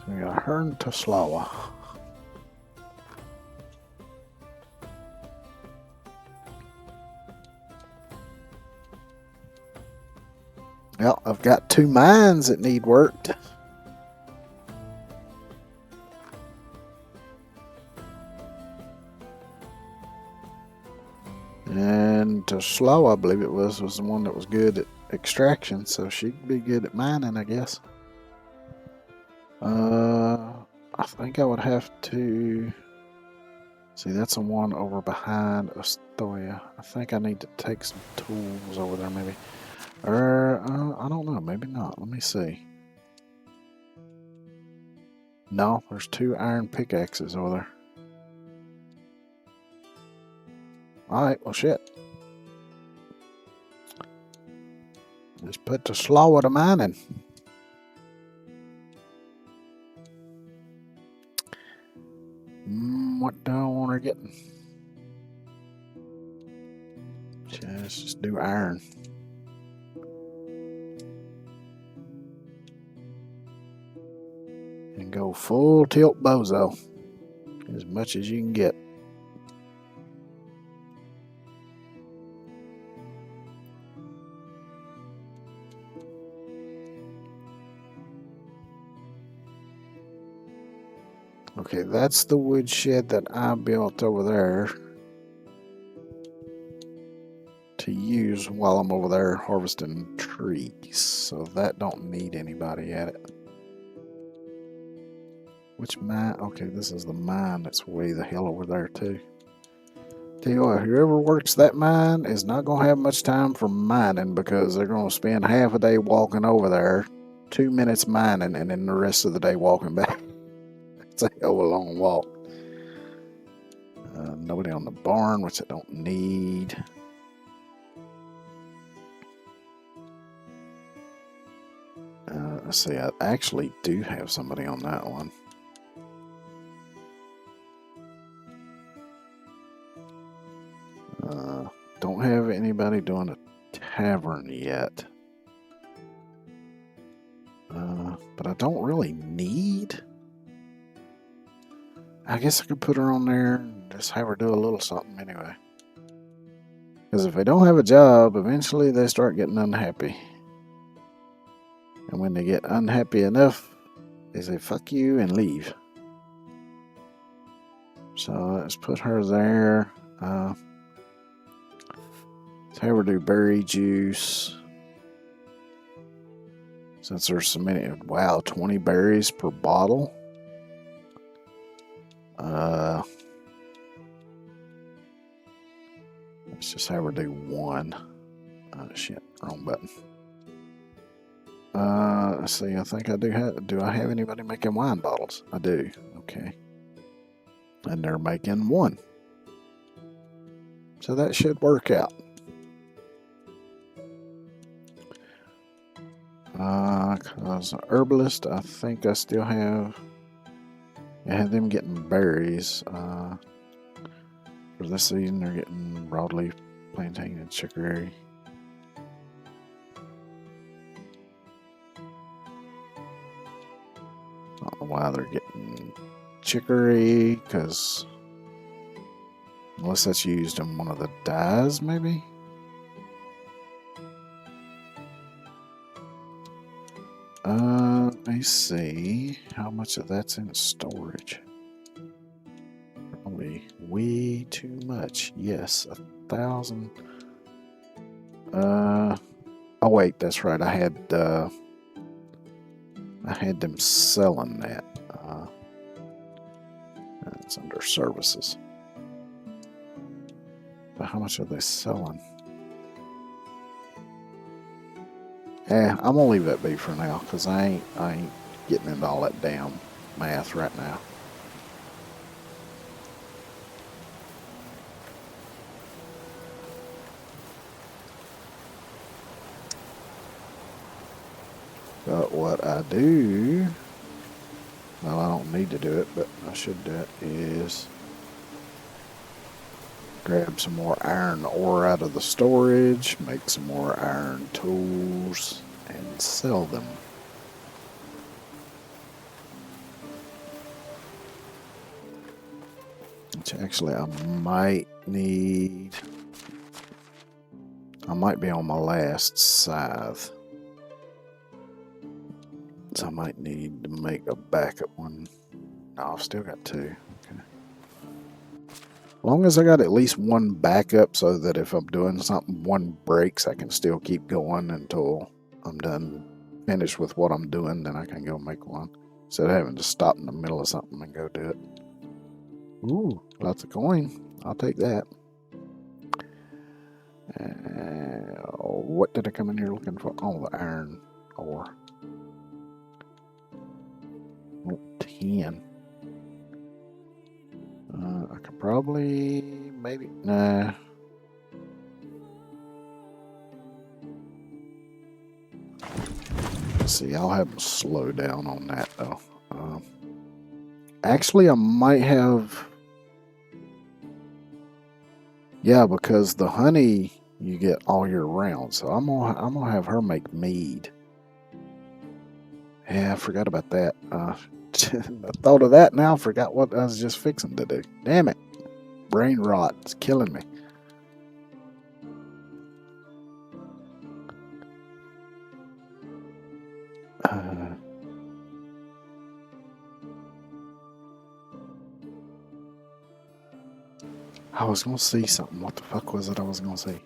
So we got her and Taslawa. Well, I've got 2 mines that need worked. And Taslawa, I believe it was the one that was good at extraction, so she'd be good at mining, I guess. I think I would have to... See, that's the one over behind Astoria. I think I need to take some tools over there, maybe. I don't know. Maybe not. Let me see. No, there's 2 iron pickaxes over there. Alright, well, shit. Let's put the Taslawa to mining. What do I want her getting? Just do iron. And go full tilt bozo. As much as you can get. Okay, that's the woodshed that I built over there to use while I'm over there harvesting trees. So that don't need anybody at it. Which mine? Okay, this is the mine that's way the hell over there too. Tell you what, whoever works that mine is not going to have much time for mining because they're going to spend half a day walking over there, 2 minutes mining, and then the rest of the day walking back. It's a hell of a long walk. Nobody on the barn, which I don't need. Let's see, I actually do have somebody on that one. Don't have anybody doing a tavern yet. But I don't really need. I guess I could put her on there and just have her do a little something anyway. Because if they don't have a job, eventually they start getting unhappy. And when they get unhappy enough, they say fuck you and leave. So let's put her there. Let's have her do berry juice. Since there's so many, wow, 20 berries per bottle. Let's just have her do one. Shit, wrong button. Let's see. I think I do have. Do I have anybody making wine bottles? I do. Okay. And they're making one. So that should work out. Cause herbalist, I think I still have. I have them getting berries. For this season, they're getting broadleaf, plantain, and chicory. I don't know why they're getting chicory, because unless that's used in one of the dyes, maybe. Let me see how much of that's in storage. Probably way too much. Yes, 1,000. Oh wait, that's right. I had them selling that. It's under services. But how much are they selling? I'm gonna leave that be for now, cause I ain't getting into all that damn math right now. But what I do, well, I don't need to do it, but I should do it, is grab some more iron ore out of the storage, make some more iron tools, and sell them. Which actually I might need. I might be on my last scythe. So I might need to make a backup one. No, I've still got two. Okay. As long as I got at least one backup so that if I'm doing something, one breaks, I can still keep going until I'm done, finished with what I'm doing, then I can go make one. Instead of having to stop in the middle of something and go do it. Ooh, lots of coin. I'll take that. What did I come in here looking for? Oh, the iron ore. 10. I could probably, maybe, nah. Let's see, I'll have them slow down on that though. Actually, I might have, yeah, because the honey you get all year round. So I'm gonna have her make mead. Yeah, I forgot about that. I thought of that now. Forgot what I was just fixing to do. Damn it. Brain rot. It's killing me. I was going to see something. What the fuck was it I was going to see?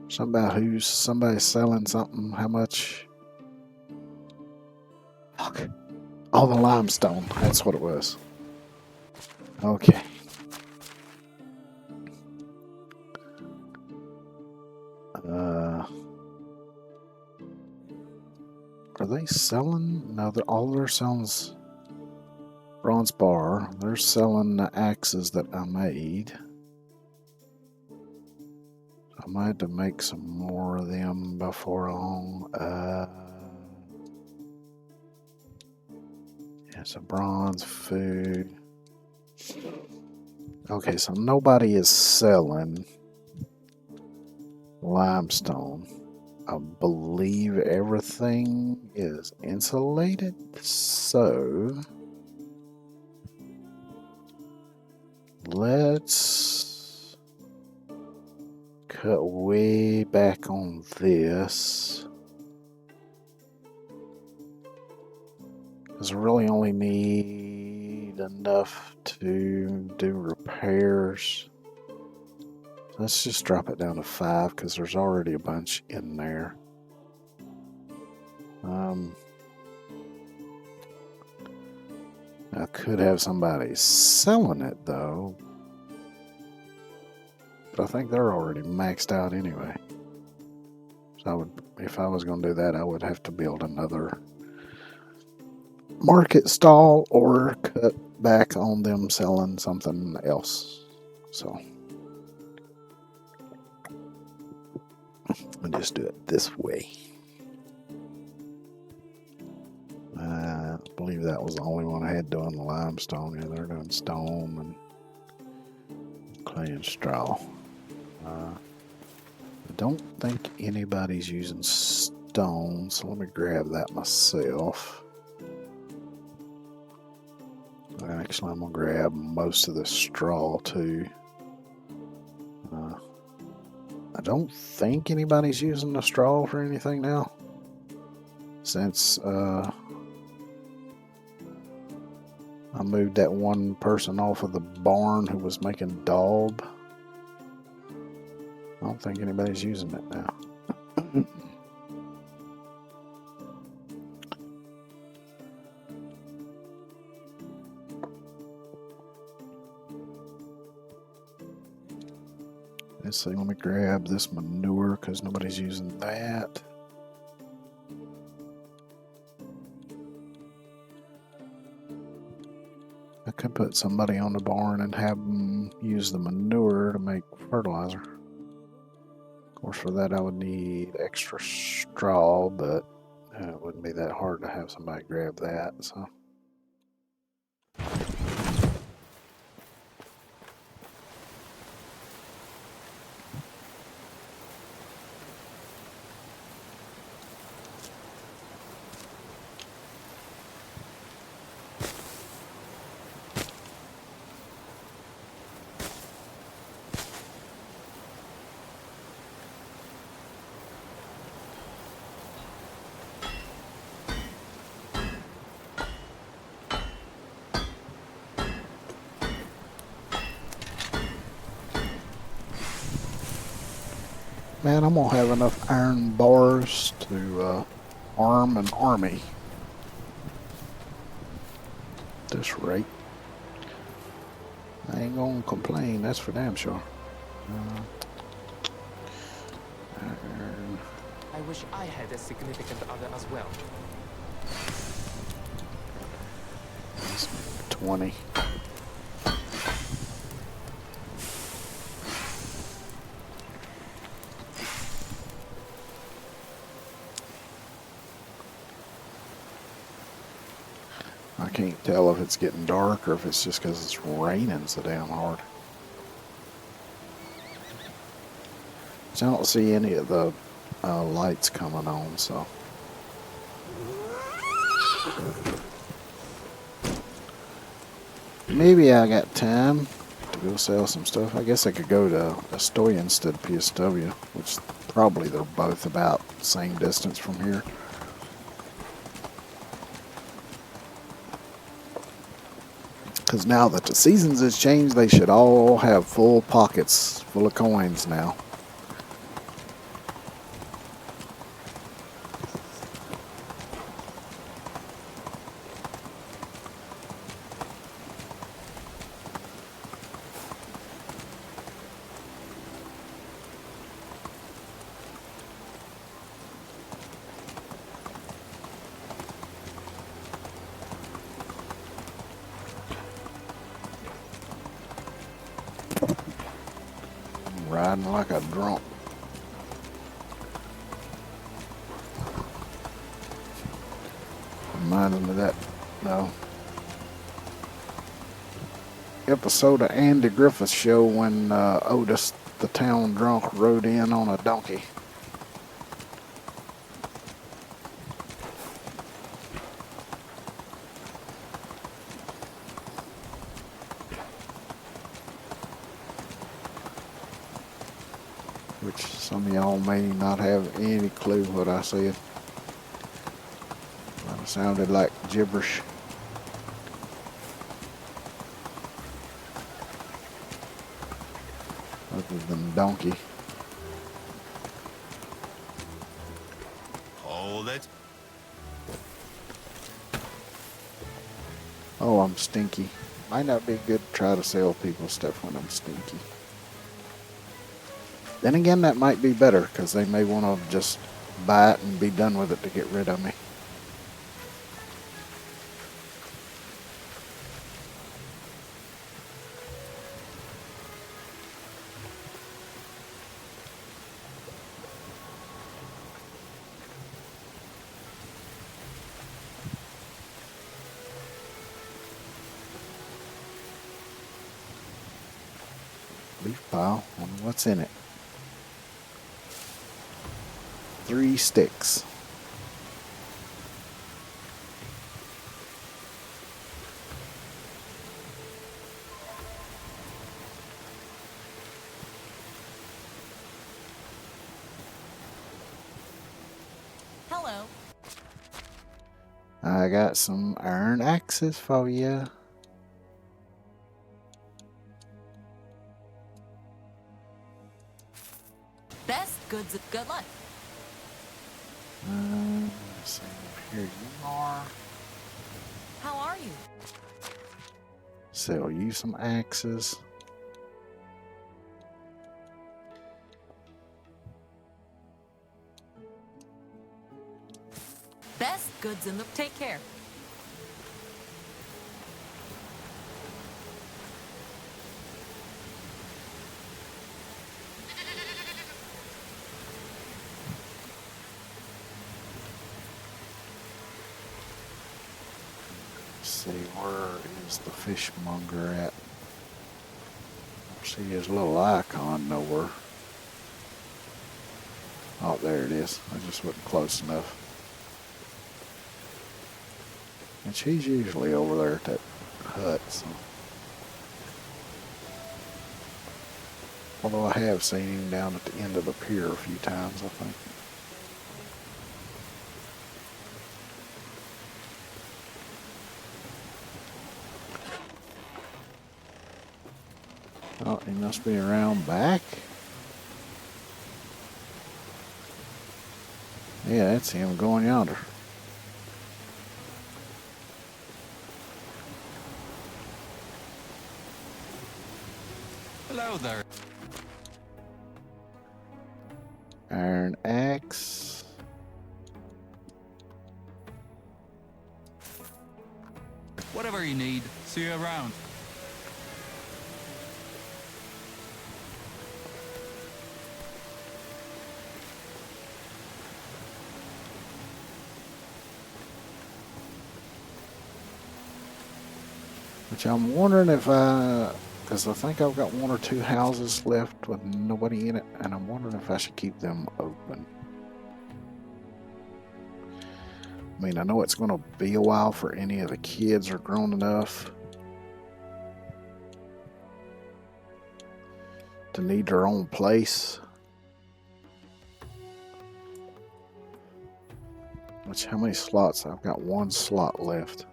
Something about somebody selling something. How much? Fuck. Oh, the limestone. That's what it was. Okay. Are they selling? No, all they're selling is bronze bar. They're selling the axes that I made. I might have to make some more of them before long. It's a bronze food. Okay, so nobody is selling limestone. I believe everything is insulated, so let's cut way back on this. Because I really only need enough to do repairs. Let's just drop it down to 5 because there's already a bunch in there. I could have somebody selling it though, but I think they're already maxed out anyway. So I would, if I was going to do that, I would have to build another market stall or cut back on them selling something else. So I'll just do it this way. I believe that was the only one I had doing limestone. Yeah, they're doing stone and clay and straw. I don't think anybody's using stone, so let me grab that myself. Actually, I'm going to grab most of the straw too. I don't think anybody's using the straw for anything now, since I moved that one person off of the barn who was making daub. I don't think anybody's using it now. Let's see, let me grab this manure because nobody's using that. I could put somebody on the barn and have them use the manure to make fertilizer. Of course, for that I would need extra straw, but it wouldn't be that hard to have somebody grab that, so. Man, I'm gonna have enough iron bars to arm an army. At this rate, I ain't gonna complain. That's for damn sure. Iron. I wish I had a significant other as well. 20. I can't tell if it's getting dark or if it's just because it's raining so damn hard. So I don't see any of the lights coming on, so. Maybe I got time to go sell some stuff. I guess I could go to Astoria instead of PSW, which probably they're both about the same distance from here. Because now that the seasons has changed, they should all have full pockets full of coins now. Riding like a drunk. Reminds me of that, though, episode of Andy Griffith's show when Otis, the town drunk, rode in on a donkey. Which some of y'all may not have any clue what I said. But it sounded like gibberish. Other than donkey. Hold it. Oh, I'm stinky. Might not be good to try to sell people stuff when I'm stinky. Then again, that might be better because they may want to just buy it and be done with it to get rid of me. Leaf pile. Wonder what's in it. 3 sticks. Hello. I got some iron axes for you. Best goods of good luck. Let's see, here you are. How are you? Sell you some axes. Best goods in the. Take care. Let's see, where is the fishmonger at? See his little icon nowhere. Oh, there it is. I just wasn't close enough. And she's usually over there at that hut, so. Although I have seen him down at the end of the pier a few times, I think. Oh, he must be around back. Yeah, that's him going yonder. Hello there. Iron axe. Whatever you need, see you around. Which I'm wondering if because I think I've got 1 or 2 houses left with nobody in it, and I'm wondering if I should keep them open. I mean, I know it's going to be a while for any of the kids are grown enough to need their own place. Which, how many slots? I've got 1 slot left.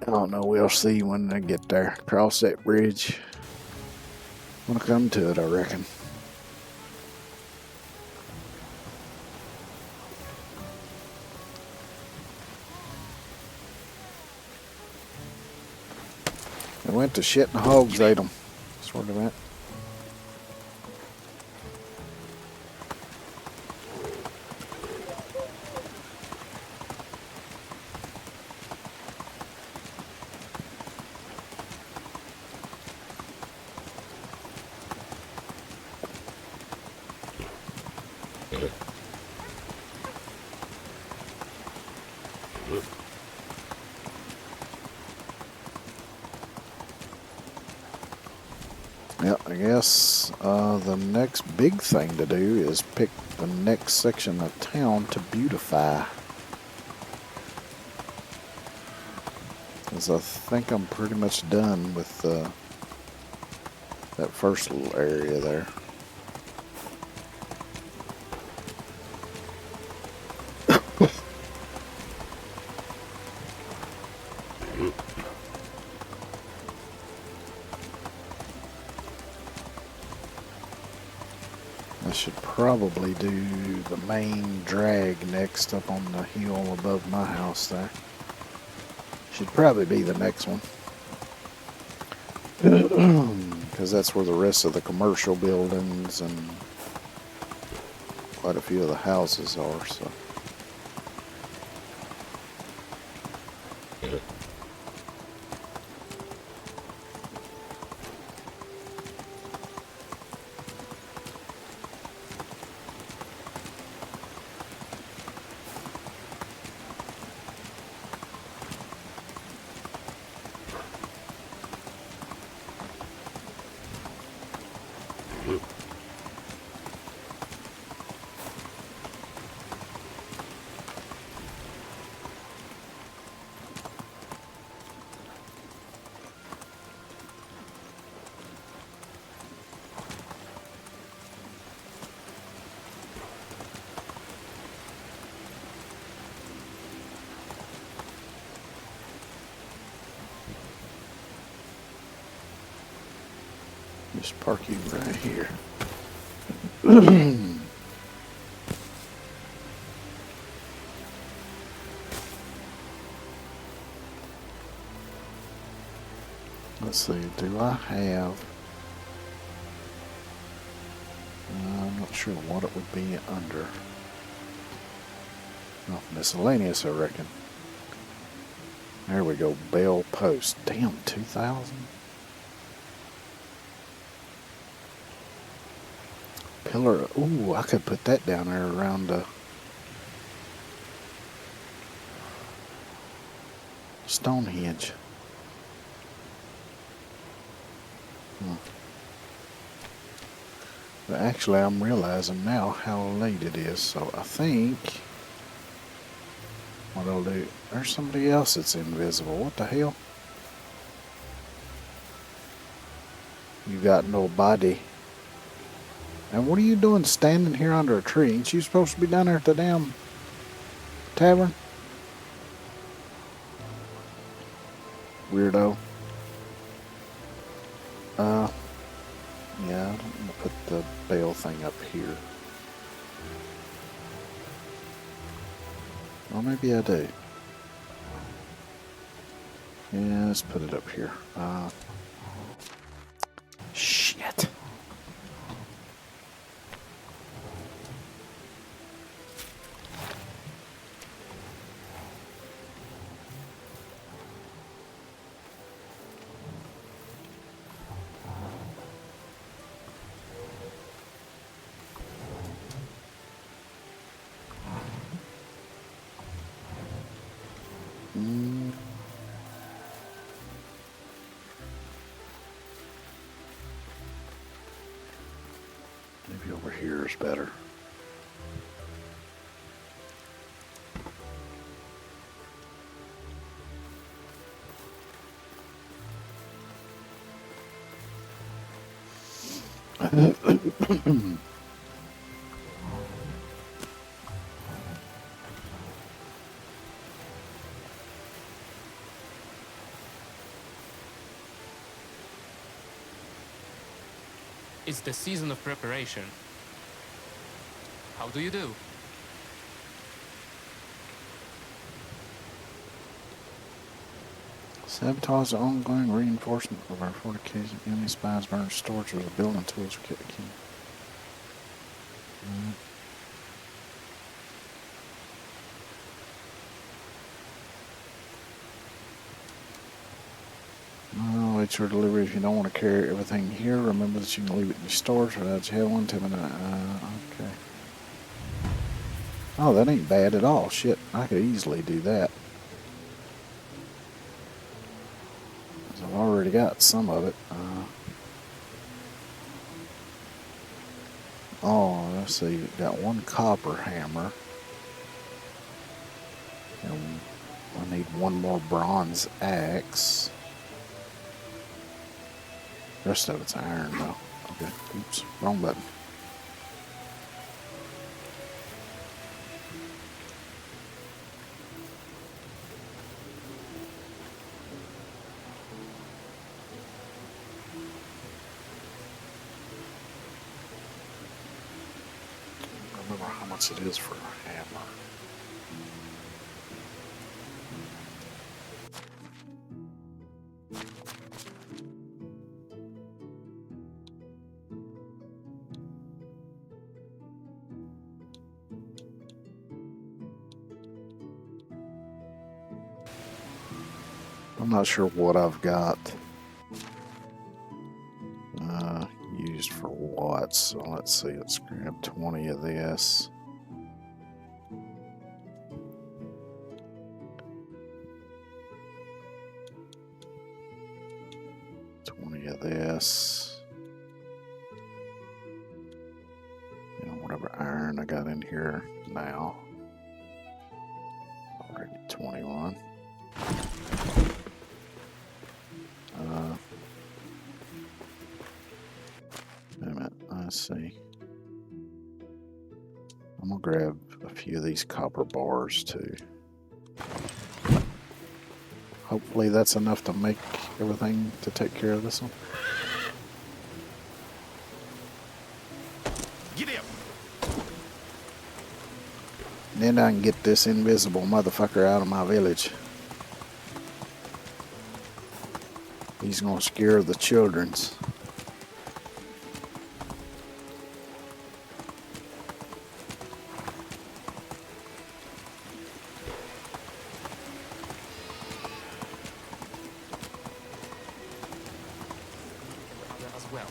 I don't know, we'll see when I get there. Cross that bridge. I'm gonna come to it, I reckon. They went to shit and the hogs ate them. That's where they went. Yep, I guess the next big thing to do is pick the next section of town to beautify. Because I think I'm pretty much done with that first little area there. I should probably do the main drag next up on the hill above my house there. Should probably be the next one. Because that's where the rest of the commercial buildings and quite a few of the houses are, so. Just park you right here. Let's see, do I have... I'm not sure what it would be under. Oh, miscellaneous, I reckon. There we go, bell post. Damn, 2,000? Pillar, ooh, I could put that down there around Stonehenge. But actually, I'm realizing now how late it is, so I think what I'll do, there's somebody else that's invisible. What the hell? You got nobody. And what are you doing standing here under a tree? Ain't you supposed to be down there at the damn tavern? Weirdo. Yeah, I'm gonna put the bell thing up here. Or maybe I do. Yeah, let's put it up here. Shit. Maybe over here is better. It's the season of preparation. How do you do? Sabotage the ongoing reinforcement of our fortification. Enemy spies burn storage of the building tools. Oh, it's your delivery. If you don't want to carry everything here, remember that you can leave it in your storage without you have one. Okay. Oh, that ain't bad at all. Shit, I could easily do that. I've already got some of it. Oh, let's see. We've got one copper hammer. And I need one more bronze axe. The rest of it's iron, though. Okay, oops, wrong button. I don't remember how much it is for a hammer. I'm not sure what I've got used for what. So let's see. Let's grab 20 of this. Of this, whatever iron I got in here now. Already 21. Wait a minute, let's see. I'm gonna grab a few of these copper bars too. Hopefully that's enough to make everything to take care of this one. Get him! Then I can get this invisible motherfucker out of my village. He's gonna scare the childrens. As well.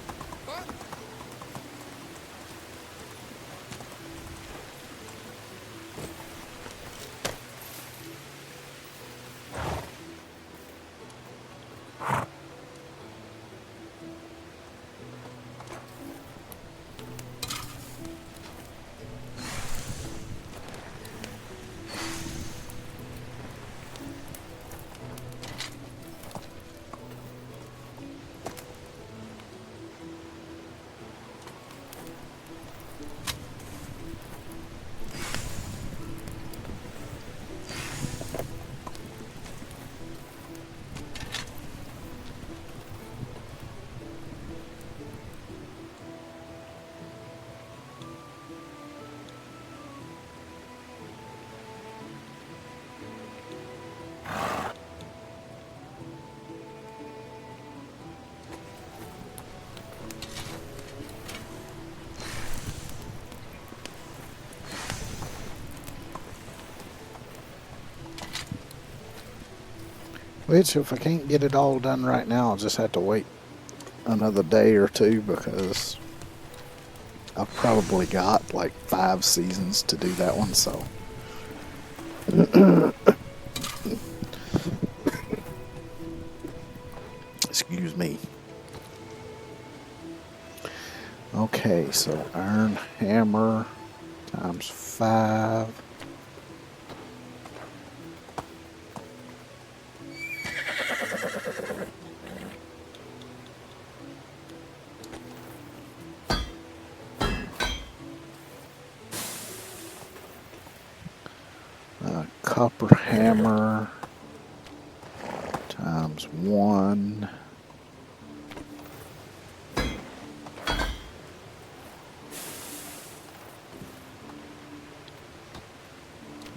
Which, if I can't get it all done right now, I'll just have to wait another day or two because I've probably got like 5 seasons to do that one, so. Excuse me. Okay, so iron hammer times 5. Copper hammer times 1.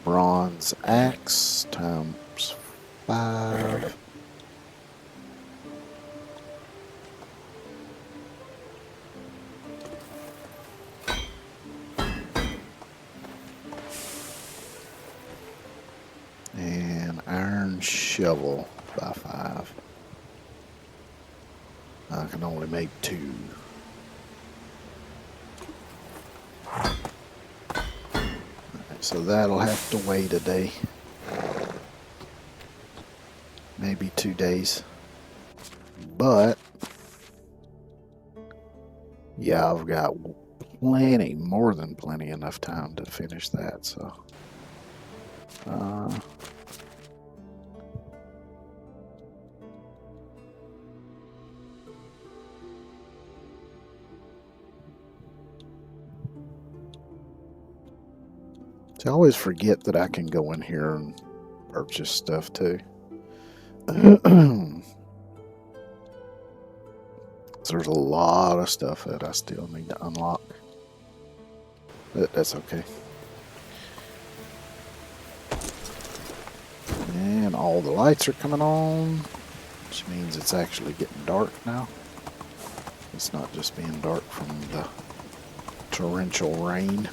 Bronze axe times 5. And iron shovel by 5. I can only make 2. So that'll have to wait a day. Maybe 2 days. But yeah, I've got plenty, more than plenty enough time to finish that, so I always forget that I can go in here and purchase stuff too. There's a lot of stuff that I still need to unlock. But that's okay. And all the lights are coming on, which means it's actually getting dark now. It's not just being dark from the torrential rain.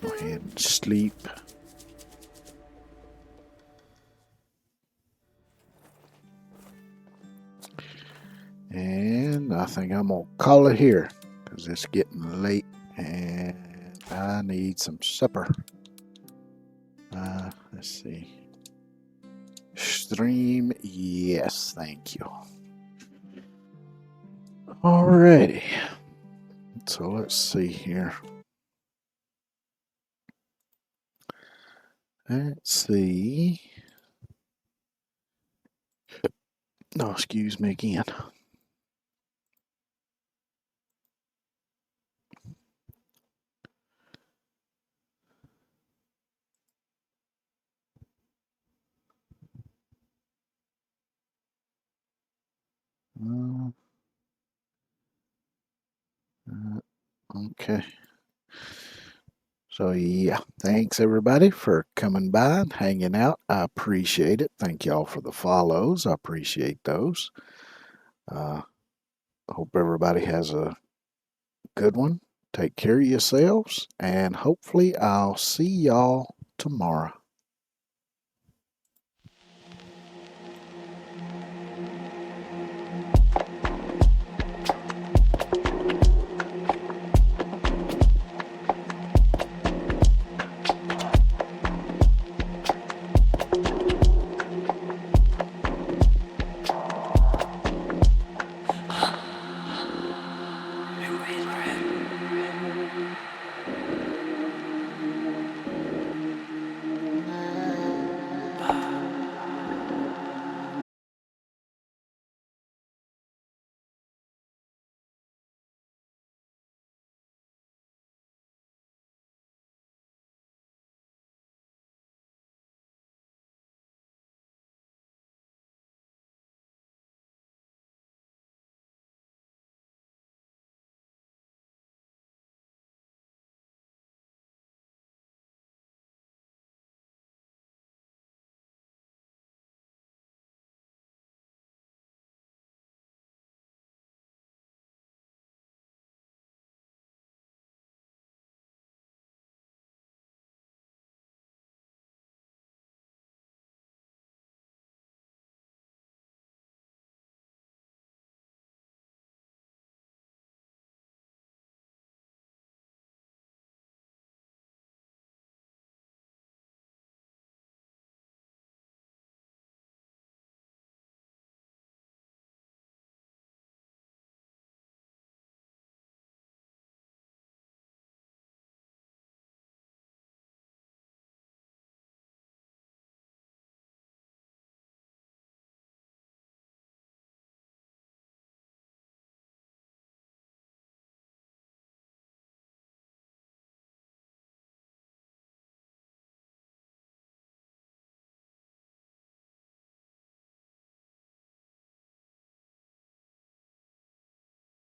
Go ahead and sleep. And I think I'm going to call it here because it's getting late and I need some supper. Let's see. Stream, yes, thank you. Alrighty. So let's see here. Let's see. No, excuse me again. Okay. So yeah, thanks everybody for coming by and hanging out. I appreciate it. Thank y'all for the follows. I appreciate those. Hope everybody has a good one. Take care of yourselves, and hopefully I'll see y'all tomorrow.